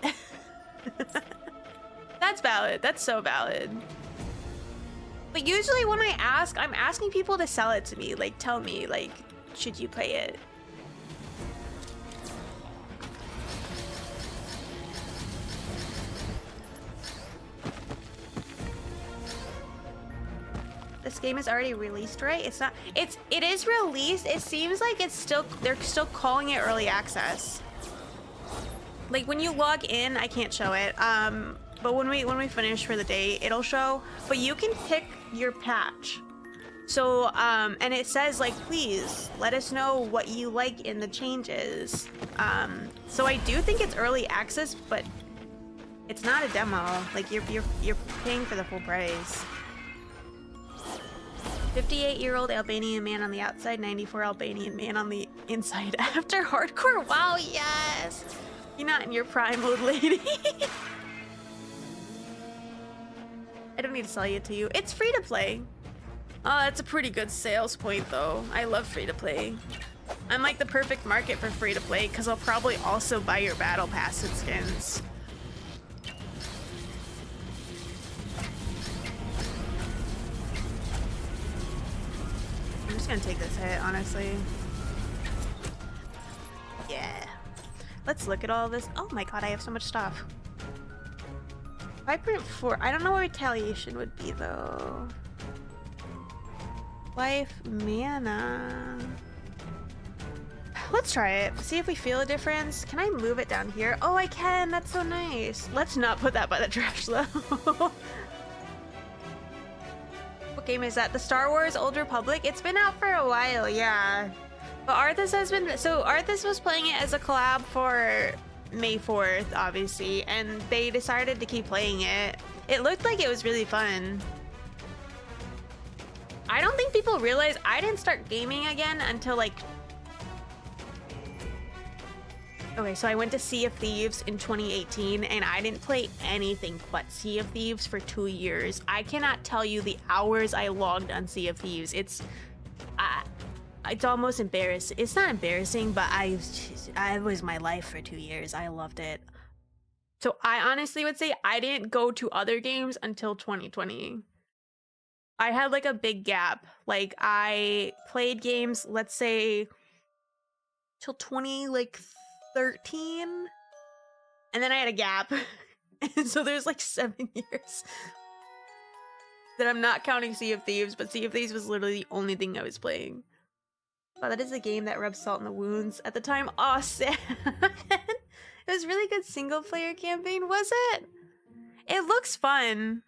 Speaker 1: That's valid. That's so valid. But usually when I ask, I'm asking people to sell it to me. Like, tell me, like, should you play it? This game is already released, right? It's not. It is released. It seems like it's still. They're still calling it early access. Like when you log in, I can't show it. But when we finish for the day, it'll show. But you can pick your patch. So and it says like, please let us know what you like in the changes. So I do think it's early access, but it's not a demo. Like you're paying for the full price. 58-year-old Albanian man on the outside, 94 Albanian man on the inside after hardcore. Wow, yes. You're not in your prime mode, lady. I don't need to sell it to you. It's free to play. Oh, that's a pretty good sales point, though. I love free to play. I'm like the perfect market for free to play because I'll probably also buy your battle pass and skins. I'm just gonna take this hit, honestly. Yeah. Let's look at all this. Oh my god, I have so much stuff. 5.4. I don't know what retaliation would be though. Life mana. Let's try it. See if we feel a difference. Can I move it down here? Oh, I can. That's so nice. Let's not put that by the trash though. What game is that? The Star Wars Old Republic? It's been out for a while, yeah. But Arthas has been... So Arthas was playing it as a collab for May 4th, obviously, and they decided to keep playing it. It looked like it was really fun. I don't think people realize I didn't start gaming again until like... Okay, so I went to Sea of Thieves in 2018 and I didn't play anything but Sea of Thieves for 2 years. I cannot tell you the hours I logged on Sea of Thieves. It's almost embarrassing. It's not embarrassing, but I was my life for 2 years. I loved it. So I honestly would say I didn't go to other games until 2020. I had like a big gap. Like I played games, let's say till 2013, and then I had a gap. And so there's like 7 years that I'm not counting Sea of Thieves, but Sea of Thieves was literally the only thing I was playing. Wow, that is a game that rubs salt in the wounds. At the time, oh, sad. It was really good single player campaign, was it? It looks fun.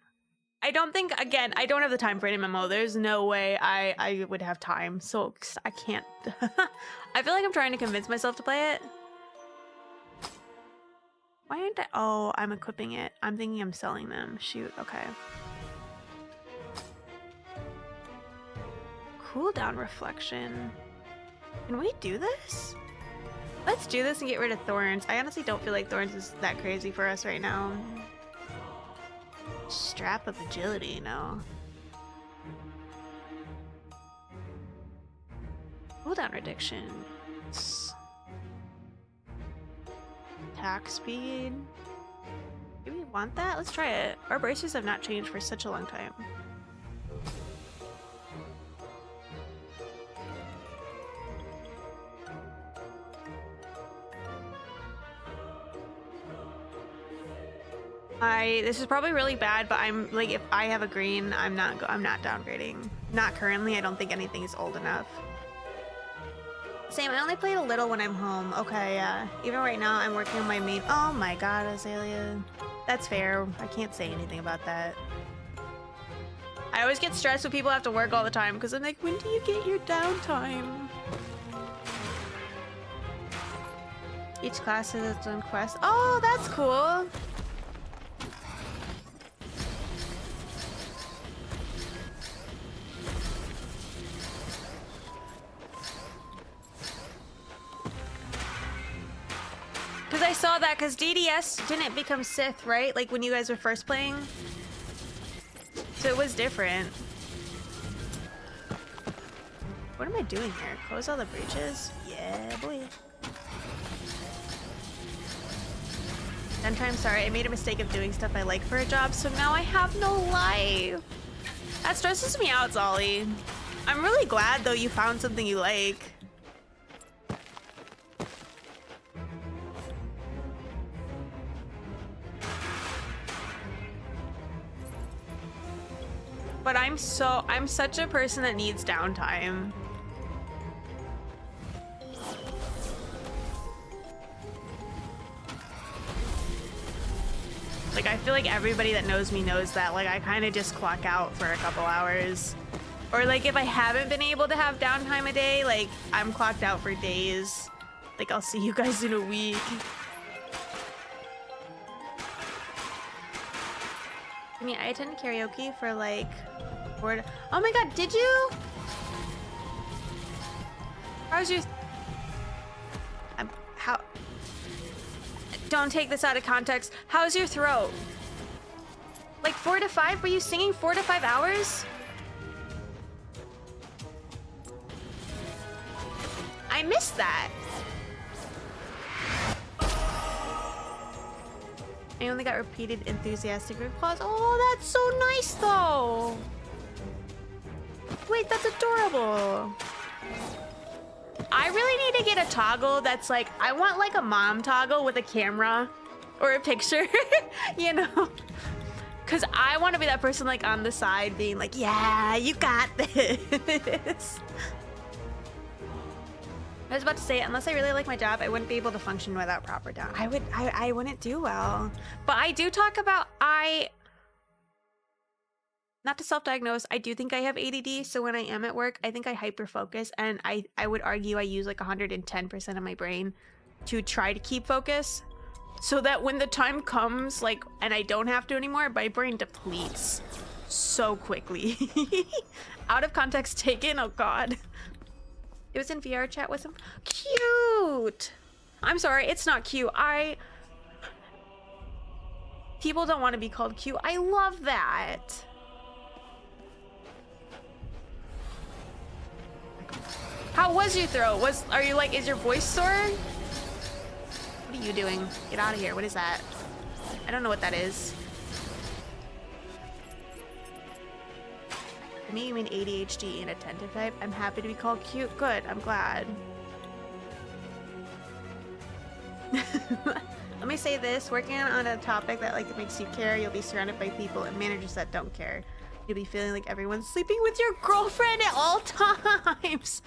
Speaker 1: I don't think, again, I don't have the time for an MMO. There's no way I would have time, so I can't. I feel like I'm trying to convince myself to play it. Why aren't I? Oh, I'm equipping it. I'm thinking I'm selling them. Shoot, okay. Cooldown reflection. Can we do this? Let's do this and get rid of Thorns. I honestly don't feel like Thorns is that crazy for us right now. Strap of agility, no. Cooldown reduction. Attack speed. Do we want that? Let's try it. Our bracers have not changed for such a long time. This is probably really bad, but I'm like, if I have a green, I'm not downgrading. Not currently. I don't think anything is old enough. Same. I only played a little when I'm home. Okay, yeah. Even right now, I'm working on my main. Oh my god, Azalea. That's fair. I can't say anything about that. I always get stressed when people have to work all the time because I'm like, when do you get your downtime? Each class has its own quest. Oh, that's cool. Because I saw that, because DDS didn't become Sith, right? Like when you guys were first playing. So it was different. What am I doing here? Close all the breaches? Yeah, boy. 10 times sorry, I made a mistake of doing stuff I like for a job, so now I have no life. That stresses me out, Zolly. I'm really glad, though, you found something you like. But I'm such a person that needs downtime. Like, I feel like everybody that knows me knows that. Like, I kind of just clock out for a couple hours. Or, like, if I haven't been able to have downtime a day, like, I'm clocked out for days. Like, I'll see you guys in a week. I mean, I attended karaoke for, like, oh my god, did you? How's your... how... Don't take this out of context. How's your throat? Like 4 to 5? Were you singing 4 to 5 hours? I missed that. I only got repeated enthusiastic applause. Oh, that's so nice though. Wait, that's adorable. I really need to get a toggle that's like, I want like a mom toggle with a camera or a picture, you know? Because I want to be that person like on the side being like, yeah, you got this. I was about to say, unless I really like my job, I wouldn't be able to function without proper down. I wouldn't do well. But I do talk about, not to self-diagnose, I do think I have ADD, so when I am at work, I think I hyper-focus, and I would argue I use like 110% of my brain to try to keep focus, so that when the time comes, like, and I don't have to anymore, my brain depletes so quickly. Out of context taken, oh god. It was in VR chat with him. Cute! I'm sorry, it's not cute. People don't want to be called cute. I love that. How was your throat? Are you like, is your voice sore? What are you doing? Get out of here. What is that? I don't know what that is. For me, you mean ADHD and attentive type? I'm happy to be called cute. Good, I'm glad. Let me say this, working on a topic that like makes you care, you'll be surrounded by people and managers that don't care. You'll be feeling like everyone's sleeping with your girlfriend at all times.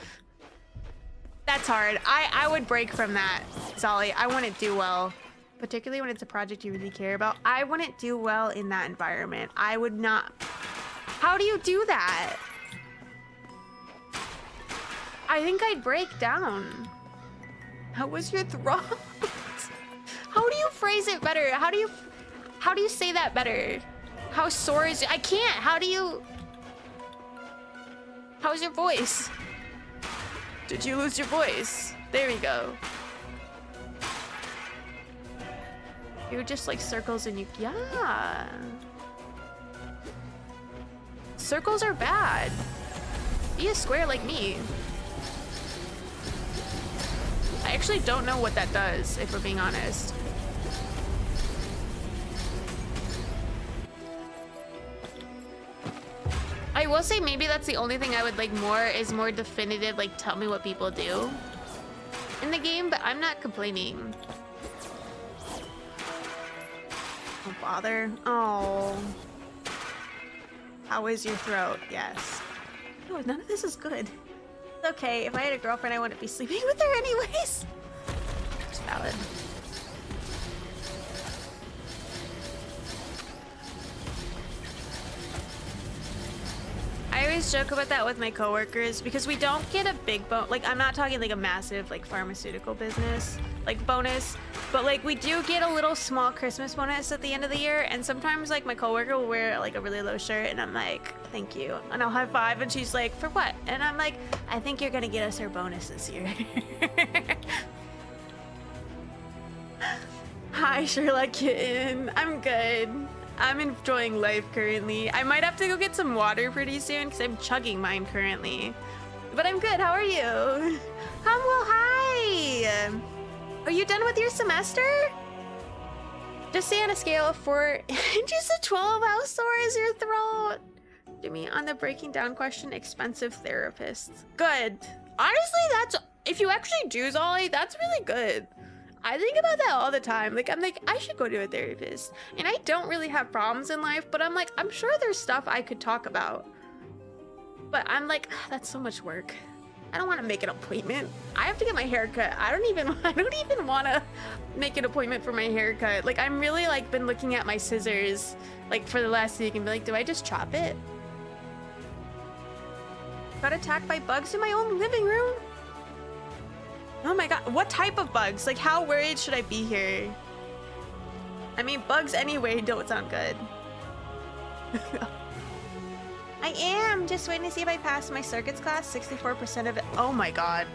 Speaker 1: That's hard. I would break from that, Zolly. I wouldn't do well. Particularly when it's a project you really care about. I wouldn't do well in that environment. I would not. How do you do that? I think I'd break down. How was your throat? How do you phrase it better? How do you say that better? How sore is it? I can't. How's your voice? Did you lose your voice? There we go. You're just like circles and you, yeah. Circles are bad. Be a square like me. I actually don't know what that does, if we're being honest. I will say maybe that's the only thing I would like more definitive, like tell me what people do in the game, but I'm not complaining. Don't bother. Oh. How is your throat? Yes. No, none of this is good. It's okay. If I had a girlfriend, I wouldn't be sleeping with her anyways. It's valid. I always joke about that with my coworkers because we don't get a big like I'm not talking like a massive like pharmaceutical business like bonus, but like we do get a little small Christmas bonus at the end of the year, and sometimes like my coworker will wear like a really low shirt and I'm like, thank you, and I'll high five and she's like, for what? And I'm like, I think you're gonna get us our bonus this year. Hi Sherlock Kitten, I'm good. I'm enjoying life currently. I might have to go get some water pretty soon because I'm chugging mine currently. But I'm good, how are you? Well, hi! Are you done with your semester? Just say on a scale of 4 inches to 12, how sore is your throat? Jimmy, on the breaking down question, expensive therapists. Good. Honestly, that's, if you actually do, Zolly, that's really good. I think about that all the time. Like, I'm like, I should go to a therapist. And I don't really have problems in life, but I'm like, I'm sure there's stuff I could talk about. But I'm like, that's so much work. I don't want to make an appointment. I have to get my hair cut. I don't even want to make an appointment for my haircut. Like, I'm really like been looking at my scissors like for the last week and be like, do I just chop it? Got attacked by bugs in my own living room? Oh my god, what type of bugs? Like, how worried should I be here? I mean, bugs anyway don't sound good. I am just waiting to see if I pass my circuits class. 64% of it. Oh my god.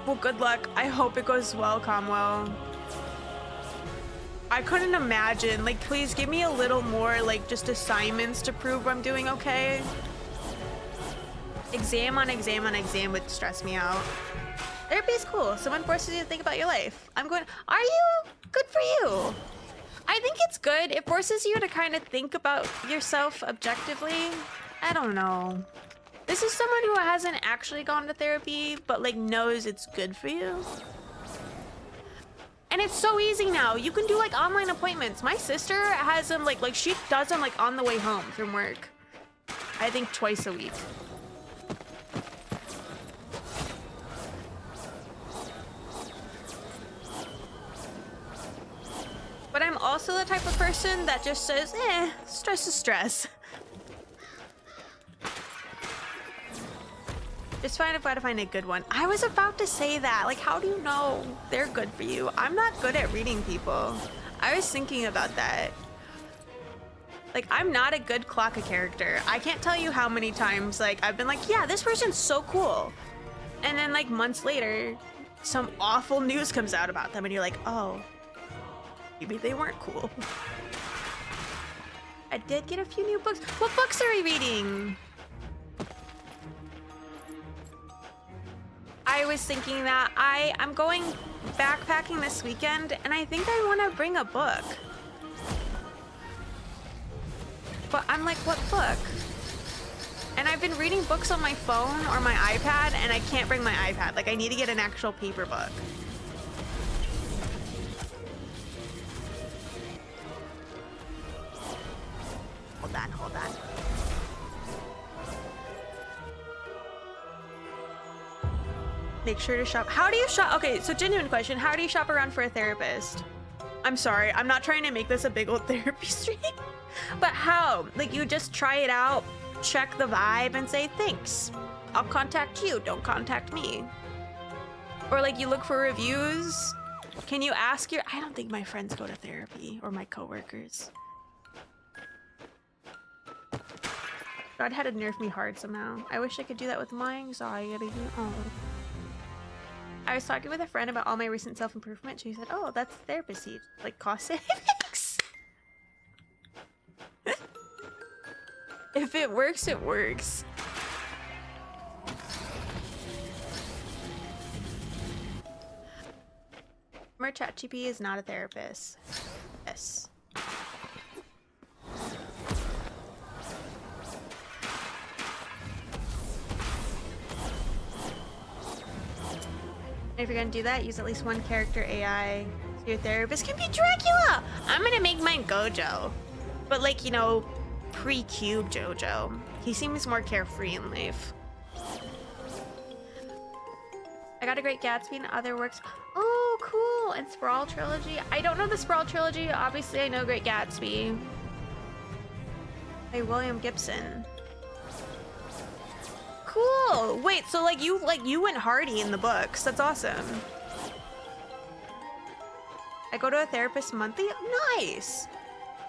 Speaker 1: Well, good luck. I hope it goes well, Comwell. I couldn't imagine. Like, please give me a little more, like, just assignments to prove I'm doing okay. Exam on exam on exam would stress me out. Therapy is cool. Someone forces you to think about your life. I'm going, are you? Good for you. I think it's good. It forces you to kind of think about yourself objectively. I don't know. This is someone who hasn't actually gone to therapy, but like knows it's good for you. And it's so easy now. You can do like online appointments. My sister has them like she does them like on the way home from work. I think twice a week. But I'm also the type of person that just says, stress is stress. Just trying to find a good one. I was about to say that. Like, how do you know they're good for you? I'm not good at reading people. I was thinking about that. Like, I'm not a good clock a character. I can't tell you how many times, like, I've been like, yeah, this person's so cool. And then, like, months later, some awful news comes out about them and you're like, oh. Maybe they weren't cool. I did get a few new books. What books are we reading? I was thinking that I'm going backpacking this weekend and I think I want to bring a book. But I'm like, what book? And I've been reading books on my phone or my iPad and I can't bring my iPad. Like, I need to get an actual paper book. Hold on. Make sure to shop. How do you shop? Okay, so genuine question. How do you shop around for a therapist? I'm sorry. I'm not trying to make this a big old therapy stream. But how? Like, you just try it out, check the vibe, and say, thanks. I'll contact you. Don't contact me. Or, like, you look for reviews. Can you ask your... I don't think my friends go to therapy or my coworkers. God had to nerf me hard somehow. I wish I could do that with my anxiety. Oh. I was talking with a friend about all my recent self-improvement. She said, oh, that's therapy. Like, cost savings? If it works, it works. ChatGPT is not a therapist. Yes. If you're gonna do that, use at least one character AI. So your therapist can be Dracula! I'm gonna make mine Gojo. But like, you know, pre-cube Jojo. He seems more carefree in life. I got a Great Gatsby and other works. Oh, cool! And Sprawl Trilogy. I don't know the Sprawl Trilogy. Obviously, I know Great Gatsby. By William Gibson. Cool. Wait, so like you went hardy in the books. That's awesome. I go to a therapist monthly? Nice.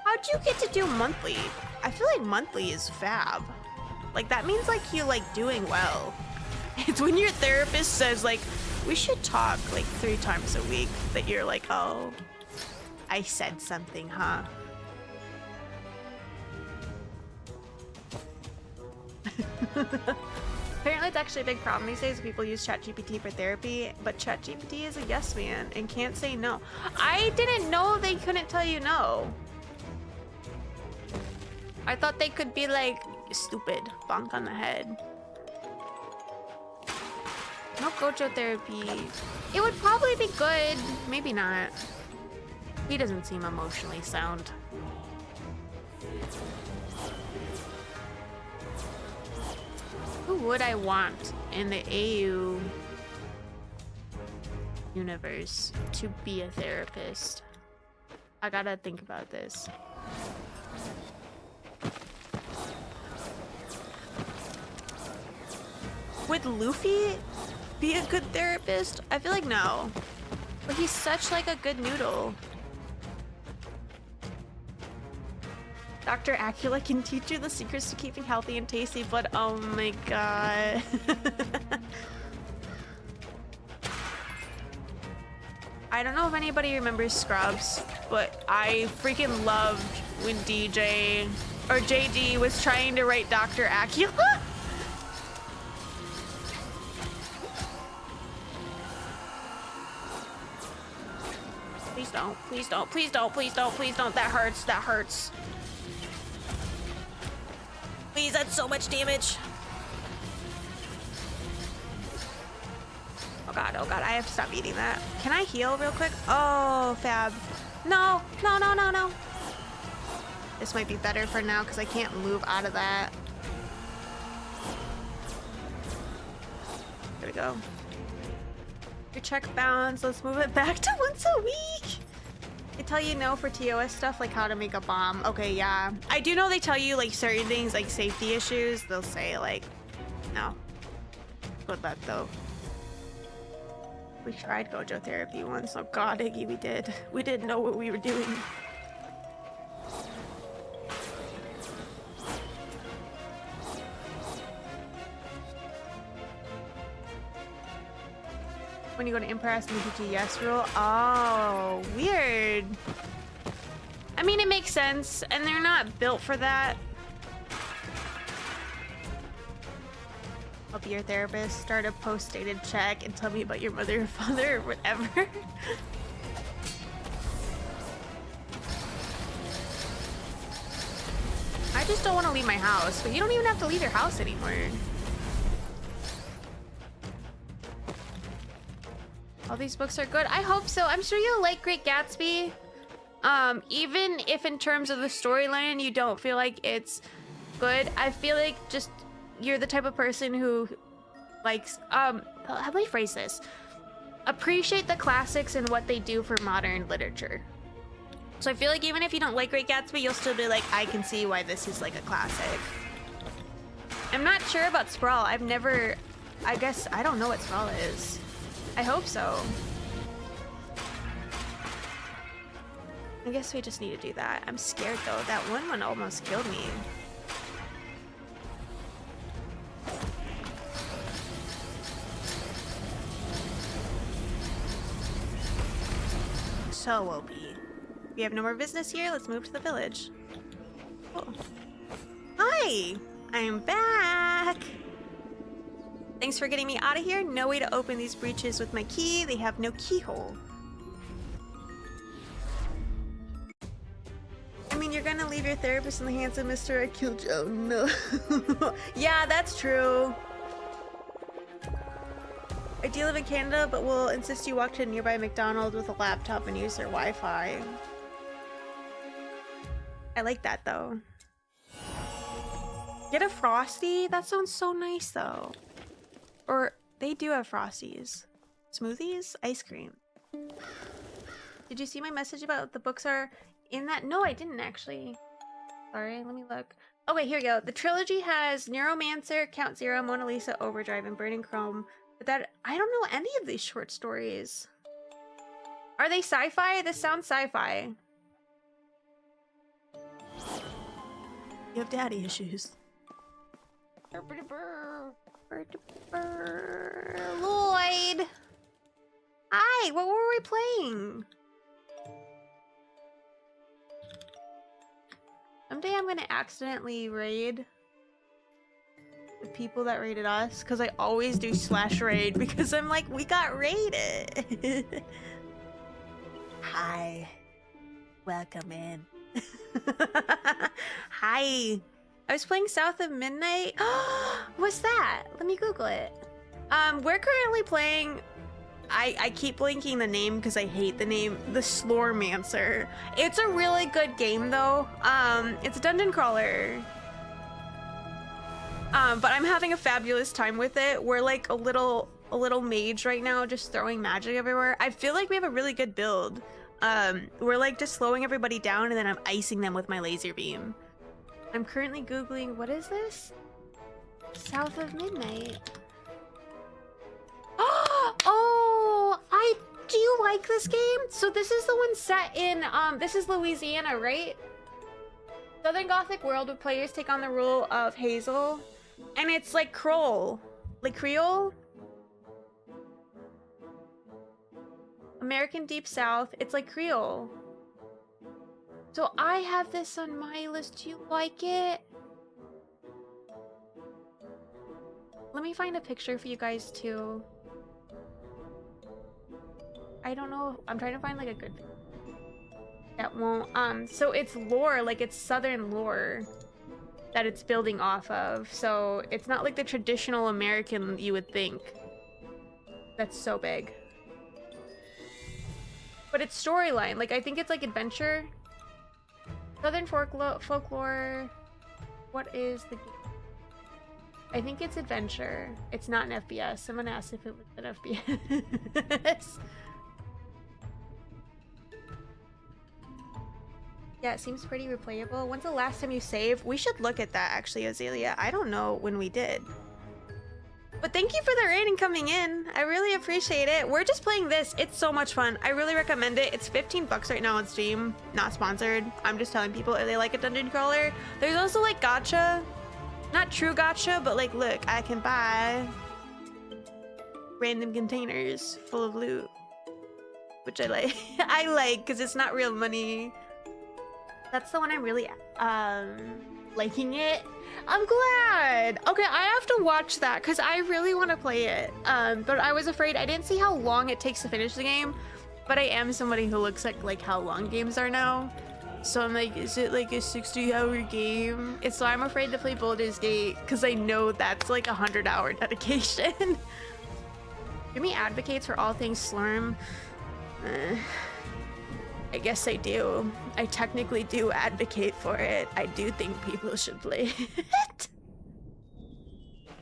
Speaker 1: How'd you get to do monthly? I feel like monthly is fab. Like that means like you like doing well. It's when your therapist says like, we should talk like 3 times a week that you're like, oh, I said something, huh? Apparently it's actually a big problem these days. People use ChatGPT for therapy, but ChatGPT is a yes man and can't say no. I didn't know they couldn't tell you no. I thought they could be like, stupid, bonk on the head. No Gojo therapy. It would probably be good. Maybe not. He doesn't seem emotionally sound. Who would I want in the AU universe to be a therapist? I gotta think about this. Would Luffy be a good therapist? I feel like no. But he's such like a good noodle. Dr. Acula can teach you the secrets to keeping healthy and tasty, but oh my god. I don't know if anybody remembers Scrubs, but I freaking loved when DJ or JD was trying to write Dr. Acula. Please don't, please don't, please don't, please don't, please don't. That hurts, that hurts. Please, that's so much damage. Oh god, I have to stop eating that. Can I heal real quick? Oh, fab. No, no, no, no, no. This might be better for now because I can't move out of that. There we go. Your check balance, let's move it back to once a week. They tell you no for TOS stuff, like how to make a bomb. Okay, yeah. I do know they tell you like certain things, like safety issues. They'll say like, no. Good luck though. We tried Gojo therapy once. Oh god, Iggy, we did. We didn't know what we were doing. When you go to Impress and the yes rule. Oh, weird. I mean, it makes sense, and they're not built for that. I'll be your therapist. Start a post-dated check and tell me about your mother or father or whatever. I just don't want to leave my house, but you don't even have to leave your house anymore. All these books are good. I hope so. I'm sure you'll like Great Gatsby. Even if in terms of the storyline you don't feel like it's good, I feel like just you're the type of person who likes, how do I phrase this? Appreciate the classics and what they do for modern literature. So I feel like even if you don't like Great Gatsby, you'll still be like, I can see why this is like a classic. I'm not sure about Sprawl. I've never, I guess, I don't know what Sprawl is. I hope so. I guess we just need to do that. I'm scared though. That one almost killed me. So OP. We have no more business here. Let's move to the village. Oh. Hi! I'm back! Thanks for getting me out of here. No way to open these breaches with my key. They have no keyhole. I mean, you're gonna leave your therapist in the hands of Mr. I killed Joe. No. Yeah, that's true. I do live in Canada, but will insist you walk to a nearby McDonald's with a laptop and use their Wi-Fi. I like that, though. Get a Frosty? That sounds so nice, though. Or they do have Frosties. Smoothies? Ice cream. Did you see my message about the books are in that? No, I didn't actually. Sorry, let me look. Okay, here we go. The trilogy has Neuromancer, Count Zero, Mona Lisa, Overdrive, and Burning Chrome. But that I don't know any of these short stories. Are they sci-fi? This sounds sci-fi. You have daddy issues. Lloyd! Hi, what were we playing? Someday I'm gonna accidentally raid the people that raided us, because I always do /raid because I'm like, we got raided. Hi. Welcome in. Hi. I was playing South of Midnight. What's that? Let me Google it. We're currently playing... I keep blinking the name because I hate the name. The Slormancer. It's a really good game though. It's a dungeon crawler. But I'm having a fabulous time with it. We're like a little mage right now, just throwing magic everywhere. I feel like we have a really good build. We're like just slowing everybody down and then I'm icing them with my laser beam. I'm currently Googling, what is this? South of Midnight. Oh, I do like this game. So this is the one set in, this is Louisiana, right? Southern Gothic world where players take on the role of Hazel. And it's like Creole. Like Creole? American Deep South. It's like Creole. So I have this on my list. Do you like it? Let me find a picture for you guys too. I don't know. I'm trying to find like a good that won't so it's lore, like it's southern lore that it's building off of. So it's not like the traditional American you would think. That's so big. But it's storyline. Like I think it's like adventure. Southern folklore. What is the game? I think it's adventure. It's not an FPS. Someone asked if it was an FPS. Yeah, it seems pretty replayable. When's the last time you saved? We should look at that actually, Azalea. I don't know when we did. But thank you for the raid and coming in. I really appreciate it. We're just playing this. It's so much fun. I really recommend it. It's 15 bucks right now on Steam. Not sponsored. I'm just telling people if they like a dungeon crawler. There's also like gacha. Not true gacha, but like, look, I can buy random containers full of loot. Which I like. I like, because it's not real money. That's the one I'm really liking it. I'm glad. Okay, I have to watch that because I really want to play it. But I was afraid. I didn't see how long it takes to finish the game. But I am somebody who looks at like how long games are now. So I'm like, is it like a 60-hour game? So I'm afraid to play Baldur's Gate because I know that's like a 100-hour dedication. Jimmy advocates for all things Slurm. I guess I do. I technically do advocate for it. I do think people should play it.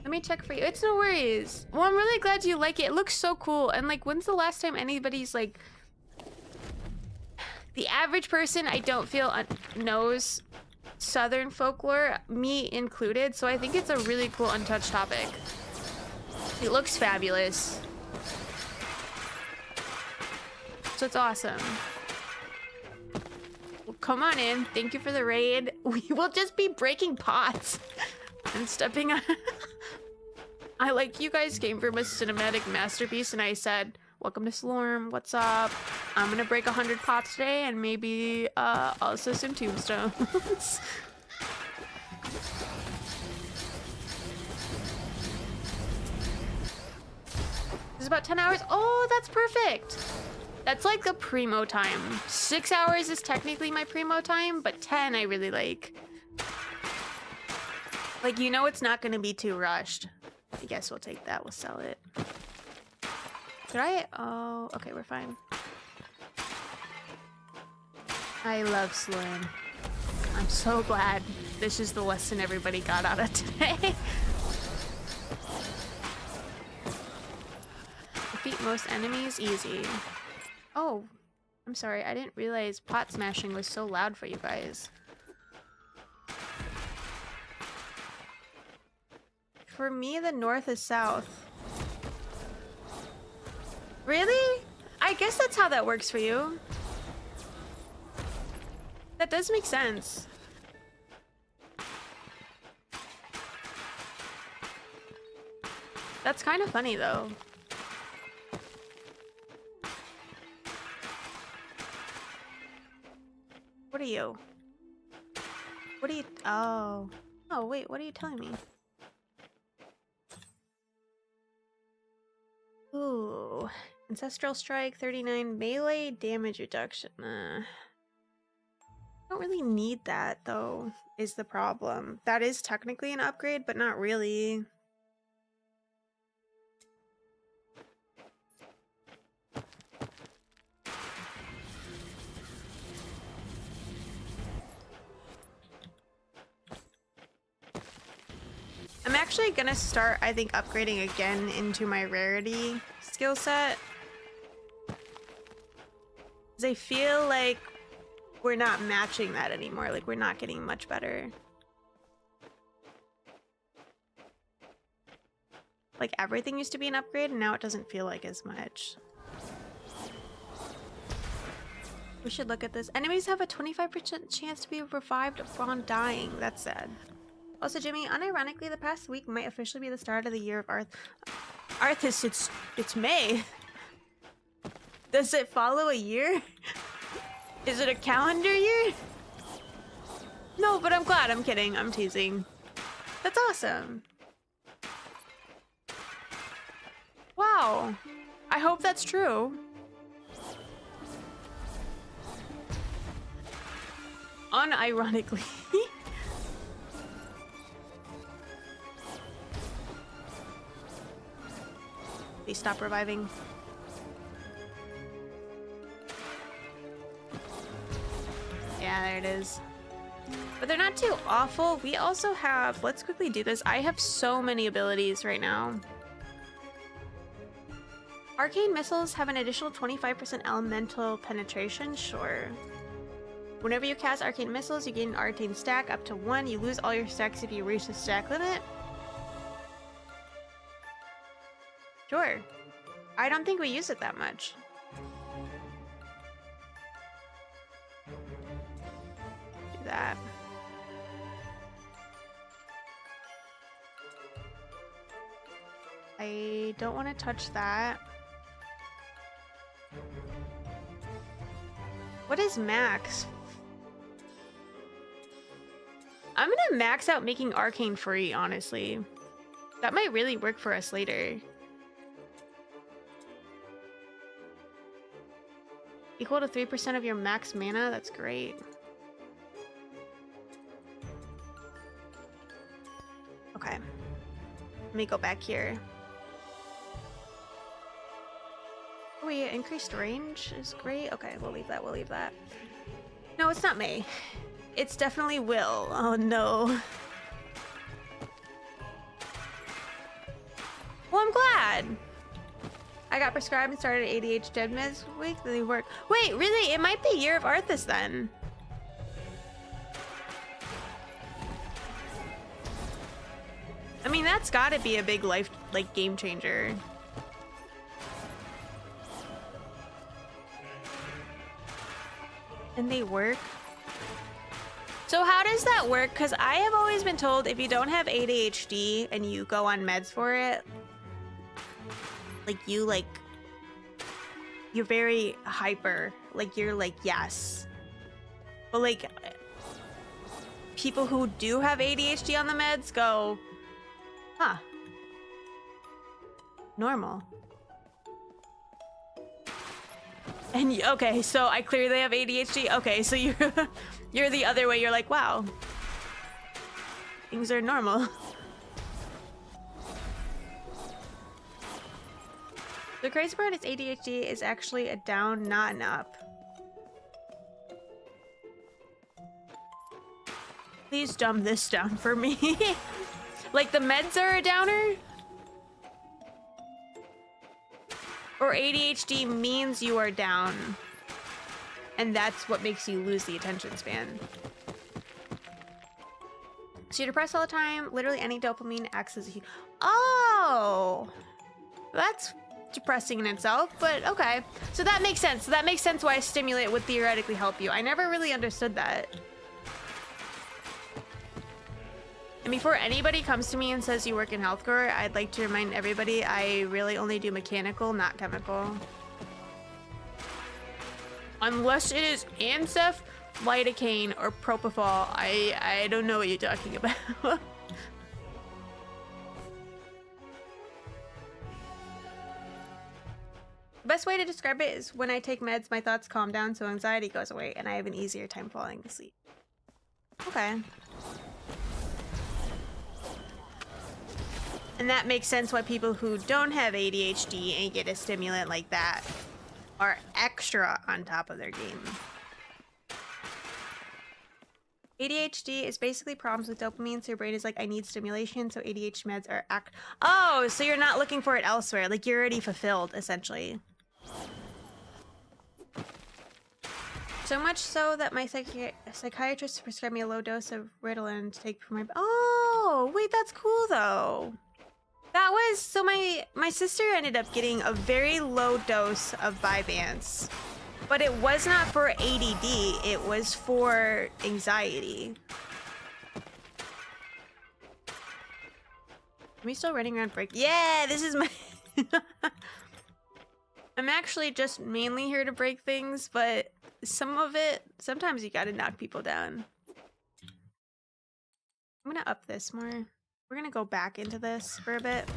Speaker 1: Let me check for you. It's no worries. Well, I'm really glad you like it. It looks so cool. And like, when's the last time anybody's like... The average person I don't feel knows Southern folklore, me included. So I think it's a really cool untouched topic. It looks fabulous. So it's awesome. Well, come on in. Thank you for the raid. We will just be breaking pots and stepping on. I like you guys came from a cinematic masterpiece and I said, welcome to Slorm. What's up? I'm gonna break 100 pots today and maybe also some tombstones. It's about 10 hours. Oh, that's perfect. That's like the primo time. 6 hours is technically my primo time, but 10 I really like. Like, you know it's not gonna be too rushed. I guess we'll take that, we'll sell it. Did I? Oh, okay, we're fine. I love Slurm. I'm so glad this is the lesson everybody got out of today. Defeat most enemies easy. Oh, I'm sorry. I didn't realize pot smashing was so loud for you guys. For me, the north is south. Really? I guess that's how that works for you. That does make sense. That's kind of funny, though. What are you? What are you? Oh. Oh, wait, what are you telling me? Ooh. Ancestral Strike, 39 melee damage reduction. I don't really need that, though, is the problem. That is technically an upgrade, but not really. I'm actually gonna start, I think, upgrading again into my rarity skill set. Because I feel like we're not matching that anymore. Like, we're not getting much better. Like, everything used to be an upgrade, and now it doesn't feel like as much. We should look at this. Enemies have a 25% chance to be revived upon dying. That's sad. Also, Jimmy, unironically, the past week might officially be the start of the year of Arthas. It's May. Does it follow a year? Is it a calendar year? No, but I'm glad. I'm kidding. I'm teasing. That's awesome. Wow. I hope that's true. Unironically. Please stop reviving. Yeah, there it is. But they're not too awful. We also have... Let's quickly do this. I have so many abilities right now. Arcane missiles have an additional 25% elemental penetration. Sure. Whenever you cast arcane missiles, you gain an arcane stack up to 1. You lose all your stacks if you reach the stack limit. Sure. I don't think we use it that much. Do that. I don't want to touch that. What is max? I'm gonna max out making arcane free, honestly. That might really work for us later. Equal to 3% of your max mana? That's great. Okay. Let me go back here. Oh, yeah, increased range is great. Okay, we'll leave that. We'll leave that. No, it's not May. It's definitely Will. Oh, no. Well, I'm glad. I got prescribed and started ADHD meds weekly work. Wait, really? It might be Year of Arthas then. I mean, that's gotta be a big life, like, game changer. And they work? So how does that work? Because I have always been told if you don't have ADHD and you go on meds for it, you're very hyper. Like, you're like, yes. But, like, people who do have ADHD on the meds go, huh. Normal. And, okay, so I clearly have ADHD. Okay, so you're the other way. You're like, wow. Things are normal. The crazy part is ADHD is actually a down, not an up. Please dumb this down for me. Like, the meds are a downer? Or ADHD means you are down. And that's what makes you lose the attention span. So you're depressed all the time. Literally any dopamine acts as a... Oh! That's depressing in itself, but okay. So that makes sense. That makes sense why a stimulant would theoretically help you. I never really understood that. And before anybody comes to me and says you work in healthcare, I'd like to remind everybody I really only do mechanical, not chemical. Unless it is Ansef, lidocaine, or propofol, I don't know what you're talking about. The best way to describe it is when I take meds, my thoughts calm down so anxiety goes away and I have an easier time falling asleep. Okay. And that makes sense why people who don't have ADHD and get a stimulant like that are extra on top of their game. ADHD is basically problems with dopamine, so your brain is like, I need stimulation, so ADHD meds are Oh, so you're not looking for it elsewhere. Like, you're already fulfilled, essentially. So much so that my psychiatrist prescribed me a low dose of Ritalin to take for my... Oh, wait, that's cool, though. That was... So my sister ended up getting a very low dose of Vyvanse. But it was not for ADD, it was for anxiety. Am we still running around break? Yeah, this is my... I'm actually just mainly here to break things, but some of it, sometimes you gotta knock people down. I'm gonna up this more. We're gonna go back into this for a bit.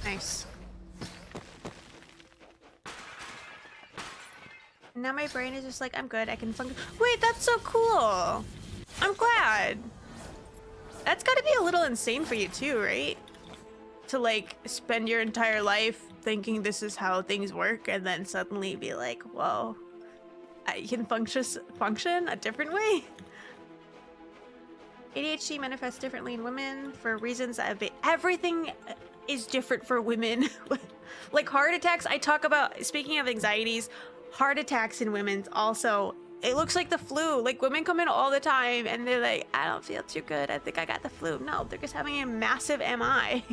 Speaker 1: Nice. And now my brain is just like, I'm good, I can function. Wait, that's so cool. I'm glad. That's gotta be a little insane for you too, right? To like spend your entire life thinking this is how things work and then suddenly be like, whoa, I can function a different way. ADHD manifests differently in women for reasons that everything is different for women. Like heart attacks, I talk about, speaking of anxieties, heart attacks in women's also, it looks like the flu. Like women come in all the time and they're like, I don't feel too good, I think I got the flu. No, they're just having a massive MI.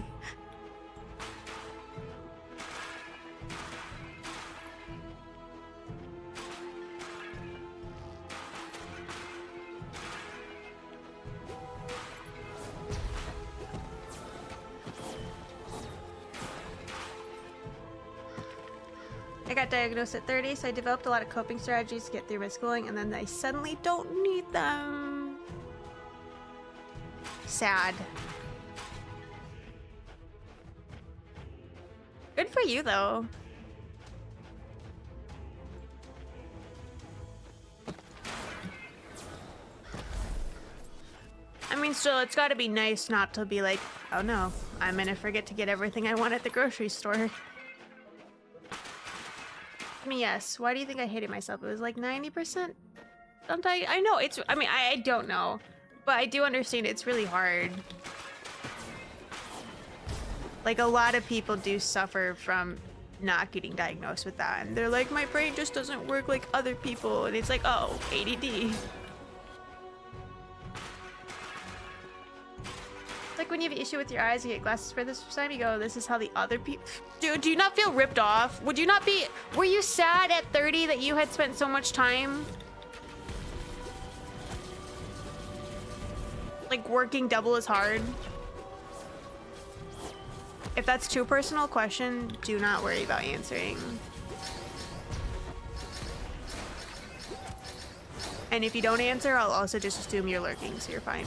Speaker 1: I got diagnosed at 30, so I developed a lot of coping strategies to get through my schooling, and then I suddenly don't need them. Sad. Good for you, though. I mean, still, it's gotta be nice not to be like, oh no, I'm gonna forget to get everything I want at the grocery store. I mean, yes. Why do you think I hated myself? It was like 90%. I know it's, I mean, I don't know, but I do understand it's really hard. Like a lot of people do suffer from not getting diagnosed with that. And they're like, my brain just doesn't work like other people. And it's like, oh, ADD. Like when you have an issue with your eyes, you get glasses for this time, you go, this is how the other people... Dude, do you not feel ripped off? Would you not be... Were you sad at 30 that you had spent so much time like working double as hard? If that's too personal a question, do not worry about answering. And if you don't answer, I'll also just assume you're lurking, so you're fine.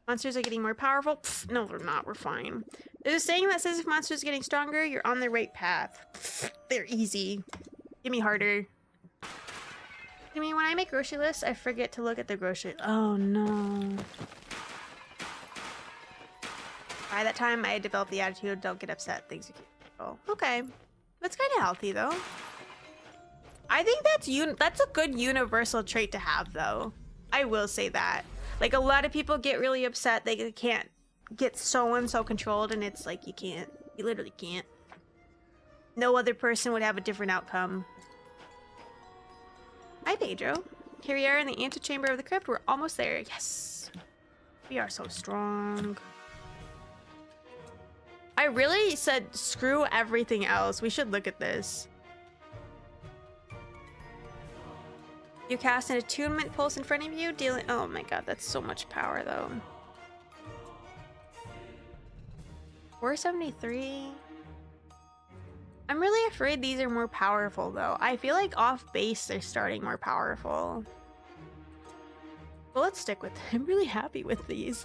Speaker 1: Monsters are getting more powerful? Pfft, no, they're not. We're fine. There's a saying that says if monsters are getting stronger, you're on the right path. Pfft, they're easy. Give me harder. I mean, when I make grocery lists, I forget to look at the grocery. Oh, no. By that time, I had developed the attitude, don't get upset. Things are cute. Okay. That's kind of healthy, though. I think that's a good universal trait to have, though. I will say that. Like, a lot of people get really upset they can't get so-and-so controlled, and it's like, you can't. You literally can't. No other person would have a different outcome. Hi, Pedro. Here we are in the antechamber of the crypt. We're almost there. Yes. We are so strong. I really said screw everything else. We should look at this. You cast an attunement pulse in front of you, dealing... Oh my god, that's so much power, though. 473. I'm really afraid these are more powerful, though. I feel like off base they're starting more powerful. Well, let's stick with them. I'm really happy with these.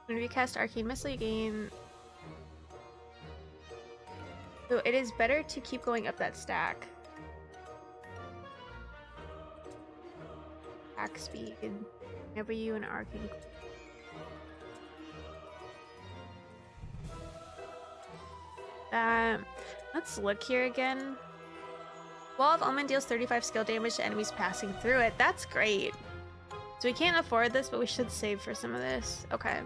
Speaker 1: When we cast Arcane Missile, you gain... So it is better to keep going up that stack. Attack speed. Whenever you an Arcane... Let's look here again. Wall of Omen deals 35 skill damage to enemies passing through it. That's great. So we can't afford this, but we should save for some of this. Okay.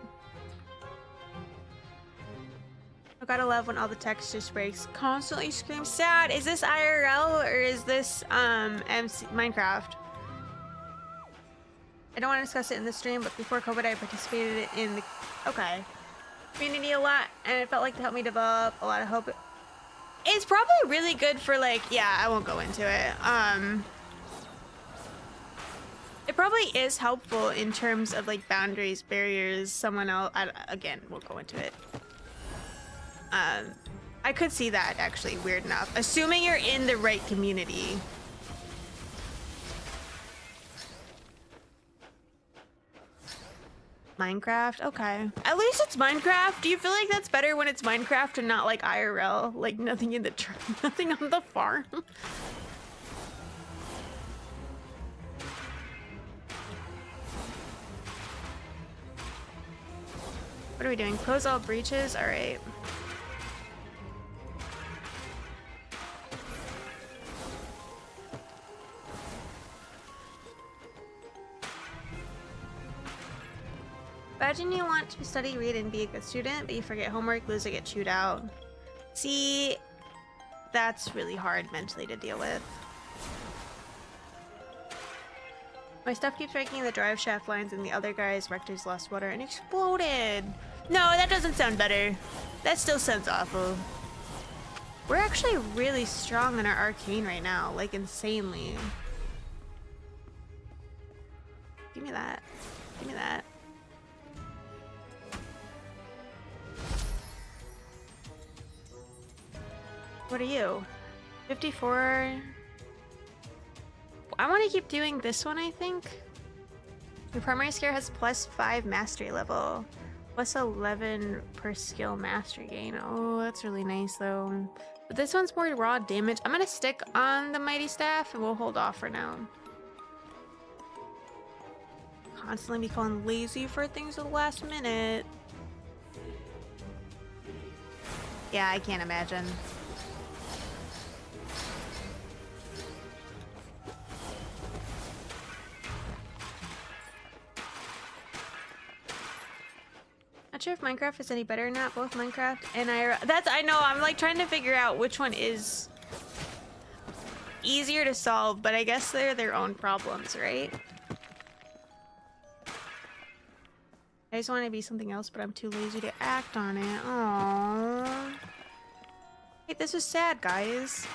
Speaker 1: I gotta love when all the text just breaks. Constantly scream sad. Is this IRL or is this MC Minecraft? I don't want to discuss it in the stream, but before COVID I participated in the community a lot, and it felt like to help me develop a lot of hope. It's probably really good for, like, yeah, I won't go into it. It probably is helpful in terms of, like, boundaries, barriers, someone else, again, won't go into it. I could see that, actually, weird enough. Assuming you're in the right community. Minecraft? Okay. At least it's Minecraft. Do you feel like that's better when it's Minecraft and not like IRL? Like nothing in the nothing on the farm? What are we doing? Close all breaches? Alright. Imagine you want to study, read, and be a good student, but you forget homework, lose, or get chewed out. See, that's really hard mentally to deal with. My stuff keeps breaking in the drive shaft lines, and the other guy's rector's lost water and exploded. No, that doesn't sound better. That still sounds awful. We're actually really strong in our arcane right now, like insanely. Give me that. Give me that. What are you? 54. I want to keep doing this one, I think. Your primary skill has +5 mastery level. +11 per skill mastery gain. Oh, that's really nice though. But this one's more raw damage. I'm gonna stick on the mighty staff and we'll hold off for now. Constantly be calling lazy for things at the last minute. Yeah, I can't imagine. Not sure if Minecraft is any better or not. Both Minecraft and I know, I'm like trying to figure out which one is easier to solve, but I guess they're their own problems, right? I just want to be something else, but I'm too lazy to act on it. Aww. Hey, this is sad, guys.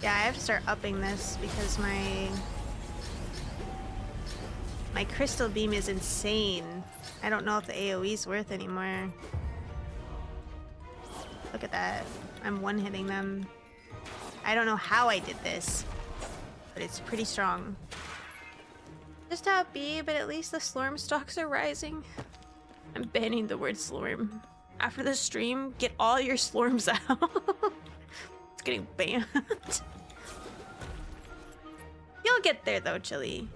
Speaker 1: Yeah, I have to start upping this because my crystal beam is insane. I don't know if the AoE's worth anymore. Look at that. I'm one-hitting them. I don't know how I did this, but it's pretty strong. Just how it be, but at least the Slorm stocks are rising. I'm banning the word Slorm. After the stream, get all your Slorms out. It's getting banned. You'll get there though, Chili.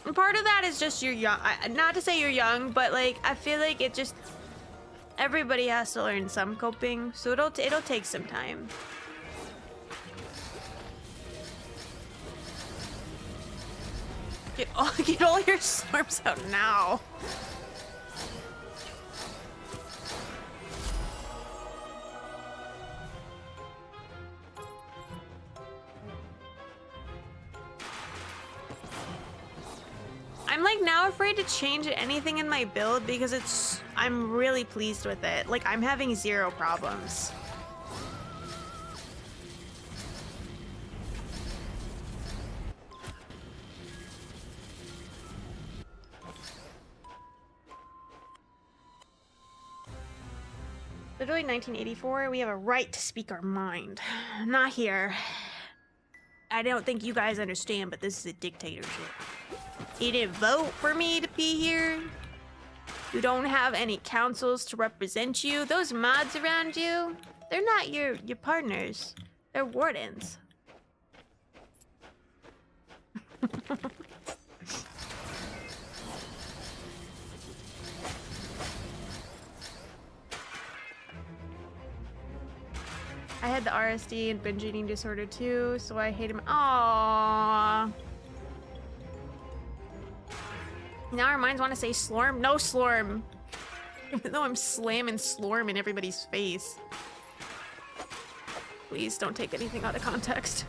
Speaker 1: And part of that is just you're young. Not to say you're young, but like I feel like it just everybody has to learn some coping, so it'll take some time. Get all your Slorms out now. I'm like now afraid to change anything in my build because I'm really pleased with it. Like I'm having zero problems. Literally 1984, we have a right to speak our mind. Not here. I don't think you guys understand, but this is a dictatorship. You didn't vote for me to be here. You don't have any councils to represent you. Those mods around you, they're not your partners. They're wardens. I had the RSD and binge eating disorder too, so I hate him. Aww. Now our minds want to say Slorm. No Slorm. Even though I'm slamming Slorm in everybody's face. Please don't take anything out of context.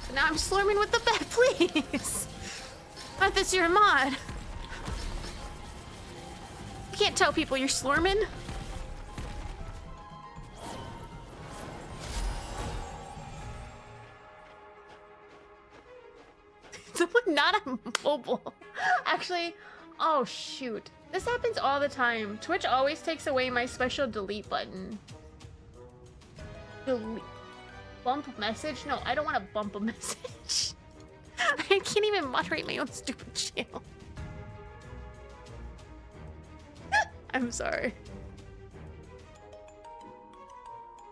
Speaker 1: But now I'm Slorming with the bed, please. I thought this your mod. You can't tell people you're Slorming. Someone not on mobile. Actually, oh shoot. This happens all the time. Twitch always takes away my special delete button. Delete. Bump message? No, I don't want to bump a message. I can't even moderate my own stupid channel. I'm sorry.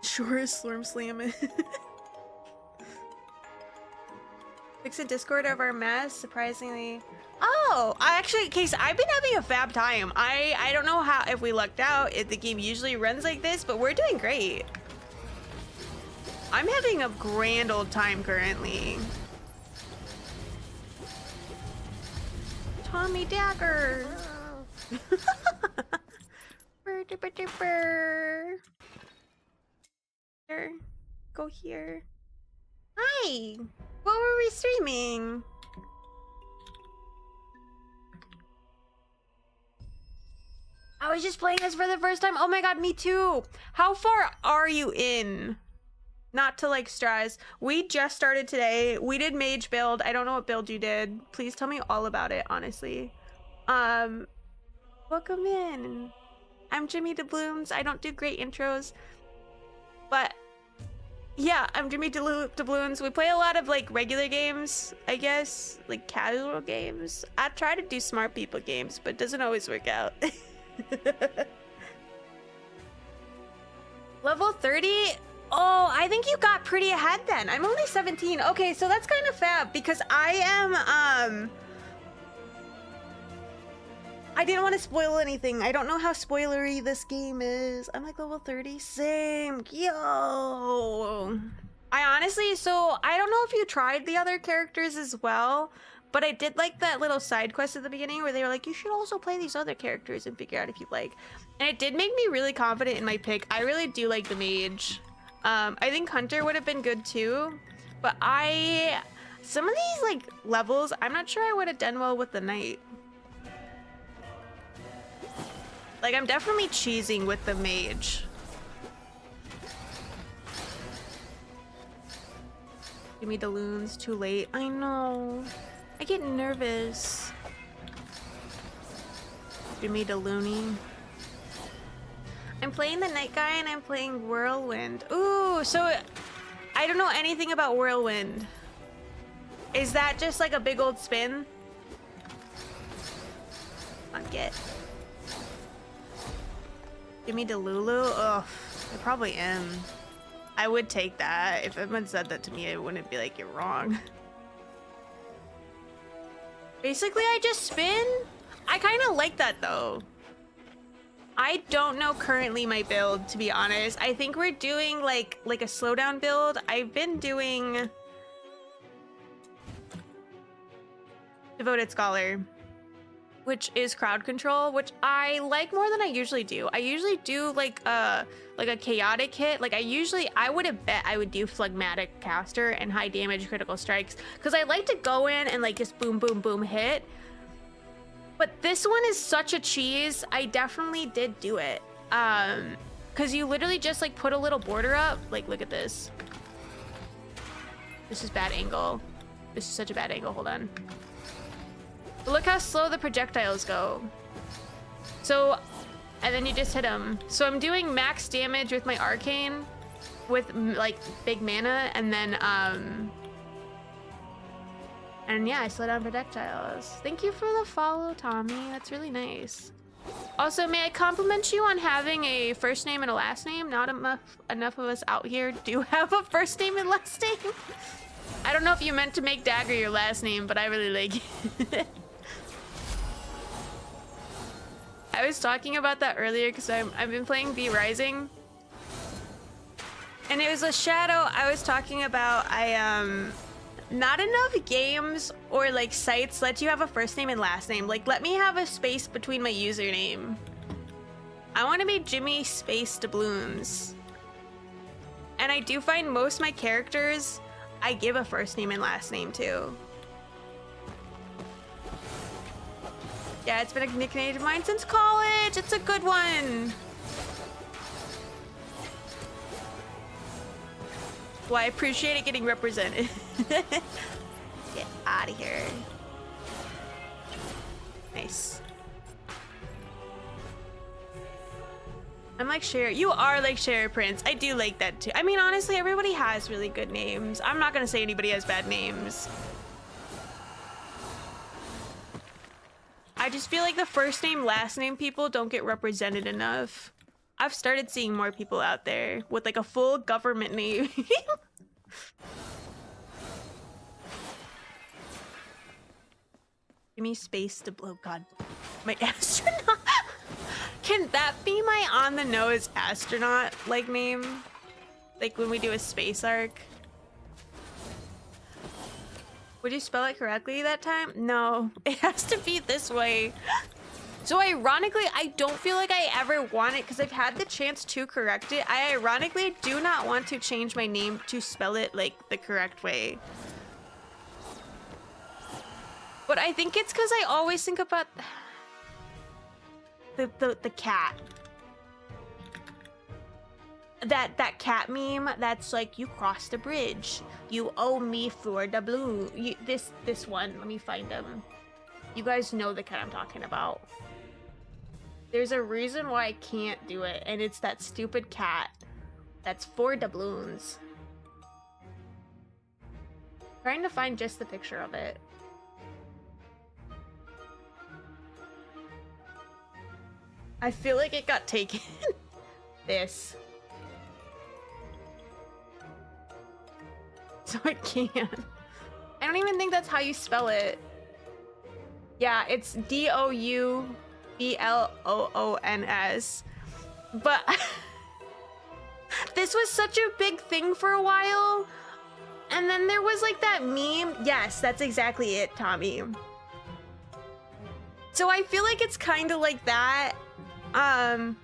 Speaker 1: Sure is Slorm slamming. Fixing Discord of our mess, surprisingly. Oh, case I've been having a fab time. I don't know how, if we lucked out, if the game usually runs like this, but we're doing great. I'm having a grand old time currently. Tommy Dagger. Go here. Hi. What were we streaming? I was just playing this for the first time. Oh my god, me too. How far are you in? Not to like stress. We just started today. We did mage build. I don't know what build you did. Please tell me all about it, honestly. Welcome in. I'm Jimmy DeBlooms. I don't do great intros. But yeah, I'm Jimmy DeBlooms. We play a lot of like regular games, I guess, like casual games. I try to do smart people games, but it doesn't always work out. Level 30? Oh, I think you got pretty ahead then. I'm only 17. Okay, so that's kind of fab because I am, I didn't want to spoil anything. I don't know how spoilery this game is. I'm like level 30. Same. Yo. I honestly, so I don't know if you tried the other characters as well, but I did like that little side quest at the beginning where they were like, you should also play these other characters and figure out if you like. And it did make me really confident in my pick. I really do like the mage. I think Hunter would have been good too, but some of these like levels, I'm not sure I would have done well with the knight. Like, I'm definitely cheesing with the mage. Give me the loons, too late. I know. I get nervous. Give me the loony. I'm playing the Night Guy and I'm playing Whirlwind. Ooh, so I don't know anything about Whirlwind. Is that just like a big old spin? Come on, get. Give me Delulu? Ugh, I probably am. I would take that. If anyone said that to me, I wouldn't be like, you're wrong. Basically, I just spin. I kind of like that though. I don't know currently my build, to be honest. I think we're doing like a slowdown build. I've been doing Devoted Scholar, which is crowd control, which I like more than I usually do. I usually do like a chaotic hit. Like I would have bet I would do Phlegmatic Caster and high damage critical strikes, because I like to go in and like just boom, boom, boom hit. But this one is such a cheese. I definitely did do it. Because you literally just like put a little border up. Like, look at this. This is bad angle. This is such a bad angle. Hold on. But look how slow the projectiles go. So, and then you just hit them. So I'm doing max damage with my arcane with like big mana, and then and yeah, I slow down projectiles. Thank you for the follow, Tommy. That's really nice. Also, may I compliment you on having a first name and a last name? Not enough of us out here do have a first name and last name. I don't know if you meant to make Dagger your last name, but I really like it. I was talking about that earlier because I've been playing V Rising. And it was a shadow I was talking about. Not enough games or like sites let you have a first name and last name. Like, let me have a space between my username. I want to be Jimmy Space Doubloons. And I do find most of my characters I give a first name and last name to. Yeah, it's been a nickname of mine since college. It's a good one. Well, I appreciate it getting represented. Get out of here. Nice. I'm like Cher. You are like Cher Prince. I do like that too. I mean, honestly, everybody has really good names. I'm not gonna say anybody has bad names. I just feel like the first name, last name people don't get represented enough. I've started seeing more people out there with like a full government name. Give me space to blow. God, my astronaut. Can that be my on the nose astronaut like name? Like when we do a space arc? Would you spell it correctly that time? No, it has to be this way. So ironically, I don't feel like I ever want it because I've had the chance to correct it. I ironically do not want to change my name to spell it like the correct way. But I think it's because I always think about the cat. That cat meme that's like, you crossed the bridge. You owe me for the blue. This one, let me find him. You guys know the cat I'm talking about. There's a reason why I can't do it, and it's that stupid cat. That's 4 doubloons. Trying to find just the picture of it. I feel like it got taken. This. So I can't. I don't even think that's how you spell it. Yeah, it's DOUBLOONS. But this was such a big thing for a while. And then there was like that meme. Yes, that's exactly it, Tommy. So I feel like it's kind of like that. And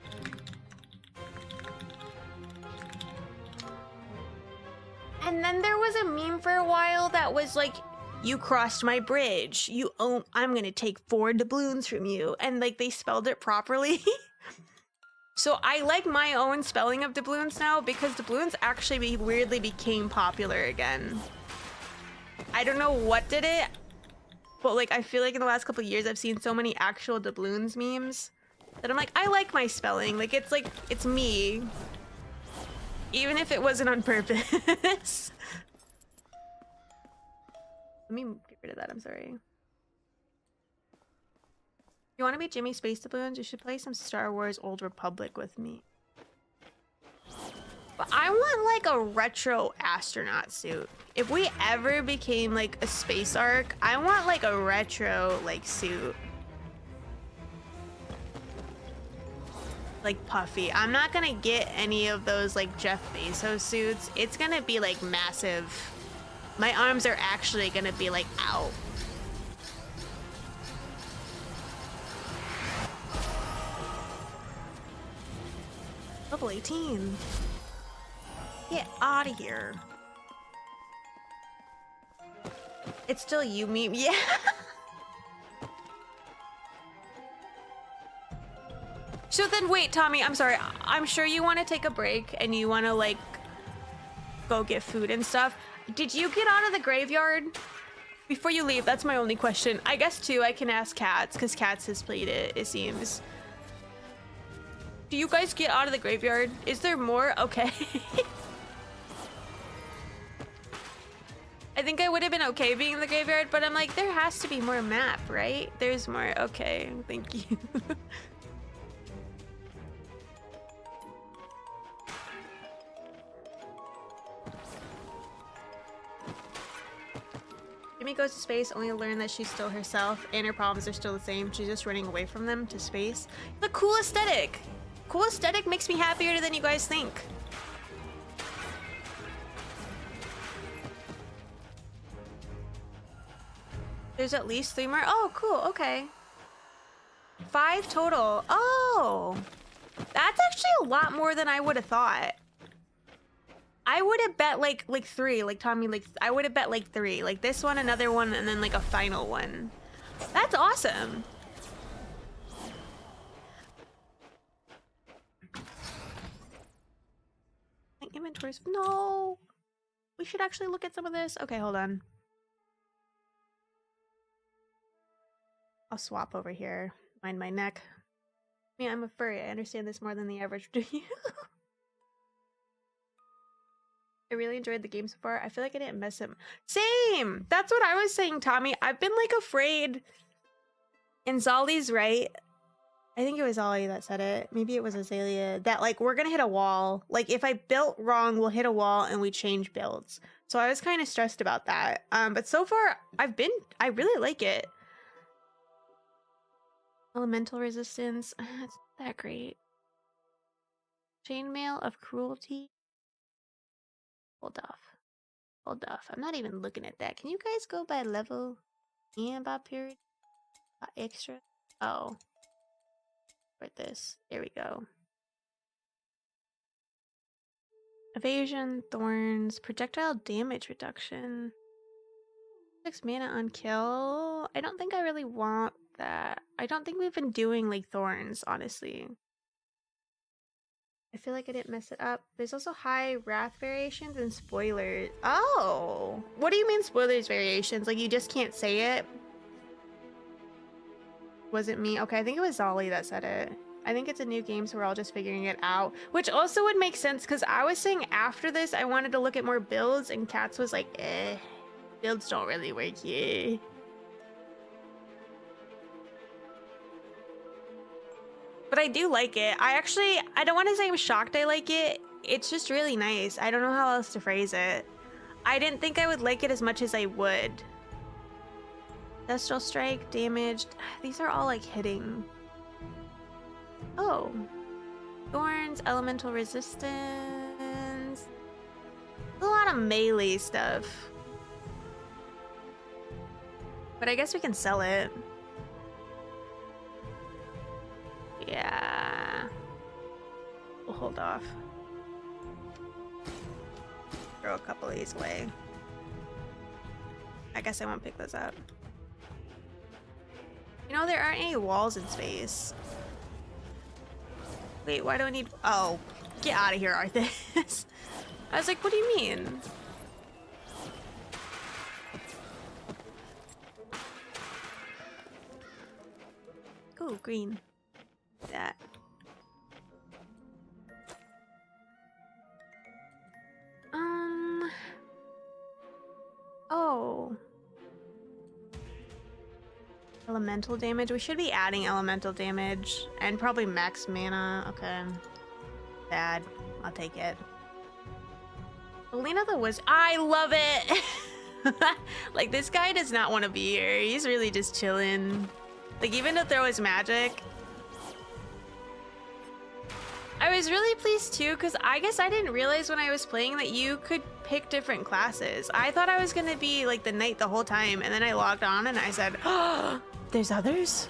Speaker 1: then there was a meme for a while that was like, you crossed my bridge. You own, I'm gonna take 4 doubloons from you. And like they spelled it properly. So I like my own spelling of doubloons now because doubloons actually weirdly became popular again. I don't know what did it, but like I feel like in the last couple of years I've seen so many actual doubloons memes. That I'm like my spelling. Like, it's me. Even if it wasn't on purpose. Let me get rid of that, I'm sorry. You want to meet Jimmy Space Doubloons? You should play some Star Wars Old Republic with me. But I want like a retro astronaut suit. If we ever became like a space arc, I want like a retro like suit. Like puffy. I'm not gonna get any of those like Jeff Bezos suits. It's gonna be like massive. My arms are actually gonna be like out. Level 18. Get out of here. It's still you, me. Yeah. So then wait, Tommy, I'm sorry. I'm sure you want to take a break and you want to like go get food and stuff. Did you get out of the graveyard before you leave? That's my only question. I guess too, I can ask Cats because Cats has played it, it seems. Do you guys get out of the graveyard? Is there more? Okay. I think I would have been okay being in the graveyard, but I'm like, there has to be more map, right? There's more. Okay, thank you. Jimmy goes to space only to learn that she's still herself and her problems are still the same. She's just running away from them to space. The cool aesthetic. Cool aesthetic makes me happier than you guys think. There's at least 3 more. Oh, cool. Okay. 5 total. Oh, that's actually a lot more than I would have thought. I would have bet like 3, like Tommy, like I would have bet like 3, like this one, another one, and then like a final one. That's awesome. My inventories. No, we should actually look at some of this. Okay, hold on. I'll swap over here. Mind my neck. Yeah, I'm a furry. I understand this more than the average do you? I really enjoyed the game so far. I feel like I didn't miss him. Same! That's what I was saying, Tommy. I've been like afraid. And Zolly's right. I think it was Zolly that said it. Maybe it was Azalea. That like we're gonna hit a wall. Like if I built wrong, we'll hit a wall and we change builds. So I was kind of stressed about that. But so far I really like it. Elemental resistance. It's not that great. Chainmail of cruelty. Hold off. Hold off. I'm not even looking at that. Can you guys go by level and by period? Extra? Oh. Right this. There we go. Evasion, thorns, projectile damage reduction. 6 mana on kill. I don't think I really want that. I don't think we've been doing like thorns, honestly. I feel like I didn't mess it up. There's also high wrath variations and spoilers. Oh! What do you mean spoilers variations? Like you just can't say it? Was it me? Okay, I think it was Zolly that said it. I think it's a new game, so we're all just figuring it out. Which also would make sense, because I was saying after this, I wanted to look at more builds, and Cats was like, builds don't really work here. But I do like it. I don't want to say I'm shocked I like it. It's just really nice. I don't know how else to phrase it. I didn't think I would like it as much as I would. Destral Strike, damaged. These are all like hitting. Oh. Thorns, elemental resistance. A lot of melee stuff. But I guess we can sell it. Yeah. We'll hold off. Throw a couple of these away. I guess I won't pick those up. You know, there aren't any walls in space. Wait, why do I need... Oh, get out of here, Arthas. I was like, what do you mean? Ooh, green. that. Oh. Elemental damage. We should be adding elemental damage and probably max mana. Okay. Bad. I'll take it. Alina the Wizard. I love it! Like, this guy does not want to be here. He's really just chilling. Like, even to throw his magic. I was really pleased too, because I guess I didn't realize when I was playing that you could pick different classes. I thought I was going to be like the knight the whole time, and then I logged on and I said, oh, there's others?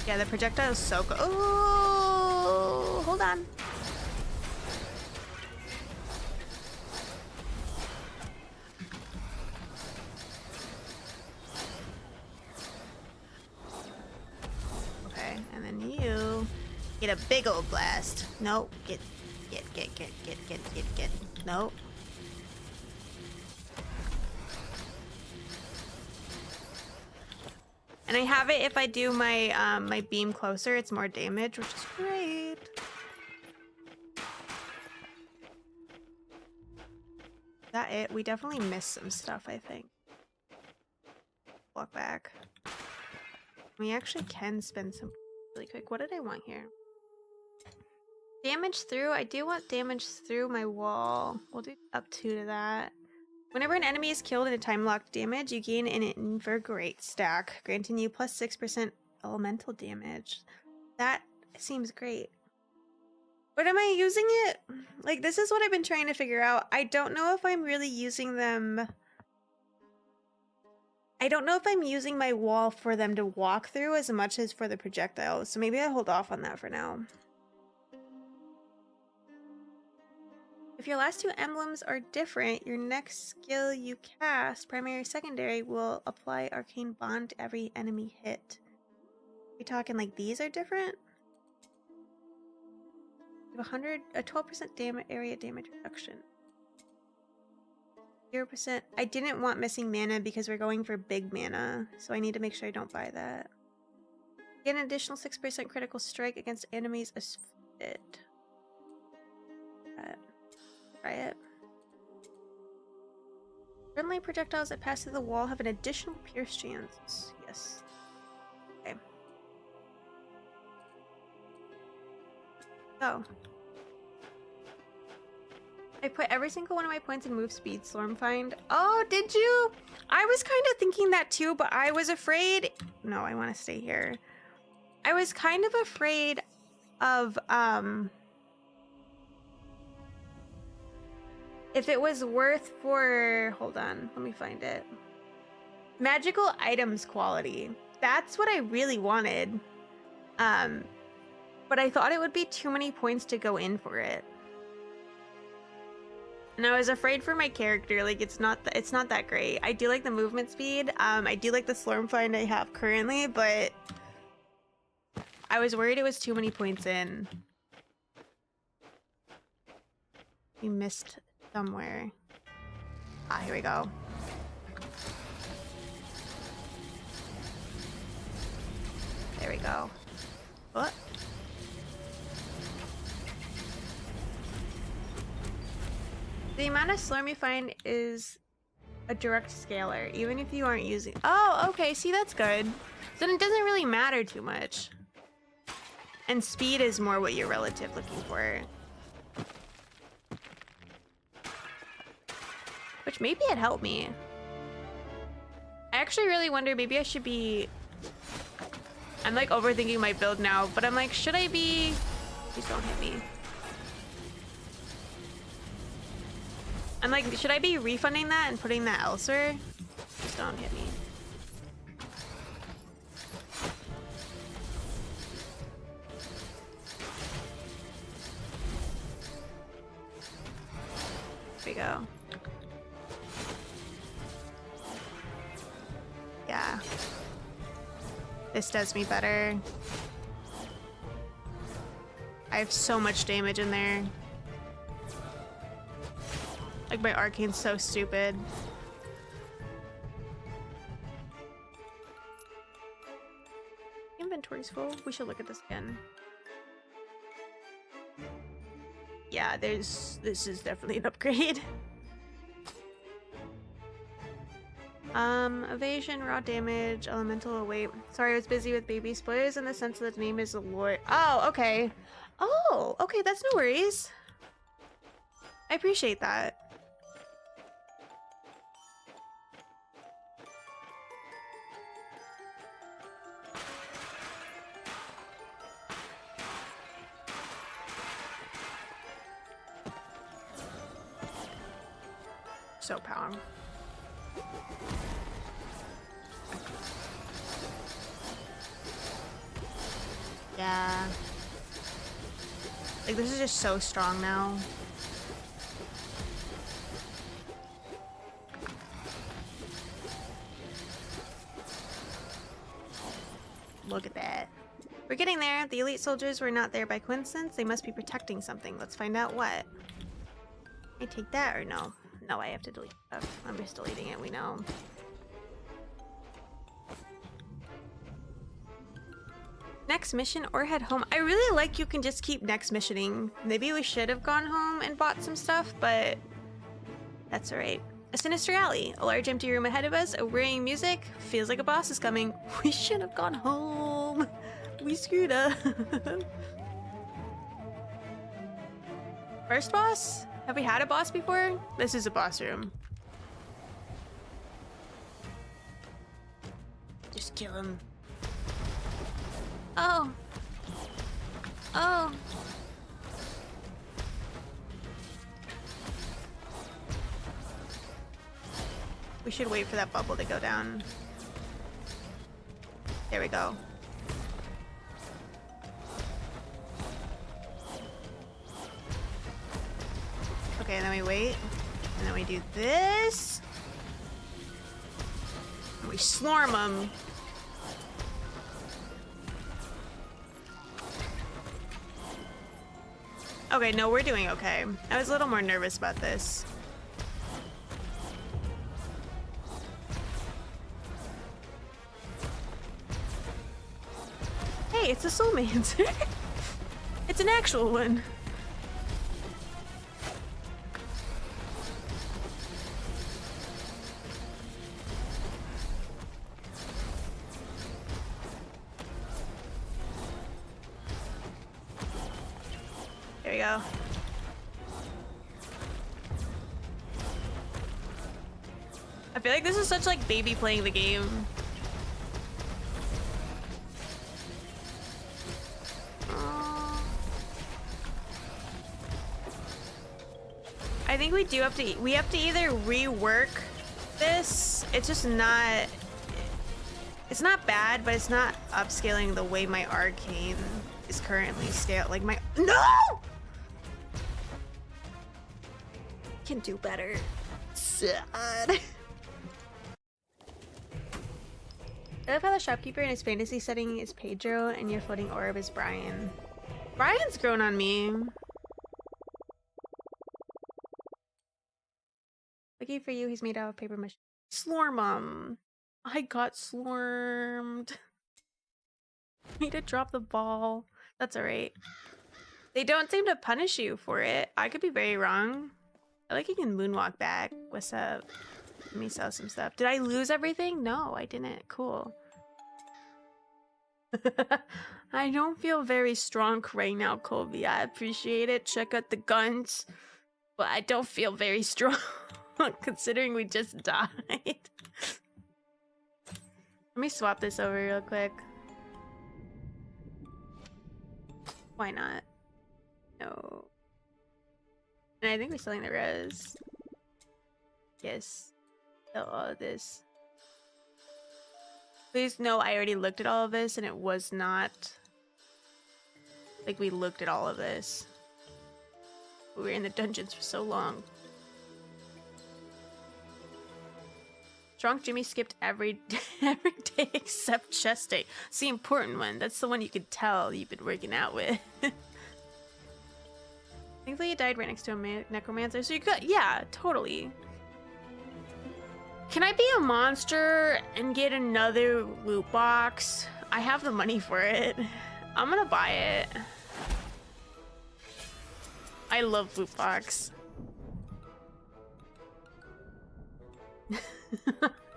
Speaker 1: Yeah, the projectile is so good. Oh, hold on. Okay, and then you get a big old blast. Nope. Get. Nope. And I have it if I do my my beam closer, it's more damage, which is great. Is that it? We definitely missed some stuff, I think. Walk back. We actually can spend some really quick. What did I want here? Damage through. I do want damage through my wall. We'll do up 2 to that. Whenever an enemy is killed in a time-locked damage, you gain an invigorate stack, granting you plus 6% elemental damage. That seems great. But am I using it? Like, this is what I've been trying to figure out. I don't know if I'm really using them. I don't know if I'm using my wall for them to walk through as much as for the projectiles. So maybe I hold off on that for now. If your last 2 emblems are different, your next skill you cast, primary or secondary, will apply arcane bond to every enemy hit. Are we talking like these are different? You have a 12% area damage reduction. 0%. I didn't want missing mana because we're going for big mana, so I need to make sure I don't buy that. Get an additional 6% critical strike against enemies as fit. Try it. Friendly projectiles that pass through the wall have an additional pierce chance. Yes. Okay. So. I put every single one of my points in move speed, Slormfind. Oh, did you? I was kind of thinking that too, but I was afraid. No, I want to stay here. I was kind of afraid of, if it was worth for, hold on, let me find it. Magical items quality. That's what I really wanted. But I thought it would be too many points to go in for it. And I was afraid for my character, like it's not that great. I do like the movement speed. I do like the Slormfind I have currently, but I was worried it was too many points in. You missed somewhere. Ah, here we go. There we go. What? The amount of Slorm you find is a direct scalar, even if you aren't using... Oh, okay, see, that's good. Then it doesn't really matter too much. And speed is more what you're relative looking for. Which maybe it helped me. I actually really wonder, maybe I should be... I'm like overthinking my build now, but I'm like, should I be... Please don't hit me. I'm like, should I be refunding that and putting that elsewhere? Just don't hit me. There we go. Yeah. This does me better. I have so much damage in there. Like, my arcane's so stupid. inventory's full. We should look at this again. Yeah, this is definitely an upgrade. Evasion, raw damage, elemental, wait. Sorry, I was busy with baby spoilers in the sense that the name is Aloy. Oh, okay. Oh, okay, that's no worries. I appreciate that. So powerful. Yeah. Like, this is just so strong now. Look at that. We're getting there. The elite soldiers were not there by coincidence. They must be protecting something. Let's find out what. Can I take that or no? No, I have to delete stuff. I'm just deleting it, we know. Next mission or head home. I really like you can just keep next missioning. Maybe we should have gone home and bought some stuff, but that's alright. A sinister alley, a large empty room ahead of us, a whirring music. Feels like a boss is coming. We should have gone home. We screwed up. First boss? Have we had a boss before? This is a boss room. Just kill him. Oh. Oh. We should wait for that bubble to go down. There we go. Okay, and then we wait. And then we do this. And we slorm them. Okay, no, we're doing okay. I was a little more nervous about this. Hey, it's a Slormancer. It's an actual one. There we go. I feel like this is such like baby playing the game. I think we do have to either rework this. It's just not, it's not bad, but it's not upscaling the way my arcane is currently scaled. Like my, no! Can do better. Sad. I love how the shopkeeper in his fantasy setting is Pedro and your floating orb is Brian. Brian's grown on me. Lucky for you, he's made out of paper mache. Slormum. I got slormed. Need to drop the ball. That's alright. They don't seem to punish you for it. I could be very wrong. I like you can moonwalk back. What's up? Let me sell some stuff. Did I lose everything? No, I didn't. Cool. I don't feel very strong right now, Colby. I appreciate it. Check out the guns. But I don't feel very strong. Considering we just died. Let me swap this over real quick. Why not? No. And I think we're selling the res. Yes. Sell all of this. Please know I already looked at all of this and it was not like we looked at all of this. We were in the dungeons for so long. Drunk Jimmy skipped every day except chest day. It's the important one. That's the one you could tell you've been working out with. Thankfully you died right next to a necromancer, so you could, yeah, totally. Can I be a monster and get another loot box? I have the money for it. I'm gonna buy it. I love loot box.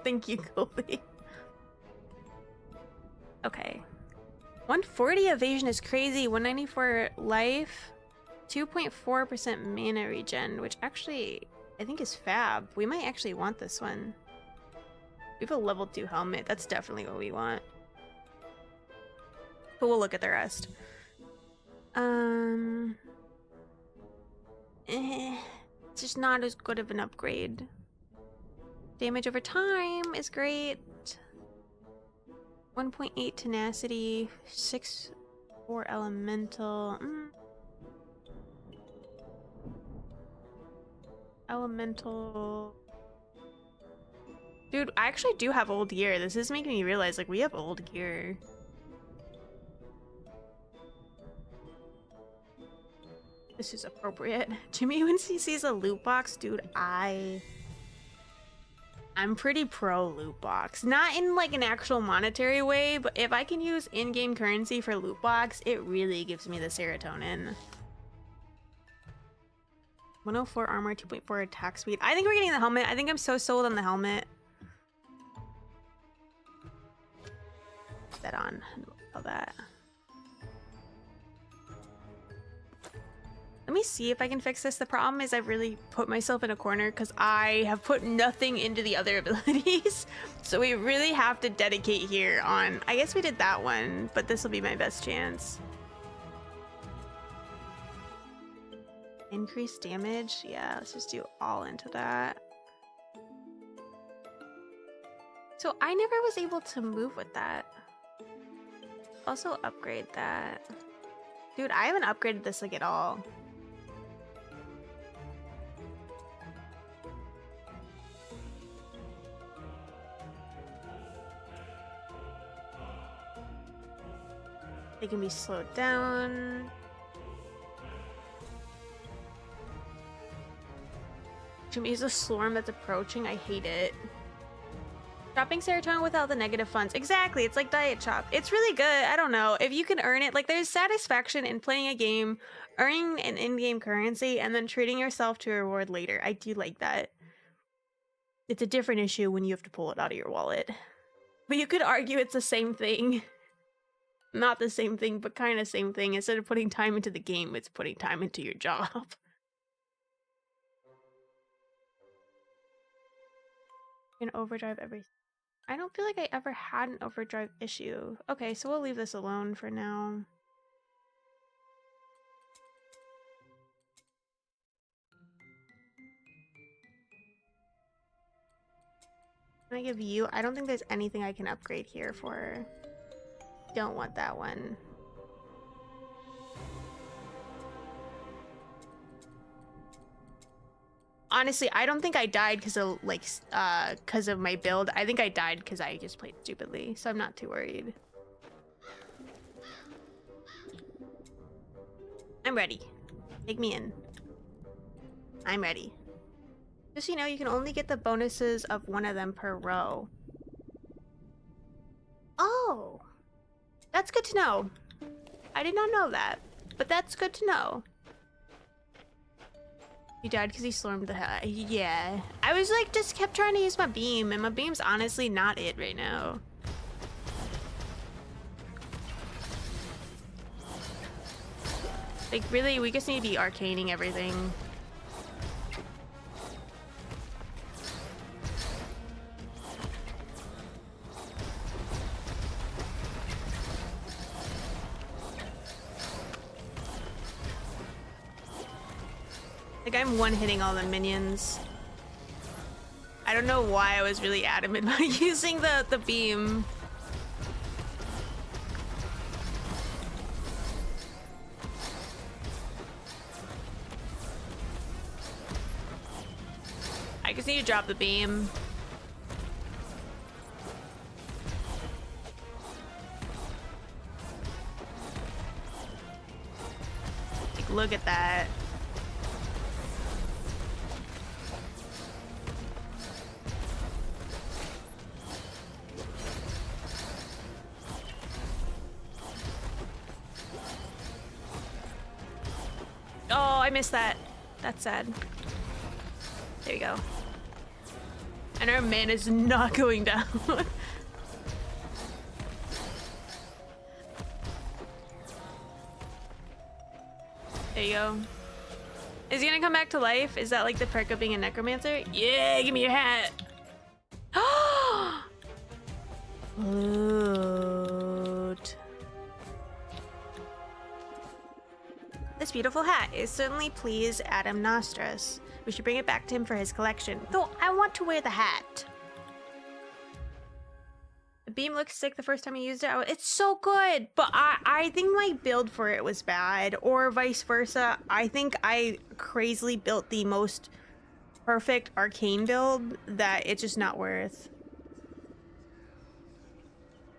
Speaker 1: Thank you, Colby. Okay. 140 evasion is crazy. 194 life. 2.4% mana regen, which actually I think is fab. We might actually want this one. We have a level 2 helmet. That's definitely what we want. But we'll look at the rest. It's just not as good of an upgrade. Damage over time is great. 1.8 tenacity, 6.4 elemental. Elemental. Dude, I actually do have old gear. This is making me realize, like, we have old gear. This is appropriate. Jimmy, when he sees a loot box, dude, I'm pretty pro loot box. Not in like an actual monetary way, but if I can use in-game currency for loot box, it really gives me the serotonin. 104 armor, 2.4 attack speed. I think we're getting the helmet. I think I'm so sold on the helmet. Put that on. All that. Let me see if I can fix this. The problem is I've really put myself in a corner because I have put nothing into the other abilities. So we really have to dedicate here on... I guess we did that one, but this will be my best chance. Increase damage? Yeah, let's just do all into that. So I never was able to move with that. Also upgrade that. Dude, I haven't upgraded this like at all. They can be slowed down. Jimmy's a Slorm that's approaching. I hate it. Dropping serotonin without the negative funds. Exactly. It's like Diet Chop. It's really good. I don't know. If you can earn it, like there's satisfaction in playing a game, earning an in-game currency, and then treating yourself to a reward later. I do like that. It's a different issue when you have to pull it out of your wallet. But you could argue it's the same thing. Not the same thing, but kind of same thing. Instead of putting time into the game, it's putting time into your job. Can overdrive everything. I don't feel like I ever had an overdrive issue. Okay, so we'll leave this alone for now. Can I give you? I don't think there's anything I can upgrade here for. Don't want that one. Honestly, I don't think I died because of like because of my build. I think I died because I just played stupidly, so I'm not too worried. I'm ready. Take me in. I'm ready. Just so you know, you can only get the bonuses of one of them per row. Oh! That's good to know. I did not know that, but that's good to know. He died because he slurmed the hell. Yeah. I was like, just kept trying to use my beam, and my beam's honestly not it right now. Like, really, we just need to be arcaning everything. Like, I'm one-hitting all the minions. I don't know why I was really adamant about using the beam. I just need to drop the beam. Like, look at that. I missed that. That's sad. There you go. And our mana is not going down. There you go. Is he gonna come back to life? Is that like the perk of being a necromancer? Yeah, give me your hat. Loot. This beautiful hat is certainly pleased Adam Nostras. We should bring it back to him for his collection. Though I want to wear the hat. The beam looks sick the first time I used it. It's so good, but I think my build for it was bad, or vice versa. I think I crazily built the most perfect arcane build that it's just not worth.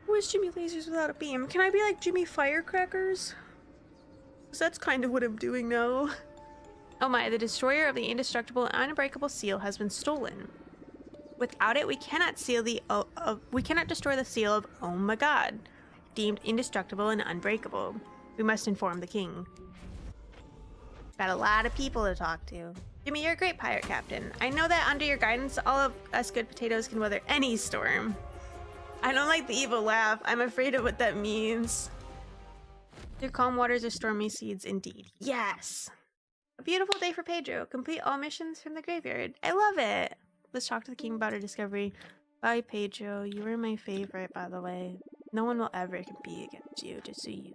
Speaker 1: Who is Jimmy Lasers without a beam? Can I be like Jimmy Firecrackers? Because that's kind of what I'm doing now. Oh my, the destroyer of the indestructible and unbreakable seal has been stolen. Without it, we cannot seal the we cannot destroy the seal of oh my god, deemed indestructible and unbreakable. We must inform the king. Got a lot of people to talk to. Jimmy, you're a great pirate captain. I know that under your guidance, all of us good potatoes can weather any storm. I don't like the evil laugh. I'm afraid of what that means. Through calm waters or stormy seas, indeed. Yes. A beautiful day for Pedro. Complete all missions from the graveyard. I love it. Let's talk to the king about our discovery. Bye, Pedro. You were my favorite, by the way. No one will ever compete against you, just so you.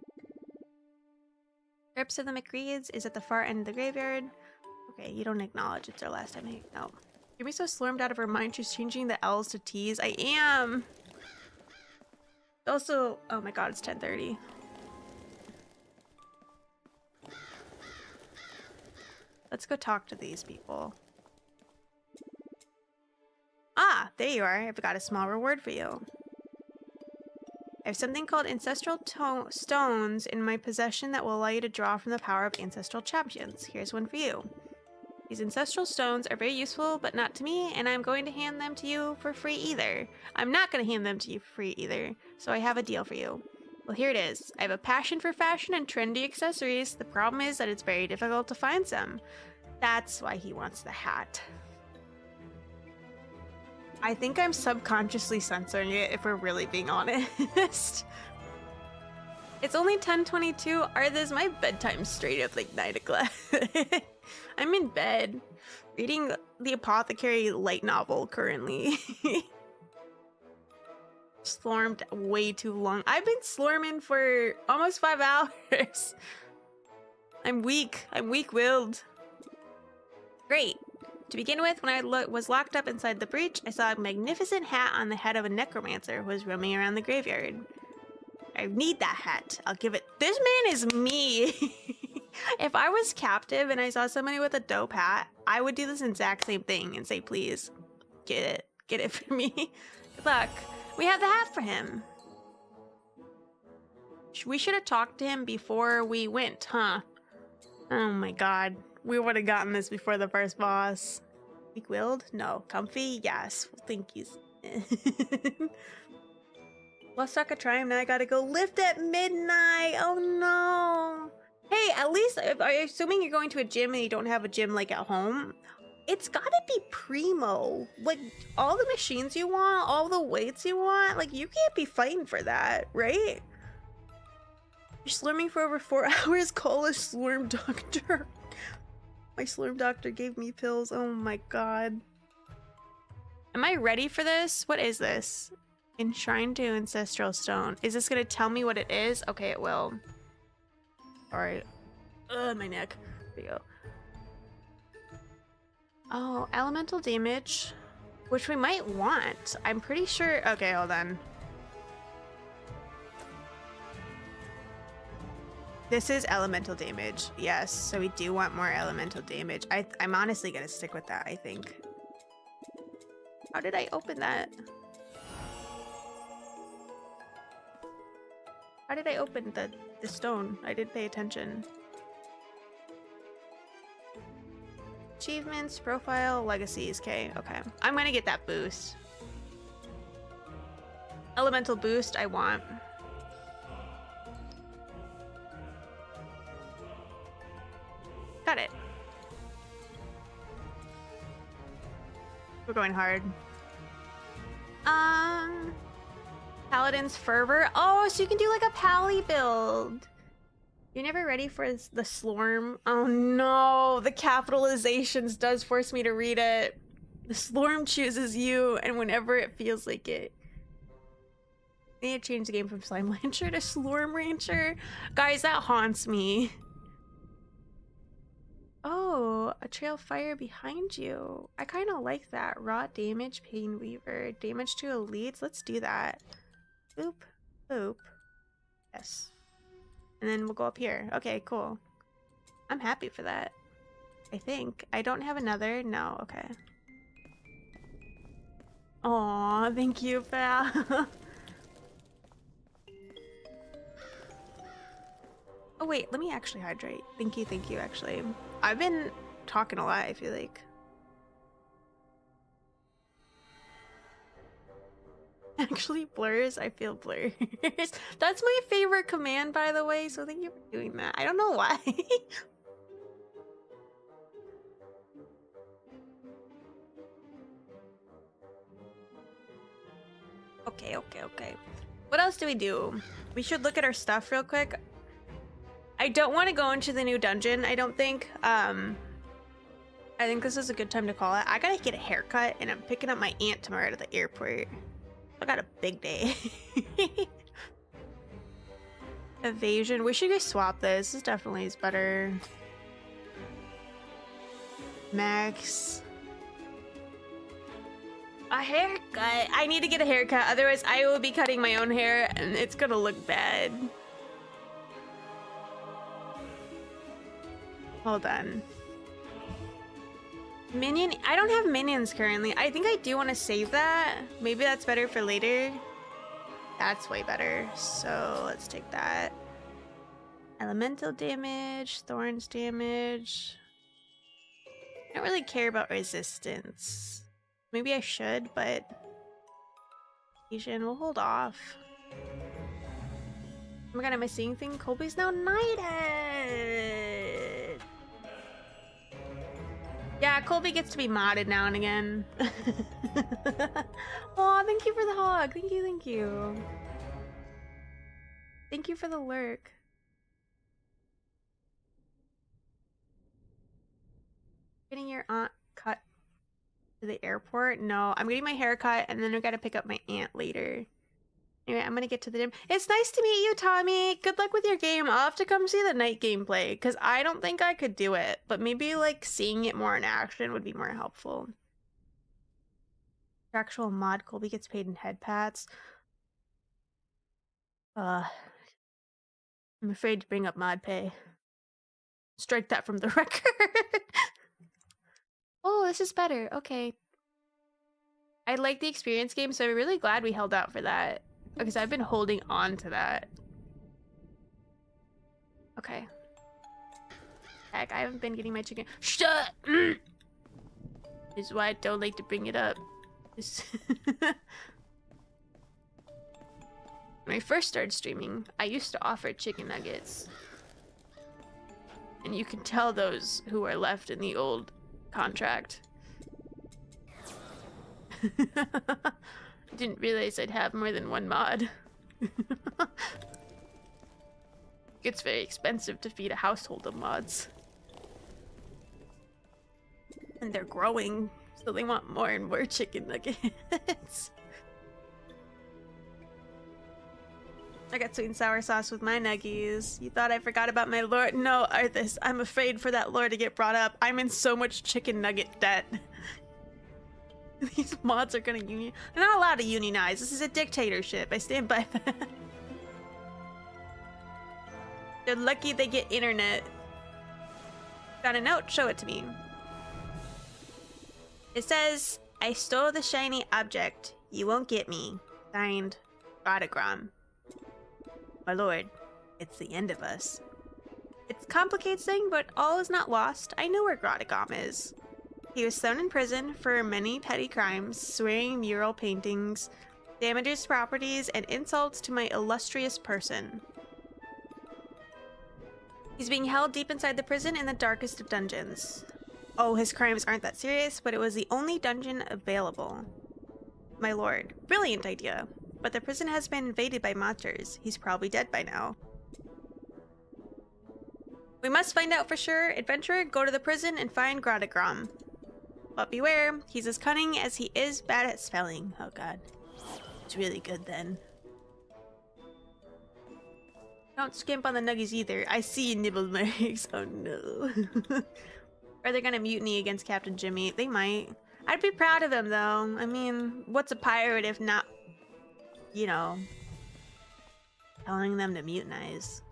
Speaker 1: Corpse of the McReeds is at the far end of the graveyard. Okay, you don't acknowledge it's our last time hanging out. You're be so slurmed out of her mind, she's changing the L's to T's. I am! Also, oh my god, it's 10:30. Let's go talk to these people. Ah, there you are. I've got a small reward for you. I have something called ancestral stones in my possession that will allow you to draw from the power of ancestral champions. Here's one for you. These ancestral stones are very useful, but not to me, and I'm going to hand them to you for free either. I'm not going to hand them to you for free either, so I have a deal for you. Well, here it is. I have a passion for fashion and trendy accessories. The problem is that it's very difficult to find some. That's why he wants the hat. I think I'm subconsciously censoring it if we're really being honest. It's only 10:22. Is my bedtime straight up like 9 o'clock? I'm in bed reading the Apothecary light novel currently. Slormed way too long. I've been slorming for almost 5 hours. I'm weak. I'm weak-willed. Great. To begin with, when I was locked up inside the breach, I saw a magnificent hat on the head of a necromancer who was roaming around the graveyard. I need that hat. I'll give it. This man is me. If I was captive and I saw somebody with a dope hat, I would do this exact same thing and say, please, get it. Get it for me. Good luck. We have the hat for him. We should have talked to him before we went, huh? Oh my god. We would have gotten this before the first boss. Weak-willed? No. Comfy? Yes. Thank you. Lost track of time. Now I gotta go lift at midnight. Oh no. Hey, at least, are you assuming you're going to a gym and you don't have a gym like at home? It's gotta be primo. Like, all the machines you want, all the weights you want, like, you can't be fighting for that, right? You're slurming for over 4 hours. Call a slurm doctor. My slurm doctor gave me pills. Oh my god. Am I ready for this? What is this? Enshrined to Ancestral Stone. Is this gonna tell me what it is? Okay, it will. Alright. Ugh, my neck. There we go. Oh, elemental damage. Which we might want. I'm pretty sure. Okay, hold on. This is elemental damage. Yes, so we do want more elemental damage. I'm honestly gonna stick with that, I think. How did I open that? How did I open the stone? I didn't pay attention. Achievements, profile, legacies. Okay. I'm gonna get that boost. Elemental boost I want. Got it. We're going hard. Paladin's Fervor. Oh, so you can do like a pally build. You're never ready for the Slorm. Oh no, the capitalizations does force me to read it. The Slorm chooses you, and whenever it feels like it. I need to change the game from Slormancer to Slormancer. Guys, that haunts me. Oh, a trail of fire behind you. I kind of like that. Raw damage, Pain Weaver. Damage to elites. Let's do that. Boop. Boop. Yes. And then we'll go up here. Okay, cool. I'm happy for that. I think. I don't have another. No, okay. Aw, thank you, pal. Oh wait, let me actually hydrate. Thank you, actually. I've been talking a lot, I feel like. Actually blurs, I feel blurs. That's my favorite command, by the way, so thank you for doing that. I don't know why. Okay. What else do we do? We should look at our stuff real quick. I don't want to go into the new dungeon, I don't think. I think this is a good time to call it. I gotta get a haircut, and I'm picking up my aunt tomorrow at the airport. I got a big day. Evasion. We should go swap this. This definitely is better. Max. A haircut. I need to get a haircut, otherwise I will be cutting my own hair, and it's gonna look bad. Hold on. Minion. I don't have minions currently. I think I do want to save that. Maybe that's better for later. That's way better. So let's take that. Elemental damage, thorns damage. I don't really care about resistance. Maybe I should, but we'll hold off. Oh my god, am I seeing things? Colby's now knighted. Yeah, Colby gets to be modded now and again. Aw, thank you for the hug. Thank you. Thank you for the lurk. Getting your aunt cut to the airport? No, I'm getting my hair cut, and then I gotta pick up my aunt later. Anyway, I'm gonna get to the gym. It's nice to meet you, Tommy. Good luck with your game. I'll have to come see the night gameplay, because I don't think I could do it. But maybe, like, seeing it more in action would be more helpful. Actual mod, Colby gets paid in head pats. I'm afraid to bring up mod pay. Strike that from the record. Oh, this is better. Okay. I like the experience game, so I'm really glad we held out for that. Because I've been holding on to that. Okay. Heck, I haven't been getting my chicken. Shut! This is why I don't like to bring it up. When I first started streaming, I used to offer chicken nuggets. And you can tell those who are left in the old contract. Didn't realize I'd have more than one mod. It's very expensive to feed a household of mods. And they're growing, so they want more and more chicken nuggets. I got sweet and sour sauce with my nuggies. You thought I forgot about my lore? No, Arthas, I'm afraid for that lore to get brought up. I'm in so much chicken nugget debt. These mods are gonna union. They're not allowed to unionize. This is a dictatorship. I stand by that. They're lucky they get internet. Got a note? Show it to me. It says, I stole the shiny object. You won't get me. Signed, Godagram. My lord, it's the end of us. It complicates things, but all is not lost. I know where Grodigam is. He was thrown in prison for many petty crimes, swearing mural paintings, damages properties, and insults to my illustrious person. He's being held deep inside the prison in the darkest of dungeons. Oh, his crimes aren't that serious, but it was the only dungeon available. My lord, brilliant idea. But the prison has been invaded by monsters. He's probably dead by now. We must find out for sure. Adventurer, go to the prison and find Gradagram. But beware, he's as cunning as he is bad at spelling. Oh god. It's really good then. Don't skimp on the nuggies either. I see nibble marks. Oh no. Are they gonna mutiny against Captain Jimmy? They might. I'd be proud of them though. I mean, what's a pirate if not, you know, telling them to mutinize?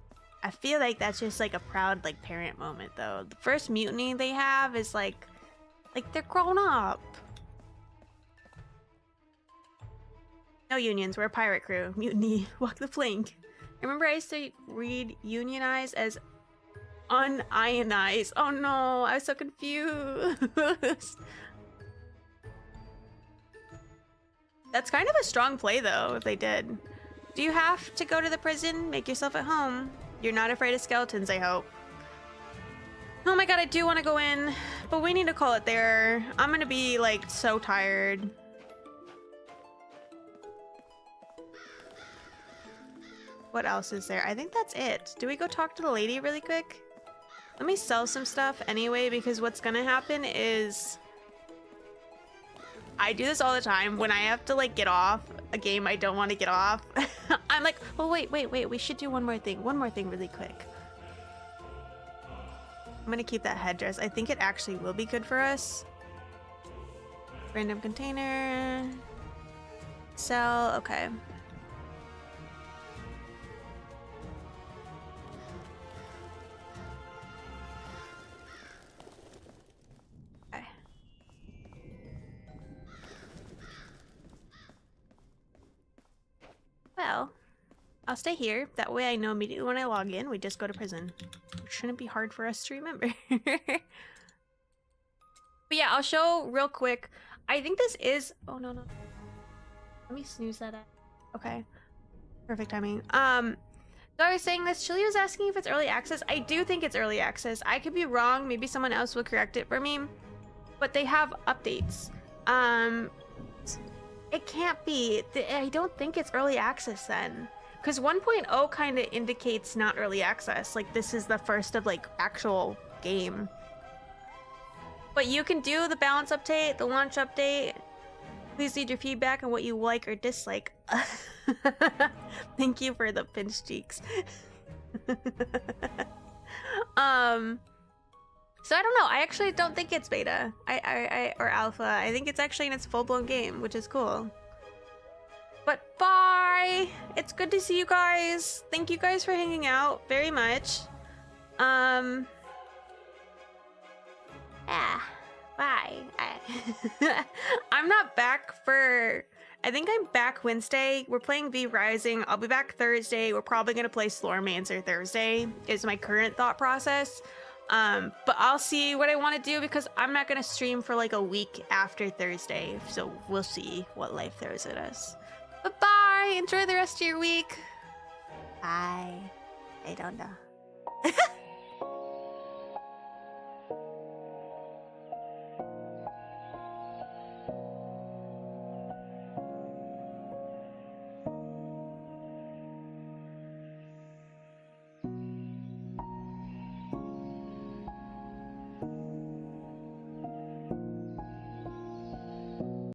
Speaker 1: I feel like that's just like a proud like parent moment though. The first mutiny they have is like they're grown up. No unions, we're a pirate crew. Mutiny, walk the plank. Remember I used to read unionize as unionize. Oh no, I was so confused. That's kind of a strong play though, if they did. Do you have to go to the prison? Make yourself at home. You're not afraid of skeletons, I hope. Oh my god, I do want to go in, but we need to call it there. I'm gonna be like so tired. What else is there? I think that's it. Do we go talk to the lady really quick? Let me sell some stuff anyway, because what's gonna happen is I do this all the time when I have to like get off a game I don't want to get off. I'm like, oh wait, we should do one more thing really quick. I'm gonna keep that headdress. I think it actually will be good for us. Random container. Sell, okay. Well, I'll stay here. That way I know immediately when I log in, we just go to prison. It shouldn't be hard for us to remember. But yeah, I'll show real quick. I think this is... Oh, no. Let me snooze that up. Okay. Perfect timing. So I was saying this. Chili was asking if it's early access. I do think it's early access. I could be wrong. Maybe someone else will correct it for me. But they have updates. It can't be. I don't think it's early access then. Because 1.0 kind of indicates not early access. Like, this is the first of, like, actual game. But you can do the balance update, the launch update. Please leave your feedback on what you like or dislike. Thank you for the pinch cheeks. So I don't know. I actually don't think it's beta or alpha. I think it's actually in its full-blown game, which is cool. But bye! It's good to see you guys. Thank you guys for hanging out very much. Yeah. Bye. I'm not back for... I think I'm back Wednesday. We're playing V Rising. I'll be back Thursday. We're probably going to play Slormancer Thursday, is my current thought process. But I'll see what I want to do because I'm not going to stream for like a week after Thursday. So we'll see what life throws at us. But bye! Enjoy the rest of your week. Bye. I don't know.